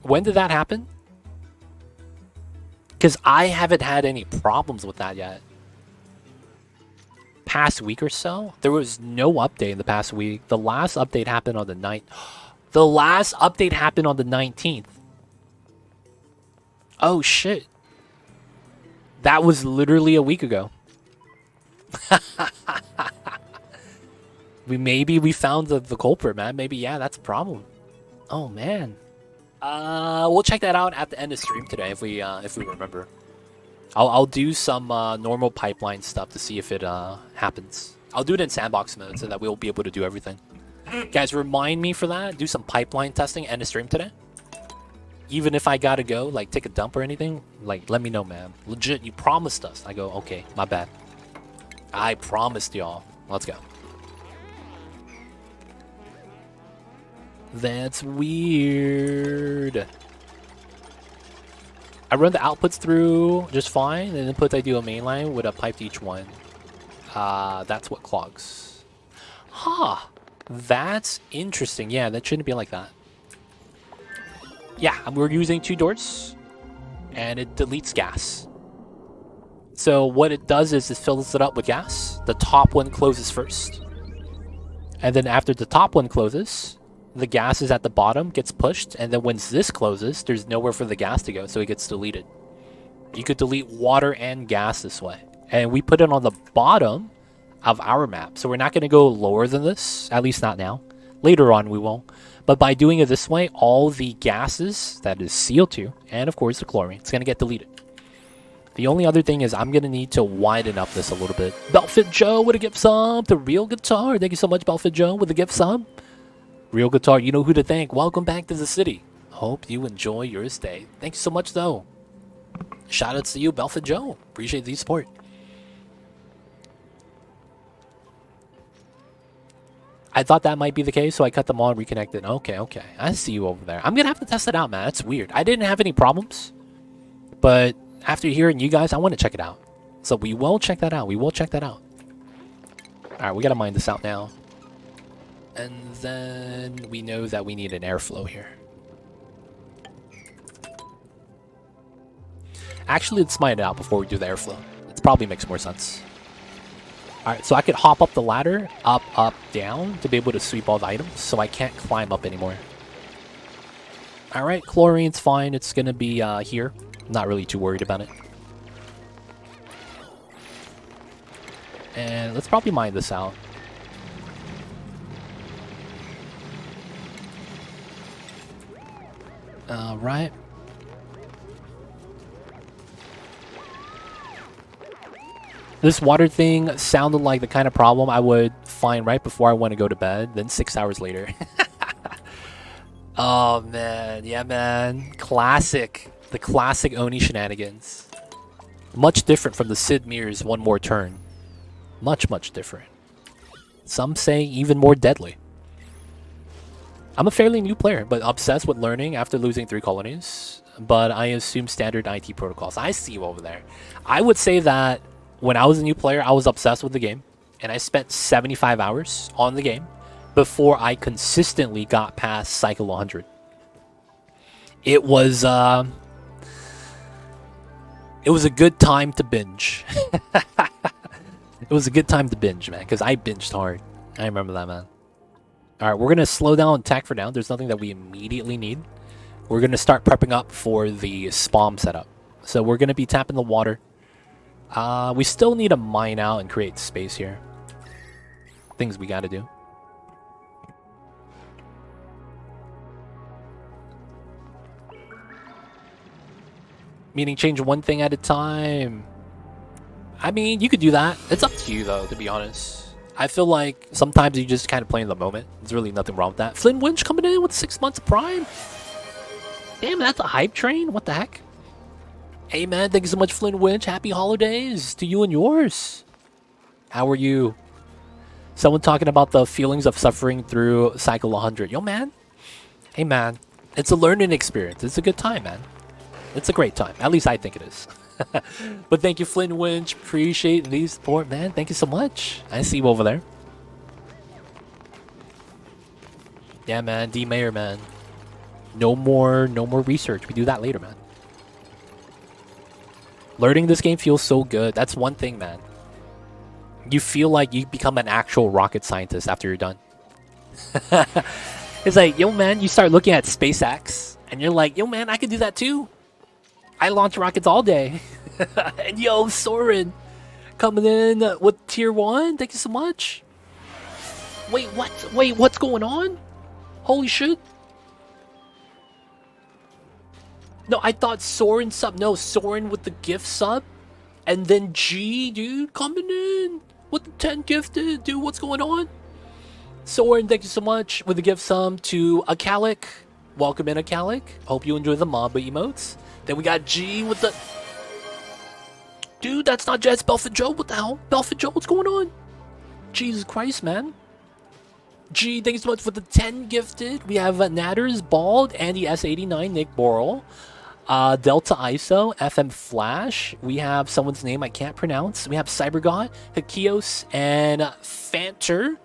When did that happen? Because I haven't had any problems with that yet. Past week or so, there was no update in the past week. The last update happened on the 9th. The last update happened on the 19th. Oh shit. That was literally a week ago. Maybe we found the culprit, man. Maybe, yeah, that's a problem. Oh man. We'll check that out at the end of stream today if we remember. I'll do some normal pipeline stuff to see if it happens. I'll do it in sandbox mode so that we'll be able to do everything. Guys, remind me for that. Do some pipeline testing end of stream today. Even if I gotta go, like take a dump or anything, like let me know, man. Legit, you promised us. I go, okay, my bad. I promised y'all. Let's go. That's weird. I run the outputs through just fine, and inputs I do a mainline with a pipe to each one. That's what clogs. Huh. That's interesting. Yeah, that shouldn't be like that. Yeah, we're using 2 doors, and it deletes gas. So what it does is it fills it up with gas. The top one closes first. And then after the top one closes, the gas is at the bottom, gets pushed, and then once this closes, there's nowhere for the gas to go, so it gets deleted. You could delete water and gas this way. And we put it on the bottom of our map, so we're not going to go lower than this, at least not now. Later on, we won't. But by doing it this way, all the gases, that is CO2, and of course the chlorine, it's going to get deleted. The only other thing is I'm going to need to widen up this a little bit. Belfit Joe with a gift sub, the real guitar. Thank you so much, Belfit Joe, with a gift sub. Real guitar, you know who to thank. Welcome back to the city. Hope you enjoy your stay. Thank you so much, though. Shoutouts to you, Belfit Joe. Appreciate the support. I thought that might be the case, so I cut them all and reconnected. Okay, okay. I see you over there. I'm going to have to test it out, man. That's weird. I didn't have any problems, but after hearing you guys, I want to check it out. So we will check that out. We will check that out. All right, we got to mine this out now. And then we know that we need an airflow here. Actually, let's mine it out before we do the airflow. It probably makes more sense. Alright, so I could hop up the ladder, up, up, down, to be able to sweep all the items, so I can't climb up anymore. Alright, chlorine's fine. It's going to be here. Not really too worried about it. And let's probably mine this out. Alright. This water thing sounded like the kind of problem I would find right before I want to go to bed, then 6 hours later. Oh, man. Yeah, man. Classic. The classic Oni shenanigans. Much different from the Sid Meier's One More Turn. Much, much different. Some say even more deadly. I'm a fairly new player, but obsessed with learning after losing 3 colonies. But I assume standard IT protocols. I see you over there. I would say that when I was a new player, I was obsessed with the game. And I spent 75 hours on the game before I consistently got past Cycle 100. It was a good time to binge. It was a good time to binge, man, because I binged hard. I remember that, man. All right, we're going to slow down attack for now. There's nothing that we immediately need. We're going to start prepping up for the spawn setup. So we're going to be tapping the water. We still need to mine out and create space here. Things we got to do. Meaning change one thing at a time. I mean, you could do that. It's up to you, though, to be honest. I feel like sometimes you just kind of play in the moment. There's really nothing wrong with that. Flynn Winch coming in with 6 months of Prime. Damn, that's a hype train? What the heck? Hey, man, thank you so much, Flynn Winch. Happy holidays to you and yours. How are you? Someone talking about the feelings of suffering through Cycle 100. Yo, man. Hey, man. It's a learning experience. It's a good time, man. It's a great time. At least I think it is. But thank you, Flynn Winch. Appreciate the support, man. Thank you so much. I see you over there. Yeah, man. D Mayor, man. No more research. We do that later, man. Learning this game feels so good. That's one thing, man. You feel like you become an actual rocket scientist after you're done. It's like, yo, man, you start looking at SpaceX, and you're like, yo, man, I could do that too. I launch rockets all day. And yo, Soren, coming in with tier 1. Thank you so much. Wait, what? Wait, what's going on? Holy shit. No, I thought Soren sub. No, Soren with the gift sub. And then G, dude, coming in with the 10 gifted. Dude, what's going on? Soren, thank you so much with the gift sum to Akalik. Welcome in, Akalik. Hope you enjoy the Mamba emotes. Then we got G with the... Dude, that's not Jets. Belfit Joe. What the hell? Belfit Joe, what's going on? Jesus Christ, man. G, thank you so much for the 10 gifted. We have Natters, Bald, Andy S89, Nick Borrell. Delta ISO, FM Flash. We have someone's name I can't pronounce. We have CyberGod, Hakios, and Fanter.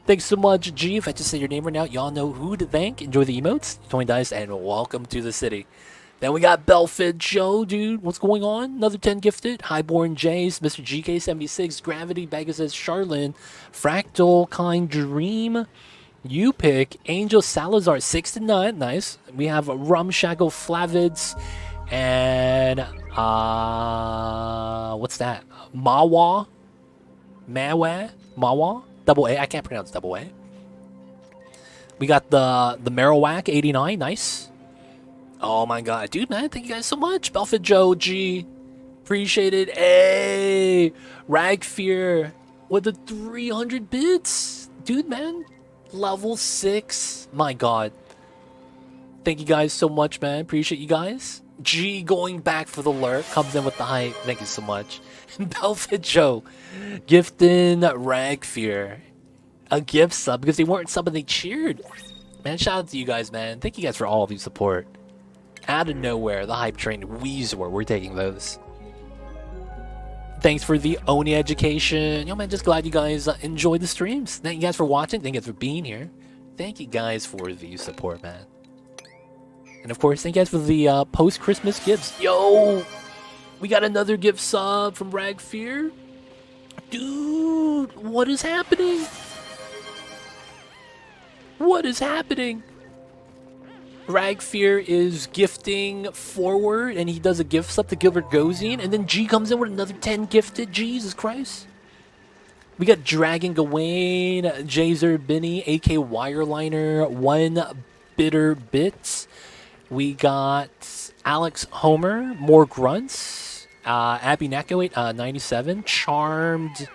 Thanks so much, G. If I just say your name right now, y'all know who to thank. Enjoy the emotes, 20 dice, and welcome to the city. Then we got Belfit Joe, dude. What's going on? Another 10 gifted. Highborn Jace, Mr. GK76, Gravity, Pegasus, Charlene, Fractal, Kind Dream. You pick Angel Salazar 6-9, nice. We have Rumshackle Flavids and what's that? Mawa, double A. I can't pronounce double A. We got the Marowak 89, nice. Oh my god, dude, man, thank you guys so much. Belfit Joe G, appreciate it. Hey, Ragfear with the 300 bits, dude, man. Level 6. My god. Thank you guys so much, man. Appreciate you guys. G going back for the lurk. Comes in with the hype. Thank you so much. Belfit Joe. Gifting Ragfear. A gift sub because they weren't subbing, they cheered. Man, shout out to you guys, man. Thank you guys for all of your support. Out of nowhere, the hype train Weezer. We're taking those. Thanks for the Oni education. Yo, man, just glad you guys enjoyed the streams. Thank you guys for watching. Thank you guys for being here. Thank you guys for the support, man. And of course, thank you guys for the post-Christmas gifts. Yo, we got another gift sub from Ragfear. Dude, what is happening? What is happening? Ragfear is gifting forward, and he does a gift sub to Gilbert Gozian, and then G comes in with another 10 gifted. Jesus Christ. We got Dragon Gawain, Jazer Binny, AK Wireliner, One Bitter Bits. We got Alex Homer, More Grunts, Abby Neko 97, Charmed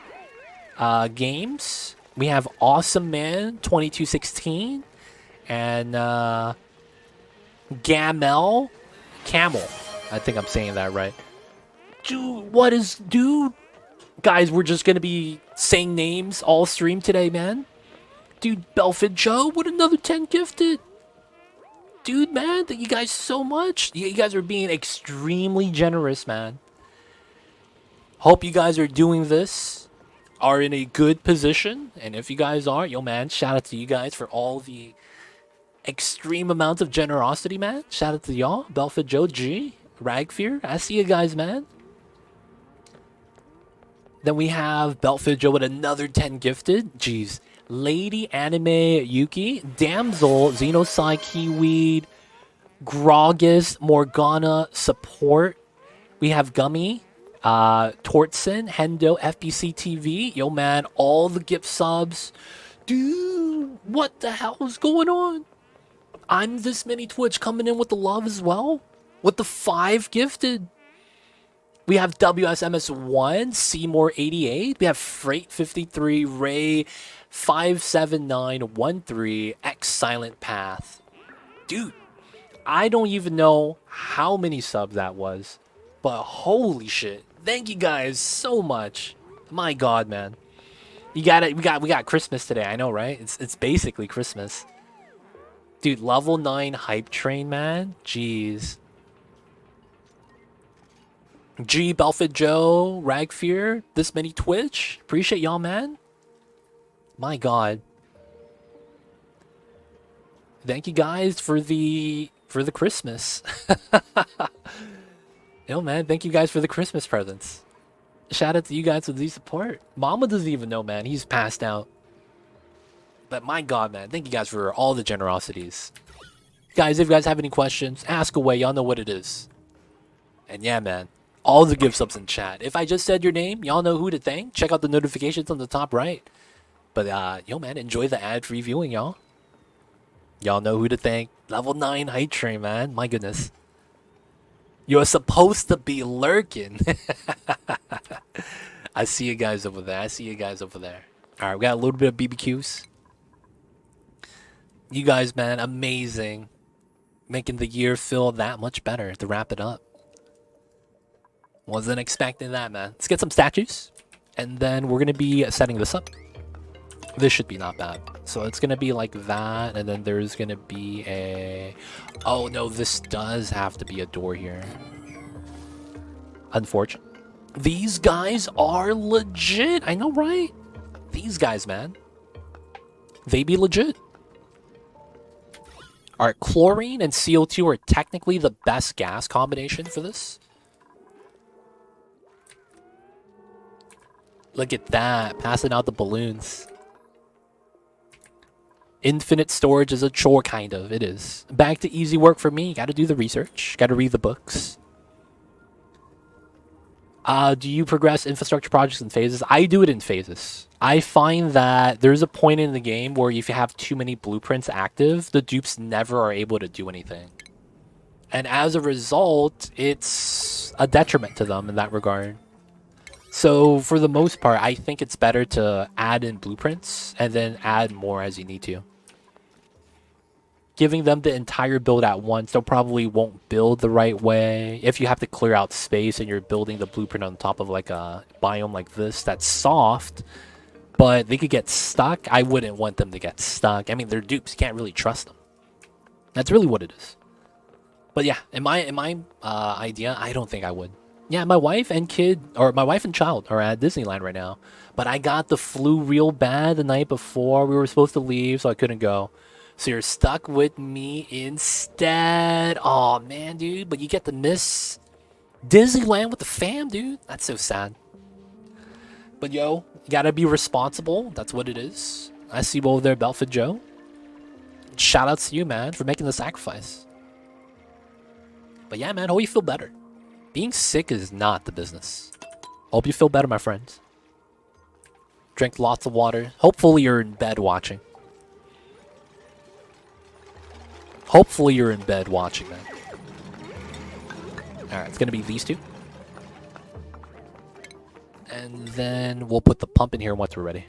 Games. We have Awesome Man 2216, and Camel. I think I'm saying that right. Dude, what is... Dude. Guys, we're just going to be saying names all stream today, man. Dude, Belfit Joe with another 10 gifted. Dude, man, thank you guys so much. You guys are being extremely generous, man. Hope you guys are doing this, are in a good position. And if you guys are, yo, man, shout out to you guys for all the extreme amounts of generosity, man. Shout out to y'all. Belfit Joe G, Ragfear. I see you guys, man. Then we have Belfit Joe with another 10 gifted. Jeez. Lady Anime Yuki, Damsel, Xenosai Kiweed, Grogus, Morgana Support. We have Gummy, Tortson, Hendo, FBC TV. Yo, man, all the gift subs. Dude, what the hell is going on? I'm This Many Twitch coming in with the love as well. With the 5 gifted. We have WSMS1, Seymour 88. We have Freight 53, Ray 57913, X Silent Path. Dude, I don't even know how many subs that was, but holy shit. Thank you guys so much. My god, man. You got it. We got Christmas today. I know, right? It's basically Christmas. Dude, level 9 hype train, man. Jeez. G, Belfit Joe, Ragfear, this many Twitch. Appreciate y'all, man. My god. Thank you guys for the Christmas. Yo, man, thank you guys for the Christmas presents. Shout out to you guys for the support. Mama doesn't even know, man. He's passed out. But my god, man, thank you guys for all the generosities. Guys, if you guys have any questions, ask away. Y'all know what it is. And yeah, man, all the gift subs in chat. If I just said your name, y'all know who to thank. Check out the notifications on the top right. But yo, man, enjoy the ad-free viewing, y'all. Y'all know who to thank. Level 9 hype train, man. My goodness. You're supposed to be lurking. I see you guys over there. I see you guys over there. All right, we got a little bit of BBQs. You guys, man, amazing. Making the year feel that much better to wrap it up. Wasn't expecting that, man. Let's get some statues. And then we're going to be setting this up. This should be not bad. So it's going to be like that. And then there's going to be a... Oh, no, this does have to be a door here. Unfortunate. These guys are legit. I know, right? These guys, man. They be legit. Alright, chlorine and CO2 are technically the best gas combination for this. Look at that. Passing out the balloons. Infinite storage is a chore, kind of. It is. Back to easy work for me. Gotta do the research. Gotta read the books. Do you progress infrastructure projects in phases? I do it in phases. I find that there's a point in the game where if you have too many blueprints active, the dupes never are able to do anything. And as a result, it's a detriment to them in that regard. So for the most part, I think it's better to add in blueprints and then add more as you need to. Giving them the entire build at once, they'll probably won't build the right way. If you have to clear out space and you're building the blueprint on top of like a biome like this, that's soft, but they could get stuck. I wouldn't want them to get stuck. I mean, they're dupes. You can't really trust them. That's really what it is. But yeah, in my idea, I don't think I would. Yeah, my wife and kid, or my wife and child are at Disneyland right now. But I got the flu real bad the night before. We were supposed to leave, so I couldn't go. So you're stuck with me instead. Oh man, dude. But you get to miss Disneyland with the fam, dude. That's so sad. But yo, you gotta be responsible. That's what it is. I see you over there, Belfit Joe. Shout outs to you, man, for making the sacrifice. But yeah, man, hope you feel better. Being sick is not the business. Hope you feel better, my friends. Drink lots of water. Hopefully you're in bed watching. Hopefully you're in bed watching that. Alright, it's going to be these two. And then we'll put the pump in here once we're ready.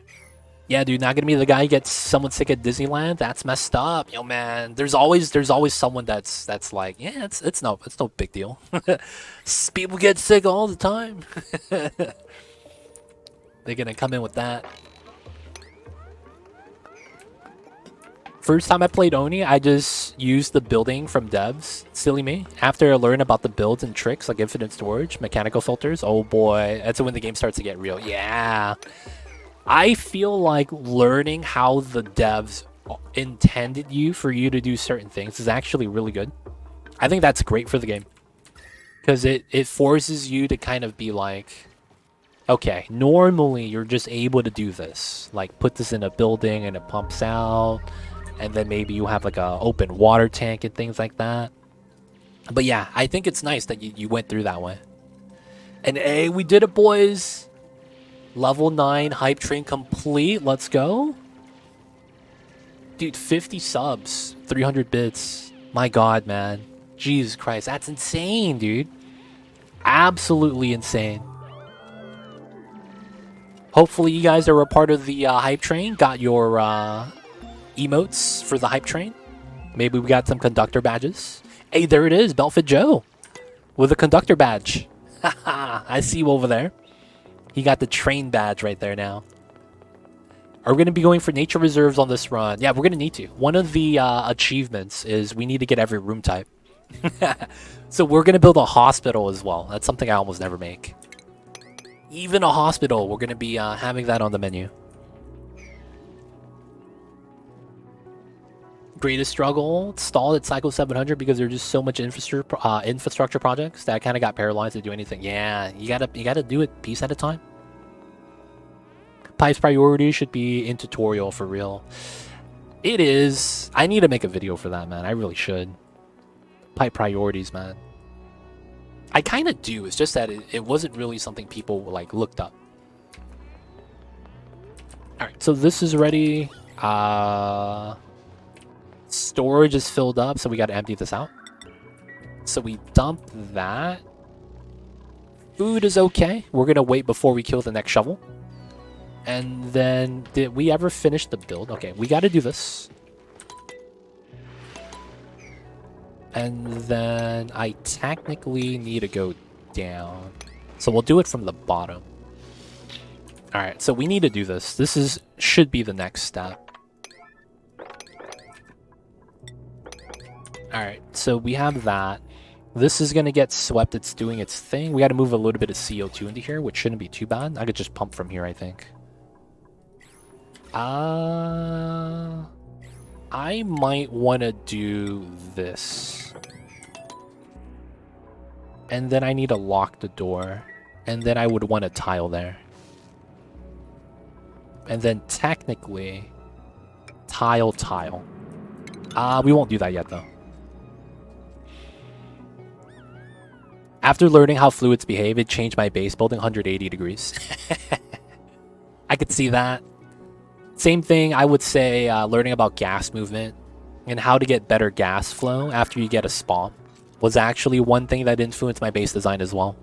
Yeah, dude, not going to be the guy who gets someone sick at Disneyland. That's messed up. Yo, man, there's always someone that's like, yeah, it's no big deal. People get sick all the time. They're going to come in with that. First time I played Oni, I just used the building from devs. Silly me. After I learned about the builds and tricks like infinite storage, mechanical filters, oh boy, that's when the game starts to get real. Yeah. I feel like learning how the devs intended for you to do certain things is actually really good. I think that's great for the game. Because it forces you to kind of be like, okay, normally you're just able to do this. Like put this in a building and it pumps out. And then maybe you have like a open water tank and things like that. But yeah, I think it's nice that you went through that way. And hey, we did it, boys. Level 9 hype train complete. Let's go. Dude, 50 subs. 300 bits. My god, man. Jesus Christ. That's insane, dude. Absolutely insane. Hopefully you guys are a part of the hype train. Got your... emotes for the hype train. Maybe we got some conductor badges. Hey, there it is, Belfit Joe, with a conductor badge. Haha, I see you over there. He got the train badge right there now. Are we going to be going for nature reserves on this run? Yeah, we're going to need to. One of the achievements is we need to get every room type. So we're going to build a hospital as well. That's something I almost never make. Even a hospital, we're going to be having that on the menu. Greatest struggle, stalled at Cycle 700 because there's just so much infrastructure projects that I kind of got paralyzed to do anything. Yeah, you gotta do it piece at a time. Pipe's priority should be in tutorial for real. It is. I need to make a video for that, man. I really should. Pipe priorities, man. I kind of do. It's just that it wasn't really something people like looked up. All right, so this is ready. Storage is filled up, so we got to empty this out. So we dump that. Food is okay. We're gonna wait before we kill the next shovel. And then, did we ever finish the build? Okay, we got to do this. And then I technically need to go down. So we'll do it from the bottom. All right, so we need to do this. This should be the next step. All right, so we have that. This is going to get swept. It's doing its thing. We got to move a little bit of CO2 into here, which shouldn't be too bad. I could just pump from here, I think. I might want to do this. And then I need to lock the door. And then I would want a tile there. And then technically, tile. We won't do that yet, though. After learning how fluids behave, it changed my base building 180 degrees. I could see that. Same thing, I would say, learning about gas movement and how to get better gas flow after you get a spawn was actually one thing that influenced my base design as well.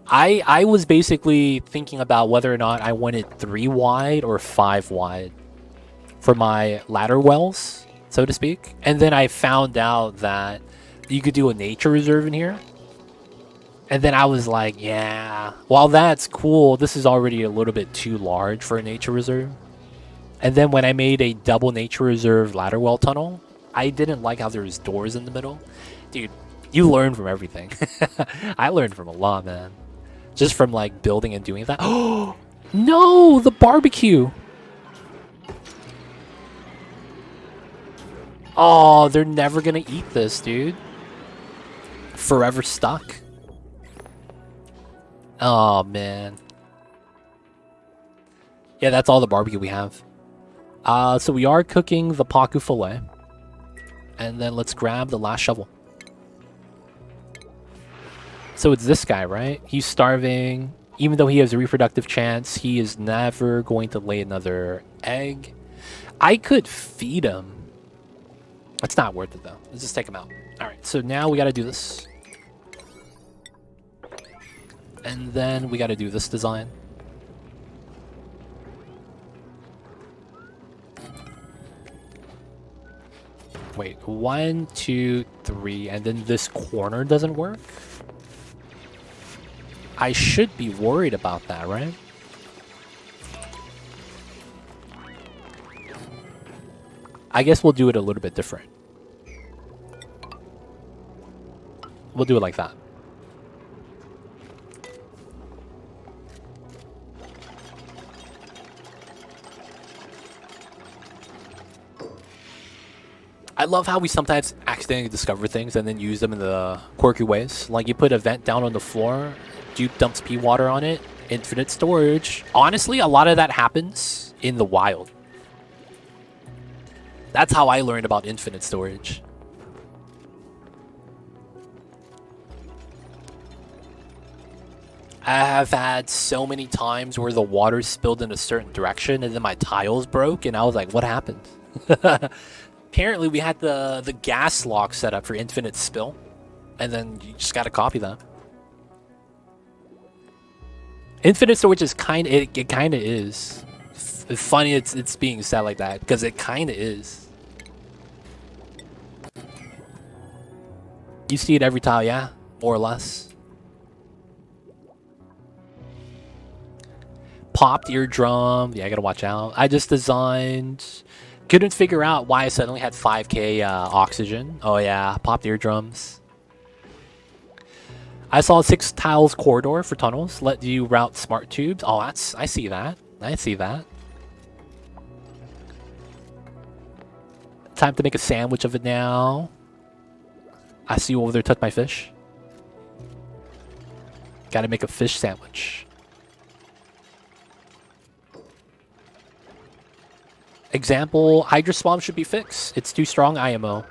I was basically thinking about whether or not I wanted 3 wide or 5 wide for my ladder wells, so to speak. And then I found out that you could do a nature reserve in here. And then I was like, yeah, while that's cool, this is already a little bit too large for a nature reserve. And then when I made a double nature reserve ladder well tunnel, I didn't like how there was doors in the middle. Dude, you learn from everything. I learned from a lot, man. Just from like building and doing that. Oh, no, the barbecue. Oh, they're never going to eat this, dude. Forever stuck. Oh, man. Yeah, that's all the barbecue we have. So we are cooking the Paku filet. And then let's grab the last shovel. So it's this guy, right? He's starving. Even though he has a reproductive chance, he is never going to lay another egg. I could feed him. It's not worth it, though. Let's just take him out. All right, so now we got to do this. And then we got to do this design. Wait, 1, 2, 3, and then this corner doesn't work? I should be worried about that, right? I guess we'll do it a little bit different. We'll do it like that. I love how we sometimes accidentally discover things and then use them in the quirky ways. Like you put a vent down on the floor, Dupe dumps pea water on it, infinite storage. Honestly, a lot of that happens in the wild. That's how I learned about infinite storage. I have had so many times where the water spilled in a certain direction and then my tiles broke and I was like, what happened? Apparently we had the gas lock set up for infinite spill, and then you just got to copy that. Infinite storage is it kind of is. It's funny it's being said like that because it kind of is. You see it every tile, yeah? More or less. Popped eardrum. Yeah, I gotta watch out. I just designed... Couldn't figure out why I suddenly had 5k oxygen. Oh yeah, popped eardrums. I saw 6 tiles corridor for tunnels. Let you route smart tubes. Oh, that's... I see that. I see that. Time to make a sandwich of it now. I see you over there touch my fish. Gotta make a fish sandwich. Example, Hydra Spawn should be fixed. It's too strong IMO.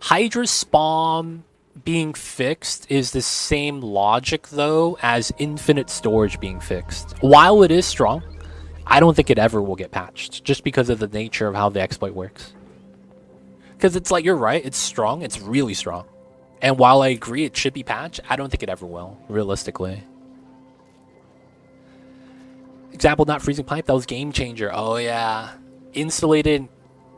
Hydra Spawn being fixed is the same logic, though, as infinite storage being fixed. While it is strong, I don't think it ever will get patched, just because of the nature of how the exploit works. Because it's like, you're right, it's strong, it's really strong. And while I agree it should be patched, I don't think it ever will, realistically. Example, not freezing pipe, that was game changer. Oh yeah. Insulated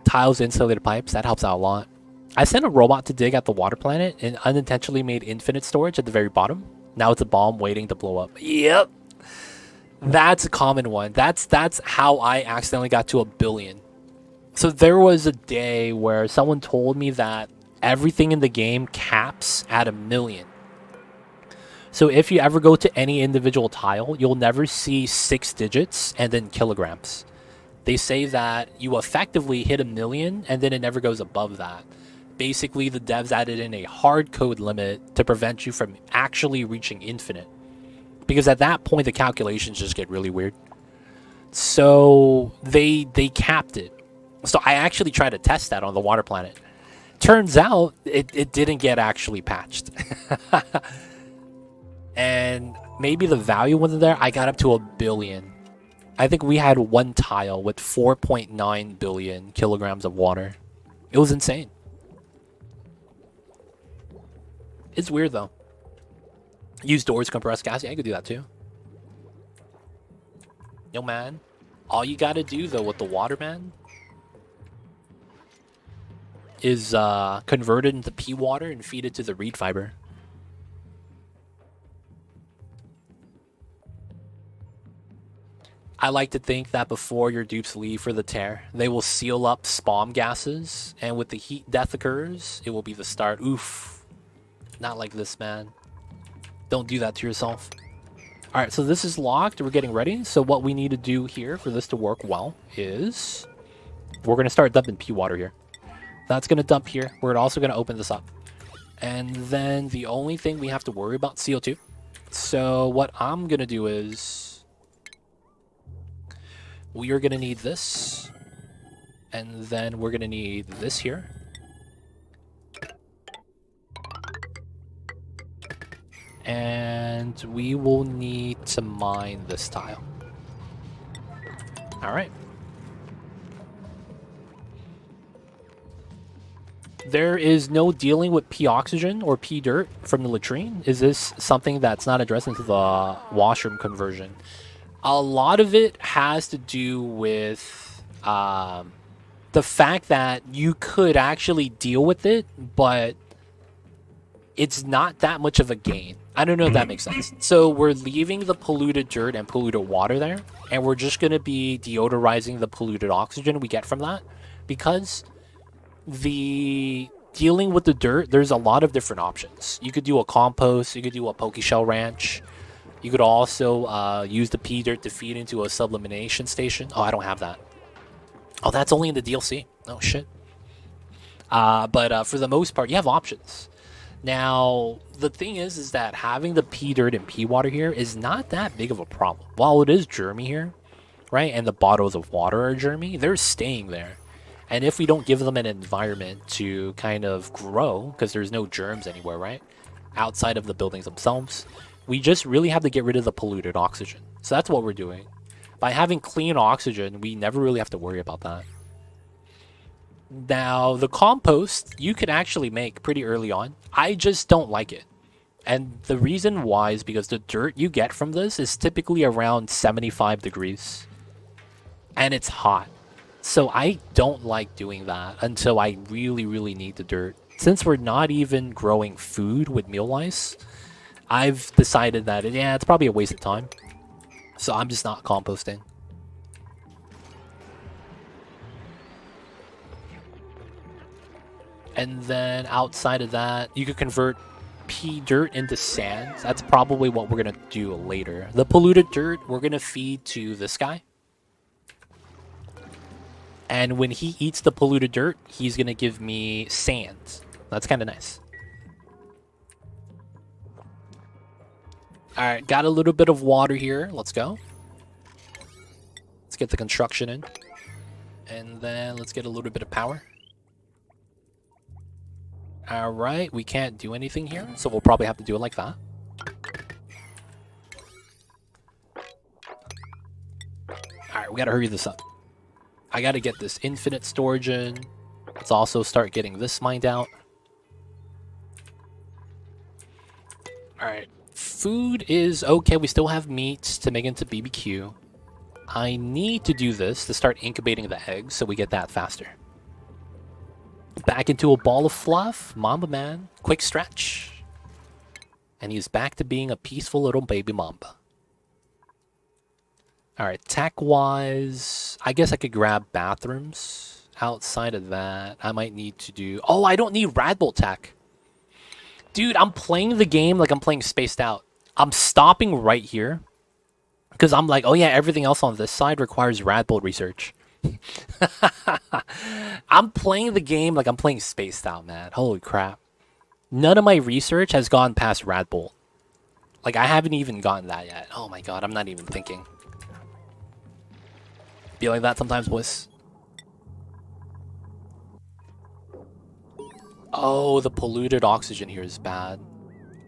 tiles, insulated pipes, that helps out a lot. I sent a robot to dig at the water planet and unintentionally made infinite storage at the very bottom. Now it's a bomb waiting to blow up. Yep. That's a common one. That's how I accidentally got to 1 billion. So there was a day where someone told me that everything in the game caps at 1 million. So if you ever go to any individual tile, you'll never see 6 digits and then kilograms. They say that you effectively hit 1 million and then it never goes above that. Basically, the devs added in a hard code limit to prevent you from actually reaching infinite. Because at that point, the calculations just get really weird. So they capped it. So I actually tried to test that on the water planet. Turns out it didn't get actually patched. And maybe the value wasn't there. I got up to 1 billion. I think we had 1 tile with 4.9 billion kilograms of water. It was insane. It's weird though. Use doors, compressed gas. Yeah, I could do that too. Yo, man. All you gotta do though with the water, man, is convert it into pea water and feed it to the reed fiber. I like to think that before your dupes leave for the tear, they will seal up spawn gases, and with the heat death occurs, it will be the start. Oof. Not like this, man. Don't do that to yourself. Alright, so this is locked. We're getting ready. So what we need to do here for this to work well is we're going to start dumping pea water here. That's going to dump here. We're also going to open this up. And then the only thing we have to worry about CO2. So what I'm going to do is we are going to need this. And then we're going to need this here. And we will need to mine this tile. All right. There is no dealing with P oxygen or P dirt from the latrine. Is this something that's not addressed into the washroom conversion? A lot of it has to do with the fact that you could actually deal with it, but it's not that much of a gain. I don't know if that makes sense. So we're leaving the polluted dirt and polluted water there, and we're just going to be deodorizing the polluted oxygen we get from that, because the dealing with the dirt, there's a lot of different options. You could do a compost, you could do a Pokeshell ranch, you could also use the pea dirt to feed into a sublimination station. Oh, I don't have that. Oh, that's only in the DLC. Oh, shit. But for the most part, you have options. Now, the thing is that having the pea dirt and pea water here is not that big of a problem. While it is germy here, right, and the bottles of water are germy, they're staying there. And if we don't give them an environment to kind of grow, because there's no germs anywhere, right, outside of the buildings themselves, we just really have to get rid of the polluted oxygen. So that's what we're doing. By having clean oxygen, we never really have to worry about that. Now, the compost, you can actually make pretty early on. I just don't like it. And the reason why is because the dirt you get from this is typically around 75 degrees. And it's hot. So I don't like doing that until I really, really need the dirt. Since we're not even growing food with meal lice, I've decided that, yeah, it's probably a waste of time. So I'm just not composting. And then outside of that, you could convert pea dirt into sand. That's probably what we're going to do later. The polluted dirt, we're going to feed to this guy. And when he eats the polluted dirt, he's going to give me sand. That's kind of nice. All right, got a little bit of water here. Let's go. Let's get the construction in. And then let's get a little bit of power. All right, we can't do anything here, so we'll probably have to do it like that. All right, we got to hurry this up. I got to get this infinite storage in. Let's also start getting this mined out. All right, food is okay. We still have meat to make into BBQ. I need to do this to start incubating the eggs so we get that faster. Back into a ball of fluff. Mamba man. Quick stretch. And he's back to being a peaceful little baby mamba. Alright, tech-wise, I guess I could grab bathrooms. Outside of that, I might need to do... Oh, I don't need Radbull tech. Dude, I'm playing the game like I'm playing Spaced Out. I'm stopping right here. Because I'm like, oh yeah, everything else on this side requires Radbull research. I'm playing the game like I'm playing Spaced Out, man. Holy crap. None of my research has gone past Radbull. Like, I haven't even gotten that yet. Oh my god, I'm not even thinking. Be like that sometimes, boys. Oh, the polluted oxygen here is bad.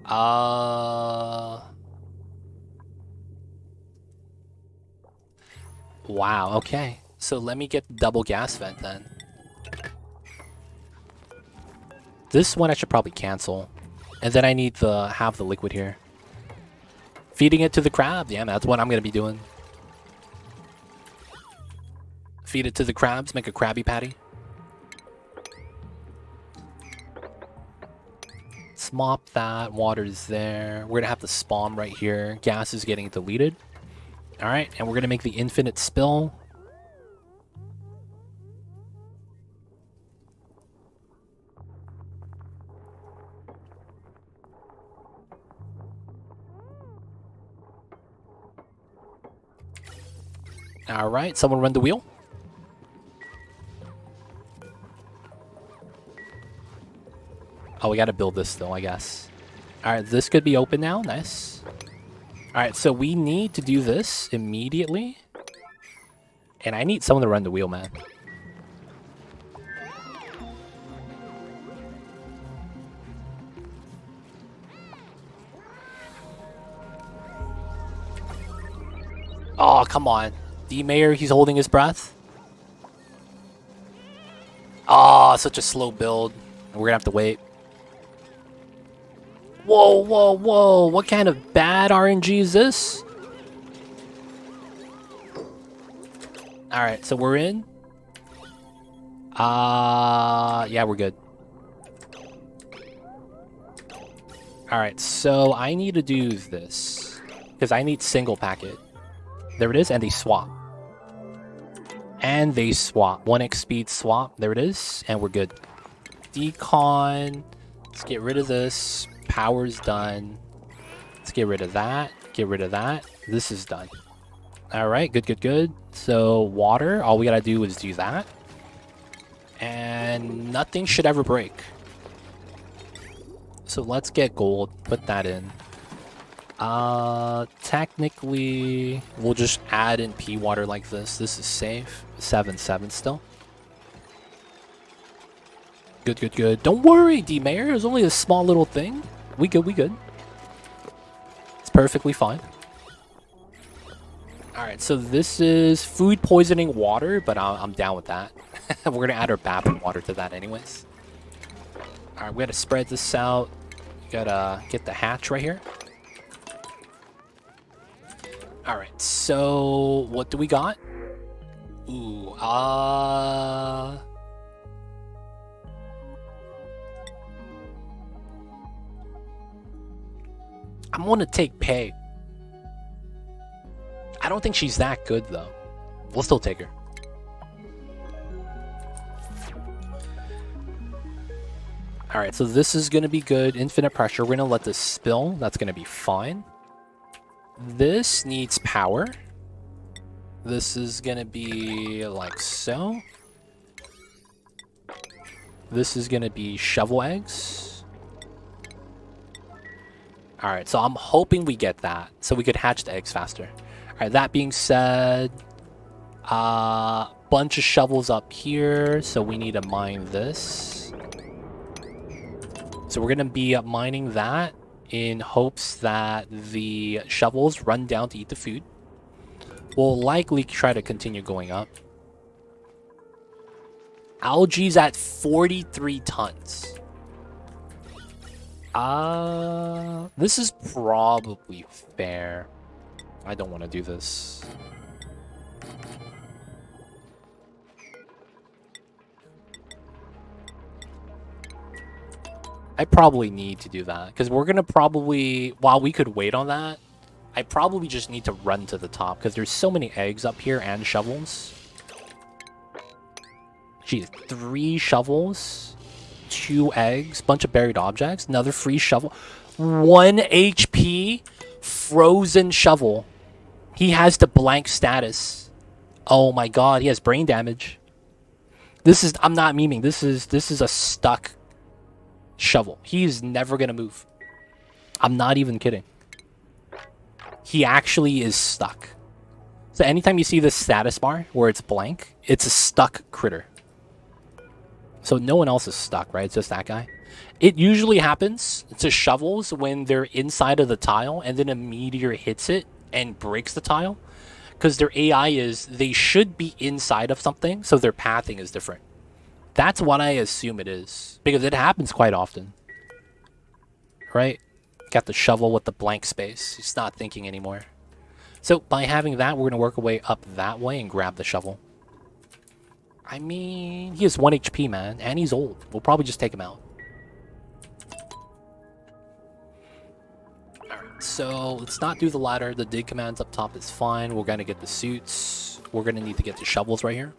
Wow, okay. So let me get the double gas vent then. This one I should probably cancel. And then I need to have the liquid here. Feeding it to the crab. Yeah, man, that's what I'm going to be doing. Feed it to the crabs, make a Krabby Patty. Let's mop that. Water's there. We're going to have the spawn right here. Gas is getting deleted. Alright, and we're going to make the infinite spill. Alright, someone run the wheel. Oh, we gotta build this though, I guess. Alright, this could be open now. Nice. Alright, so we need to do this immediately. And I need someone to run the wheel, man. Oh, come on. The mayor, he's holding his breath. Oh, such a slow build. We're gonna have to wait. Whoa, whoa, whoa. What kind of bad RNG is this? Alright, so we're in. Yeah, we're good. Alright, so I need to do this. Because I need single packet. There it is, and they swap. And they swap. 1x speed swap. There it is, and we're good. Decon. Let's get rid of this. Power's done. Let's get rid of that. Get rid of that. This is done. Alright, good, good, good. So, water. All we gotta do is do that. And nothing should ever break. So let's get gold. Put that in. Technically, we'll just add in pea water like this. This is safe. 7-7 still. Good, good, good. Don't worry, D-Mayor. It's only a small little thing. We good, we good. It's perfectly fine. Alright, so this is food poisoning water, but I'm down with that. We're going to add our bathroom water to that anyways. Alright, we got to spread this out. We got to get the hatch right here. Alright, so what do we got? Ooh, I'm gonna take Pei. I don't think she's that good though. We'll still take her. Alright, so this is gonna be good. Infinite pressure. We're gonna let this spill. That's gonna be fine. This needs power. This is gonna be like so. This is gonna be shovel eggs. Alright, so I'm hoping we get that, so we could hatch the eggs faster. Alright, that being said, bunch of shovels up here, so we need to mine this. So we're gonna be mining that in hopes that the shovels run down to eat the food. We'll likely try to continue going up. Algae's at 43 tons. This is probably fair. I don't want to do this. I probably need to do that, because we're going to probably, while we could wait on that, I probably just need to run to the top, because there's so many eggs up here and shovels. Geez, 3 shovels, 2 eggs, bunch of buried objects, another free shovel, 1 HP, frozen shovel. He has the blank status. Oh my god, he has brain damage. This is, I'm not memeing, this is a stuck shovel. He is never gonna move. I'm not even kidding. He actually is stuck. So anytime you see this status bar where it's blank, it's a stuck critter. So no one else is stuck, right? It's just that guy. It usually happens to shovels when they're inside of the tile and then a meteor hits it and breaks the tile. Because their AI is, they should be inside of something, so their pathing is different. That's what I assume it is. Because it happens quite often. Right? Got the shovel with the blank space. He's not thinking anymore. So by having that, we're going to work our way up that way and grab the shovel. I mean, he has 1 HP, man. And he's old. We'll probably just take him out. Alright, so let's not do the ladder. The dig commands up top is fine. We're going to get the suits. We're going to need to get the shovels right here.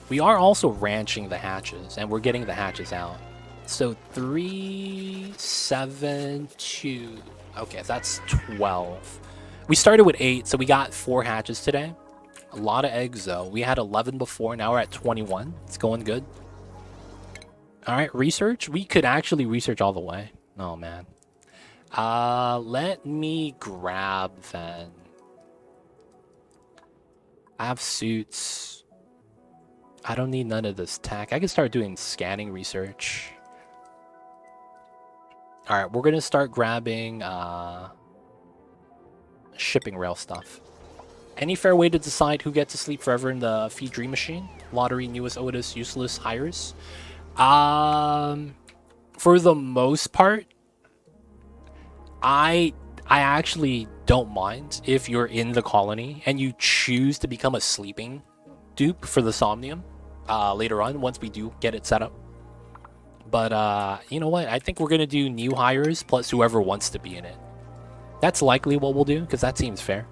We are also ranching the hatches, and we're getting the hatches out. So 3, 7, 2. Okay, that's 12. We started with 8, so we got 4 hatches today. A lot of eggs, though. We had 11 before, now we're at 21. It's going good. Alright, research. We could actually research all the way. Oh, man. Let me grab, then. I have suits. I don't need none of this tech. I can start doing scanning research. Alright, we're going to start grabbing shipping rail stuff. Any fair way to decide who gets to sleep forever in the feed dream machine? Lottery, newest Otis, useless hires? For the most part, I actually don't mind if you're in the colony and you choose to become a sleeping dupe for the Somnium later on once we do get it set up. But you know what? I think we're going to do new hires plus whoever wants to be in it. That's likely what we'll do because that seems fair.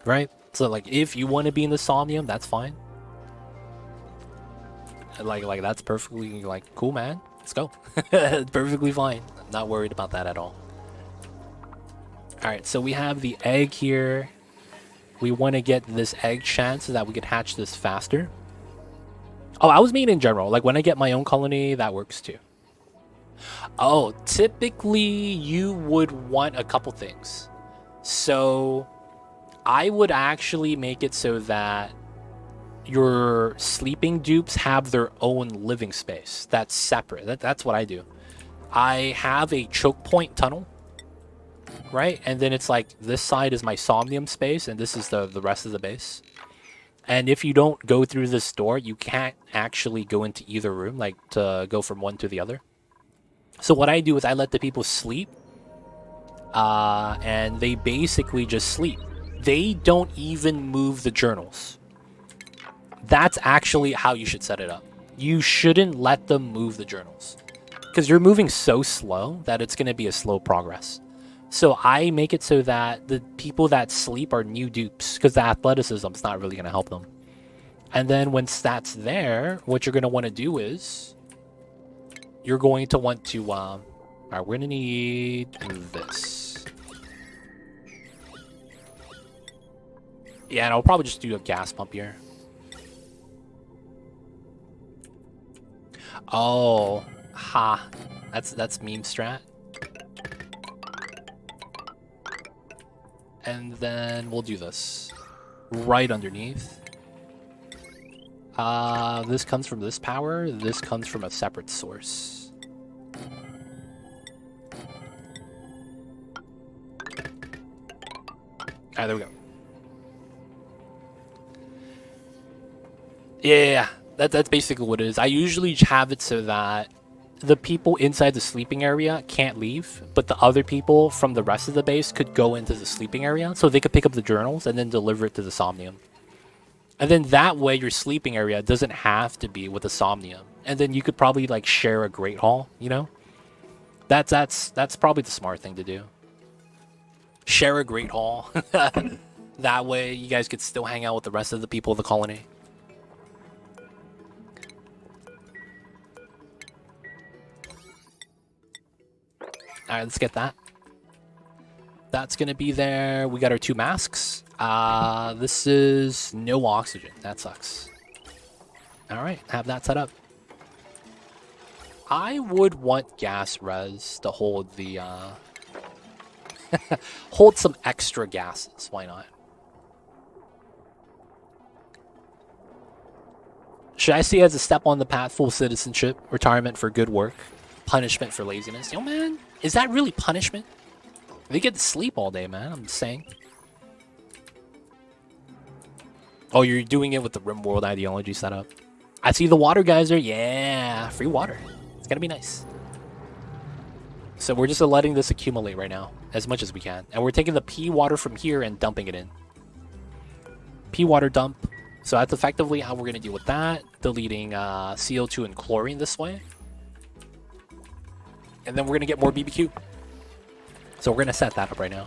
Right? So like if you want to be in the Somnium, that's fine. Like that's perfectly like cool, man. Let's go. Perfectly fine. I'm not worried about that at all. Alright, so we have the egg here. We want to get this egg chance so that we could hatch this faster. Oh, I was meaning in general. Like when I get my own colony, that works too. Oh, typically you would want a couple things. So I would actually make it so that your sleeping dupes have their own living space. That's separate. That's what I do. I have a choke point tunnel, right? And then it's like this side is my Somnium space and this is the rest of the base. And if you don't go through this door, you can't actually go into either room, like to go from one to the other. So what I do is I let the people sleep and they basically just sleep. they don't even move the journals. That's actually how you should set it up. You shouldn't let them move the journals, because you're moving so slow that it's going to be a slow progress. So I make it so that the people that sleep are new dupes, because the athleticism's not really going to help them. And then when stats there, what you're going to want to do is you're going to want to all right, we're going to need this. Yeah, and I'll probably just do a gas pump here. Oh, ha. That's meme strat. And then we'll do this right underneath. This comes from this power. This comes from a separate source. Alright, there we go. Yeah, that's basically what it is. I usually have it so that the people inside the sleeping area can't leave, but the other people from the rest of the base could go into the sleeping area, so they could pick up the journals and then deliver it to the Somnium. And then that way your sleeping area doesn't have to be with the Somnium. And then you could probably like share a Great Hall, you know? That's probably the smart thing to do. Share a Great Hall. That way you guys could still hang out with the rest of the people of the colony. Alright, let's get that. That's gonna be there. We got our 2 masks. This is no oxygen. That sucks. Alright, have that set up. I would want gas res to hold the hold some extra gases. Why not? Should I see it as a step on the path, full citizenship, retirement for good work, punishment for laziness? Yo, man, is that really punishment? They get to sleep all day, man. I'm just saying. Oh, you're doing it with the RimWorld ideology setup. I see the water geyser. Yeah, free water. It's gonna be nice. So we're just letting this accumulate right now as much as we can. And we're taking the P water from here and dumping it in. P water dump. So that's effectively how we're going to deal with that. Deleting CO2 and chlorine this way. And then we're going to get more BBQ. So we're going to set that up right now.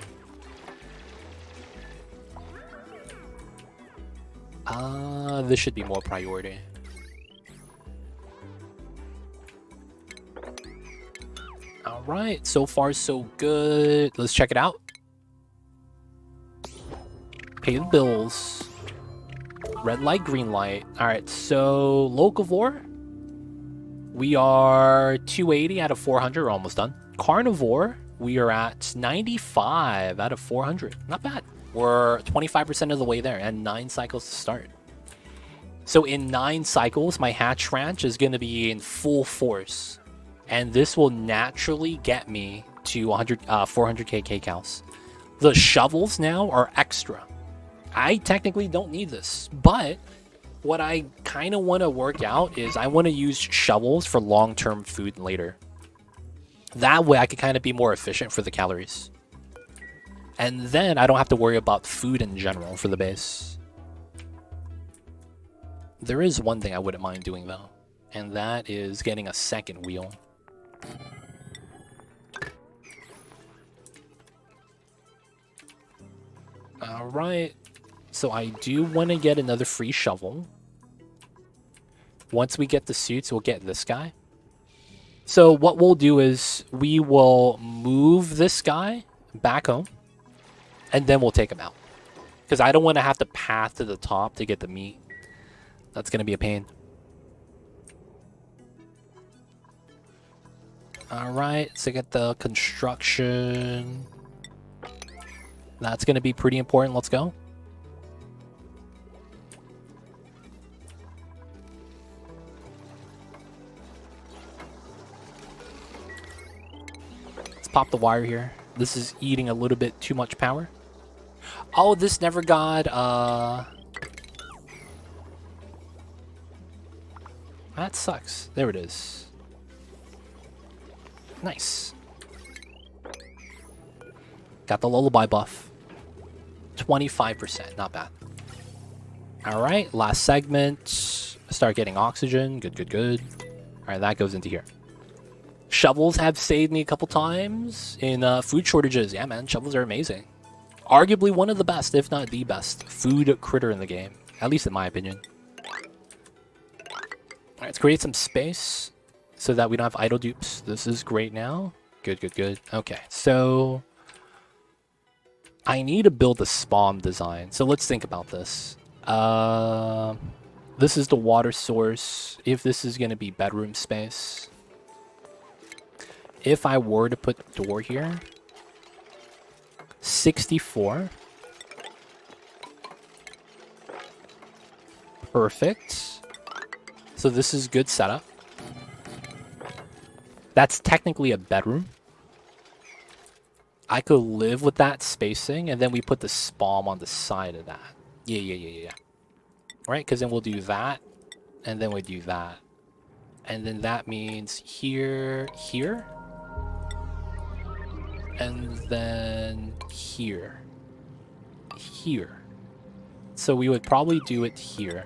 This should be more priority. All right, so far so good. Let's check it out. Pay the bills. Red light, green light. All right, so locavore. We are 280 out of 400. We're almost done. Carnivore, we are at 95 out of 400. Not bad. We're 25% of the way there and 9 cycles to start. So in 9 cycles, my hatch ranch is going to be in full force. And this will naturally get me to 400k kcows. The shovels now are extra. I technically don't need this, but what I kind of want to work out is I want to use shovels for long-term food later. That way I can kind of be more efficient for the calories. And then I don't have to worry about food in general for the base. There is one thing I wouldn't mind doing though, and that is getting a second wheel. Alright, so I do want to get another free shovel. Once we get the suits, we'll get this guy. So what we'll do is we will move this guy back home, and then we'll take him out. Because I don't want to have to path to the top to get the meat. That's going to be a pain. Alright, so get the construction. That's going to be pretty important. Let's go. Let's pop the wire here. This is eating a little bit too much power. Oh, this never got... That sucks. There it is. Nice. Got the lullaby buff. 25%, not bad. All right, last segment. Start getting oxygen. Good, good, good. All right, that goes into here. Shovels have saved me a couple times in food shortages. Yeah, man, shovels are amazing. Arguably one of the best, if not the best, food critter in the game. At least in my opinion. All right, let's create some space so that we don't have idle dupes. This is great now. Good, good, good. Okay, so I need to build a spawn design. So let's think about this. This is the water source. If this is going to be bedroom space. If I were to put the door here. 64. Perfect. So this is good setup. That's technically a bedroom. I could live with that spacing, and then we put the spawn on the side of that. Yeah. Right, because then we'll do that, and then we do that. And then that means here, here. And then here. Here. So we would probably do it here.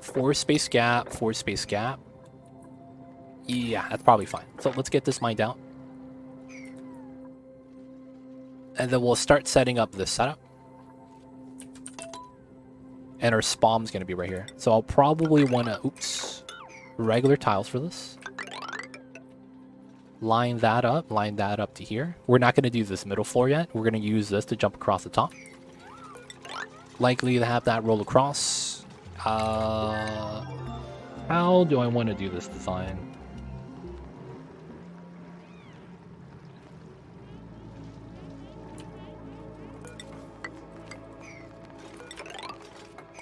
4 space gap, 4 space gap. Yeah, that's probably fine. So let's get this mined out. And then we'll start setting up this setup. And our spawn's going to be right here. So I'll probably want to, regular tiles for this. Line that up to here. We're not going to do this middle floor yet. We're going to use this to jump across the top. Likely to have that roll across. How do I want to do this design?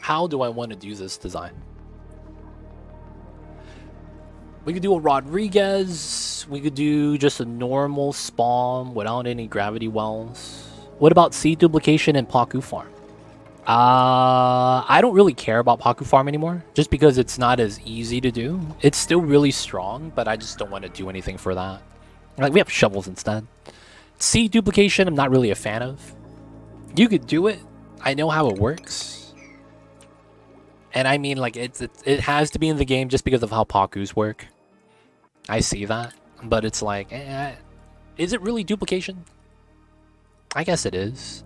How do I want to do this design? We could do a Rodriguez. We could do just a normal spawn without any gravity wells. What about seed duplication and Paku farm? I don't really care about Paku farm anymore, just because it's not as easy to do. It's still really strong, but I just don't want to do anything for that. Like, we have shovels instead. Seed duplication, I'm not really a fan of. You could do it. I know how it works. And I mean, like, it has to be in the game just because of how Pakus work. I see that. But it's like, is it really duplication? I guess it is.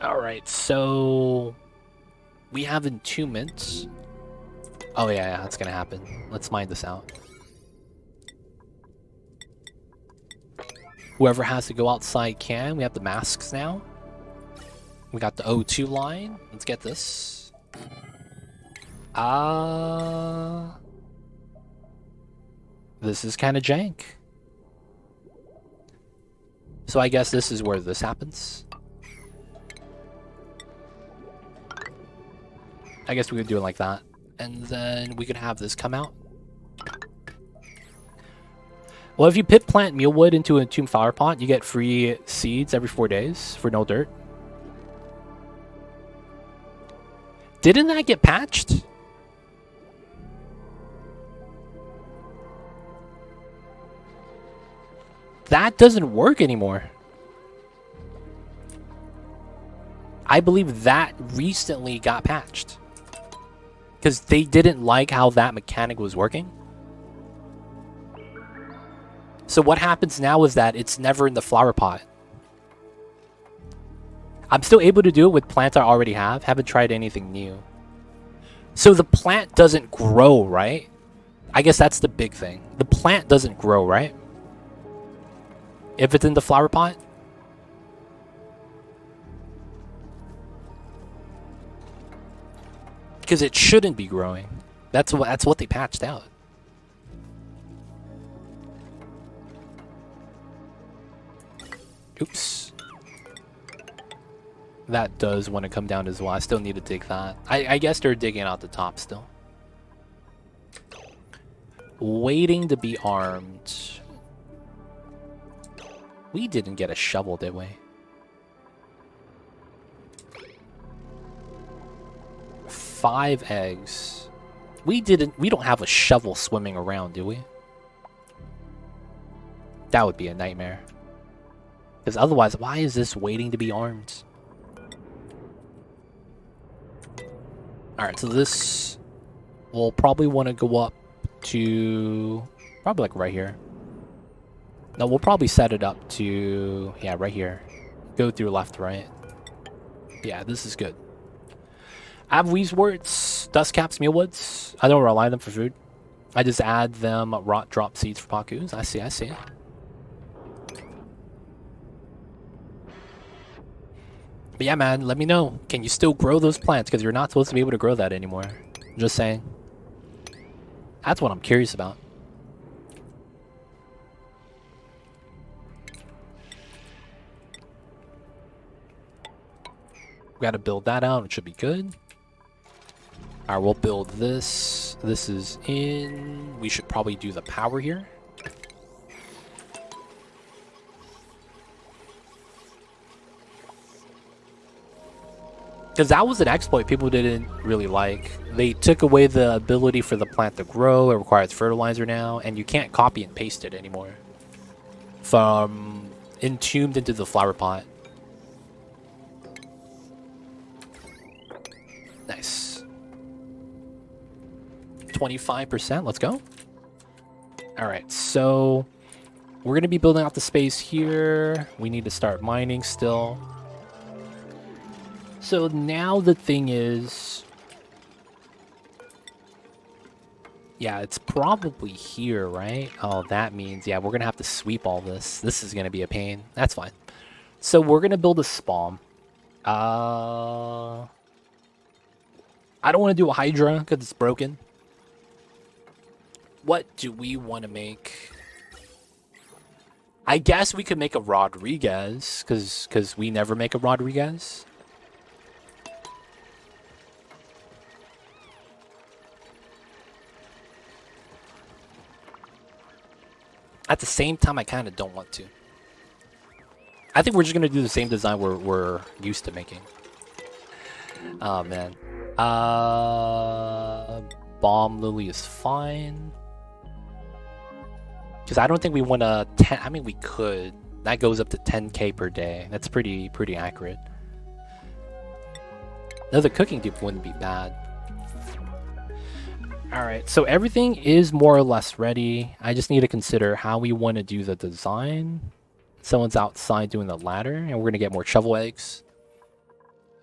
Alright, so we have entombments. Oh yeah, that's gonna happen. Let's mine this out. Whoever has to go outside can. We have the masks now. We got the O2 line. Let's get this. This is kind of jank. So I guess this is where this happens. I guess we could do it like that. And then we could have this come out. Well, if you pit plant mealwood into a tomb flower pot, you get free seeds every 4 days for no dirt. Didn't that get patched? That doesn't work anymore. I believe that recently got patched. Because they didn't like how that mechanic was working. So what happens now is that it's never in the flower pot. I'm still able to do it with plants I already have. Haven't tried anything new. So the plant doesn't grow, right? I guess that's the big thing. The plant doesn't grow, right? If it's in the flower pot. Because it shouldn't be growing. That's what they patched out. Oops. That does want to come down as well. I still need to dig that. I guess they're digging out the top still. Waiting to be armed. We didn't get a shovel, did we? 5 eggs. We don't have a shovel swimming around, do we? That would be a nightmare. Because otherwise, why is this waiting to be armed? Alright, so this will probably want to go up to... probably like right here. No, we'll probably set it up to... yeah, right here. Go through left, right. Yeah, this is good. I have Weezeworts, Dust Caps, Mealwoods. I don't rely on them for food. I just add them rot drop seeds for Pakus. I see. But yeah, man, let me know. Can you still grow those plants? Because you're not supposed to be able to grow that anymore. Just saying. That's what I'm curious about. We got to build that out. It should be good. Alright, we'll build this. This is in. We should probably do the power here. Because that was an exploit people didn't really like. They took away the ability for the plant to grow. It requires fertilizer now, and you can't copy and paste it anymore from entombed into the flower pot. Nice. 25%, let's go. Alright, so we're going to be building out the space here. We need to start mining still. So now the thing is... yeah, it's probably here, right? Oh, that means, yeah, we're going to have to sweep all this. This is going to be a pain. That's fine. So we're going to build a spawn. I don't want to do a Hydra because it's broken. What do we want to make? I guess we could make a Rodriguez because we never make a Rodriguez. At the same time, I kind of don't want to. I think we're just going to do the same design we're used to making. Oh, man. Bomb Lily is fine. Because I don't think we want to... I mean, we could. That goes up to 10k per day. That's pretty accurate. No, the cooking dupe wouldn't be bad. Alright, so everything is more or less ready. I just need to consider how we want to do the design. Someone's outside doing the ladder, and we're going to get more shovel eggs.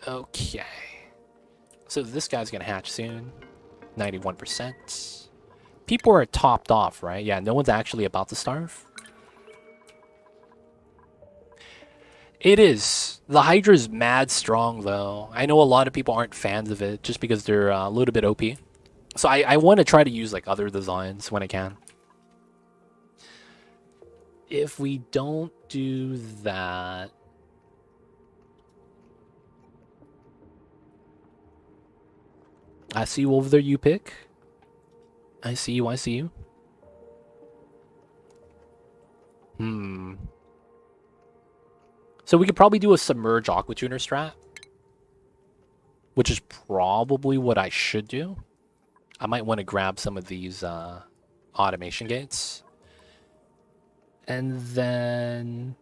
Okay. So this guy's going to hatch soon. 91%. People are topped off, right? Yeah, no one's actually about to starve. It is. The Hydra's mad strong, though. I know a lot of people aren't fans of it just because they're a little bit OP. So I want to try to use like other designs when I can. If we don't do that... I see you over there, you pick. I see you, I see you. So we could probably do a Submerge Aqua Tuner strat. Which is probably what I should do. I might want to grab some of these automation gates. And then...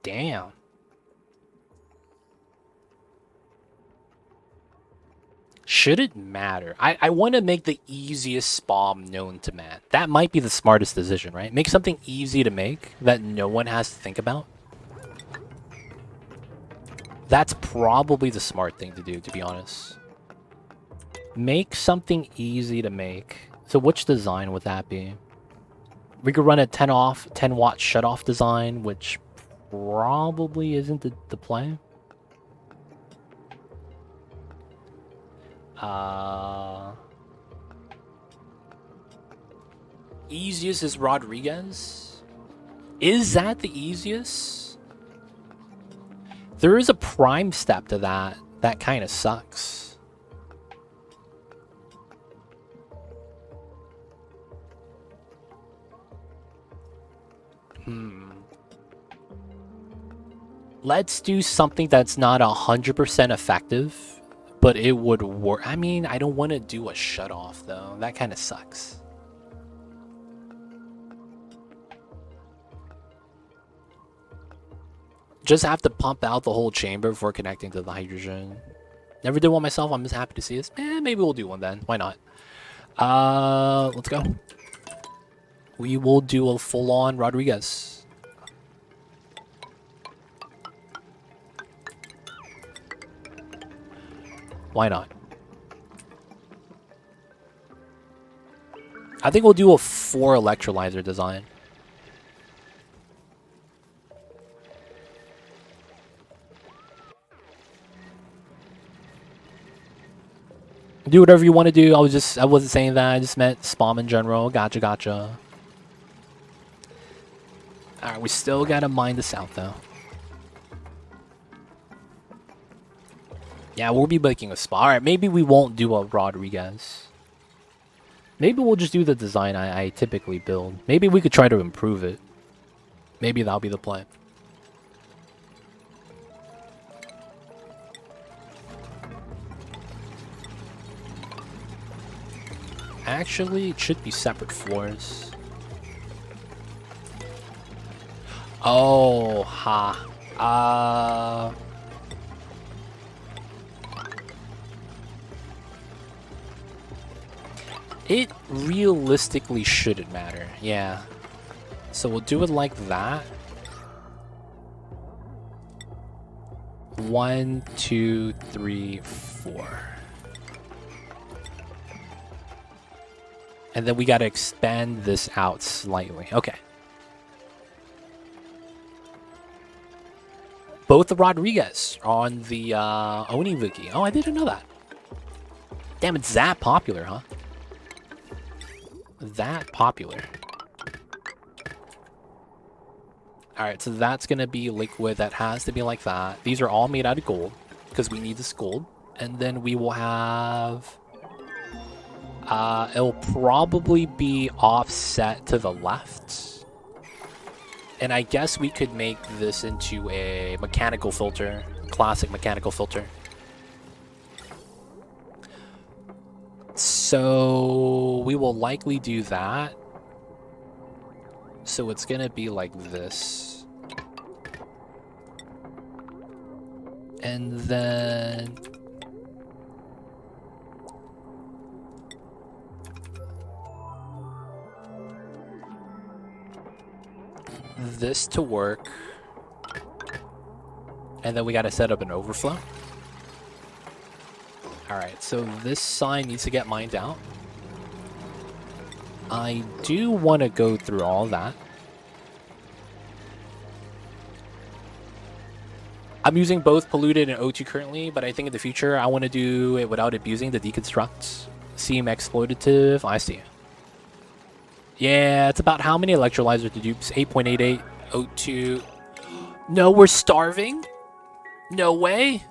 damn. Should it matter? I want to make the easiest spawn known to man. That might be the smartest decision, right? Make something easy to make that no one has to think about. That's probably the smart thing to do, to be honest. Make something easy to make. So which design would that be? We could run a 10 watt shut-off design, which probably isn't the play. Easiest is Rodriguez. Is that the easiest? There is a prime step to that. That kind of sucks. Let's do something that's not 100% effective, but it would work. I mean, I don't want to do a shut off though. That kind of sucks. Just have to pump out the whole chamber before connecting to the hydrogen. Never did one myself. I'm just happy to see this. Maybe we'll do one then. Why not? Let's go. We will do a full-on Rodriguez. Why not? I think we'll do a 4 electrolyzer design. Do whatever you want to do. I wasn't saying that. I just meant spam in general. Gotcha, gotcha. Alright, we still gotta mine this out though. Yeah, we'll be making a spa. Alright, maybe we won't do a Rodriguez. Maybe we'll just do the design I typically build. Maybe we could try to improve it. Maybe that'll be the plan. Actually, it should be separate floors. Oh, ha. It realistically shouldn't matter. Yeah. So we'll do it like that. 1, 2, 3, 4. And then we gotta expand this out slightly. Okay. Both the Rodriguez are on the Oni Wiki. Oh, I didn't know that. Damn, it's that popular, huh? That popular. Alright, so that's gonna be liquid. That has to be like that. These are all made out of gold, because we need this gold. And then we will have... it'll probably be offset to the left. And I guess we could make this into a mechanical filter. Classic mechanical filter. So we will likely do that. So it's gonna be like this. And then... this to work. And then we gotta set up an overflow. Alright, so this sign needs to get mined out. I do want to go through all that. I'm using both polluted and O2 currently, but I think in the future I want to do it without abusing the deconstruct. Seem exploitative. I see. Yeah, it's about how many electrolyzers to Dupes? 8.88, O2. No, we're starving? No way.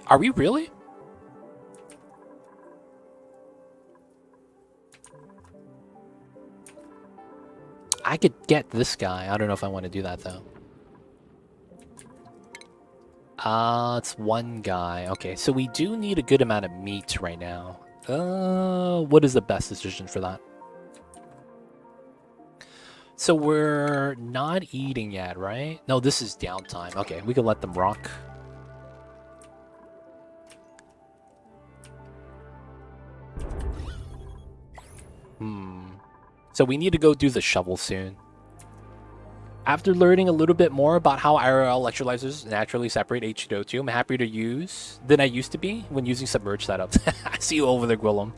Are we really? I could get this guy. I don't know if I want to do that though. It's one guy. Okay, so we do need a good amount of meat right now. What is the best decision for that? So we're not eating yet, right? No, this is downtime. Okay, we can let them rock. So we need to go do the shovel soon. After learning a little bit more about how our electrolyzers naturally separate H2O2, I'm happier to use than I used to be when using submerged setups. I see you over there, Gwillem.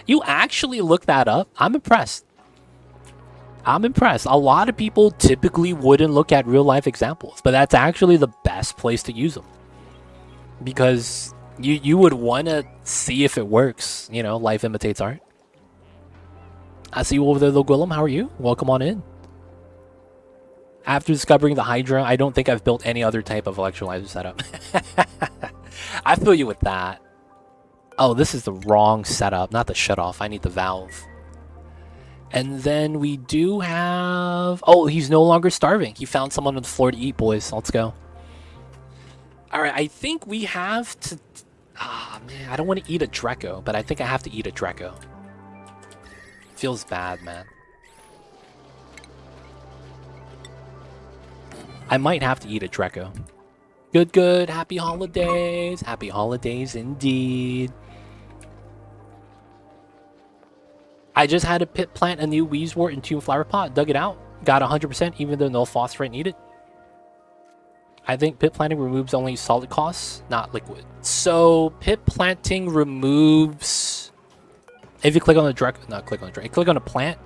You actually looked that up? I'm impressed. I'm impressed. A lot of people typically wouldn't look at real life examples, but that's actually the best place to use them. Because you would want to see if it works. You know, life imitates art. I see you over there, though, Gwillem. How are you? Welcome on in. After discovering the Hydra, I don't think I've built any other type of electrolyzer setup. I feel you with that. Oh, this is the wrong setup, not the shutoff. I need the valve. And then we do have... Oh, he's no longer starving. He found someone on the floor to eat, boys. Let's go. All right, I think we have to... Ah, man, I don't want to eat a Draco, but I think I have to eat a Draco. Feels bad, man. I might have to eat a Draco. Good, good. Happy holidays. Happy holidays indeed. I just had to pit plant a new Weezewort and Tomb Flower Pot. Dug it out. Got 100% even though no phosphorite needed. I think pit planting removes only solid costs, not liquid. So pit planting removes... If you click on the direct... Not click on the direct. Click on a plant.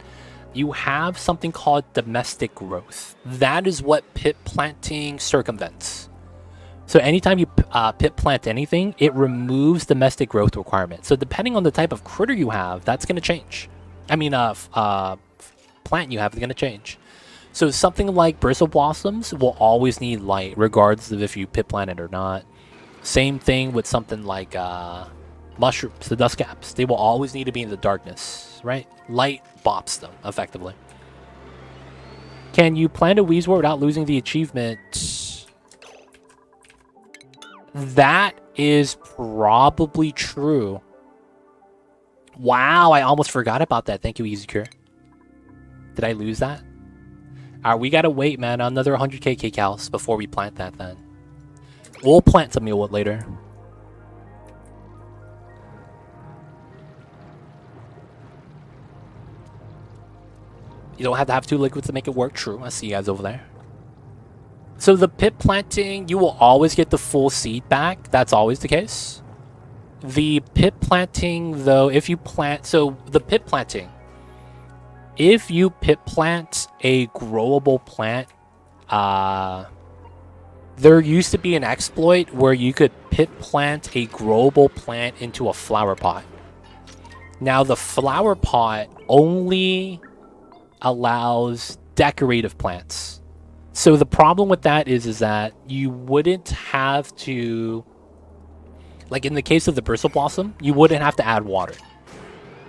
You have something called domestic growth. That is what pit planting circumvents. So anytime you pit plant anything, it removes domestic growth requirement. So depending on the type of critter you have, that's going to change. I mean, plant you have is going to change. So something like bristle blossoms will always need light, regardless of if you pit plant it or not. Same thing with something like mushrooms, the dust caps. They will always need to be in the darkness, right? Light bops them, effectively. Can you plant a Weezewort without losing the achievement? That is probably true. Wow, I almost forgot about that. Thank you, EasyCure. Did I lose that? Alright, we gotta wait, man. Another 100k kcals before we plant that then. We'll plant some mealwood later. You don't have to have 2 liquids to make it work. True. I see you guys over there. So the pit planting, you will always get the full seed back. That's always the case. The pit planting, though, if you plant... So the pit planting, if you pit plant a growable plant, there used to be an exploit where you could pit plant a growable plant into a flower pot. Now the flower pot only allows decorative plants. So the problem with that is that you wouldn't have to, like in the case of the bristle blossom, you wouldn't have to add water,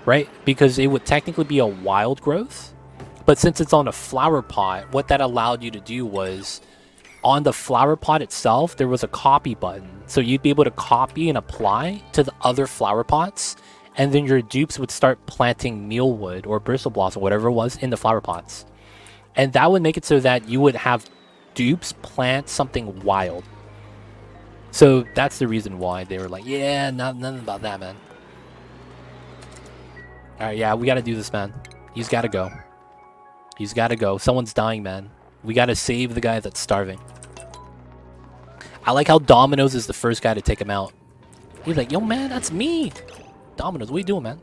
right? Because it would technically be a wild growth. But since it's on a flower pot, what that allowed you to do was on the flower pot itself, there was a copy button. So you'd be able to copy and apply to the other flower pots. And then your dupes would start planting mealwood or bristle blossom, whatever it was, in the flower pots. And that would make it so that you would have dupes plant something wild. So that's the reason why they were like, yeah, nothing about that, man. Alright, yeah, we gotta do this, man. He's gotta go. He's gotta go. Someone's dying, man. We gotta save the guy that's starving. I like how Domino's is the first guy to take him out. He's like, yo, man, that's me. Domino's, what are you doing, man?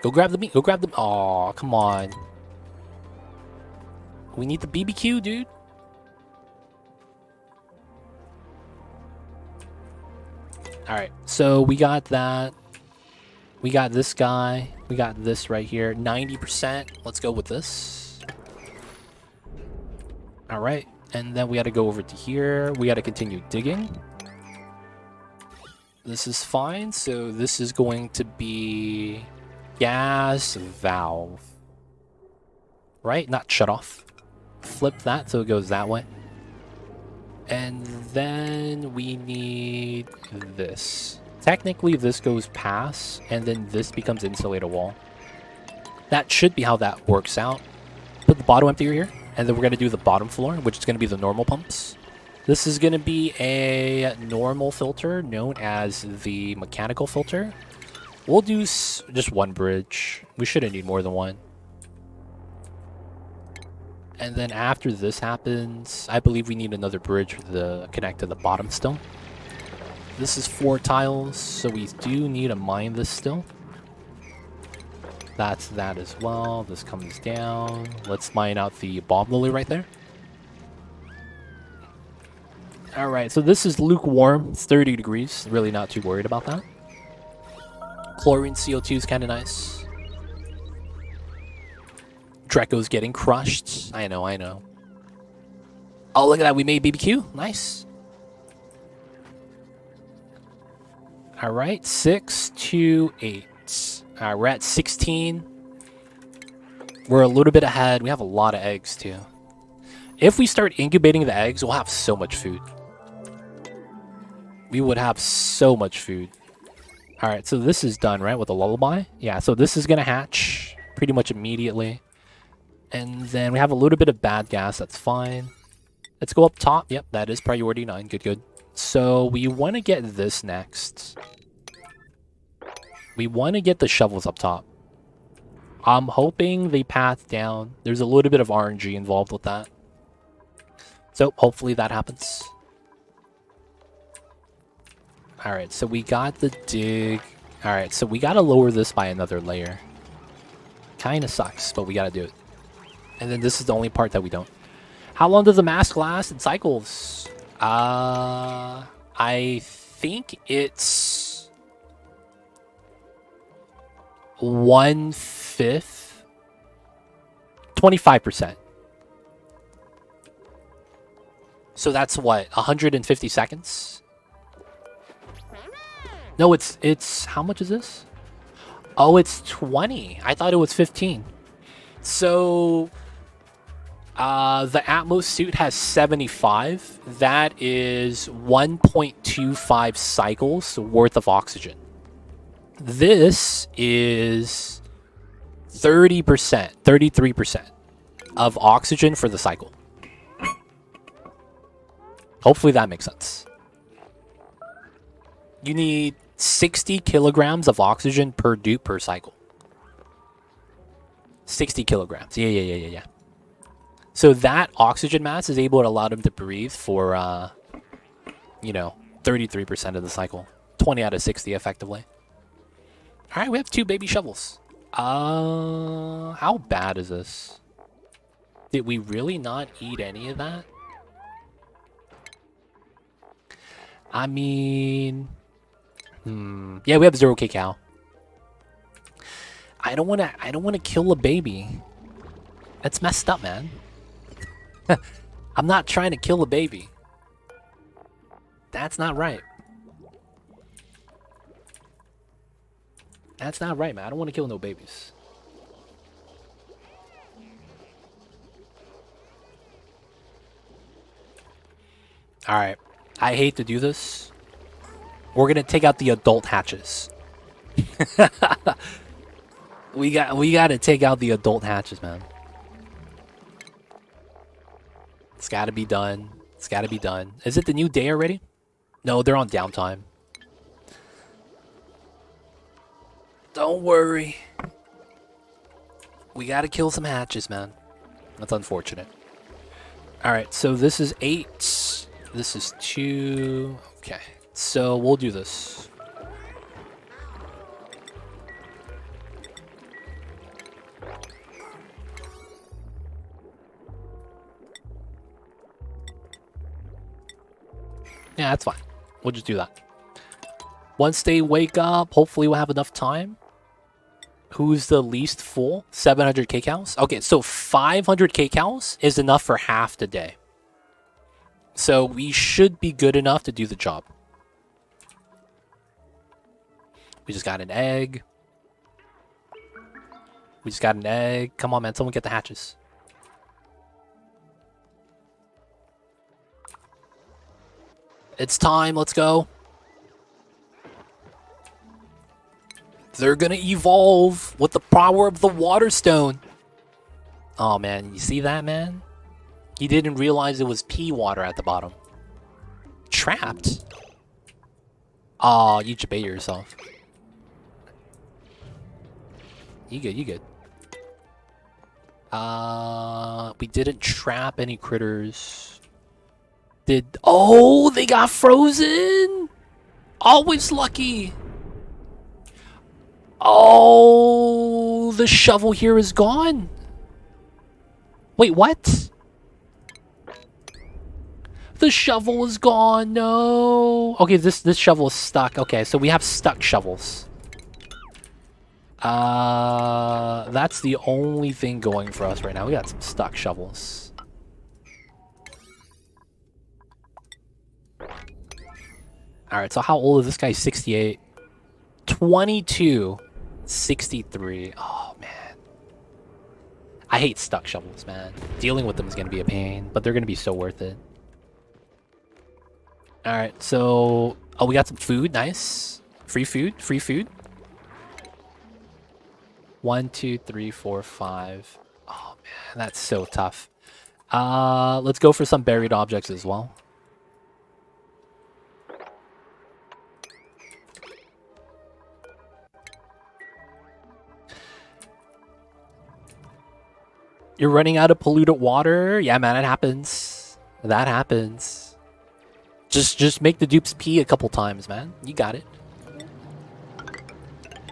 Go grab the meat. Go grab the... Aw, come on. We need the BBQ, dude. Alright, so we got that. We got this guy. We got this right here. 90%. Let's go with this. Alright, and then we got to go over to here. We got to continue digging. This is fine. So this is going to be gas valve. Right? Not shut off. Flip that so it goes that way. And then we need this. Technically this goes past and then this becomes insulator wall. That should be how that works out. Put the bottom empty here and then we're going to do the bottom floor, which is going to be the normal pumps. This is going to be a normal filter known as the mechanical filter. We'll do just one bridge. We shouldn't need more than one. And then after this happens, I believe we need another bridge to connect to the bottom still. This is 4 tiles, so we do need to mine this still. That's that as well. This comes down. Let's mine out the bomb lily right there. Alright, so this is lukewarm. It's 30 degrees. Really not too worried about that. Chlorine CO2 is kind of nice. Draco's getting crushed. I know, I know. Oh, look at that. We made BBQ. Nice. All right. 6 to 8. All right, we're at 16. We're a little bit ahead. We have a lot of eggs, too. If we start incubating the eggs, we'll have so much food. We would have so much food. All right, so this is done, right, with a lullaby? Yeah, so this is going to hatch pretty much immediately. And then we have a little bit of bad gas. That's fine. Let's go up top. Yep, that is priority 9. Good, good. So we want to get this next. We want to get the shovels up top. I'm hoping they path down. There's a little bit of RNG involved with that. So hopefully that happens. Alright, so we got the dig. Alright, so we gotta lower this by another layer. Kinda sucks, but we gotta do it. And then this is the only part that we don't. How long does the mask last in cycles? I think it's 1/5. 25%. So that's what, 150 seconds? No, it's how much is this? Oh, it's 20. I thought it was 15. So the Atmosuit has 75. That is 1.25 cycles worth of oxygen. This is 30%, 33% of oxygen for the cycle. Hopefully that makes sense. You need 60 kilograms of oxygen per dupe per cycle. 60 kilograms. Yeah. So that oxygen mass is able to allow them to breathe for, 33% of the cycle. 20 out of 60, effectively. All right, we have 2 baby shovels. How bad is this? Did we really not eat any of that? I mean... Yeah, we have 0 cacao. I don't wanna kill a baby. That's messed up, man. I'm not trying to kill a baby. That's not right. That's not right, man. I don't want to kill no babies. Alright. I hate to do this. We're gonna take out the adult hatches. we gotta take out the adult hatches, man. It's gotta be done. It's gotta be done. Is it the new day already? No, they're on downtime. Don't worry. We gotta kill some hatches, man. That's unfortunate. Alright, so this is 8. This is 2. Okay, so we'll do this. Yeah, that's fine. We'll just do that. Once they wake up, hopefully we'll have enough time. Who's the least full? 700 kcals? Okay, so 500 kcals is enough for half the day. So we should be good enough to do the job. We just got an egg. We just got an egg. Come on, man. Someone get the hatches. It's time. Let's go. They're gonna evolve with the power of the water stone. Oh, man. You see that, man? He didn't realize it was pea water at the bottom. Trapped? Oh, you just bait yourself. You good, you good. We didn't trap any critters. Oh, they got frozen! Always lucky! Oh, the shovel here is gone. Wait, what? The shovel is gone, no. Okay, this shovel is stuck. Okay, so we have stuck shovels. That's the only thing going for us right now. We got some stuck shovels. Alright, so how old is this guy? 68. 22. 63. Oh, man. I hate stuck shovels, man. Dealing with them is going to be a pain, but they're going to be so worth it. All right, so we got some food. Nice, free food, free food. 1, 2, 3, 4, 5. Oh man, that's so tough. Let's go for some buried objects as well. You're running out of polluted water. Yeah, man, it happens. That happens. Just make the dupes pee a couple times, man. You got it.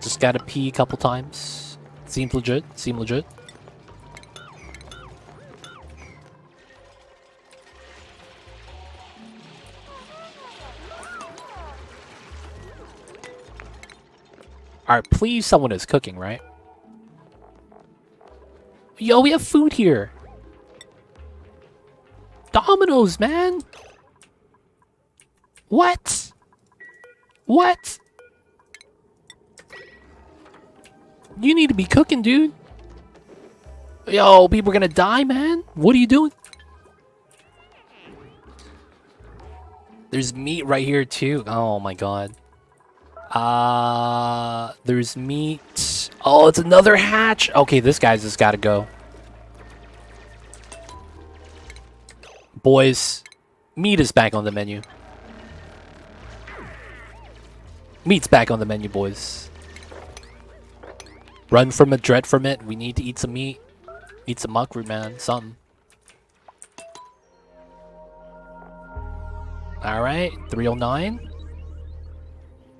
Just gotta pee a couple times. Seems legit. Seem legit. Alright, please someone is cooking, right? Yo, we have food here. Dominoes, man. What? What? You need to be cooking, dude. Yo, people are gonna die, man. What are you doing? There's meat right here, too. Oh, my God. There's meat. Oh, it's another hatch. Okay, this guy's just gotta go. Boys, meat is back on the menu. Meat's back on the menu, boys. Run from it, dread from it. We need to eat some meat. Eat some muckroot, man. Something. Alright, 309.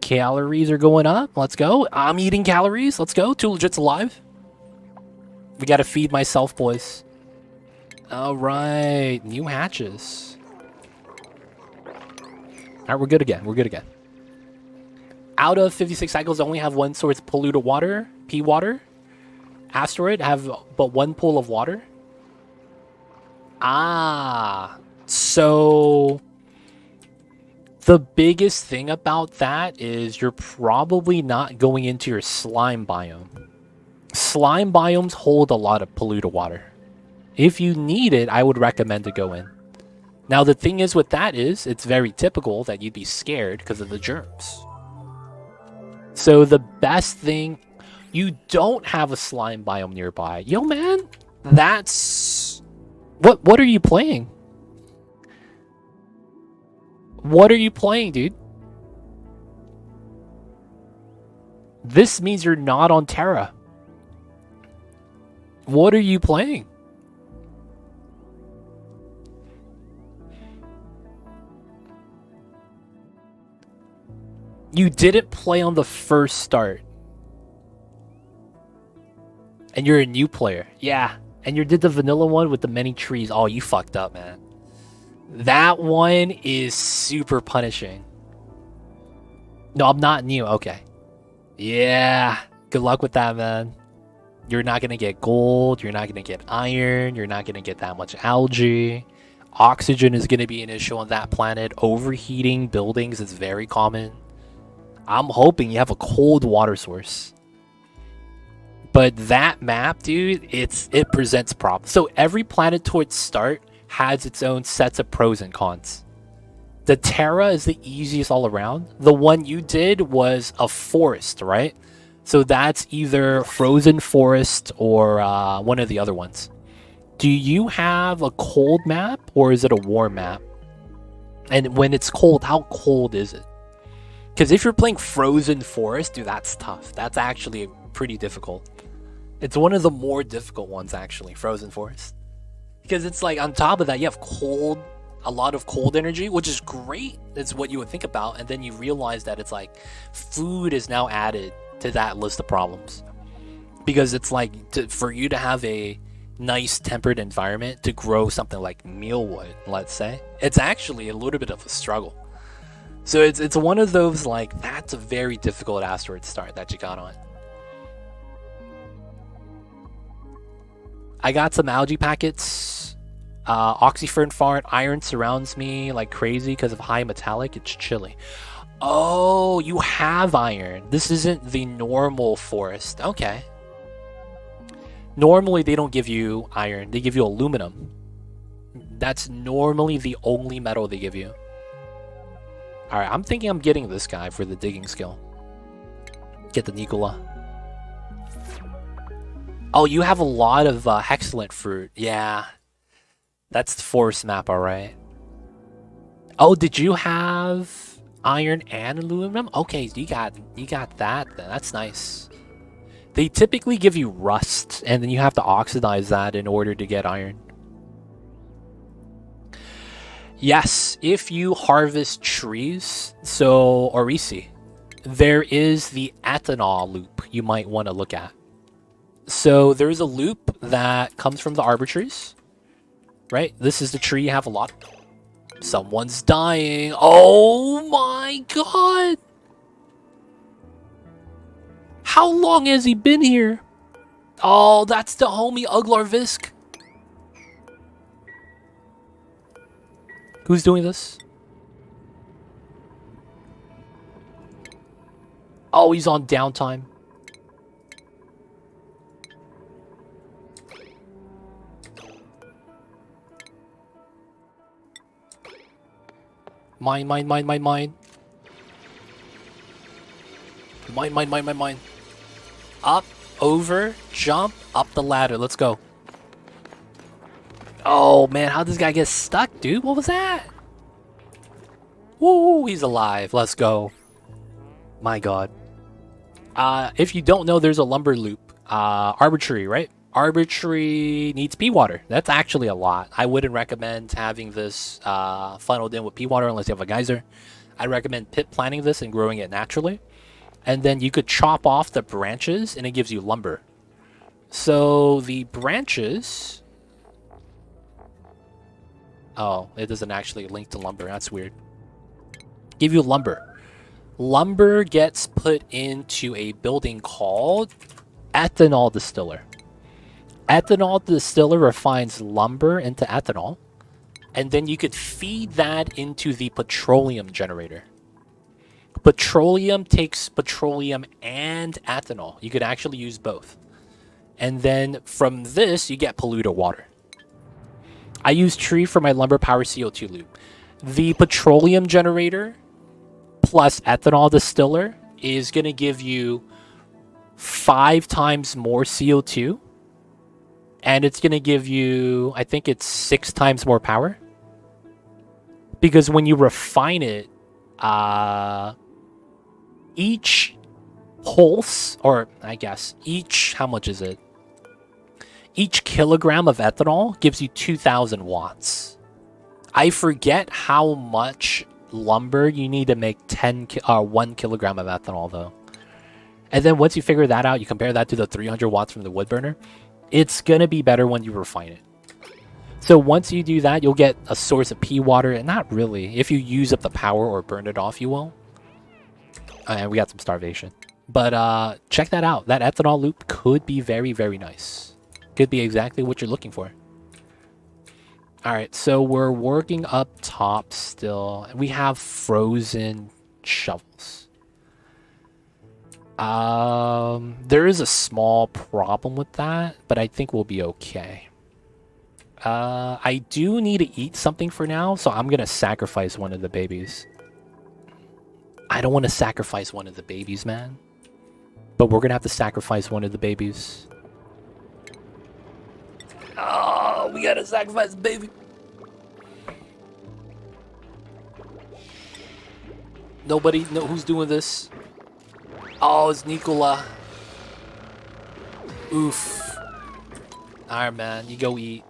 Calories are going up. Let's go. I'm eating calories. Let's go. Two legits alive. We gotta feed myself, boys. Alright. New hatches. Alright, we're good again. We're good again. Out of 56 cycles, I only have one source polluted water. Pea water. Asteroid, I have but one pool of water. Ah. So the biggest thing about that is you're probably not going into your slime biome. Slime biomes hold a lot of polluted water. If you need it, I would recommend to go in. Now, the thing is with that is, it's very typical that you'd be scared because of the germs. So the best thing, you don't have a slime biome nearby. Yo, man, that's... What are you playing? What are you playing, dude? This means you're not on Terra. What are you playing? You didn't play on the first start. And you're a new player. Yeah. And you did the vanilla one with the many trees. Oh, you fucked up, man. That one is super punishing. No, I'm not new. Okay. Yeah. Good luck with that, man. You're not going to get gold. You're not going to get iron. You're not going to get that much algae. Oxygen is going to be an issue on that planet. Overheating buildings is very common. I'm hoping you have a cold water source. But that map, dude, it presents problems. So every planetoid start has its own sets of pros and cons. The Terra is the easiest all around. The one you did was a forest, right? So that's either frozen forest or one of the other ones. Do you have a cold map or is it a warm map? And when it's cold, how cold is it? Because if you're playing frozen forest, dude, that's tough. That's actually pretty difficult. It's one of the more difficult ones, actually, frozen forest. Because it's like, on top of that, you have cold, a lot of cold energy, which is great. That's what you would think about. And then you realize that it's like, food is now added to that list of problems. Because it's like, for you to have a nice tempered environment to grow something like mealwood, let's say, it's actually a little bit of a struggle. So it's one of those, like, that's a very difficult asteroid start that you got on. I got some algae packets. Oxyfern fart. Iron surrounds me like crazy because of high metallic. It's chilly. Oh, you have iron. This isn't the normal forest. Okay. Normally, they don't give you iron. They give you aluminum. That's normally the only metal they give you. Alright, I'm thinking I'm getting this guy for the digging skill. Get the Nicola. Oh, you have a lot of Hexcellent fruit. Yeah. That's the forest map, alright. Oh, did you have iron and aluminum? Okay, you got that then. That's nice. They typically give you rust, and then you have to oxidize that in order to get iron. Yes, if you harvest trees, so Orisi, there is the ethanol loop you might want to look at. So there's a loop that comes from the arbor trees, right? This is the tree you have a lot. Someone's dying. Oh my god! How long has he been here? Oh, that's the homie Uglarvisk. Who's doing this? Oh, he's on downtime. Mine. Mine. Up, over, jump, up the ladder. Let's go. Oh, man, how'd this guy get stuck, dude? What was that? Woo, he's alive. Let's go. My god. If you don't know, there's a lumber loop. Arbitrary, right? Arbitrary needs pea water. That's actually a lot. I wouldn't recommend having this funneled in with pea water unless you have a geyser. I'd recommend pit planting this and growing it naturally. And then you could chop off the branches and it gives you lumber. So the branches... Oh, it doesn't actually link to lumber. That's weird. Give you lumber. Lumber gets put into a building called ethanol distiller. Ethanol distiller refines lumber into ethanol, and then you could feed that into the petroleum generator. Petroleum takes petroleum and ethanol. You could actually use both. And then from this, you get polluted water. I use tree for my lumber power CO2 loop. The petroleum generator plus ethanol distiller is going to give you 5 times more CO2. And it's going to give you, I think it's 6 times more power. Because when you refine it, each pulse, or I guess each, how much is it? Each kilogram of ethanol gives you 2,000 watts. I forget how much lumber you need to make 1 kilogram of ethanol, though. And then once you figure that out, you compare that to the 300 watts from the wood burner. It's going to be better when you refine it. So once you do that, you'll get a source of pea water. And not really. If you use up the power or burn it off, you will. And we got some starvation. But check that out. That ethanol loop could be very, very nice. Could be exactly what you're looking for. Alright, so we're working up top still. We have frozen shovels. There is a small problem with that, but I think we'll be okay. I do need to eat something for now, so I'm gonna sacrifice one of the babies. I don't want to sacrifice one of the babies, man. But we're gonna have to sacrifice one of the babies. Oh, we gotta sacrifice the baby. Nobody know who's doing this. Oh, it's Nicola. Oof. Alright, man. You go eat.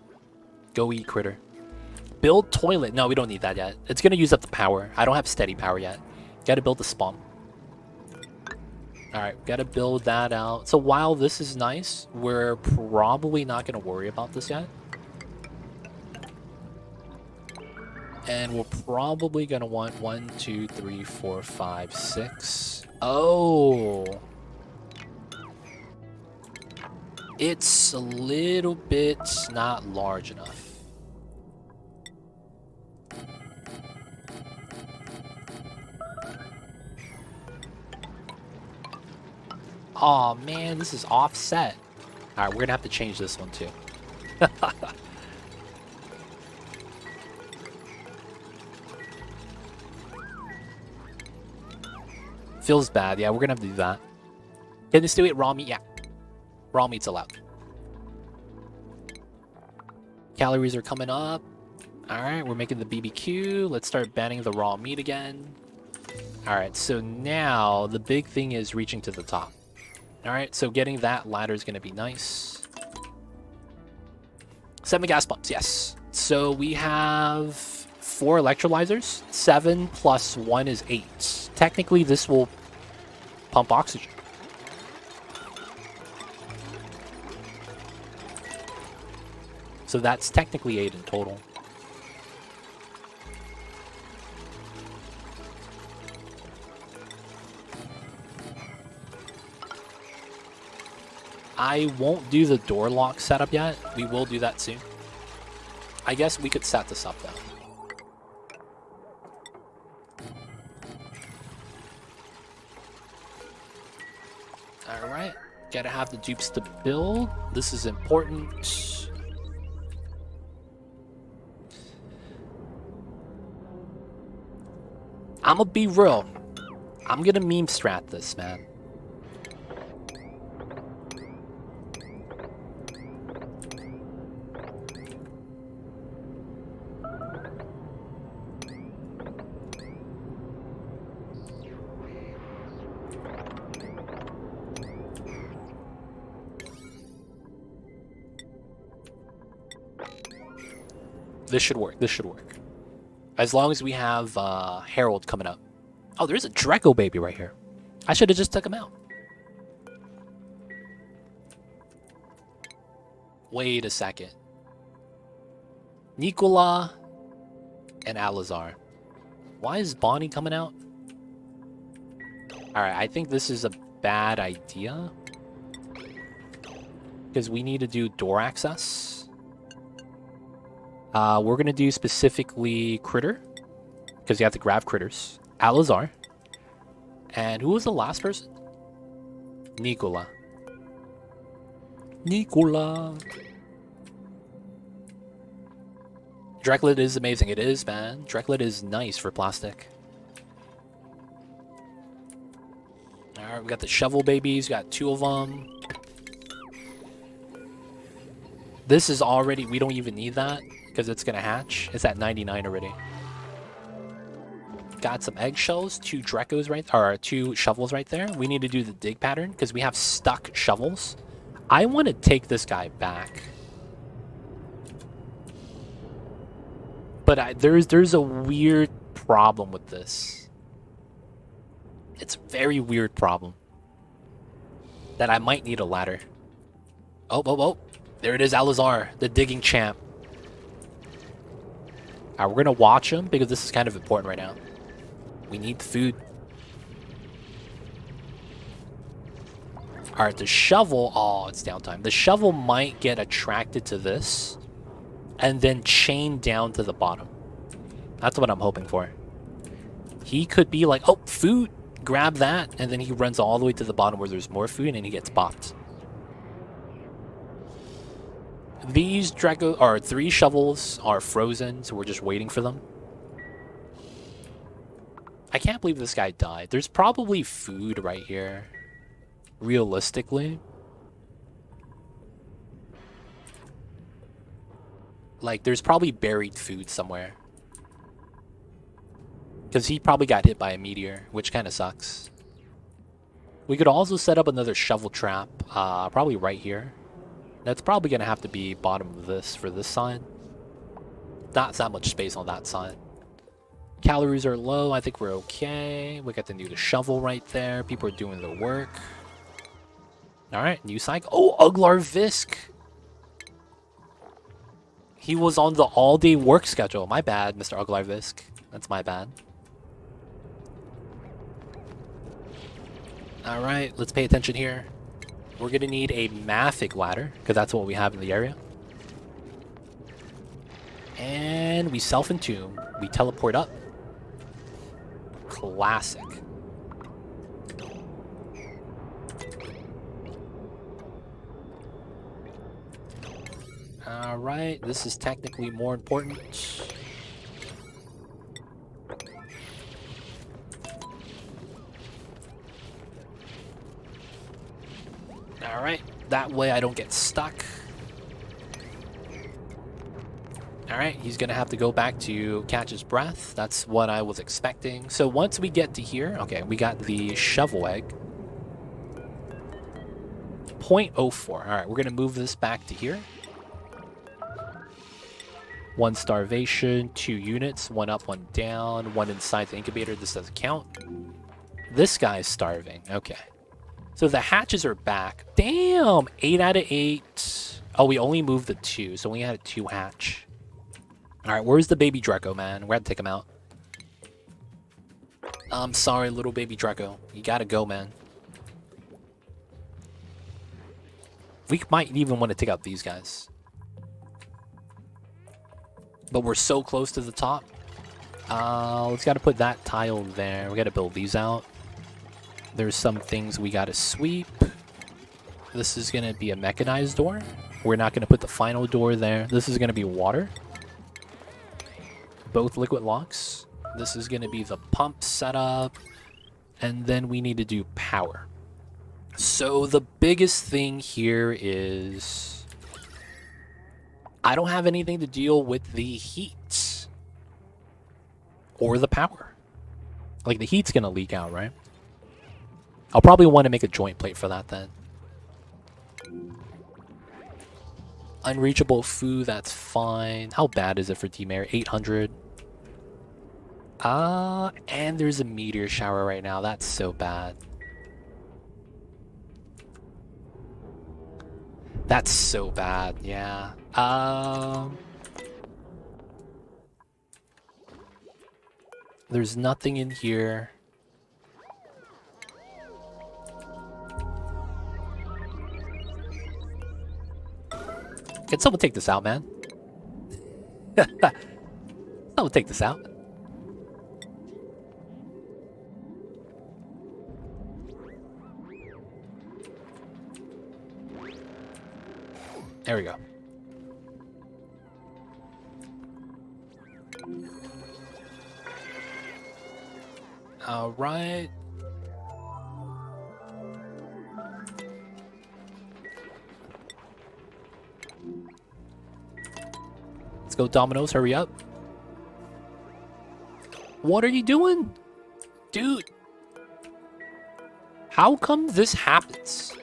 Go eat, critter. Build toilet. No, we don't need that yet. It's gonna use up the power. I don't have steady power yet. Gotta build the spawn. Alright, gotta build that out. So while this is nice, we're probably not gonna worry about this yet. And we're probably gonna want 1, 2, 3, 4, 5, 6. Oh! It's a little bit not large enough. Oh man, this is offset. Alright, we're gonna have to change this one too. Feels bad. Yeah, we're gonna have to do that. Can this do it? Raw meat? Yeah. Raw meat's allowed. Calories are coming up. Alright, we're making the BBQ. Let's start banning the raw meat again. Alright, so now the big thing is reaching to the top. Alright, so getting that ladder is going to be nice. 7 gas pumps, yes. So we have 4 electrolyzers. 7 plus 1 is 8. Technically, this will pump oxygen. So that's technically 8 in total. I won't do the door lock setup yet. We will do that soon. I guess we could set this up though. Alright. Gotta have the dupes to build. This is important. I'm gonna be real. I'm gonna meme strat this, man. This should work. This should work. As long as we have Harold coming up. Oh, there's a Draco baby right here. I should have just took him out. Wait a second. Nikola and Alazar. Why is Bonnie coming out? Alright, I think this is a bad idea. Because we need to do door access. We're going to do specifically Critter. Because you have to grab Critters. Alazar. And who was the last person? Nikola. Nikola. Dreklet is amazing. It is, man. Dreklet is nice for plastic. Alright, we got the shovel babies. We got 2 of them. This is already... We don't even need that. Because it's going to hatch. It's at 99 already. Got some eggshells. 2 Drecos right... Or 2 shovels right there. We need to do the dig pattern. Because we have stuck shovels. I want to take this guy back. But there's a weird problem with this. It's a very weird problem. That I might need a ladder. Oh. There it is, Alazar, the digging champ. Alright, we're going to watch him because this is kind of important right now. We need the food. Alright, the shovel... Oh, it's downtime. The shovel might get attracted to this. And then chain down to the bottom. That's what I'm hoping for. He could be like, oh, food, grab that, and then he runs all the way to the bottom where there's more food and he gets popped. These Draco, or 3 shovels are frozen, so we're just waiting for them. I can't believe this guy died. There's probably food right here. Realistically. Like, there's probably buried food somewhere. Because he probably got hit by a meteor, which kind of sucks. We could also set up another shovel trap, probably right here. That's probably going to have to be bottom of this for this side. Not that much space on that side. Calories are low. I think we're okay. We got to do the shovel right there. People are doing the work. Alright, new cycle. Oh, Uglar Visk! He was on the all-day work schedule. My bad, Mr. Uglar Visk. That's my bad. Alright, let's pay attention here. We're going to need a Mafic ladder, because that's what we have in the area. And we self-entomb. We teleport up. Classic. Alright, this is technically more important. That way I don't get stuck. Alright, he's gonna have to go back to catch his breath. That's what I was expecting. So once we get to here, okay, we got the shovel egg. 0.04. Alright, we're gonna move this back to here. 1 starvation, 2 units, 1 up, 1 down, 1 inside the incubator. This doesn't count. This guy's starving. Okay. So the hatches are back. Damn! 8 out of 8. Oh, we only moved the 2, so we had a 2 hatch. Alright, where's the baby Draco, man? We're gonna take him out. I'm sorry, little baby Draco. You gotta go, man. We might even want to take out these guys. But we're so close to the top. Let's gotta put that tile there. We gotta build these out. There's some things we gotta sweep. This is gonna be a mechanized door. We're not gonna put the final door there. This is gonna be water. Both liquid locks. This is gonna be the pump setup. And then we need to do power. So the biggest thing here is I don't have anything to deal with the heat or the power. Like the heat's gonna leak out, right? I'll probably want to make a joint plate for that then. Unreachable food, that's fine. How bad is it for T-Mare? 800. And there's a meteor shower right now. That's so bad. That's so bad, yeah. There's nothing in here. Can someone take this out, man? Someone take this out. There we go. All right. Let's go, Domino's. Hurry up. What are you doing? Dude. How come this happens?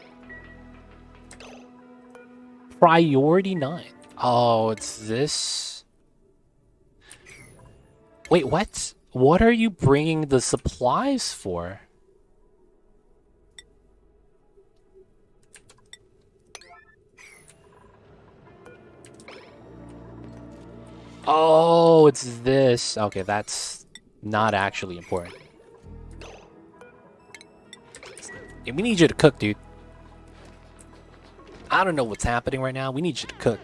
Priority 9. Oh, it's this. Wait, what? What are you bringing the supplies for? Oh, it's this. Okay, that's not actually important. Yeah, we need you to cook, dude. I don't know what's happening right now. We need you to cook.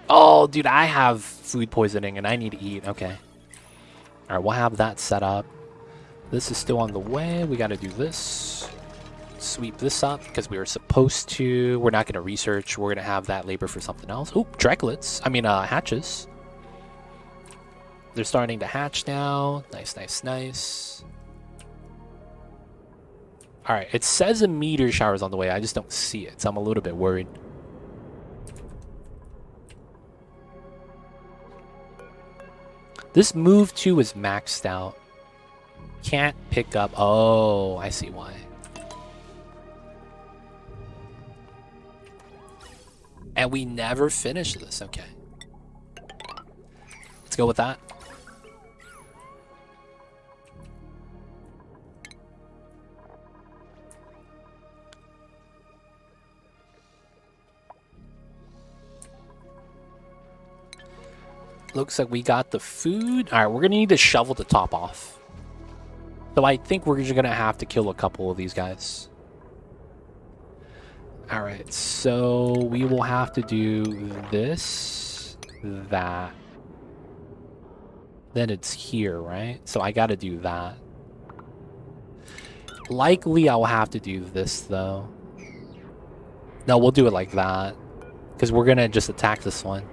Oh, dude, I have food poisoning and I need to eat. Okay. All right, we'll have that set up. This is still on the way. We got to do this. Sweep this up because we were supposed to. We're not going to research. We're going to have that labor for something else. Oh, draglets. I mean, hatches. They're starting to hatch now. Nice, nice, nice. All right, it says a meteor shower's on the way. I just don't see it, so I'm a little bit worried. This move 2 is maxed out. Can't pick up. Oh, I see why. And we never finish this. Okay. Let's go with that. Looks like we got the food. All right, we're going to need to shovel the top off. So I think we're just going to have to kill a couple of these guys. All right, so we will have to do this, that. Then it's here, right? So I got to do that. Likely I'll have to do this, though. No, we'll do it like that. Because we're going to just attack this one.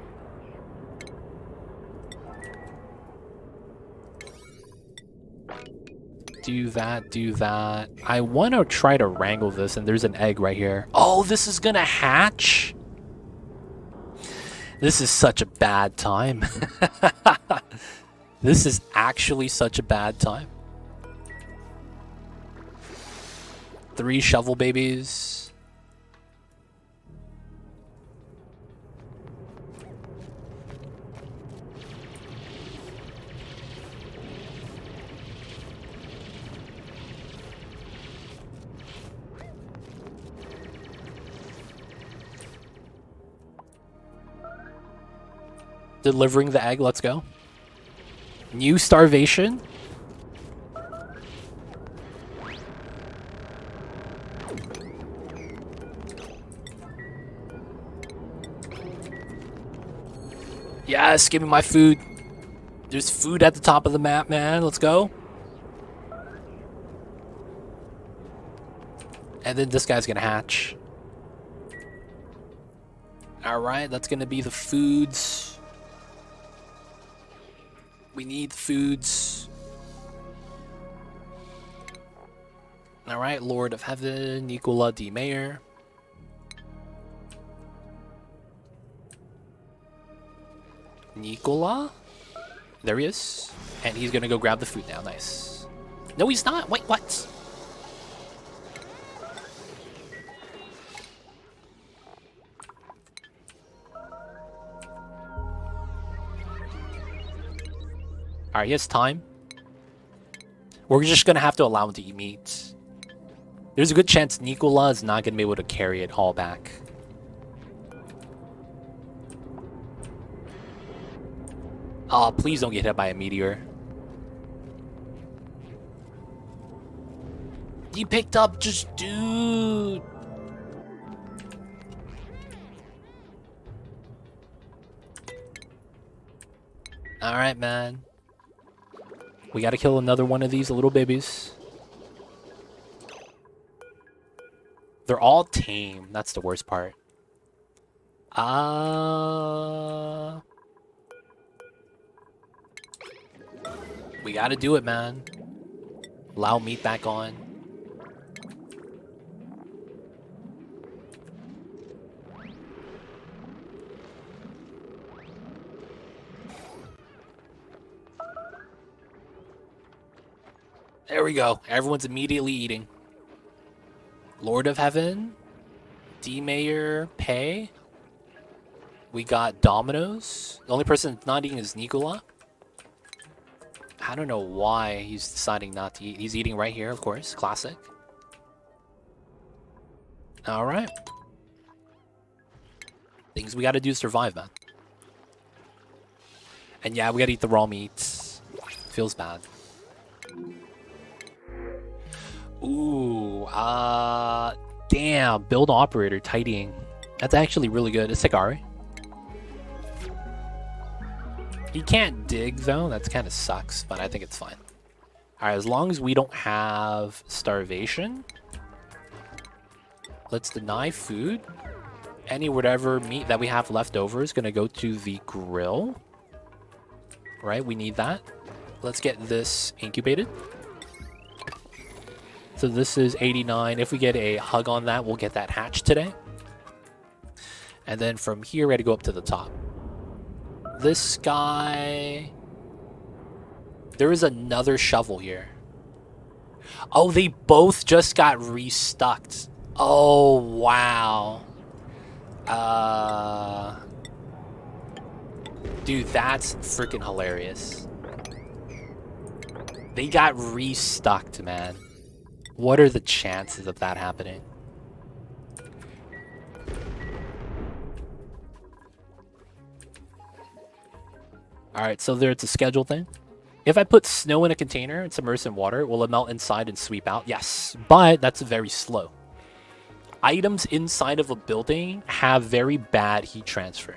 Do that, do that. I want to try to wrangle this, and there's an egg right here. Oh, this is gonna hatch? This is such a bad time. This is actually such a bad time. 3 shovel babies. Delivering the egg, let's go. New starvation. Yes, give me my food. There's food at the top of the map, man. Let's go. And then this guy's gonna hatch. Alright, that's gonna be the foods. We need foods. Alright, Lord of Heaven, Nicola D. Mayer. Nicola? There he is. And he's gonna go grab the food now. Nice. No, he's not. Wait, what? Alright, he has time. We're just gonna have to allow him to eat meat. There's a good chance Nicola is not gonna be able to carry it all back. Oh, please don't get hit by a meteor. He picked up just dude. Alright, man. We gotta kill another one of these little babies. They're all tame. That's the worst part. We gotta do it, man. Allow meat back on. There we go. Everyone's immediately eating. Lord of Heaven. D. Mayer. Pay. We got Dominoes. The only person not eating is Nicola. I don't know why he's deciding not to eat. He's eating right here, of course. Classic. Alright. Things we gotta do to survive, man. And yeah, we gotta eat the raw meats. Feels bad. Ooh, damn, build operator, tidying. That's actually really good. It's Sagari. He can't dig, though. That kind of sucks, but I think it's fine. Alright, as long as we don't have starvation, let's deny food. Any whatever meat that we have left over is going to go to the grill. Right, we need that. Let's get this incubated. So this is 89. If we get a hug on that, we'll get that hatch today. And then from here, we got to go up to the top. This guy... There is another shovel here. Oh, they both just got restucked. Oh, wow. Dude, that's freaking hilarious. They got restucked, man. What are the chances of that happening? Alright, so there it's a schedule thing. If I put snow in a container and submerge in water, will it melt inside and sweep out? Yes, but that's very slow. Items inside of a building have very bad heat transfer.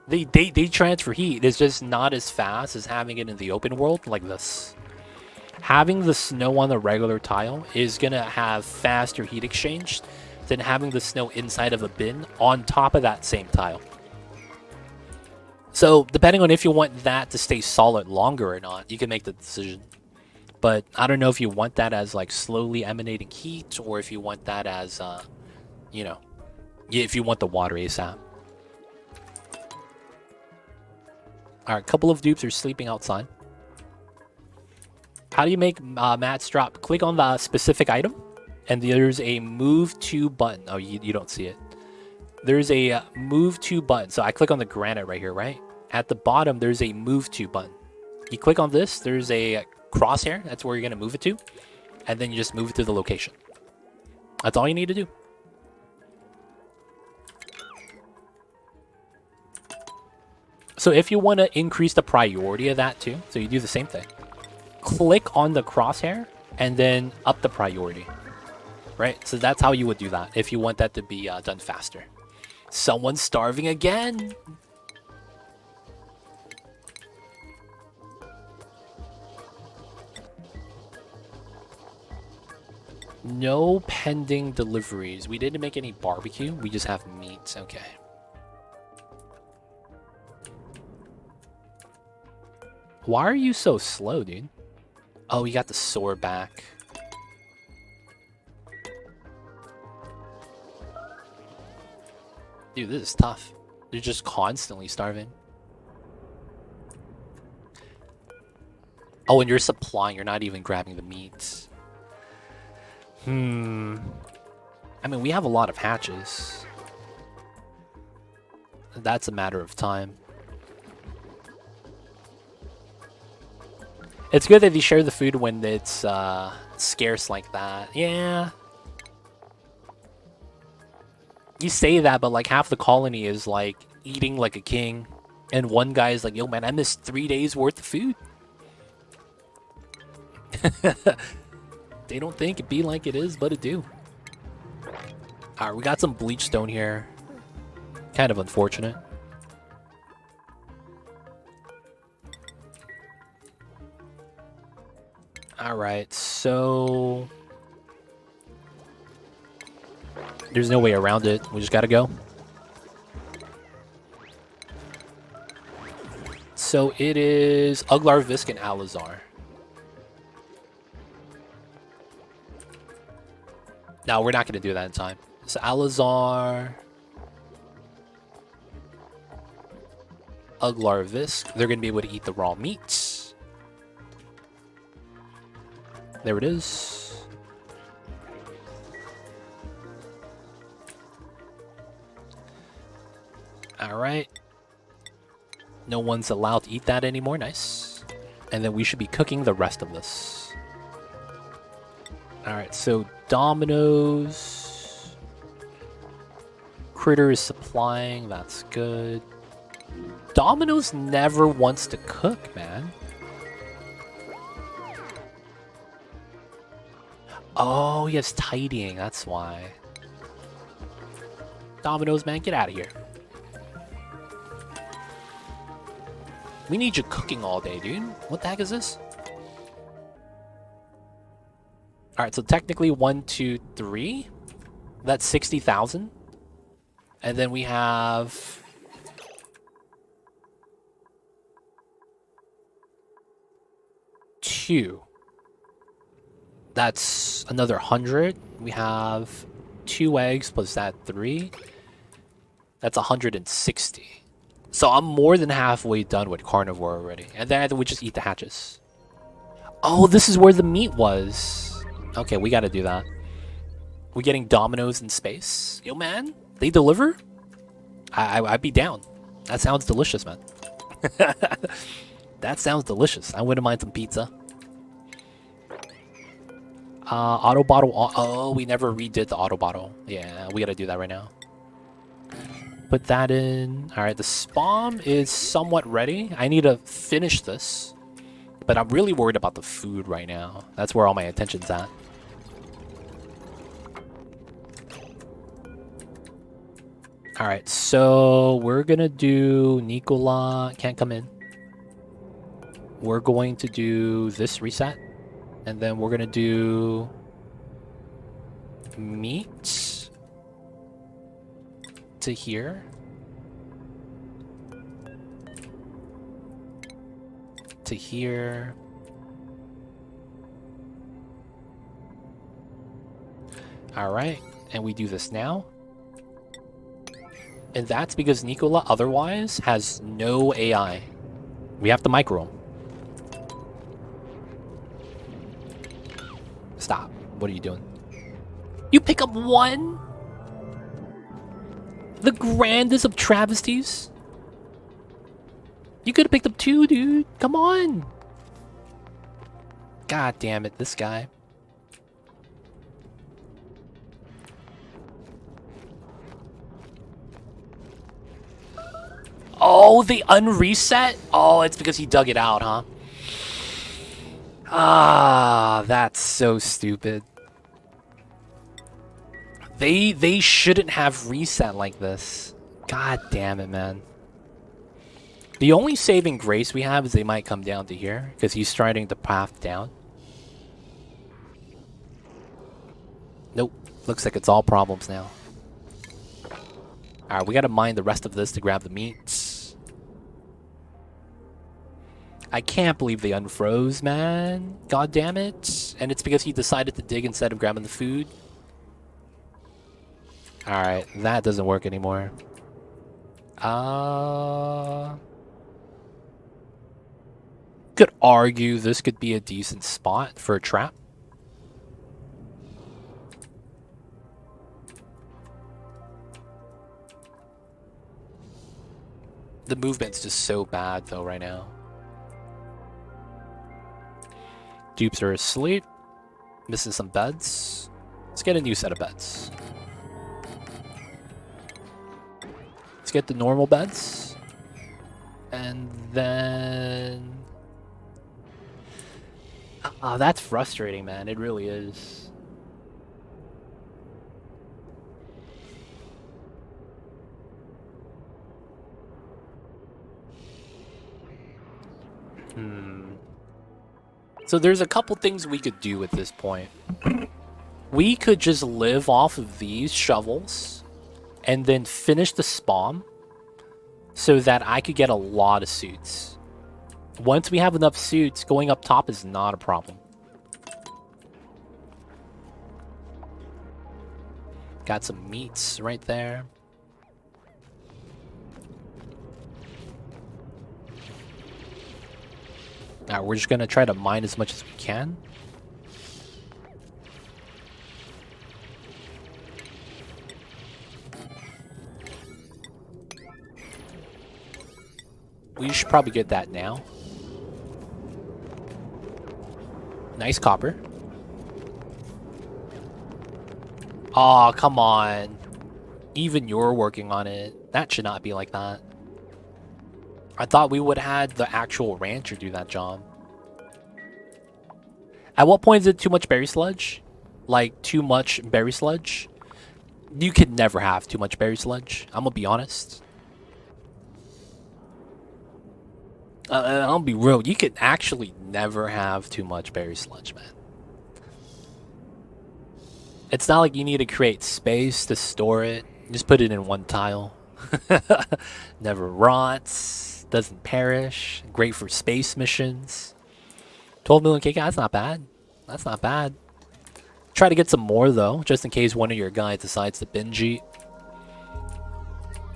They transfer heat. It's just not as fast as having it in the open world like this. Having the snow on the regular tile is going to have faster heat exchange than having the snow inside of a bin on top of that same tile. So, depending on if you want that to stay solid longer or not, you can make the decision. But I don't know if you want that as like slowly emanating heat, or if you want that as, you know, if you want the water ASAP. All right, a couple of dupes are sleeping outside. How do you make mats drop? Click on the specific item, and there's a move to button. Oh, you don't see it. There's a move to button. So I click on the granite right here, right? At the bottom, there's a move to button. You click on this, there's a crosshair. That's where you're going to move it to. And then you just move it to the location. That's all you need to do. So if you want to increase the priority of that too, so you do the same thing. Click on the crosshair and then up the priority. Right? So that's how you would do that if you want that to be done faster. Someone's starving again. No pending deliveries. We didn't make any barbecue. We just have meat. Okay. Why are you so slow, dude? Oh, you got the sword back. Dude, this is tough. They're just constantly starving. Oh, and you're supplying. You're not even grabbing the meats. I mean, we have a lot of hatches. That's a matter of time. It's good that you share the food when it's scarce like that. Yeah. You say that, but like half the colony is like eating like a king. And one guy is like, yo man, I missed 3 days worth of food. They don't think it be like it is, but it do. Alright, we got some bleach stone here. Kind of unfortunate. Alright, so... there's no way around it. We just gotta go. So it is Uglar, Visk, and Alizar. No, we're not going to do that in time. So Alizar, Uglar, Visk. They're going to be able to eat the raw meats. There it is. All right. No one's allowed to eat that anymore. Nice. And then we should be cooking the rest of this. All right, so Dominoes. Critter is supplying. That's good. Dominoes never wants to cook, man. Oh, he has tidying. That's why. Dominoes, man, get out of here. We need you cooking all day, dude. What the heck is this? Alright, so technically 1, 2, 3. That's 60,000. And then we have... two. That's another 100. We have 2 eggs plus that 3. That's 160. So I'm more than halfway done with carnivore already. And then we just eat the hatches. Oh, this is where the meat was. Okay, we gotta do that. We're getting Dominoes in space. Yo, man, they deliver? I'd be down. That sounds delicious, man. That sounds delicious. I wouldn't mind some pizza. Auto bottle. Oh, we never redid the auto bottle. Yeah, we gotta do that right now. Put that in. All right, the spawn is somewhat ready. I need to finish this. But I'm really worried about the food right now. That's where all my attention's at. Alright, so we're gonna do Nicola. Can't come in. We're going to do this reset. And then we're gonna do meat to here. To here. Alright, and we do this now. And that's because Nicola otherwise has no AI. We have to micro him. Stop. What are you doing? You pick up one? The grandest of travesties? You could have picked up two, dude. Come on. God damn it, this guy. Oh, the unreset? Oh, it's because he dug it out, huh? Ah, that's so stupid. They shouldn't have reset like this. God damn it, man. The only saving grace we have is they might come down to here, because he's starting the path down. Nope. Looks like it's all problems now. Alright, we gotta mine the rest of this to grab the meats. I can't believe they unfroze, man. God damn it. And it's because he decided to dig instead of grabbing the food. Alright, that doesn't work anymore. Could argue this could be a decent spot for a trap. The movement's just so bad, though, right now. Dupes are asleep. Missing some beds. Let's get a new set of beds. Let's get the normal beds. And then... Oh, that's frustrating, man. It really is. So there's a couple things we could do at this point. We could just live off of these shovels and then finish the spawn so that I could get a lot of suits. Once we have enough suits, going up top is not a problem. Got some meats right there. Now we're just gonna try to mine as much as we can. We should probably get that now. Nice copper. Aw, come on. Even you're working on it. That should not be like that. I thought we would have had the actual rancher do that job. At what point is it too much berry sludge? Like, too much berry sludge? You could never have too much berry sludge. I'm gonna be honest. I'll be real. You could actually never have too much berry sludge, man. It's not like you need to create space to store it. Just put it in one tile. Never rots. Doesn't perish. Great for space missions. 12 million KK, that's not bad. That's not bad. Try to get some more, though, just in case one of your guys decides to binge eat.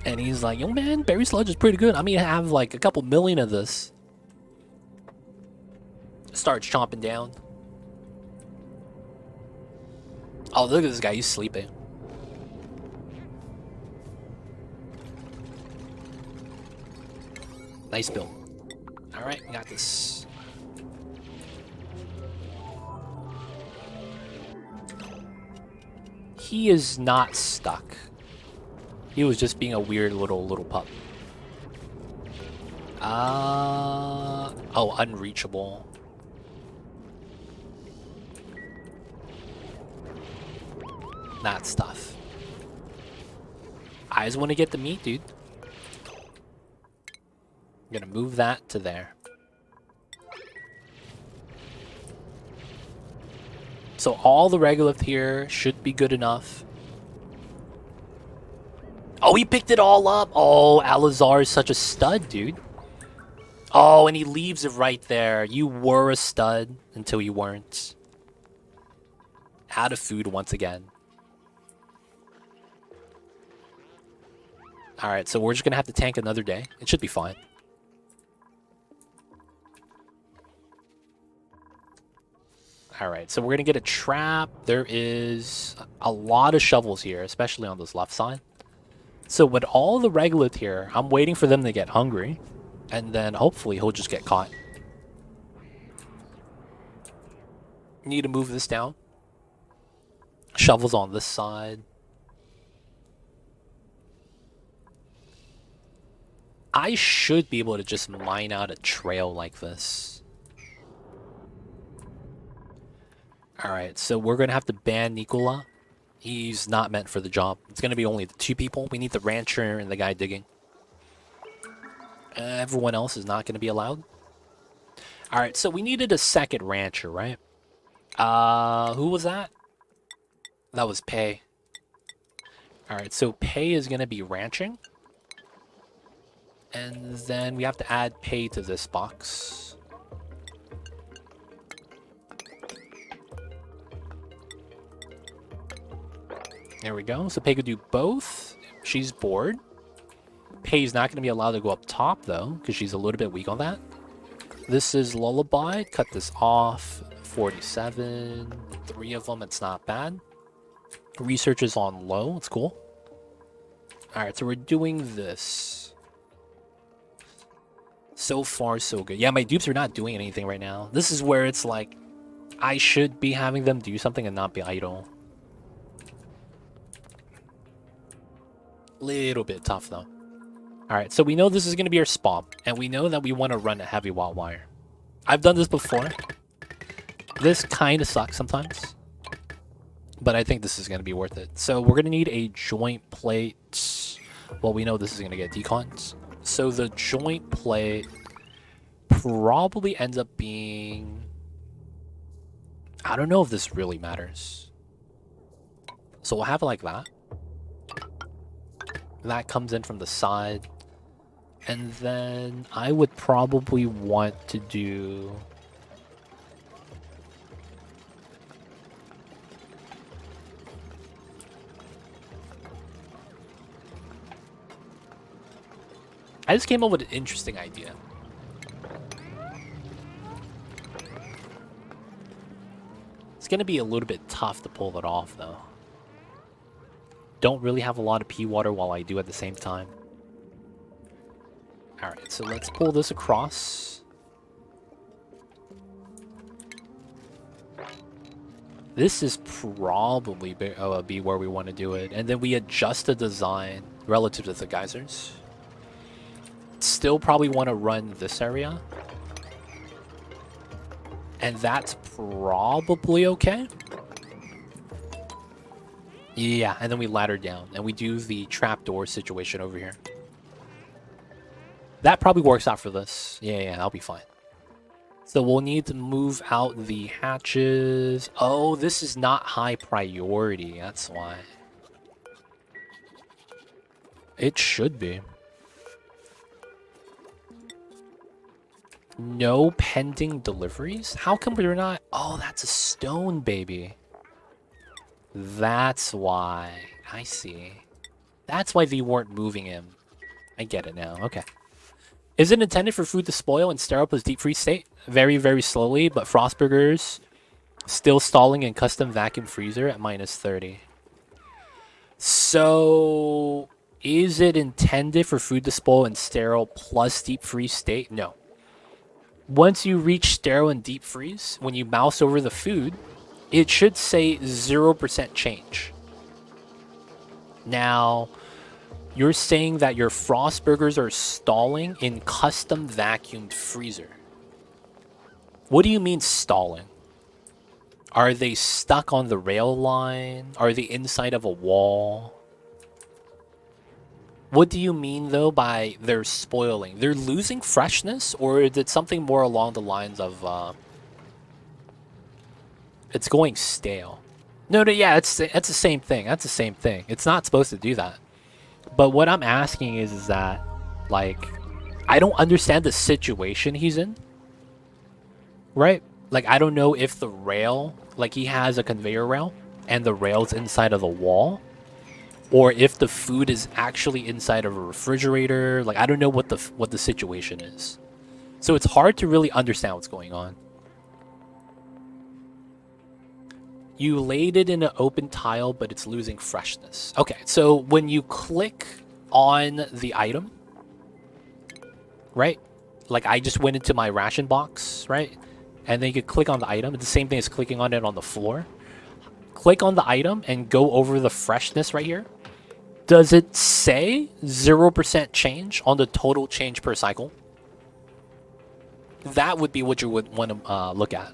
And he's like, yo, man, berry sludge is pretty good. I mean, I have like a couple million of this. Starts chomping down. Oh, look at this guy. He's sleeping. Nice build. Alright, we got this. He is not stuck. He was just being a weird little pup. Oh, unreachable. That stuff. I just want to get the meat, dude. I'm gonna move that to there. So all the regolith here should be good enough. Oh, he picked it all up. Oh, Alazar is such a stud, dude. Oh, and he leaves it right there. You were a stud until you weren't. Out of food once again. Alright, so we're just gonna have to tank another day. It should be fine. Alright, so we're gonna get a trap. There is a lot of shovels here, especially on this left side. So with all the regolith here, I'm waiting for them to get hungry. And then hopefully he'll just get caught. Need to move this down. Shovels on this side. I should be able to just mine out a trail like this. Alright, so we're going to have to ban Nikola. He's not meant for the job. It's going to be only the 2 people. We need the rancher and the guy digging. Everyone else is not going to be allowed. Alright, so we needed a second rancher, right? Who was that? That was Pei. Alright, so Pei is going to be ranching. And then we have to add Pei to this box. There we go. So Pei could do both. She's bored. Pei's not going to be allowed to go up top, though, because she's a little bit weak on that. This is Lullaby. Cut this off. 47. 3 of them. It's not bad. Research is on low. It's cool. Alright, so we're doing this. So far, so good. Yeah, my dupes are not doing anything right now. This is where it's like, I should be having them do something and not be idle. Little bit tough, though. Alright, so we know this is going to be our spawn, and we know that we want to run a heavy wild wire. I've done this before. This kind of sucks sometimes, but I think this is going to be worth it. So we're going to need a joint plate. Well, we know this is going to get decons. So the joint plate probably ends up being... I don't know if this really matters. So we'll have it like that. That comes in from the side. And then I would probably want to do... I just came up with an interesting idea. It's going to be a little bit tough to pull it off, though. Don't really have a lot of pea water while I do at the same time. Alright, so let's pull this across. This is probably be where we want to do it. And then we adjust the design relative to the geysers. Still probably want to run this area. And that's probably okay. Yeah, and then we ladder down. And we do the trapdoor situation over here. That probably works out for this. Yeah, that'll be fine. So we'll need to move out the hatches. Oh, this is not high priority. That's why. It should be. No pending deliveries? How come we're not... Oh, that's a stone, baby. That's why. I see. That's why they weren't moving him. I get it now. Okay. Is it intended for food to spoil and stir up as deep freeze state? Very, very slowly, but Frostburgers still stalling in custom vacuum freezer at -30. So, is it intended for food to spoil and sterile plus deep freeze state? No. Once you reach sterile and deep freeze, when you mouse over the food, it should say 0% change. Now, you're saying that your Frostburgers are stalling in custom vacuumed freezer. What do you mean stalling? Are they stuck on the rail line? Are they inside of a wall? What do you mean, though, by they're spoiling? They're losing freshness? Or is it something more along the lines of... it's going stale? No, yeah, it's the same thing. That's the same thing. It's not supposed to do that. But what I'm asking is that, like, I don't understand the situation he's in. Right? Like, I don't know if the rail... Like, he has a conveyor rail, and the rail's inside of the wall. or if the food is actually inside of a refrigerator. Like, I don't know what the situation is. So it's hard to really understand what's going on. You laid it in an open tile, but it's losing freshness. Okay, so when you click on the item, right? Like, I just went into my ration box, right? And then you could click on the item. It's the same thing as clicking on it on the floor. Click on the item and go over the freshness right here. Does it say 0% change on the total change per cycle? That would be what you would want to look at.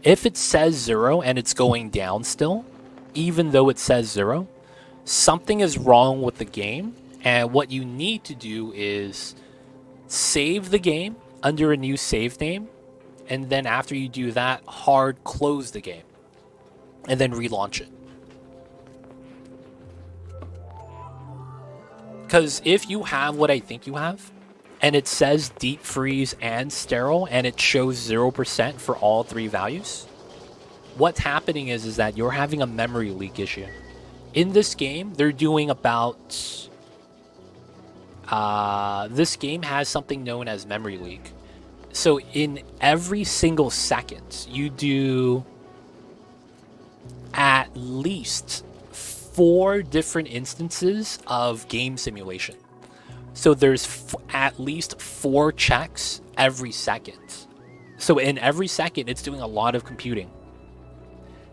If it says 0 and it's going down still, even though it says 0, something is wrong with the game. And what you need to do is save the game under a new save name. And then after you do that, hard close the game. And then relaunch it. Because if you have what I think you have, and it says deep freeze and sterile, and it shows 0% for all three values, what's happening is that you're having a memory leak issue. In this game, they're doing about... this game has something known as memory leak. So in every single second, you do at least 4 different instances of game simulation. So there's at least 4 checks every second. So in every second, it's doing a lot of computing.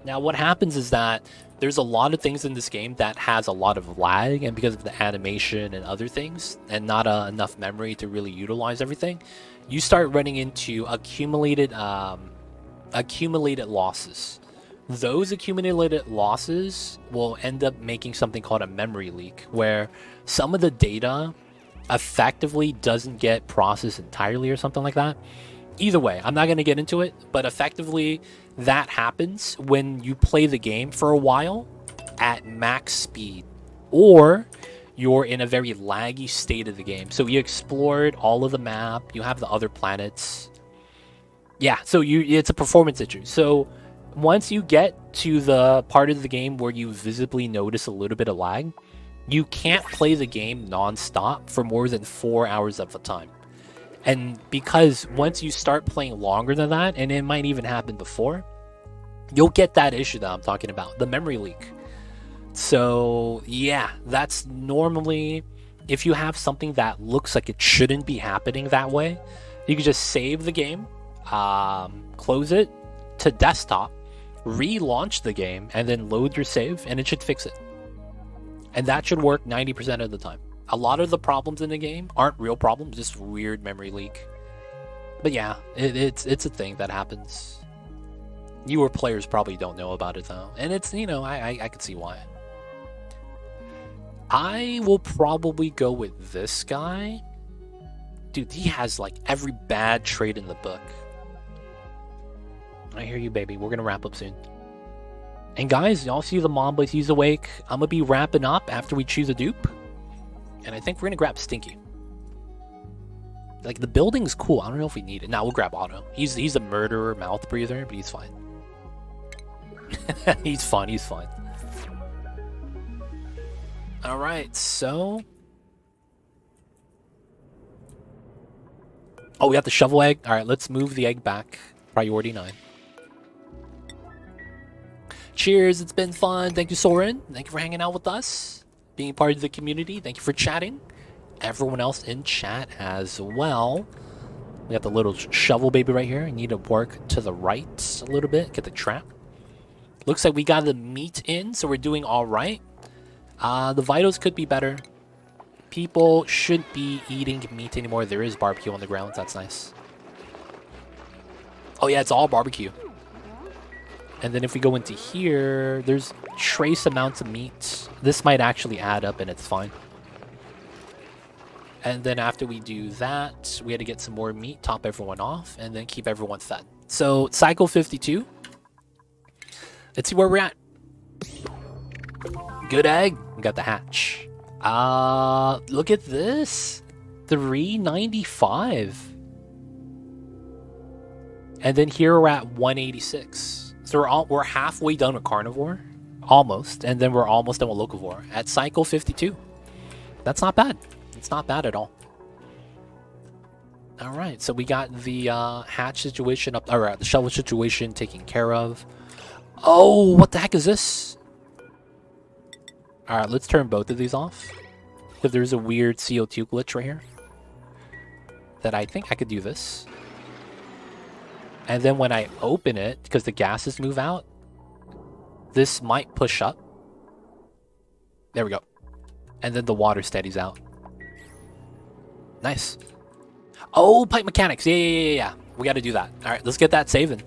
Now what happens is that there's a lot of things in this game that has a lot of lag, and because of the animation and other things, and not enough memory to really utilize everything, you start running into accumulated losses. Those accumulated losses will end up making something called a memory leak, where some of the data effectively doesn't get processed entirely or something like that. Either way, I'm not going to get into it, but effectively that happens when you play the game for a while at max speed, or you're in a very laggy state of the game. So you explored all of the map, you have the other planets. Yeah, so it's a performance issue. So once you get to the part of the game where you visibly notice a little bit of lag, you can't play the game non-stop for more than 4 hours at a time. And because once you start playing longer than that, and it might even happen before, you'll get that issue that I'm talking about, the memory leak. So yeah, that's normally, if you have something that looks like it shouldn't be happening that way, you can just save the game, close it to desktop, relaunch the game, and then load your save, and it should fix it. And that should work 90% of the time. A lot of the problems in the game aren't real problems, just weird memory leak. But yeah, it's a thing that happens. Newer players probably don't know about it though. And it's, you know, I can see why. I will probably go with this guy. Dude, he has like every bad trait in the book. I hear you, baby. We're gonna wrap up soon. And guys, y'all see the Mamba, he's awake. I'm gonna be wrapping up after we choose a dupe. And I think we're gonna grab Stinky. Like, the building's cool. I don't know if we need it. Now we'll grab Otto. He's a murderer, mouth breather, but he's fine. He's fun. All right, so. Oh, we got the shovel egg. All right, let's move the egg back. Priority 9. Cheers, it's been fun. Thank you, Soren. Thank you for hanging out with us, being part of the community. Thank you for chatting. Everyone else in chat as well. We got the little shovel baby right here. I need to work to the right a little bit. Get the trap. Looks like we got the meat in, so we're doing all right. The vitals could be better. People shouldn't be eating meat anymore. There is barbecue on the ground. That's nice. Oh yeah, it's all barbecue. And then if we go into here, there's trace amounts of meat. This might actually add up and it's fine. And then after we do that, we had to get some more meat, top everyone off, and then keep everyone fed. So cycle 52. Let's see where we're at. Good egg. We got the hatch. Look at this. 395. And then here we're at 186. So we're halfway done with carnivore. Almost. And then we're almost done with Locavore at cycle 52. That's not bad. It's not bad at all. All right, so we got the hatch situation up, or the shovel situation taken care of. Oh, what the heck is this? All right, let's turn both of these off. Because there's a weird CO2 glitch right here. That I think I could do this. And then when I open it, because the gases move out, this might push up. There we go. And then the water steadies out. Nice. Oh, pipe mechanics. Yeah. We got to do that. All right, let's get that saving.